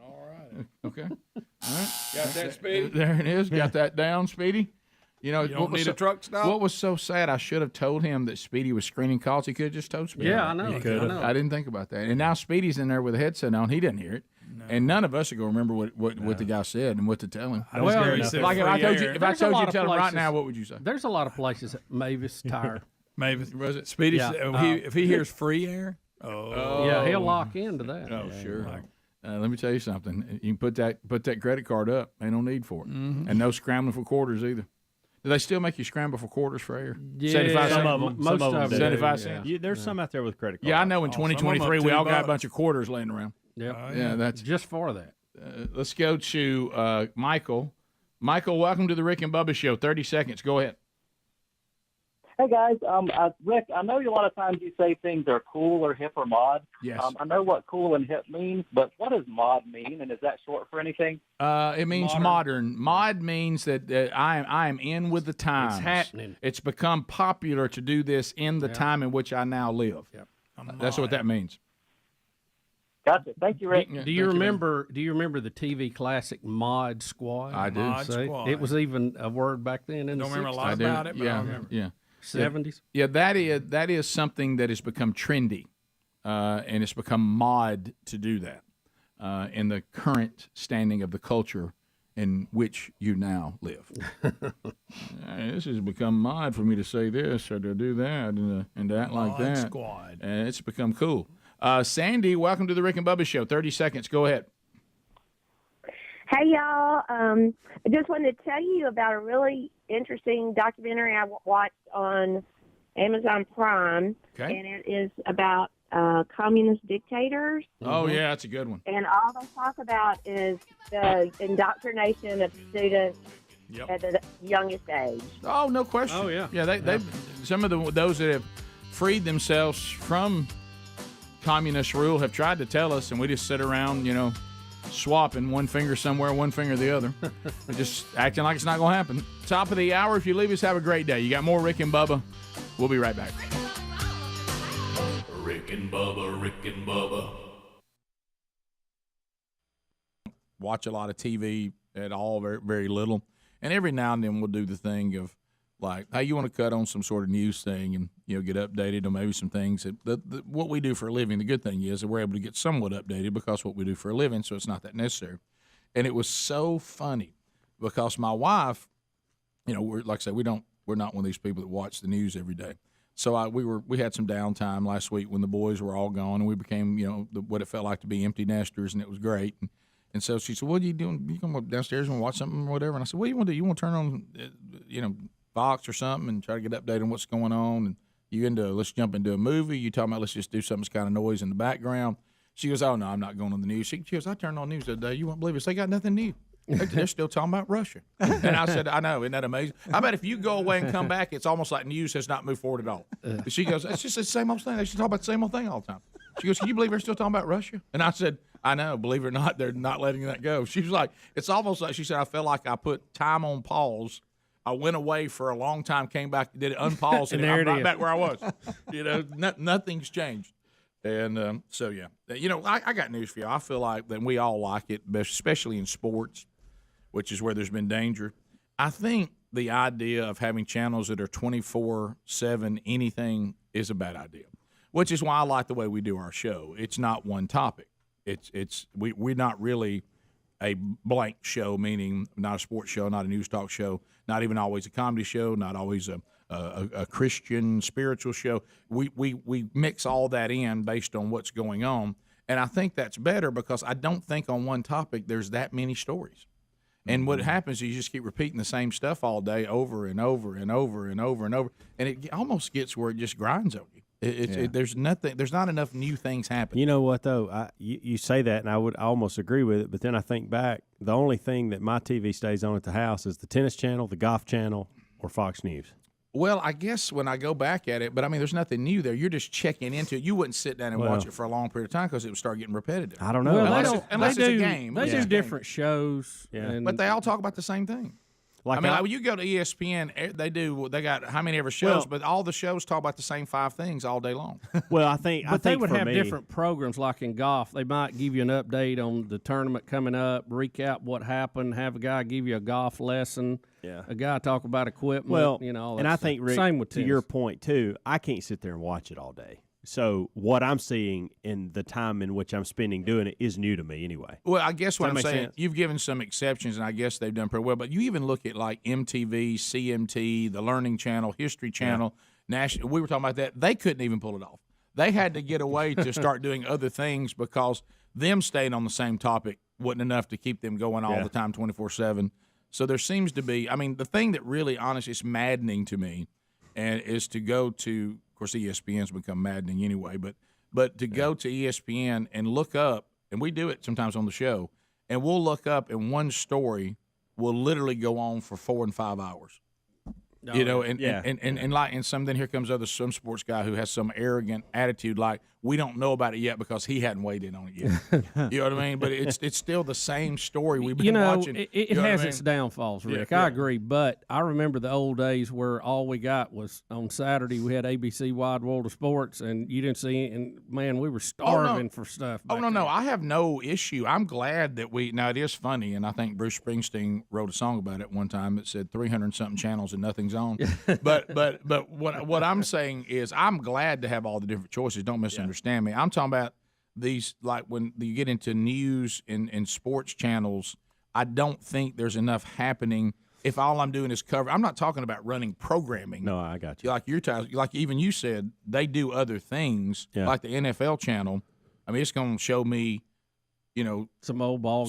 All right. Okay. All right. Got that, Speedy? There it is. Got that down, Speedy. You know, You don't need a truck stop? What was so sad? I should have told him that Speedy was screening calls. He could have just told Speedy. Yeah, I know. He could have. I didn't think about that. And now Speedy's in there with a headset on. He didn't hear it. And none of us are going to remember what the guy said and what to tell him. Like if I told you to tell him right now, what would you say? There's a lot of places at Mavis Tire. Mavis, was it Speedy? Yeah. If he hears free air, yeah, he'll lock into that. Oh, sure. Let me tell you something. You can put that credit card up. Ain't no need for it. Mm-hmm. And no scrambling for quarters either. Do they still make you scramble for quarters for air? Yeah, 75 Some cents? of them. Most of them do. 75 cents? There's some out there with credit cards. Yeah, I know in some of them 2023 up we all got a $2. bunch of quarters laying around. Yeah, Yeah, that's just for that. let's go to Michael. Michael, welcome to the Rick and Bubba Show. 30 seconds. Go ahead. Hey guys, Rick, I know a lot of times you say things are cool or hip or mod. Yes. I know what cool and hip means, but what does mod mean, and is that short for anything? It means modern. Mod means that I am in with the times. It's happening. It's become popular to do this in the time in which I now live. Yep. That's what that means. Gotcha. Thank you, Rick. Do you remember the TV classic Mod Squad? I do. Mod Squad. It was even a word back then in Don't the remember a 60s. lot about it, but I remember. Yeah. 70s. Yeah, that is something that has become trendy, and it's become mod to do that in the current standing of the culture in which you now live. This has become mod for me to say this or to do that and to act like that. Squad. And it's become cool. Sandy, welcome to the Rick and Bubba Show. 30 seconds. Go ahead. Hey, y'all. I just wanted to tell you about a really interesting documentary I watched on Amazon Prime. Okay. And it is about communist dictators. Oh, yeah, that's a good one. And all they talk about is the indoctrination of students at the youngest age. Oh, no question. Oh, yeah. Yeah, they some of those that have freed themselves from communist rule have tried to tell us, and we just sit around, swapping one finger somewhere, one finger the other. Just acting like it's not going to happen. Top of the hour. If you leave us, have a great day. You got more Rick and Bubba. We'll be right back. Rick and Bubba, Rick and Bubba. Watch a lot of TV at all, very, very little. And every now and then we'll do the thing of, like, hey, you want to cut on some sort of news thing and, get updated on maybe some things. What we do for a living, the good thing is that we're able to get somewhat updated because what we do for a living, so it's not that necessary. And it was so funny because my wife, we're, like I said, we're not one of these people that watch the news every day. So we had some downtime last week when the boys were all gone, and we became, what it felt like to be empty nesters, and it was great. And so she said, "What are you doing? You come up downstairs and watch something or whatever?" And I said, "What do you want to do? You want to turn on, Fox or something and try to get updated on what's going on? And let's jump into a movie. You talking about let's just do something that's kind of noise in the background?" She goes, "Oh no, I'm not going on the news." She goes, "I turned on news the other day. You won't believe it. They got nothing new." They're still talking about Russia. And I said, I know, isn't that amazing? I bet if you go away and come back, it's almost like news has not moved forward at all. She goes, it's just the same old thing. They should talk about the same old thing all the time. She goes, can you believe they're still talking about Russia? And I said, I know, believe it or not, they're not letting that go. She was like, it's almost like, she said, I feel like I put time on pause. I went away for a long time, came back, did it unpause, and I'm right back where I was. Nothing's changed. And so, yeah. I got news for you. I feel like that we all like it, especially in sports, which is where there's been danger. I think the idea of having channels that are 24/7 anything is a bad idea, which is why I like the way we do our show. It's not one topic. We're not really a blank show, meaning not a sports show, not a news talk show, not even always a comedy show, not always a Christian spiritual show. We mix all that in based on what's going on, and I think that's better because I don't think on one topic there's that many stories. And what happens is you just keep repeating the same stuff all day over and over and over and over and over, and it almost gets where it just grinds on you. There's not enough new things happening. You know what though? You say that, and I would almost agree with it. But then I think back, the only thing that my TV stays on at the house is the tennis channel, the golf channel, or Fox News. Well, I guess when I go back at it, but I mean, there's nothing new there. You're just checking into it. You wouldn't sit down and watch it for a long period of time because it would start getting repetitive. I don't know. Well, unless it's a game. They do different shows. Yeah. But they all talk about the same thing. Like when you go to ESPN, they got how many ever shows, but all the shows talk about the same 5 things all day long. Well, I think they would have different programs. Like in golf, they might give you an update on the tournament coming up, recap what happened, have a guy give you a golf lesson, a guy talk about equipment. Well, all that and I stuff. think Rick, same with to tennis. your point too, I can't sit there and watch it all day. So what I'm seeing in the time in which I'm spending doing it is new to me anyway. Well, I guess what I'm saying, sense? you've given some exceptions, and I guess they've done pretty well. But you even look at like MTV, CMT, the Learning Channel, History Channel, National. We were talking about that. They couldn't even pull it off. They had to get away to start doing other things because them staying on the same topic wasn't enough to keep them going all the time, 24/7. So there seems to be. I mean, the thing that really, honestly, is maddening to me, and is to go to. Of course, ESPN's become maddening anyway, but to go to ESPN and look up, and we do it sometimes on the show, and we'll look up, and one story will literally go on for 4 and 5 hours. And then here comes some sports guy who has some arrogant attitude like we don't know about it yet because he hadn't weighed in on it yet. You know what I mean? But it's still the same story we've been watching. It has its downfalls, Rick. I agree, but I remember the old days where all we got was on Saturday we had ABC Wide World of Sports, and you didn't see it, and man, we were starving for stuff. No, I have no issue. I'm glad that now it is funny, and I think Bruce Springsteen wrote a song about it one time that said 300 and something channels and nothing's on. but what I'm saying is I'm glad to have all the different choices. Don't misunderstand me. I'm talking about these, like when you get into news and sports channels, I don't think there's enough happening if all I'm doing is cover. I'm not talking about running programming. No, I got you. Like even you said, they do other things, like the NFL channel. I mean, it's going to show me, some old ball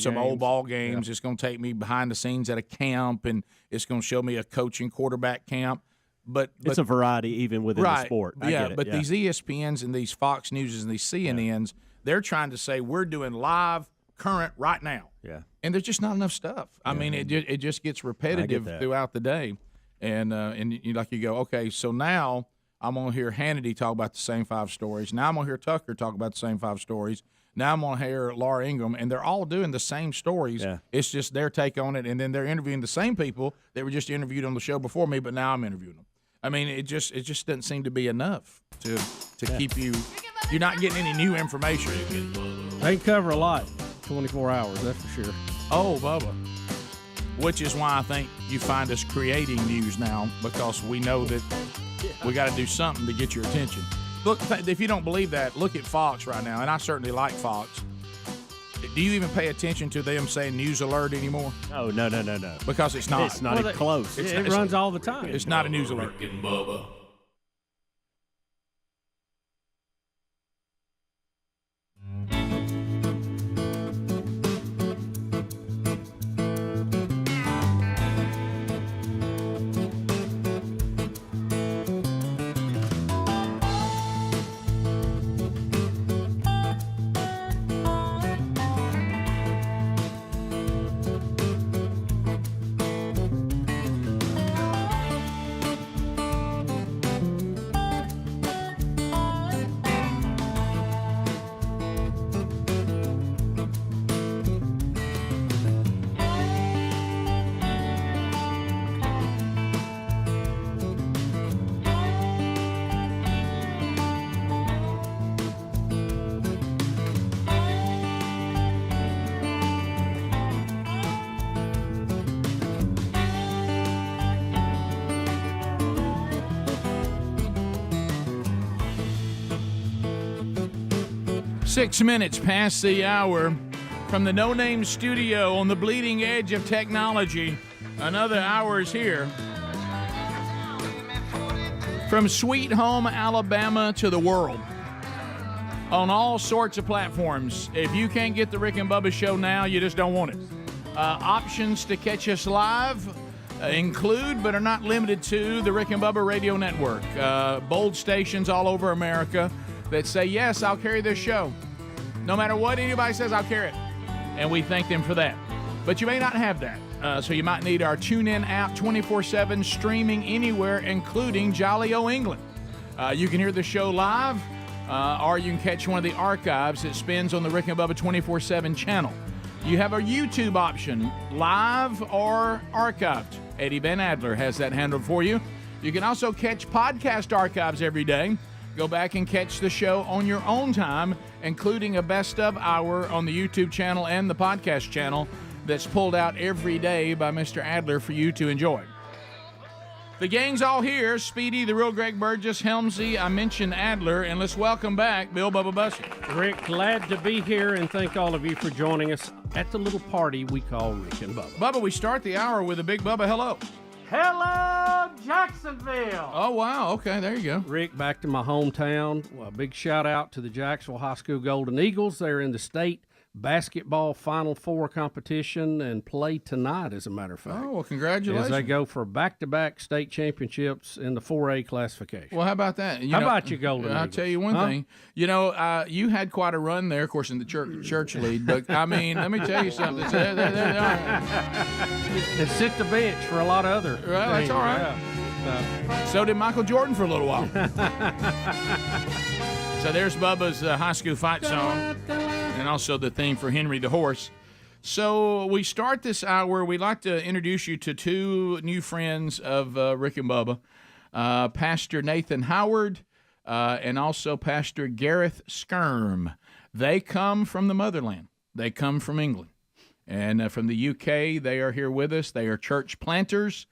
games. Yeah. It's going to take me behind the scenes at a camp, and it's going to show me a coaching quarterback camp. But it's a variety even within the sport. I get it. But these ESPNs and these Fox News and these CNNs, they're trying to say we're doing live, current, right now. Yeah. And there's just not enough stuff. I mean, it just gets repetitive throughout the day. And you go, okay, so now I'm going to hear Hannity talk about the same 5 stories. Now I'm going to hear Tucker talk about the same 5 stories. Now I'm going to hear Laura Ingraham, and they're all doing the same stories. Yeah. It's just their take on it, and then they're interviewing the same people that were just interviewed on the show before me, but now I'm interviewing them. I mean, it just doesn't seem to be enough to keep you. You're not getting any new information. They cover a lot, 24 hours, that's for sure. Oh, Bubba. Which is why I think you find us creating news now, because we know that we got to do something to get your attention. Look, if you don't believe that, look at Fox right now, and I certainly like Fox. Do you even pay attention to them saying news alert anymore? Oh, no. Because it's not. It's not even close. It runs all the time. It's not a news alert. Bubba. 6 minutes past the hour from the No Name Studio on the bleeding edge of technology. Another hour is here. From Sweet Home, Alabama to the world. On all sorts of platforms. If you can't get the Rick and Bubba Show now, you just don't want it. Options to catch us live include, but are not limited to, the Rick and Bubba Radio Network. Bold stations all over America that say, yes, I'll carry this show. No matter what anybody says, I'll carry it. And we thank them for that. But you may not have that. So you might need our TuneIn app 24/7, streaming anywhere, including Jolly O England. You can hear the show live, or you can catch one of the archives that spins on the Rick and Bubba 24/7 channel. You have a YouTube option, live or archived. Eddie Van Adler has that handled for you. You can also catch podcast archives every day. Go back and catch the show on your own time, including a best of hour on the YouTube channel and the podcast channel that's pulled out every day by Mr. Adler for you to enjoy. The gang's all here. Speedy, the real Greg Burgess, Helmsy, I mentioned Adler, and let's welcome back Bill Bubba Bussey. Rick, glad to be here, and thank all of you for joining us at the little party we call Rick and Bubba. Bubba, we start the hour with a big Bubba hello. Hello, Jacksonville. Oh, wow. Okay, there you go. Rick, back to my hometown. Well, a big shout out to the Jacksonville High School Golden Eagles. They're in the state basketball Final Four competition and play tonight, as a matter of fact. Oh, well, congratulations. As they go for back-to-back state championships in the 4A classification. Well, how about that? How about you, Golden I'll Eagles? tell you one thing. You know, you had quite a run there, of course, in the church lead. But, I mean, let me tell you something. They sit the bench for a lot of other Well, that's things. all right. Yeah. So did Michael Jordan for a little while. So there's Bubba's high school fight song, and also the theme for Henry the Horse. So we start this hour. We'd like to introduce you to two new friends of Rick and Bubba, Pastor Nathan Howard and also Pastor Gareth Skirm. They come from the motherland. They come from England. And from the UK, they are here with us. They are church planters.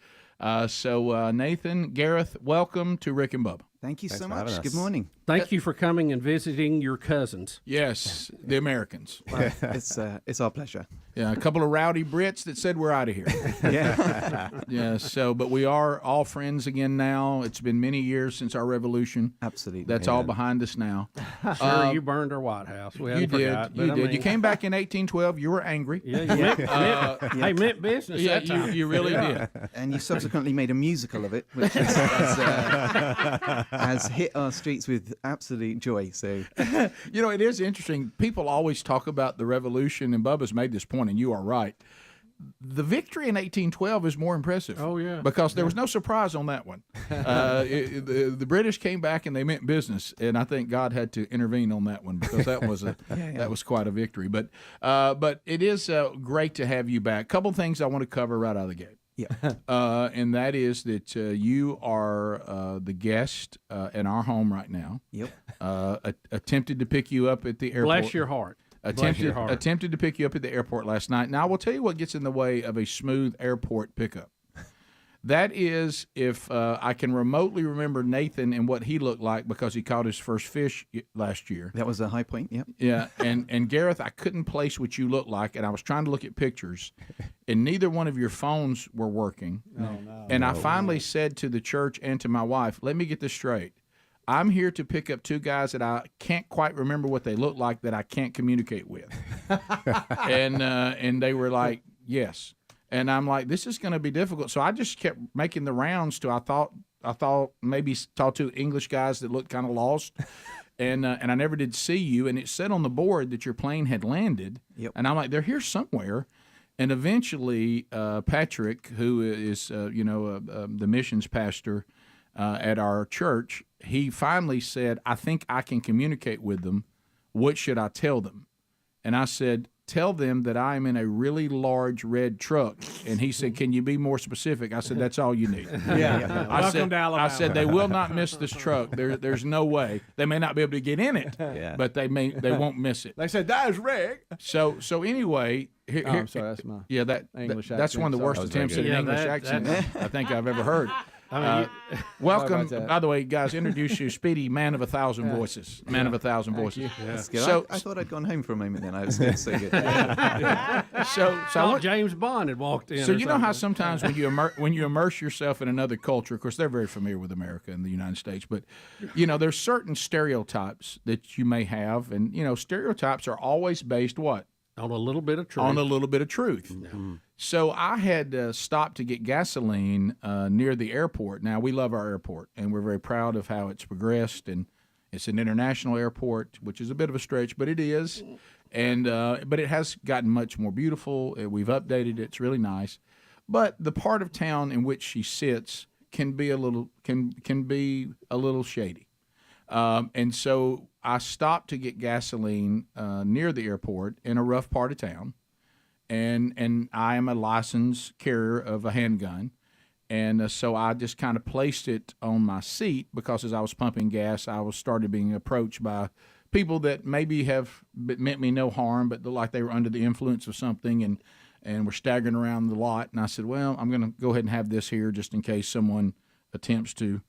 So Nathan, Gareth, welcome to Rick and Bubba. Thank you so much. Good morning. Thank you for coming and visiting your cousins. Yes, the Americans. Well, it's our pleasure. Yeah, a couple of rowdy Brits that said we're out of here. Yeah. Yeah, so, but we are all friends again now. It's been many years since our revolution. Absolutely. That's all behind us now. Sure, you burned our White House. We You did. You did. You came back in 1812. You were angry. Yeah, you meant business Yeah, that time. you really did. And you subsequently made a musical of it, which has hit our streets with absolute joy. So, You know, it is interesting. People always talk about the revolution, and Bubba's made this point, and you are right. The victory in 1812 is more impressive. Oh, yeah. Because there was no surprise on that one. The British came back and they meant business, and I think God had to intervene on that one because that was that was quite a victory. But it is great to have you back. Couple things I want to cover right out of the gate. yeah. And that is that you are the guest in our home right now. Yep. Attempted to pick you up at the airport. Bless your heart. Bless your heart. Attempted to pick you up at the airport last night. Now, I will tell you what gets in the way of a smooth airport pickup. That is if I can remotely remember Nathan and what he looked like because he caught his first fish last year. That was a high point. Yep. Yeah, and Gareth, I couldn't place what you looked like, and I was trying to look at pictures, and neither one of your phones were working. And I finally said to the church and to my wife, let me get this straight. I'm here to pick up two guys that I can't quite remember what they look like that I can't communicate with. And they were like, yes. And I'm like, this is going to be difficult. So I just kept making the rounds to I thought maybe talk to English guys that looked kind of lost. And I never did see you. And it said on the board that your plane had landed. Yep. And I'm like, they're here somewhere. And eventually Patrick, who is, the missions pastor at our church, he finally said, I think I can communicate with them. What should I tell them? And I said, tell them that I am in a really large red truck. And he said, can you be more specific? I said, that's all you need. Yeah. Welcome to Alabama. I said, they will not miss this truck. There's no way. They may not be able to get in it, but they won't miss it. They said, that is Rick. So anyway. I'm sorry, that's my English English accent. That's one of the worst Sorry. attempts at an English accent I think I've ever heard. Welcome, by the way, guys. Introduce you, Speedy, man of 1,000 voices. Man of 1,000 voices. That's good. So I thought I'd gone home for a moment then. I was so good. So James Bond had walked in. So you know how sometimes when you immerse yourself in another culture, of course they're very familiar with America and the United States, but there's certain stereotypes that you may have, and stereotypes are always based what? On a little bit of truth. On a little bit of truth. So I had stopped to get gasoline near the airport. Now, we love our airport, and we're very proud of how it's progressed, and it's an international airport, which is a bit of a stretch, but it is. And but it has gotten much more beautiful. We've updated it. It's really nice. But the part of town in which she sits can be a little shady. And so I stopped to get gasoline near the airport in a rough part of town, and I am a licensed carrier of a handgun, and so I just kind of placed it on my seat because as I was pumping gas, I started being approached by people that maybe have meant me no harm, but like they were under the influence of something and were staggering around the lot, and I said, well, I'm going to go ahead and have this here just in case someone attempts to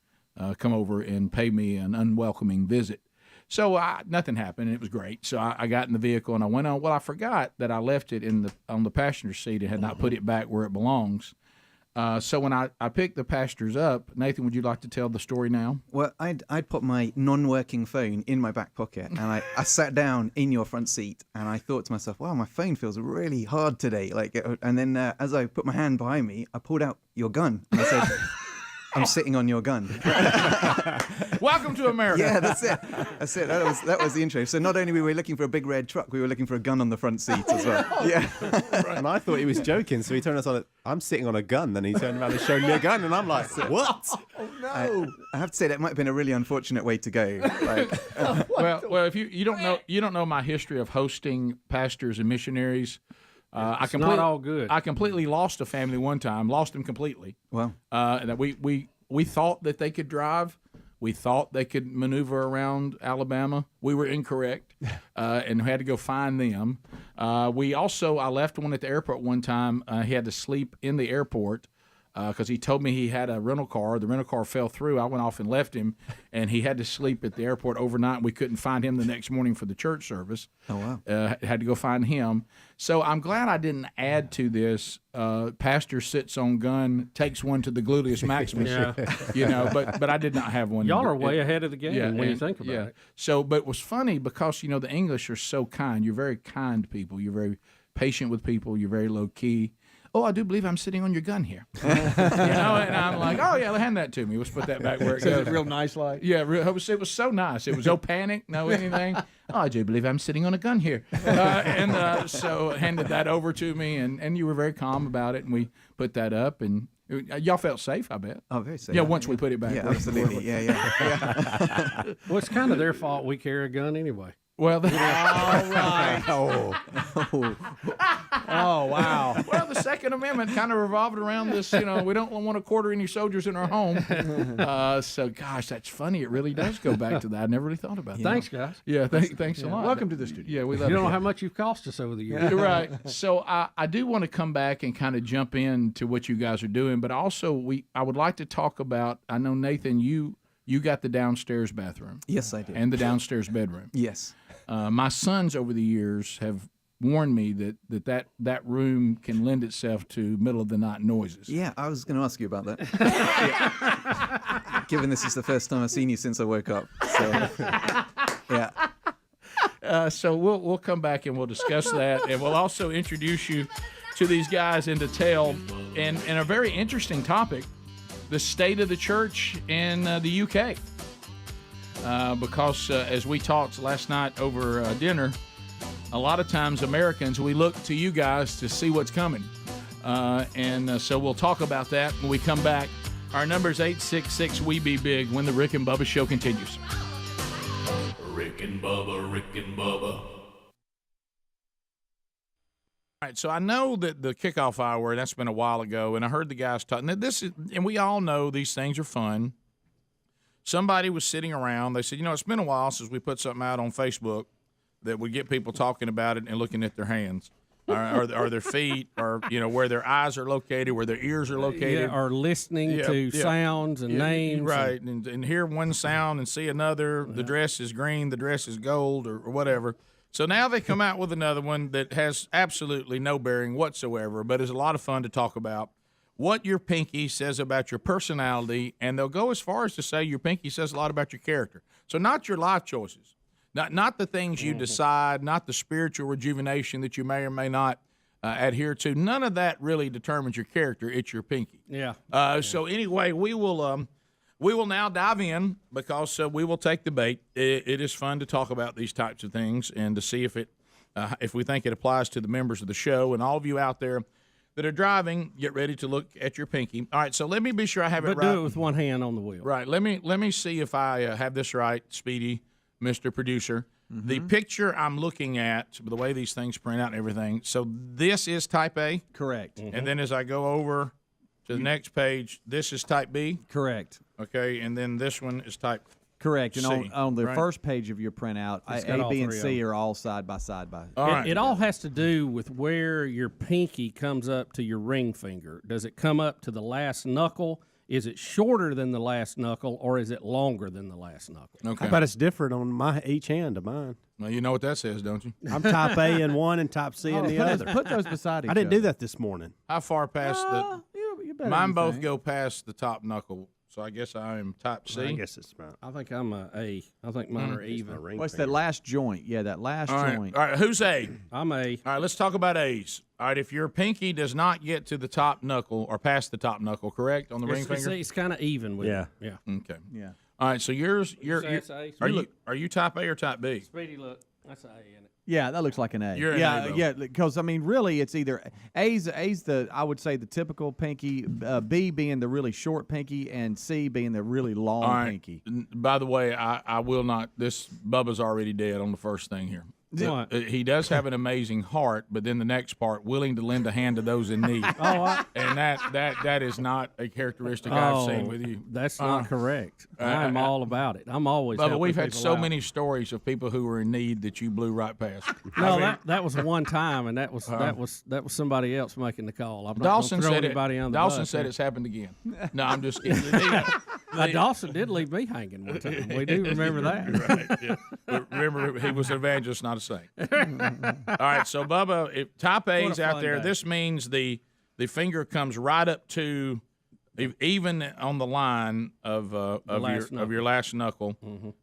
come over and pay me an unwelcoming visit. So nothing happened, and it was great. So I got in the vehicle, and I went on. Well, I forgot that I left it on the passenger seat and had not put it back where it belongs. So when I picked the passengers up, Nathan, would you like to tell the story now? Well, I'd put my non-working phone in my back pocket, and I sat down in your front seat, and I thought to myself, wow, my phone feels really hard today. And then as I put my hand behind me, I pulled out your gun, and I said, I'm sitting on your gun. Welcome to America. Yeah, that's it. That was the intro. So not only were we looking for a big red truck, we were looking for a gun on the front seat as well. Yeah. And I thought he was joking, so he turned us on. I'm sitting on a gun. Then he turned around and showed me a gun, and I'm like, what? Oh no! I have to say that might have been a really unfortunate way to go. Well, if you don't know my history of hosting pastors and missionaries. It's not all good. I completely lost a family one time. Lost them completely. Wow. That we thought that they could drive. We thought they could maneuver around Alabama. We were incorrect, and had to go find them. I left one at the airport one time. He had to sleep in the airport because he told me he had a rental car. The rental car fell through. I went off and left him, and he had to sleep at the airport overnight. We couldn't find him the next morning for the church service. Oh, wow. Had to go find him. So I'm glad I didn't add to this. Pastor sits on gun, takes one to the gluteus maximus. But I did not have one. Y'all are way ahead of the game when you think about it. So, but it was funny because, the English are so kind. You're very kind people. You're very patient with people. You're very low key. Oh, I do believe I'm sitting on your gun here. And I'm like, oh, yeah, hand that to me. Let's put that back where it goes. Real nice like? Yeah, it was so nice. It was no panic, no anything. Oh, I do believe I'm sitting on a gun here. So handed that over to me, and you were very calm about it, and we put that up, and y'all felt safe, I bet. Oh, very safe. Yeah, once we put it back. Yeah, absolutely. Yeah. Well, it's kind of their fault we carry a gun anyway. Well, all right. Oh, wow. Well, the Second Amendment kind of revolved around this, we don't want to quarter any soldiers in our home. So, gosh, that's funny. It really does go back to that. I never really thought about that. Thanks, guys. Yeah, thanks a lot. Welcome to the studio. Yeah, we love you. You don't know how much you've cost us over the years. You're right. So I do want to come back and kind of jump into what you guys are doing, but also I would like to talk about, I know, Nathan, you got the downstairs bathroom. Yes, I did. And the downstairs bedroom. Yes. My sons over the years have warned me that room can lend itself to middle of the night noises. Yeah, I was going to ask you about that. Yeah. Given this is the first time I've seen you since I woke up. So, yeah. So we'll come back and we'll discuss that, and we'll also introduce you to these guys in detail and a very interesting topic, the state of the church in the UK. Because as we talked last night over dinner, a lot of times Americans, we look to you guys to see what's coming. So we'll talk about that when we come back. Our number is 866-WE-BE-BIG when the Rick and Bubba Show continues. Rick and Bubba, Rick and Bubba. All right, so I know that the kickoff hour, that's been a while ago, and I heard the guys talking. And we all know these things are fun. Somebody was sitting around. They said, it's been a while since we put something out on Facebook that would get people talking about it and looking at their hands. or their feet, or where their eyes are located, where their ears are located, or listening to sounds and names, right? And hear one sound and see another. The dress is green, the dress is gold, or whatever. So now they come out with another one that has absolutely no bearing whatsoever, but is a lot of fun to talk about. What your pinky says about your personality, and they'll go as far as to say your pinky says a lot about your character. So not your life choices, not the things you decide, not the spiritual rejuvenation that you may or may not adhere to. None of that really determines your character. It's your pinky. Yeah. So anyway, we will now dive in because we will take the bait. It is fun to talk about these types of things and to see if we think it applies to the members of the show and all of you out there that are driving. Get ready to look at your pinky. All right, so let me be sure I have it right. But do it with one hand on the wheel. Right. Let me see if I have this right, Speedy, Mr. Producer. The picture I'm looking at, the way these things print out and everything. So this is type A? Correct. And then as I go over to the next page, this is type B? Correct. Okay, and then this one is type Correct. And C, on the right? first page of your printout, A, B, and C are all side by side. It all has to do with where your pinky comes up to your ring finger. Does it come up to the last knuckle? Is it shorter than the last knuckle, or is it longer than the last knuckle? Okay. How about it's different on each hand of mine? Well, you know what that says, don't you? I'm type A in one and type C in the other. Put those beside each I didn't other. do that this morning. How far past the? You better Mine than both that. go past the top knuckle, so I guess I am type C. I guess it's right. I think I'm a A. I think mine are even. What's that last joint? Yeah, that last All right. joint. All right, who's A? I'm A. All right, let's talk about A's. All right, if your pinky does not get to the top knuckle or past the top knuckle, correct, on the ring finger? It's kind of even with it. Yeah. Okay. Yeah. All right, so you're say it's A? are you type A or type B? Speedy, look. That's an A in it. Yeah, that looks like an A. You're an yeah, A, though. yeah, because I mean, really, it's either A's the I would say the typical pinky, B being the really short pinky, and C being the really long All right. pinky. By the way, I will not. This Bubba's already dead on the first thing here. What? He does have an amazing heart, but then the next part, willing to lend a hand to those in need. And that is not a characteristic I've seen with you. That's not correct. I'm all about it. I'm always. Bubba, helping we've had people so out. many stories of people who were in need that you blew right past. No, that was one time, and that was somebody else making the call. I'm not Dawson gonna throw said anybody on the Dawson bus said here. it's happened again. No, I'm just kidding. Dawson did leave me hanging one time. We do remember that. Right, yeah. But remember, he was an evangelist, not a saint. All right, so Bubba, if type A's out there, this means the finger comes right up to even on the line of your last knuckle.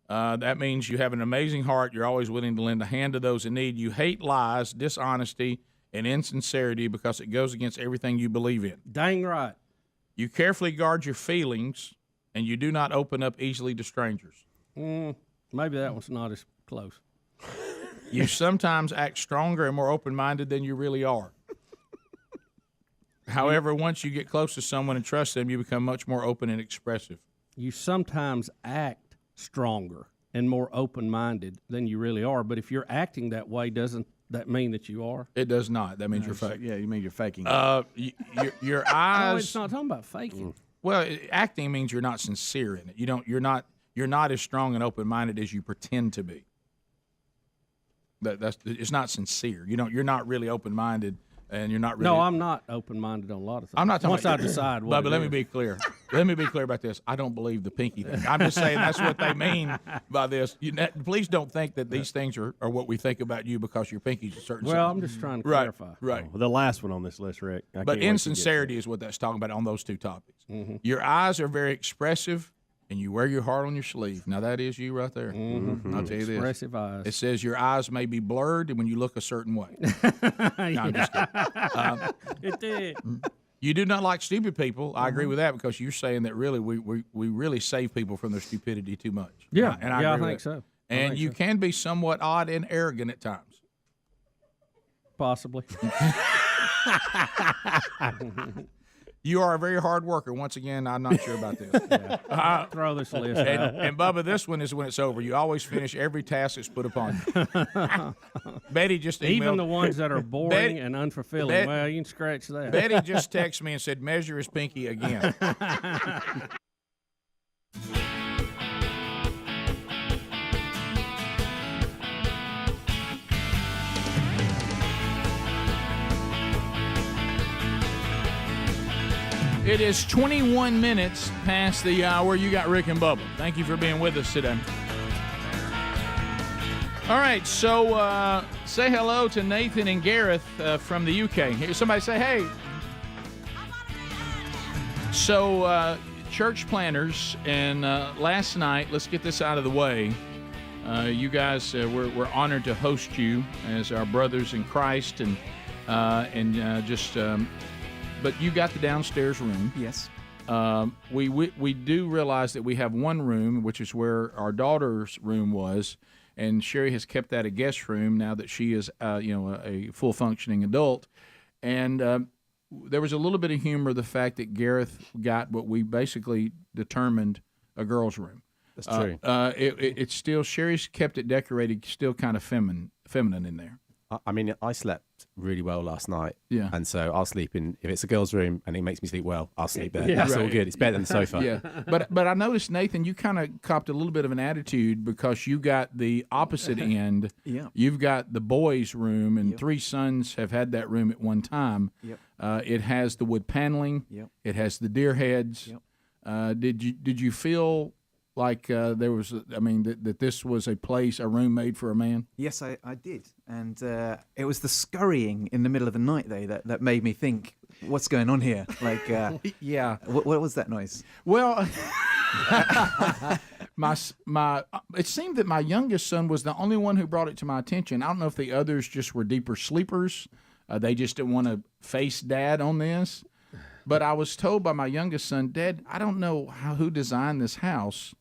That means you have an amazing heart. You're always willing to lend a hand to those in need. You hate lies, dishonesty, and insincerity because it goes against everything you believe in. Dang right. You carefully guard your feelings, and you do not open up easily to strangers. Maybe that one's not as close. You sometimes act stronger and more open-minded than you really are. However, once you get close to someone and trust them, you become much more open and expressive. You sometimes act stronger and more open-minded than you really are. But if you're acting that way, doesn't that mean that you are? It does not. That means you're fake. Yeah, you mean you're faking. Your eyes. No, it's not talking about faking. Well, acting means you're not sincere in it. You're not as strong and open-minded as you pretend to be. It's not sincere. You're not really open-minded, and you're not really. No, I'm not open-minded on a lot of things. I'm not talking Once about I decide what. But let me be clear. Let me be clear about this. I don't believe the pinky thing. I'm just saying that's what they mean by this. Please don't think that these things are what we think about you because your pinky's a certain. Well, I'm just trying to clarify. Right. Well, the last one on this list, Rick. But insincerity is what that's talking about on those two topics. Your eyes are very expressive, and you wear your heart on your sleeve. Now, that is you right there. I'll tell you this. Expressive eyes. It says your eyes may be blurred when you look a certain way. No, I'm just kidding. It did. You do not like stupid people. I agree with that because you're saying that really we really save people from their stupidity too much. Yeah, and I agree think with so. And you can be somewhat odd and arrogant at times. Possibly. You are a very hard worker. Once again, I'm not sure about this. Throw this list out. And Bubba, this one is when it's over. You always finish every task that's put upon you. Betty just emailed. Even the ones that are boring and unfulfilling. Well, you can scratch that. Betty just texted me and said, measure his pinky again. It is 21 minutes past the hour. You got Rick and Bubba. Thank you for being with us today. All right, so say hello to Nathan and Gareth from the UK. Here, somebody say hey. So, church planners, and last night, let's get this out of the way. You guys, we're honored to host you as our brothers in Christ, but you got the downstairs room. Yes. We do realize that we have one room, which is where our daughter's room was. And Sherry has kept that a guest room now that she is, a full functioning adult. And there was a little bit of humor the fact that Gareth got what we basically determined a girl's room. That's true. It's still, Sherry's kept it decorated, still kind of feminine in there. I mean, I slept really well last night. Yeah. And so I'll sleep in, if it's a girl's room and it makes me sleep well, I'll sleep there. Yeah. That's all Right. good. It's better than the sofa. Yeah. But I noticed, Nathan, you kind of copped a little bit of an attitude because you got the opposite end. Yeah. You've got the boys' room, and three sons have had that room at one time. Yep. It has the wood paneling. Yep. It has the deer heads. Yep. Did you feel like there was, that this was a room made for a man? Yes, I did. And it was the scurrying in the middle of the night, though, that made me think, what's going on here? Like, yeah. What was that noise? Well, it seemed that my youngest son was the only one who brought it to my attention. I don't know if the others just were deeper sleepers. They just didn't want to face Dad on this. But I was told by my youngest son, Dad, I don't know who designed this house,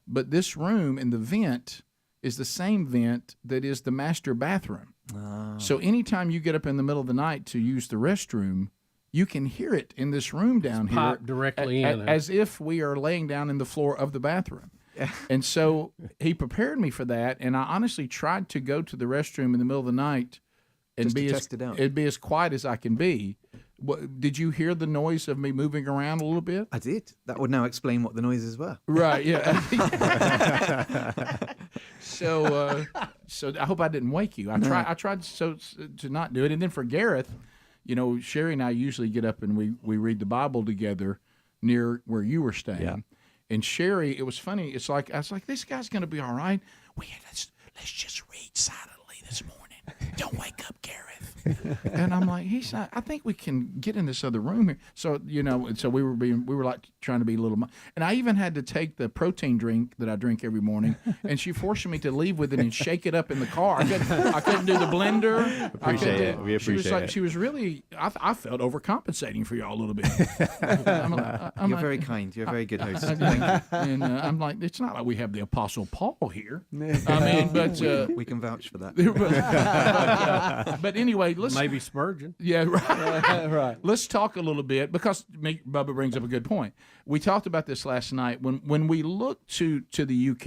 but this room in the vent is the same vent that is the master bathroom. Oh. So anytime you get up in the middle of the night to use the restroom, you can hear it in this room down here. Pop directly in. As if we are laying down in the floor of the bathroom. And so he prepared me for that, and I honestly tried to go to the restroom in the middle of the night and Just to test it out. It'd be as quiet as I can be. Did you hear the noise of me moving around a little bit? I did. That would now explain what the noises were. Right, yeah. So I hope I didn't wake you. I tried to not do it. And then for Gareth, Sherry and I usually get up and we read the Bible together near where you were staying. Yeah. And Sherry, it was funny. I was like, this guy's going to be all right. Let's just read silently this morning. Don't wake up, Gareth. And I'm like, he's not. I think we can get in this other room here. So so we were like trying to be a little. And I even had to take the protein drink that I drink every morning, and she forced me to leave with it and shake it up in the car. I couldn't do the blender. We appreciate it. She was really. I felt overcompensating for y'all a little bit. You're very kind. You're a very good host. Thank you. And I'm like, it's not like we have the Apostle Paul here. But we can vouch for that. But anyway, let's maybe Spurgeon. Yeah, right. Right. Let's talk a little bit because Bubba brings up a good point. We talked about this last night. When we look to the UK,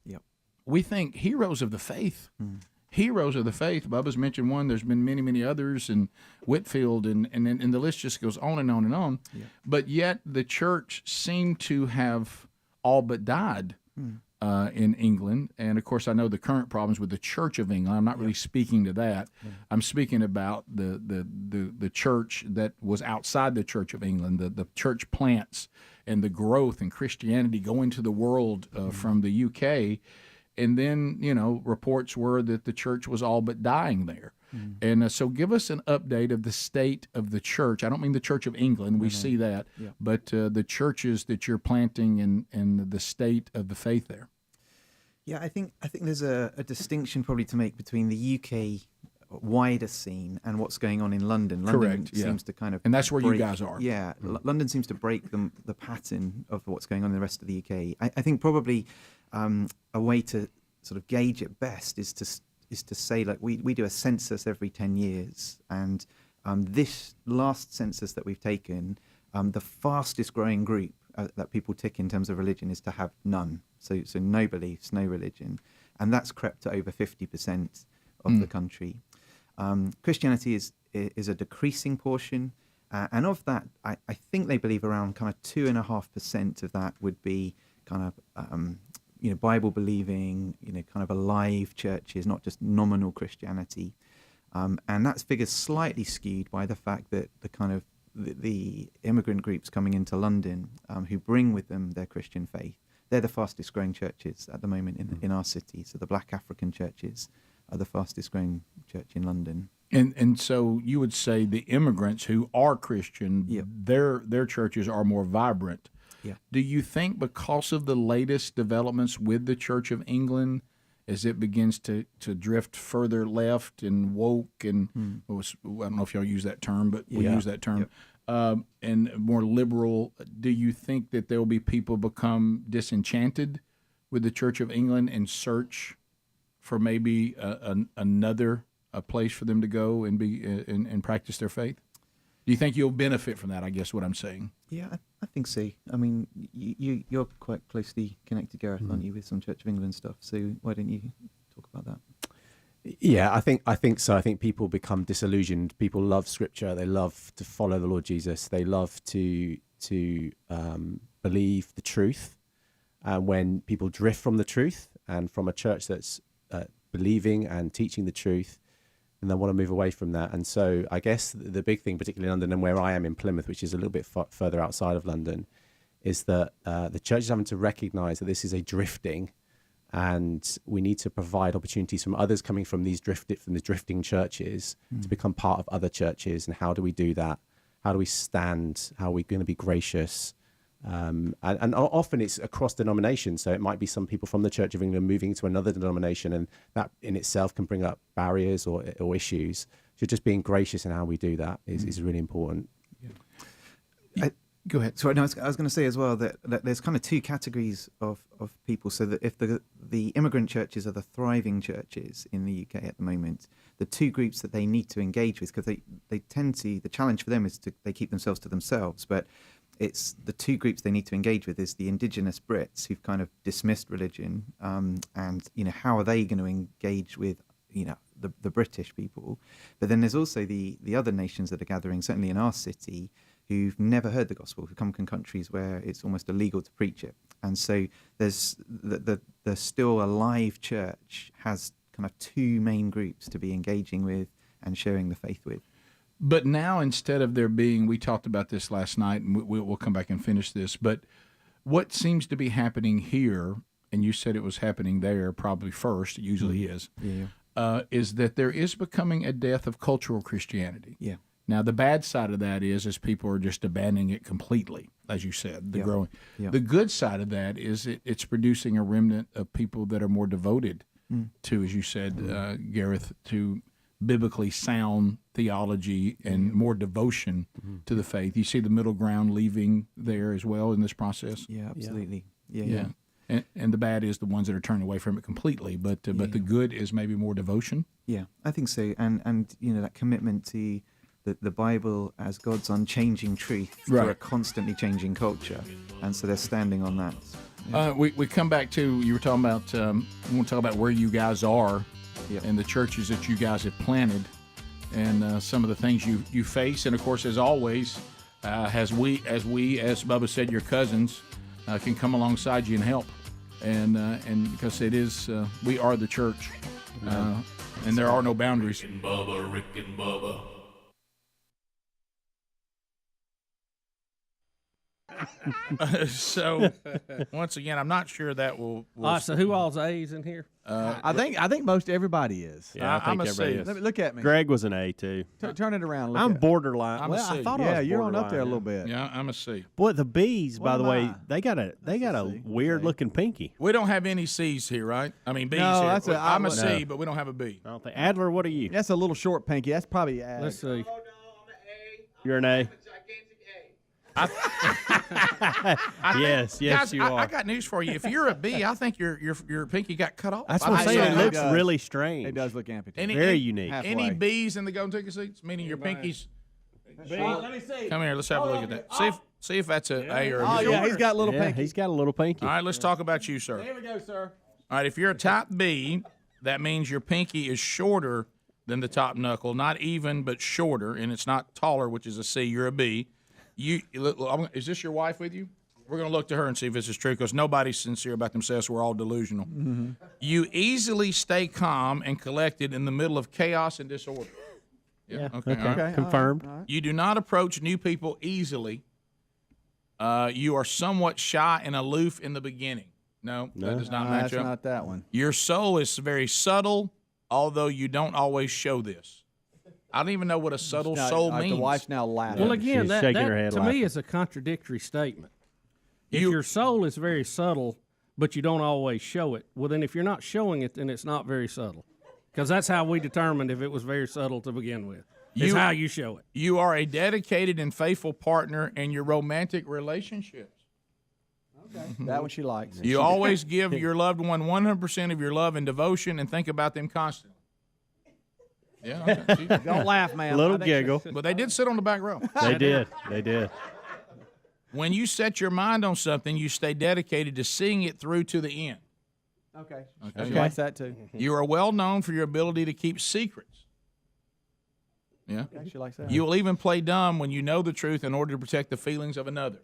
yep, we think heroes of the faith. Heroes of the faith. Bubba's mentioned one. There's been many others, and Whitfield, and the list just goes on and on and on. Yep. But yet the church seemed to have all but died. In England, and of course I know the current problems with the Church of England. I'm not really speaking to that. I'm speaking about the church that was outside the Church of England, the church plants and the growth and Christianity going to the world from the UK, and then reports were that the church was all but dying there. And so give us an update of the state of the church. I don't mean the Church of England. We see that. Yeah. But the churches that you're planting and the state of the faith there. Yeah, I think there's a distinction probably to make between the UK wider scene and what's going on in London. London Correct, yeah. seems to kind of and that's where break, you guys are. Yeah, London seems to break the pattern of what's going on in the rest of the UK. I think probably a way to sort of gauge it best is to say, like, we do a census every 10 years, and this last census that we've taken, the fastest growing group that people tick in terms of religion is to have none. So no beliefs, no religion, and that's crept to over 50% of the country. Christianity is a decreasing portion, and of that, I think they believe around kind of 2.5% of that would be kind of Bible believing, kind of alive churches, not just nominal Christianity, and that figure's slightly skewed by the fact that the kind of the immigrant groups coming into London who bring with them their Christian faith. They're the fastest growing churches at the moment in our city. So the Black African churches are the fastest growing church in London. And so you would say the immigrants who are Christian, their churches are more vibrant. Yeah. Do you think because of the latest developments with the Church of England, as it begins to drift further left and woke and I don't know if y'all use that term, but we use that term, and more liberal, do you think that there will be people become disenchanted with the Church of England and search for maybe another place for them to go and be and practice their faith? Do you think you'll benefit from that? I guess what I'm saying. Yeah, I think so. I mean, you're quite closely connected, Gareth, aren't you, with some Church of England stuff? So why don't you talk about that? Yeah, I think so. I think people become disillusioned. People love Scripture. They love to follow the Lord Jesus. They love to believe the truth. And when people drift from the truth and from a church that's believing and teaching the truth, and they want to move away from that. And so I guess the big thing, particularly in London and where I am in Plymouth, which is a little bit further outside of London, is that the church is having to recognize that this is a drifting, and we need to provide opportunities from others coming from the drifting churches to become part of other churches. And how do we do that? How do we stand? How are we going to be gracious? And often it's across denominations, so it might be some people from the Church of England moving to another denomination, and that in itself can bring up barriers or issues. So just being gracious in how we do that is really important. Go ahead. Sorry, no, I was going to say as well that there's kind of two categories of people. So that if the immigrant churches are the thriving churches in the UK at the moment, the two groups that they need to engage with, because they tend to, the challenge for them is they keep themselves to themselves, but it's the two groups they need to engage with is the indigenous Brits who've kind of dismissed religion, and how are they going to engage with the British people? But then there's also the other nations that are gathering, certainly in our city, who've never heard the gospel, who come from countries where it's almost illegal to preach it. And so there's the still alive church has kind of two main groups to be engaging with and sharing the faith with. But now, instead of there being, we talked about this last night, and we'll come back and finish this, but what seems to be happening here, and you said it was happening there probably first, it usually is, is that there is becoming a death of cultural Christianity. Yeah. Now, the bad side of that is people are just abandoning it completely, as you said, the growing. Yeah. The good side of that is it's producing a remnant of people that are more devoted to, as you said, Gareth, to biblically sound theology and more devotion to the faith. You see the middle ground leaving there as well in this process? Yeah, absolutely. Yeah. And the bad is the ones that are turning away from it completely, but the good is maybe more devotion? Yeah, I think so. And that commitment to the Bible as God's unchanging truth for a constantly changing culture. And so they're standing on that. We come back to, you were talking about, we want to talk about where you guys are and the churches that you guys have planted, and some of the things you face. And of course, as always, as Bubba said, your cousins can come alongside you and help, and because it is we are the church, and there are no boundaries. Rick and Bubba, Rick and Bubba. So once again, I'm not sure that will so who all's A's in here? I think most everybody is. Yeah, I think I'm a everybody C. is. Look at me. Greg was an A too. Turn it around. Look I'm at borderline. I'm a C. I thought Yeah, I was you're borderline on up there a little bit. Yeah, I'm a C. Boy, the B's, by What the am way, I? they got a weird looking pinky. We don't have any C's here, right? I mean, B's No, here. that's I'm a C, no. but we don't have a B. I don't think Adler. What are you? That's a little short pinky. That's probably ag. Let's see. You're an A. Yes, Guys, you are. I got news for you. If you're a B, I think your pinky got cut off. That's what I'm saying. It looks really strange. It does look amputated. Very unique. Halfway. Any B's in the golden ticket seats? Meaning your pinky's. Let me see. Come here. Let's have a look at that. See if that's an A or a B. Oh yeah, he's got a little Yeah, pinky. he's got a little pinky. All right, let's talk about you, sir. Here we go, sir. All right, if you're a type B, that means your pinky is shorter than the top knuckle, not even, but shorter, and it's not taller, which is a C. You're a B. Is this your wife with you? We're going to look to her and see if this is true, because nobody's sincere about themselves. We're all delusional. Mm-hmm. You easily stay calm and collected in the middle of chaos and disorder. Yeah. Okay. All right. Confirmed. All right. You do not approach new people easily. You are somewhat shy and aloof in the beginning. No, that does not match that's up. not that one. Your soul is very subtle, although you don't always show this. I don't even know what a subtle soul means. The wife's now laughing. Well, again, She's that shaking her head to laughing. me is a contradictory statement. If your soul is very subtle, but you don't always show it, well, then if you're not showing it, then it's not very subtle. Because that's how we determined if it was very subtle to begin with. It's how you show it. You are a dedicated and faithful partner in your romantic relationships. Okay. That one she likes. You always give your loved one 100% of your love and devotion and think about them constantly. Yeah. Okay. Don't laugh, man. Little giggle. But they did sit on the back row. They did. They did. When you set your mind on something, you stay dedicated to seeing it through to the end. Okay. Okay. She likes that too. You are well known for your ability to keep secrets. Yeah. Okay, she likes that. You will even play dumb when you know the truth in order to protect the feelings of another.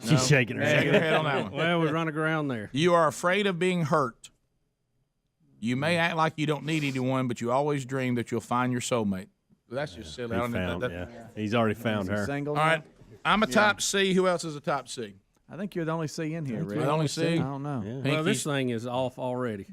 She's shaking her head. Shaking her head on that one. Well, we're running around there. You are afraid of being hurt. You may act like you don't need anyone, but you always dream that you'll find your soulmate. That's just silly. I don't know that. He's already found her. Single. All right. I'm a top C. Who else is a top C? I think you're the only C in here, Rick. The only C? I don't know. Yeah. Well, this thing is off already.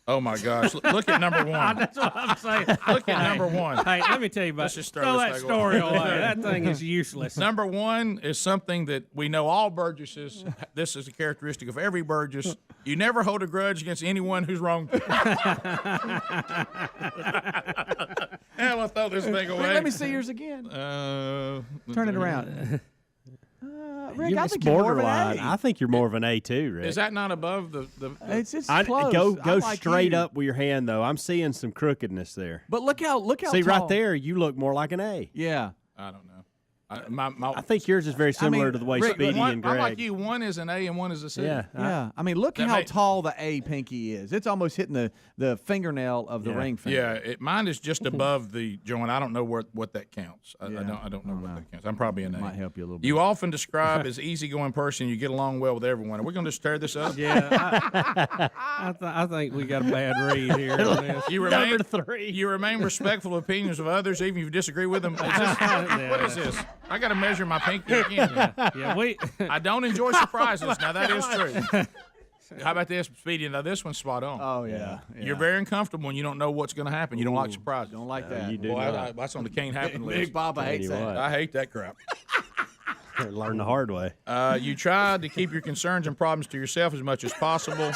Oh, my gosh. Look at number one. That's what I'm saying. Look at number one. Hey, let me tell you about Let's just throw throw that this thing story away. away. That thing is useless. Number one is something that we know all Burgesses. This is a characteristic of every Burgess. You never hold a grudge against anyone who's wrong. Hell, I throw this thing away. Let me see yours again. Turn it around. Rick, I It's think you're more of an borderline. A. I think you're more of an A too, Rick. Is that not above the It's Go close. I like straight you. up with your hand though. I'm seeing some crookedness there. But look how See tall. right there, you look more like an A. Yeah. I don't know. I think yours is very similar to the way Rick, Speedy and Greg. I'm like you. One is an A and one is a C. Yeah. I mean, look That how may- tall the A pinky is. It's almost hitting the fingernail of the ring finger. Yeah, mine is just above the joint. I don't know what that counts. I don't know what that counts. I'm probably an A. Might help you a little bit. You often describe as easygoing person. You get along well with everyone. Are we going to just tear this up? Yeah, I think we got a bad read here on this. You remain respectful of opinions of others, even if you disagree with them. What is this? I got to measure my pinky again. I don't enjoy surprises. Now that is true. How about this, Speedy? Now this one's spot on. Oh yeah. You're very uncomfortable when you don't know what's going to happen. You don't like surprises. Don't like that. You do Boy, not. that's on the can't happen list. Big Bubba hates you that. what. I hate that crap. Learn the hard way. You try to keep your concerns and problems to yourself as much as possible.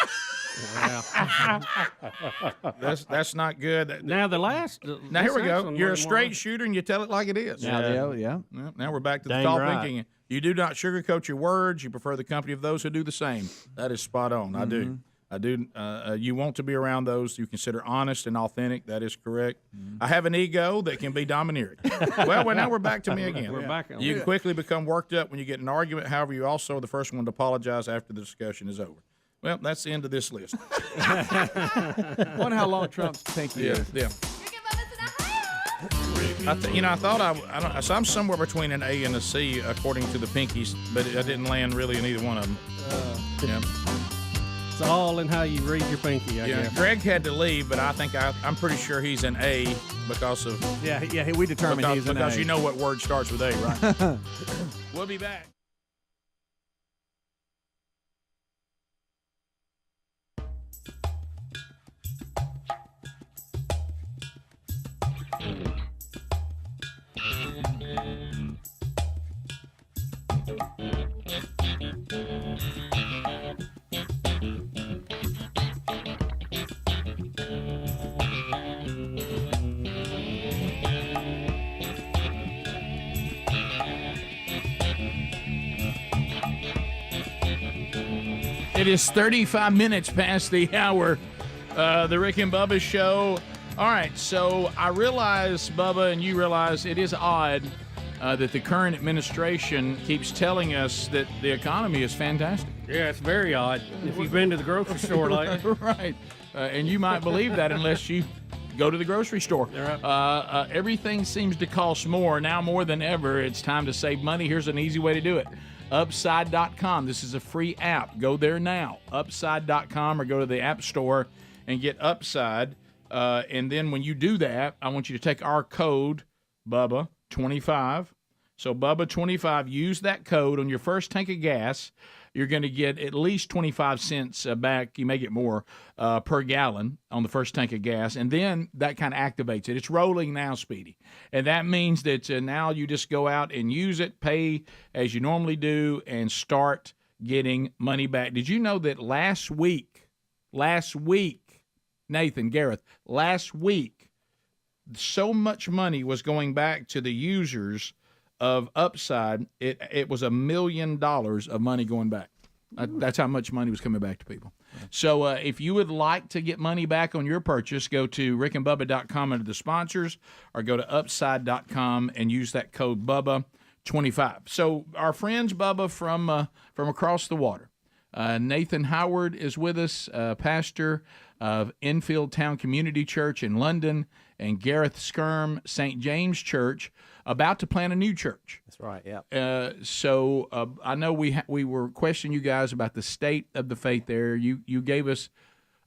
That's not good. Now the last. Now here we this go. one You're a wasn't straight one. shooter and you tell it like it is. Yeah. Now we're back to the Dang tall right. thinking. You do not sugarcoat your words. You prefer the company of those who do the same. That is spot on. I do. You want to be around those you consider honest and authentic. That is correct. I have an ego that can be domineering. well, now we're back to me again. We're back on. You can quickly become worked up when you get in an argument. However, you also are the first one to apologize after the discussion is over. Well, that's the end of this list. Wonder how long Trump's pinky is. Yeah. I thought so I'm somewhere between an A and a C according to the pinkies, but I didn't land really in either one of them. Yeah. It's all in how you read your pinky, I guess. Greg had to leave, but I think I'm pretty sure he's an A because of we determined he's an A. because you know what word starts with A, right? We'll be back. It is 35 minutes past the hour. The Rick and Bubba Show. All right, so I realize, Bubba, and you realize it is odd that the current administration keeps telling us that the economy is fantastic. Yeah, it's very odd. If you've been to the grocery store lately. Right. And you might believe that unless you go to the grocery store. Everything seems to cost more. Now more than ever, it's time to save money. Here's an easy way to do it. Upside.com. This is a free app. Go there now. Upside.com, or go to the App Store and get Upside. And then when you do that, I want you to take our code Bubba 25. So Bubba 25, use that code on your first tank of gas. You're going to get at least 25 cents back. You may get more per gallon on the first tank of gas. And then that kind of activates it. It's rolling now, Speedy. And that means that now you just go out and use it, pay as you normally do, and start getting money back. Did you know that last week, Nathan, Gareth, last week, so much money was going back to the users of Upside, it was $1 million of money going back. That's how much money was coming back to people. So if you would like to get money back on your purchase, go to rickandbubba.com under the sponsors, or go to upside.com and use that code Bubba25. So our friends, Bubba, from across the water, Nathan Howard is with us, pastor of Enfield Town Community Church in London, and Gareth Skirm, St. James Church, about to plant a new church. That's right, yeah. So I know we were questioning you guys about the state of the faith there. You gave us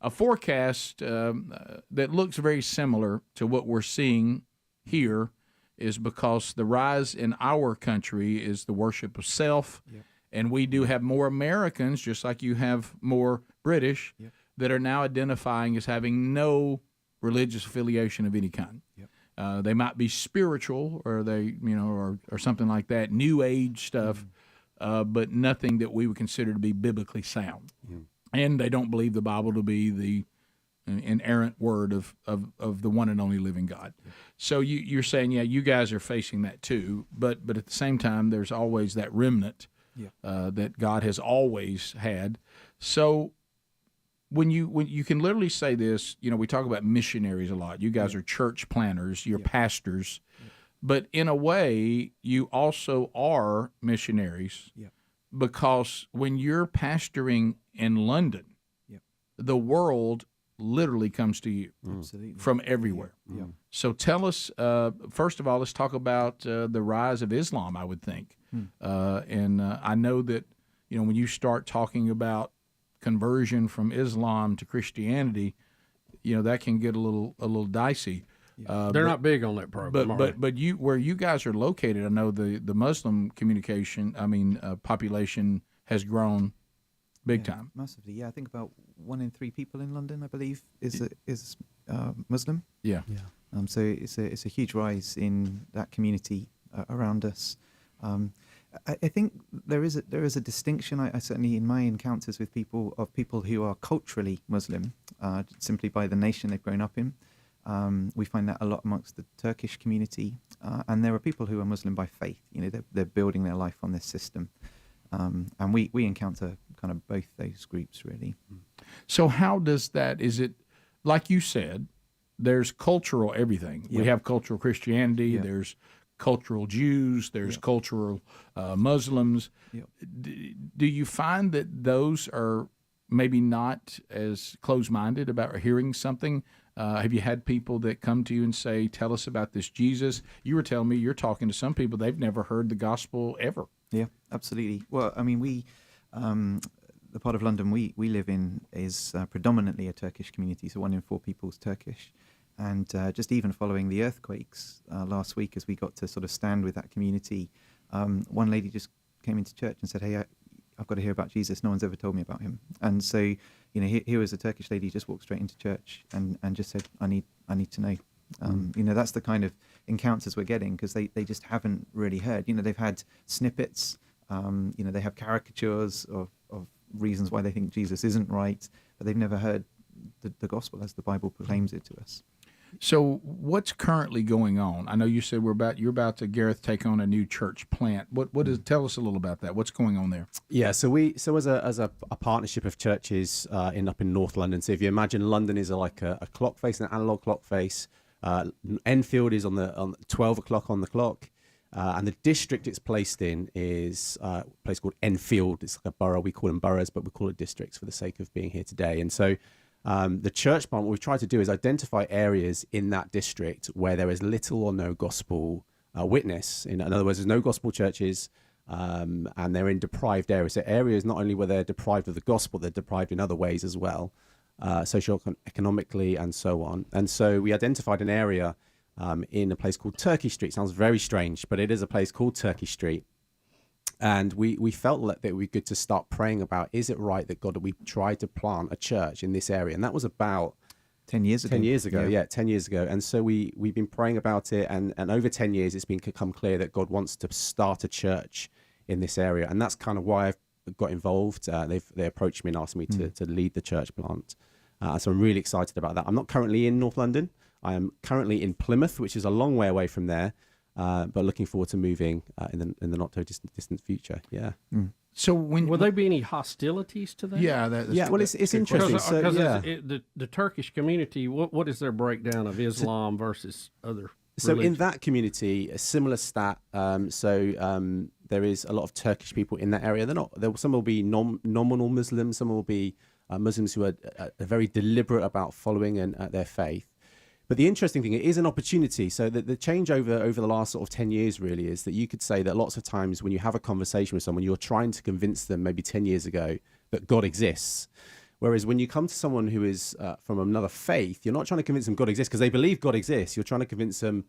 a forecast that looks very similar to what we're seeing here, is because the rise in our country is the worship of self, and we do have more Americans, just like you have more British, that are now identifying as having no religious affiliation of any kind. They might be spiritual, or they, or something like that, New Age stuff, but nothing that we would consider to be biblically sound. And they don't believe the Bible to be the inerrant word of the one and only living God. So you're saying, you guys are facing that too, but at the same time, there's always that remnant that God has always had. So when you can literally say this, we talk about missionaries a lot. You guys are church planners, you're pastors, but in a way, you also are missionaries, because when you're pastoring in London, the world literally comes to you from everywhere. So tell us, first of all, let's talk about the rise of Islam, I would think. And I know that, when you start talking about conversion from Islam to Christianity, that can get a little dicey. They're not big on that program. But you, where you guys are located, I know the Muslim population has grown big time. Massively, yeah. I think about 1 in 3 people in London, I believe, is Muslim. Yeah. So it's a huge rise in that community around us. I think there is a distinction. I certainly, in my encounters with people who are culturally Muslim, simply by the nation they've grown up in. We find that a lot amongst the Turkish community, and there are people who are Muslim by faith. They're building their life on this system, and we encounter kind of both those groups really. So how does that? Is it like you said? There's cultural everything. We have cultural Christianity. There's cultural Jews, there's cultural Muslims. Do you find that those are maybe not as close-minded about hearing something? Have you had people that come to you and say, tell us about this Jesus? You were telling me you're talking to some people, they've never heard the gospel ever. Yeah, absolutely. Well, I mean, the part of London we live in is predominantly a Turkish community, so 1 in 4 people is Turkish. And just even following the earthquakes last week, as we got to sort of stand with that community, one lady just came into church and said, hey, I've got to hear about Jesus. No one's ever told me about him. And so, here was a Turkish lady just walked straight into church and just said, I need to know. That's the kind of encounters we're getting, because they just haven't really heard. They've had snippets. They have caricatures of reasons why they think Jesus isn't right, but they've never heard the gospel as the Bible proclaims it to us. So what's currently going on? I know you said you're about to, Gareth, take on a new church plant. What is? Tell us a little about that. What's going on there? Yeah, so as a partnership of churches up in North London. So if you imagine London is like a clock face, an analog clock face. Enfield is on 12 o'clock on the clock, and the district it's placed in is a place called Enfield. It's like a borough. We call them boroughs, but we call it districts for the sake of being here today. And so the church plant, what we've tried to do is identify areas in that district where there is little or no gospel witness. In other words, there's no gospel churches, and they're in deprived areas. So areas not only where they're deprived of the gospel, they're deprived in other ways as well, socioeconomically and so on. And so we identified an area in a place called Turkey Street. Sounds very strange, but it is a place called Turkey Street. And we felt that it would be good to start praying about, is it right that God, we tried to plant a church in this area? And that was about 10 years ago. 10 years ago, yeah 10 years ago. And so we've been praying about it, and over 10 years it's become clear that God wants to start a church in this area. And that's kind of why I've got involved. They approached me and asked me to lead the church plant. So I'm really excited about that. I'm not currently in North London. I am currently in Plymouth, which is a long way away from there. But looking forward to moving in the not too distant future. Yeah. So will there be any hostilities to that? Yeah, well, it's interesting. The Turkish community, what is their breakdown of Islam versus other? So religions? in that community, a similar stat. There is a lot of Turkish people in that area. Some will be nominal Muslims. Some will be Muslims who are very deliberate about following their faith. But the interesting thing, it is an opportunity. So the change over the last sort of 10 years really is that you could say that lots of times when you have a conversation with someone, you're trying to convince them maybe 10 years ago that God exists. Whereas when you come to someone who is from another faith, you're not trying to convince them God exists because they believe God exists. You're trying to convince them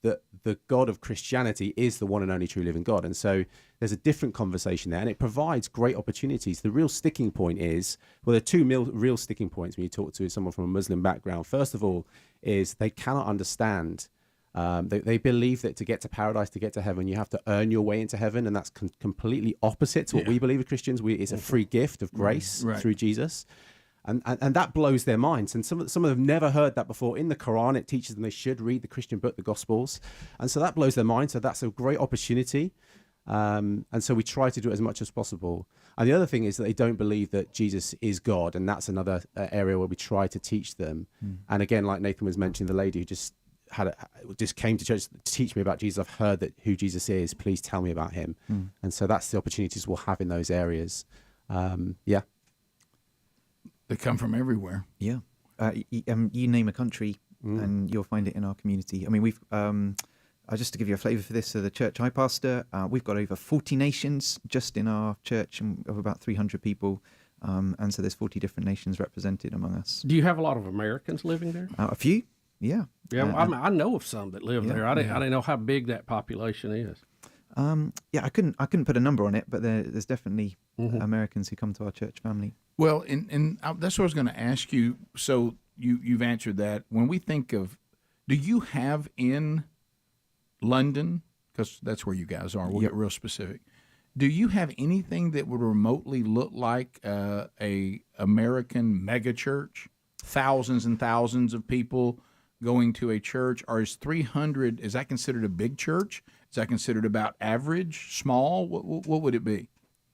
that the God of Christianity is the one and only true living God. And so there's a different conversation there, and it provides great opportunities. The real sticking point is, well, there are two real sticking points when you talk to someone from a Muslim background. First of all, is they cannot understand. They believe that to get to paradise, to get to heaven, you have to earn your way into heaven, and that's completely opposite to what we believe as Christians. It's a free gift of grace through Jesus. And that blows their minds. And some of them have never heard that before. In the Quran, it teaches them they should read the Christian book, the Gospels. And so that blows their mind. So that's a great opportunity. And so we try to do it as much as possible. And the other thing is that they don't believe that Jesus is God. And that's another area where we try to teach them. And again, like Nathan was mentioning, the lady who just came to church to teach me about Jesus. I've heard that who Jesus is. Please tell me about him. And so that's the opportunities we'll have in those areas. Yeah. They come from everywhere. Yeah. You name a country and you'll find it in our community. I mean, we've, just to give you a flavour for this, so the church I pastor, we've got over 40 nations just in our church of about 300 people. And so there's 40 different nations represented among us. Do you have a lot of Americans living there? A few, yeah. Yeah, I know of some that live there. I didn't know how big that population is. I couldn't put a number on it, but there's definitely Americans who come to our church family. Well, and that's what I was going to ask you. So you've answered that. When we think of, do you have in London, because that's where you guys are, we'll get real specific. Do you have anything that would remotely look like a American mega church? Thousands and thousands of people going to a church? Or is 300, is that considered a big church? Is that considered about average, small? What would it be?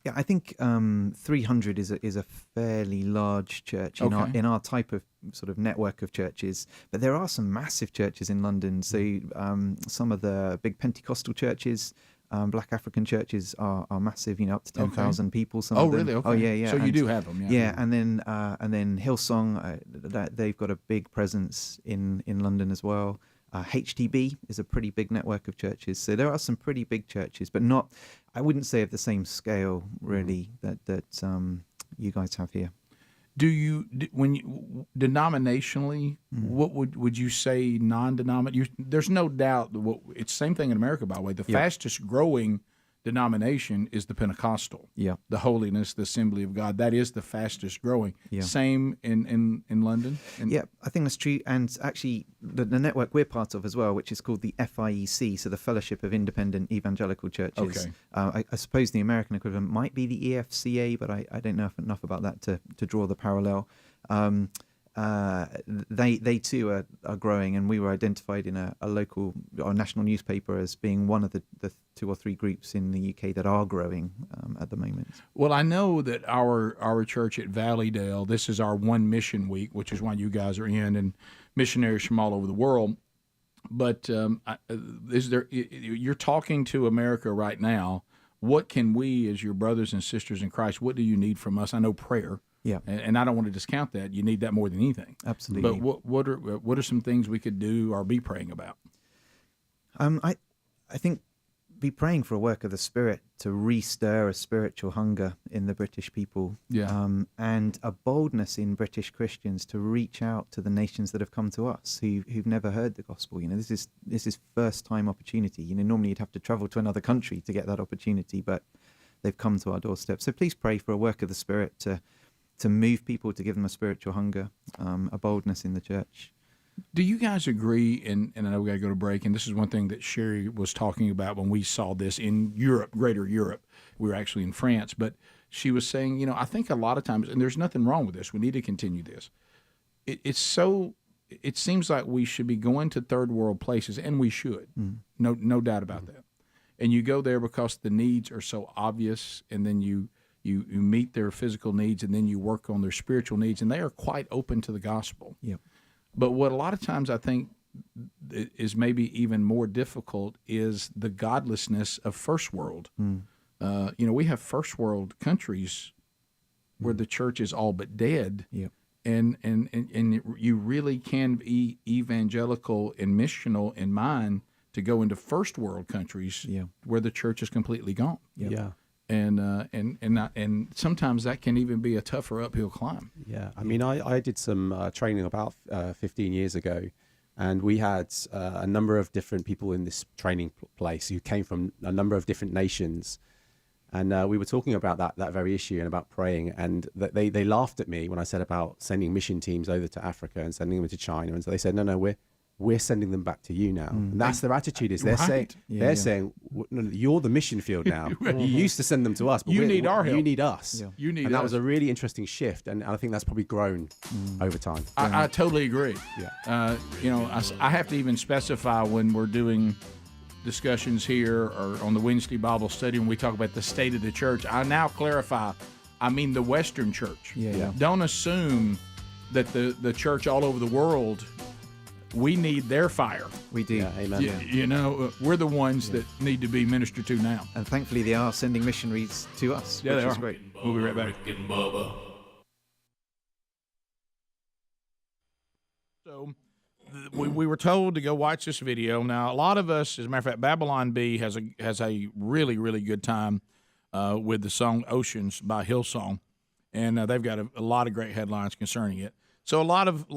Yeah, I think 300 is a fairly large church in our type of sort of network of churches. But there are some massive churches in London. So some of the big Pentecostal churches, Black African churches are massive. Up to 10,000 people. Some of them. Really? Okay. Oh, yeah. So you do have them. Yeah, and then Hillsong, they've got a big presence in London as well. HTB is a pretty big network of churches. So there are some pretty big churches, but not, I wouldn't say of the same scale, really, that you guys have here. Do you, denominationally, what would you say non-denominational? There's no doubt, it's the same thing in America, by the way. The fastest growing denomination is the Pentecostal. Yeah. The holiness, the Assembly of God. That is the fastest growing. Yeah. Same in London? Yeah, I think that's true. And actually, the network we're part of as well, which is called the FIEC, so the Fellowship of Independent Evangelical Churches. Okay. I suppose the American equivalent might be the EFCA, but I don't know enough about that to draw the parallel. They too are growing, and we were identified in a local or national newspaper as being one of the 2 or 3 groups in the UK that are growing at the moment. Well, I know that our church at Valleydale, this is our one mission week, which is why you guys are in, and missionaries from all over the world. But you're talking to America right now. What can we, as your brothers and sisters in Christ, what do you need from us? I know prayer. Yeah, and I don't want to discount that. You need that more than anything. Absolutely. But what are some things we could do or be praying about? I think be praying for a work of the Spirit to re-stir a spiritual hunger in the British people, and a boldness in British Christians to reach out to the nations that have come to us who've never heard the gospel. This is first time opportunity. Normally you'd have to travel to another country to get that opportunity, but they've come to our doorstep. So please pray for a work of the Spirit to move people, to give them a spiritual hunger, a boldness in the church. Do you guys agree, and I know we got to go to break, and this is one thing that Sherry was talking about when we saw this in Europe, greater Europe. We were actually in France, but she was saying, I think a lot of times, and there's nothing wrong with this, we need to continue this. It seems like we should be going to third world places, and we should. No doubt about that. And you go there because the needs are so obvious, and then you meet their physical needs, and then you work on their spiritual needs, and they are quite open to the gospel. Yep. But what a lot of times I think is maybe even more difficult is the godlessness of first world. We have first world countries where the church is all but dead. Yep. And you really can be evangelical and missional in mind to go into first world countries where the church is completely gone. Yep. Yeah. And sometimes that can even be a tougher uphill climb. Yeah, I mean, I did some training about 15 years ago, and we had a number of different people in this training place who came from a number of different nations, and we were talking about that very issue and about praying, and they laughed at me when I said about sending mission teams over to Africa and sending them to China, and so they said, no, we're sending them back to you now. And that's their attitude, is they're saying, no, you're the mission field now. You used to send them to us, but you need our help. You need us. Yeah. You need and that us. was a really interesting shift, and I think that's probably grown over time. I totally agree. Yeah. I have to even specify when we're doing discussions here or on the Wednesday Bible study when we talk about the state of the church. I now clarify, I mean the Western church. Yeah. Don't assume that the church all over the world, we need their fire. We do. Yeah, amen. We're the ones that need to be ministered to now. And thankfully they are sending missionaries to us, which is great. We'll be right back. So we were told to go watch this video. Now, a lot of us, as a matter of fact, Babylon Bee has a really, really good time with the song Oceans by Hillsong. And they've got a lot of great headlines concerning it. So a lot of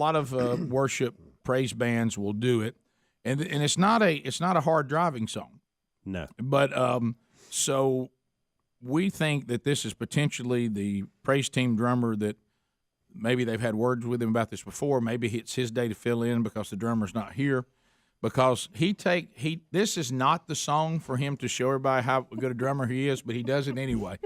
worship praise bands will do it, and it's not a hard driving song. No, but so we think that this is potentially the praise team drummer that maybe they've had words with him about this before. Maybe it's his day to fill in because the drummer's not here. Because this is not the song for him to show everybody how good a drummer he is, but he does it anyway.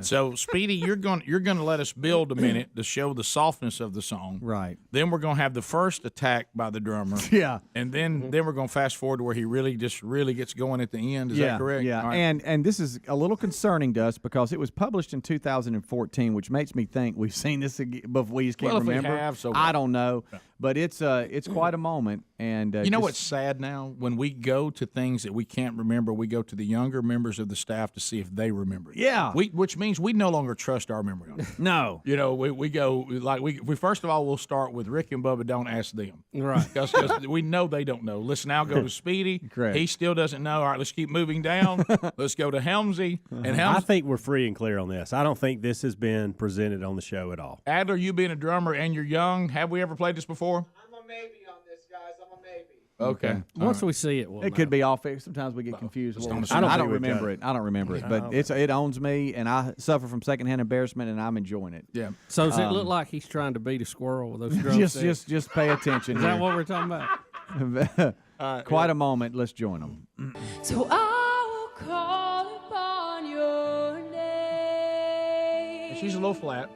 So, Speedy, you're going to let us build a minute to show the softness of the song. Right. Then we're going to have the first attack by the drummer. Yeah. And then we're going to fast forward to where he really gets going at the end. Is that correct? Yeah. Right. And this is a little concerning to us because it was published in 2014, which makes me think we've seen this again, but we just can't remember. We have, so I don't know. Yeah. But it's quite a moment. And you know what's sad now? When we go to things that we can't remember, we go to the younger members of the staff to see if they remember it. Yeah. Which means we no longer trust our memory on it. No. We go, like, we first of all, we'll start with Rick and Bubba, don't ask them. Right. Because we know they don't know. Let's now go to Speedy. Correct. He still doesn't know. All right, let's keep moving down. Let's go to Helmsy. And I think we're free and clear on this. I don't think this has been presented on the show at all. Adler, you being a drummer and you're young, have we ever played this before? I'm a maybe on this, guys. I'm a maybe. Okay. Once we see it, it could be off. Sometimes we get confused. I don't remember it. I don't remember it, but it owns me, and I suffer from secondhand embarrassment, and I'm enjoying it. Yeah. So does it look like he's trying to beat a squirrel with those drumsticks? just pay attention. Is that what we're talking about? Quite a moment. Let's join them. So I will call upon your name. She's a little flat.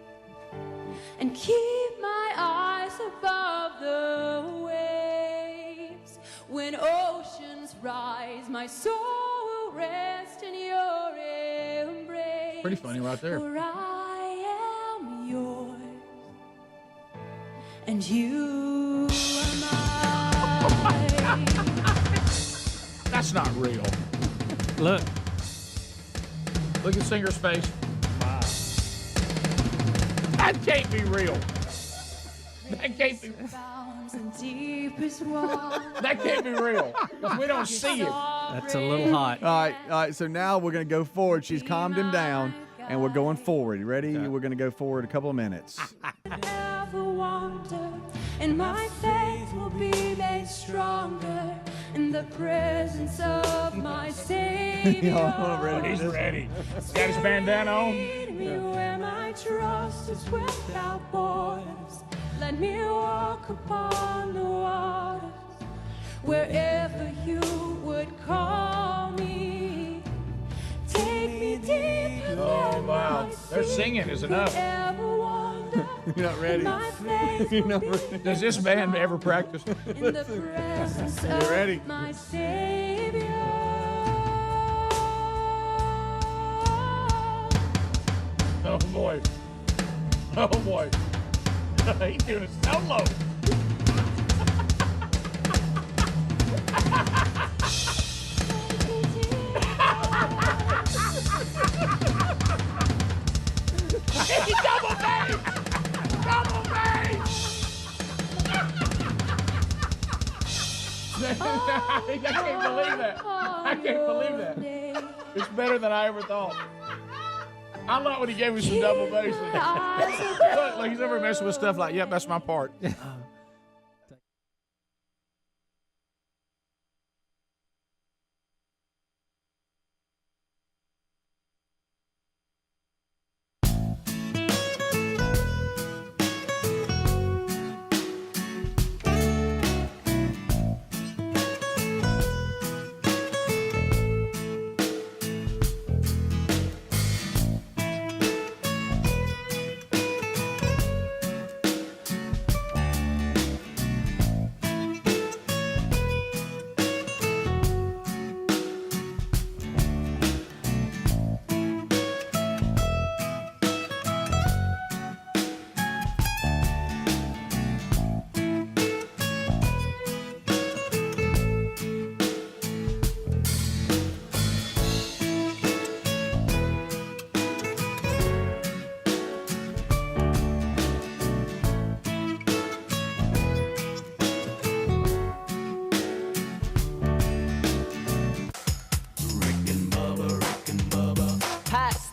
And keep my eyes above the waves. When oceans rise, my soul will rest in your embrace. Pretty funny right there. For I am yours, and you are mine. That's not real. Look at the singer's face. Wow. That can't be real. That can't be. That can't be real because we don't see it. That's a little hot. All right. So now we're going to go forward. She's calmed him down, and we're going forward. You ready? Okay. We're going to go forward a couple of minutes. Ever wander, and my faith will be made stronger in the presence of my Savior. He's ready. He's got his bandana on. Lead me where my trust is without borders. Let me walk upon the waters wherever you would call me. Take me deeper. Oh, wow. They're singing is enough. You're not ready. You're not ready. Does this band ever practice? In the presence You of ready? my Savior. Oh, boy. Oh, boy. He's doing a solo. Hey, double bass! Double bass! I can't believe that. I can't believe that. It's better than I ever thought. I love when he gave me some double bass. Look, he's never messing with stuff like, yep, that's my part.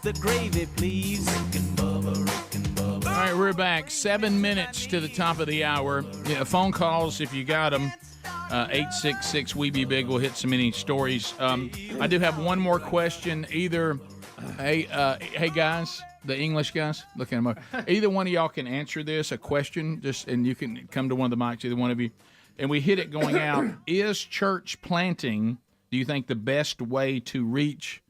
The gravy, please. All right, we're back. 7 minutes to the top of the hour. Yeah, phone calls, if you got them. 866-WE-BE-BIG. We'll hit so many stories. I do have one more question. Either, hey guys, the English guys, look at them up. Either one of y'all can answer this, a question, and you can come to one of the mics, either one of you. And we hit it going out. Is church planting, do you think, the best way to reach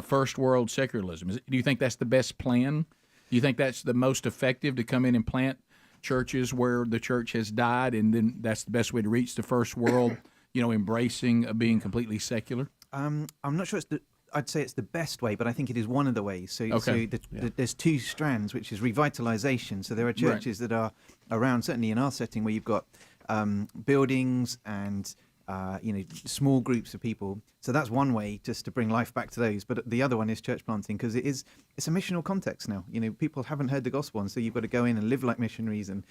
first world secularism? Do you think that's the best plan? Do you think that's the most effective, to come in and plant churches where the church has died, and then that's the best way to reach the first world, embracing being completely secular? I'm not sure I'd say it's the best way, but I think it is one of the ways. So there's two strands, which is revitalization. So there are churches that are around, certainly in our setting, where you've got buildings and small groups of people. So that's one way, just to bring life back to those. But the other one is church planting, because it's a missional context now. People haven't heard the gospel, and so you've got to go in and live like missionaries and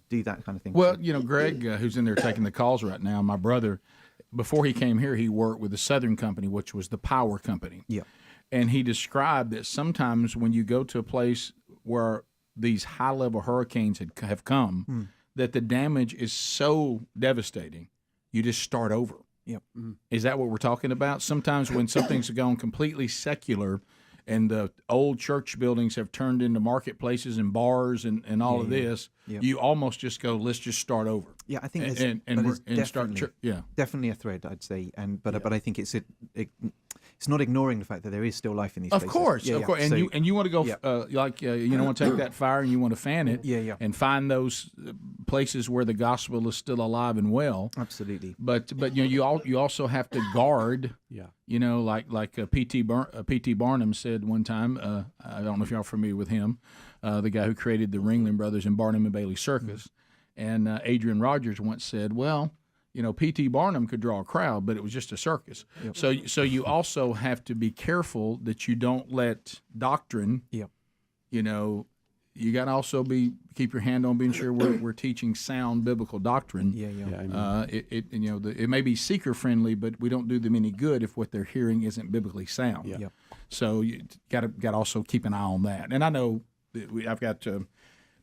do that kind of thing. Well, Greg, who's in there taking the calls right now, my brother, before he came here, he worked with the Southern Company, which was the power company. Yeah. And he described that sometimes when you go to a place where these high-level hurricanes have come, that the damage is so devastating, you just start over. Yep. Is that what we're talking about? Sometimes when something's gone completely secular and the old church buildings have turned into marketplaces and bars and all of this, you almost just go, let's just start over. Yeah, I think start. Definitely a thread, I'd say, but I think it's not ignoring the fact that there is still life in these places. Of course, and so, you want to go want to take that fire and you want to fan it, and find those places where the gospel is still alive and well. Absolutely. But you also have to guard. Like P.T. Barnum said one time. I don't know if y'all are familiar with him, the guy who created the Ringling Brothers and Barnum and Bailey Circus. And Adrian Rogers once said, well, P.T. Barnum could draw a crowd, but it was just a circus. Yep. So you also have to be careful that you don't let doctrine, you got to also keep your hand on being sure we're teaching sound biblical doctrine. It may be seeker friendly, but we don't do them any good if what they're hearing isn't biblically sound. So you got to also keep an eye on that. And I know that I've got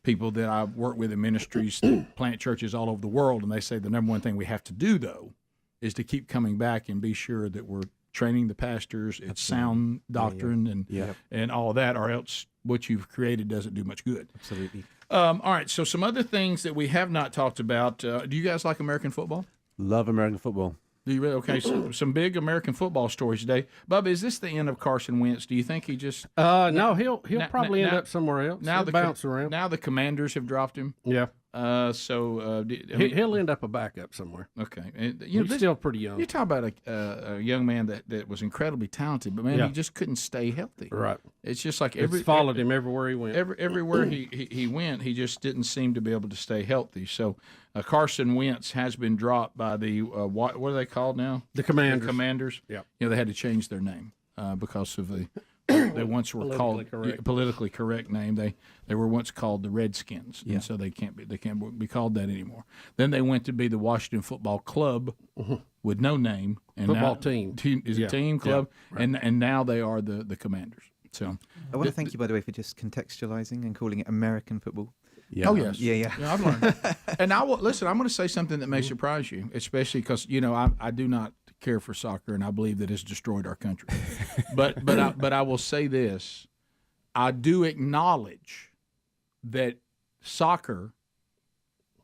people that I work with in ministries that plant churches all over the world, and they say the number one thing we have to do though is to keep coming back and be sure that we're training the pastors. It's sound doctrine and all of that, or else what you've created doesn't do much good. Absolutely. All right, so some other things that we have not talked about. Do you guys like American football? Love American football. Do you really? Okay, so some big American football stories today. Bubba, is this the end of Carson Wentz? Do you think he just... No, he'll probably end up somewhere else. Now He'll bounce around. Now the Commanders have dropped him. Yeah. He'll end up a backup somewhere. Okay. He's still pretty young. You talk about a young man that was incredibly talented, but man, he just couldn't stay healthy. Right. It's just like it's followed him everywhere he went. Everywhere he went, he just didn't seem to be able to stay healthy. So Carson Wentz has been dropped by the what are they called now? The Commanders. The Commanders. Yeah. They had to change their name because of they once were politically correct name. They were once called the Redskins, and so they can't be called that anymore. Then they went to be the Washington Football Club with no name and football now, team is a team club, and now they are the Commanders. So I want to thank you, by the way, for just contextualizing and calling it American football. Yeah. Oh yes, yeah. I've learned. And I will listen. I'm going to say something that may surprise you, especially because I do not care for soccer, and I believe that it's destroyed our country. but I will say this: I do acknowledge that soccer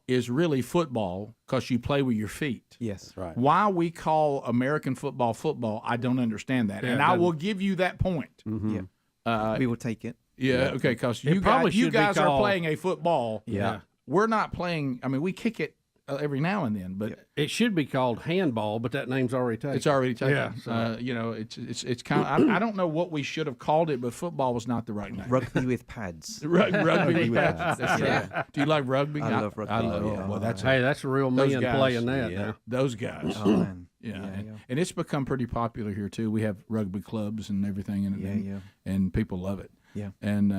is really football because you play with your feet. Yes, right. Why we call American football, I don't understand that, and I will give you that point. Mm-hmm. Yeah, we will take it. Yeah, okay, because you guys are playing a football. Yeah. We're not playing. I mean, we kick it every now and then, but it should be called handball, but that name's already taken. It's already taken. Yeah, so. It's kind of. I don't know what we should have called it, but football was not the right name. Rugby with pads. Rugby with pads. That's right. Do you like rugby? I love rugby. I love. Yeah. Well, that's a real man playing that. Yeah. Now. Those guys. Oh man. Yeah, and it's become pretty popular here too. We have rugby clubs and everything, and people love it. Yeah. And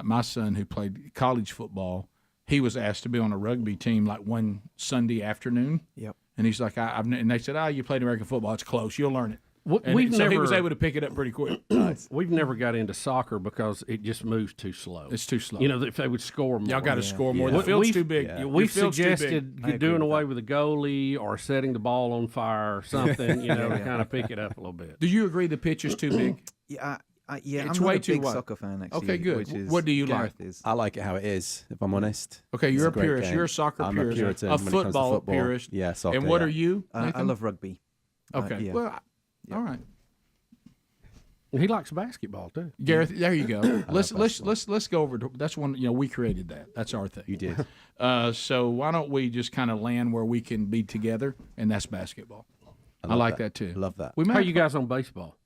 my son, who played college football, he was asked to be on a rugby team like one Sunday afternoon. Yep. And he's like, and they said, you played American football. It's close. You'll learn it. So he was able to pick it up pretty quick. Nice. We've never got into soccer because it just moves too slow. It's too slow. If they would score more. Y'all got to score more. The field's too big. Yeah. We've suggested doing away with the goalie or setting the ball on fire or something, to kind of pick it up a little bit. Do you agree the pitch is too big? Yeah. It's I'm way not a too big wide. soccer fan, actually. Okay, good. What do you like? I like it how it is, if I'm honest. Okay, you're a great purist. game. You're a soccer I'm purist. A Puritan a when it comes to football purist. Yeah, soccer. And what are you? I love rugby. Okay. Well, all right. He likes basketball too. Gareth, there you go. Let's go over to that's one. We created that. That's our thing. You did. So why don't we just kind of land where we can be together, and that's basketball. I like that too. Love that. How are you guys on baseball?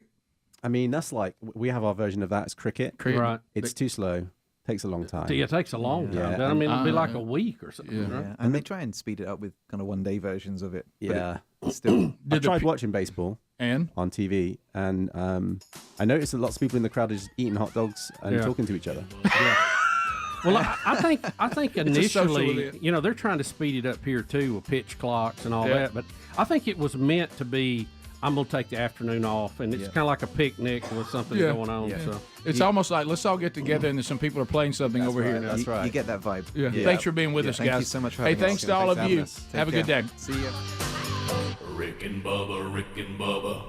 I mean, that's like we have our version of that as cricket. Right. It's too slow. Takes a long time. Yeah, it takes a long time. I mean, it'll be like a week or something. Yeah. Right? And they try and speed it up with kind of one-day versions of it. Yeah. Still. I tried watching baseball on TV, and I noticed that lots of people in the crowd are just eating hot dogs and talking to each other. Yeah. Well, I think initially, they're trying to speed it up here too with pitch clocks and all that. But I think it was meant to be. I'm gonna take the afternoon off, and it's kind of like a picnic with something going on. Yeah. So it's almost like let's all get together, and then some people are playing something over here. That's right. You get that vibe. Yeah. Thanks for being with us, guys. Thank you so much for having us. Thanks to all of you. Have a good day. See you. Rick and Bubba, Rick and Bubba.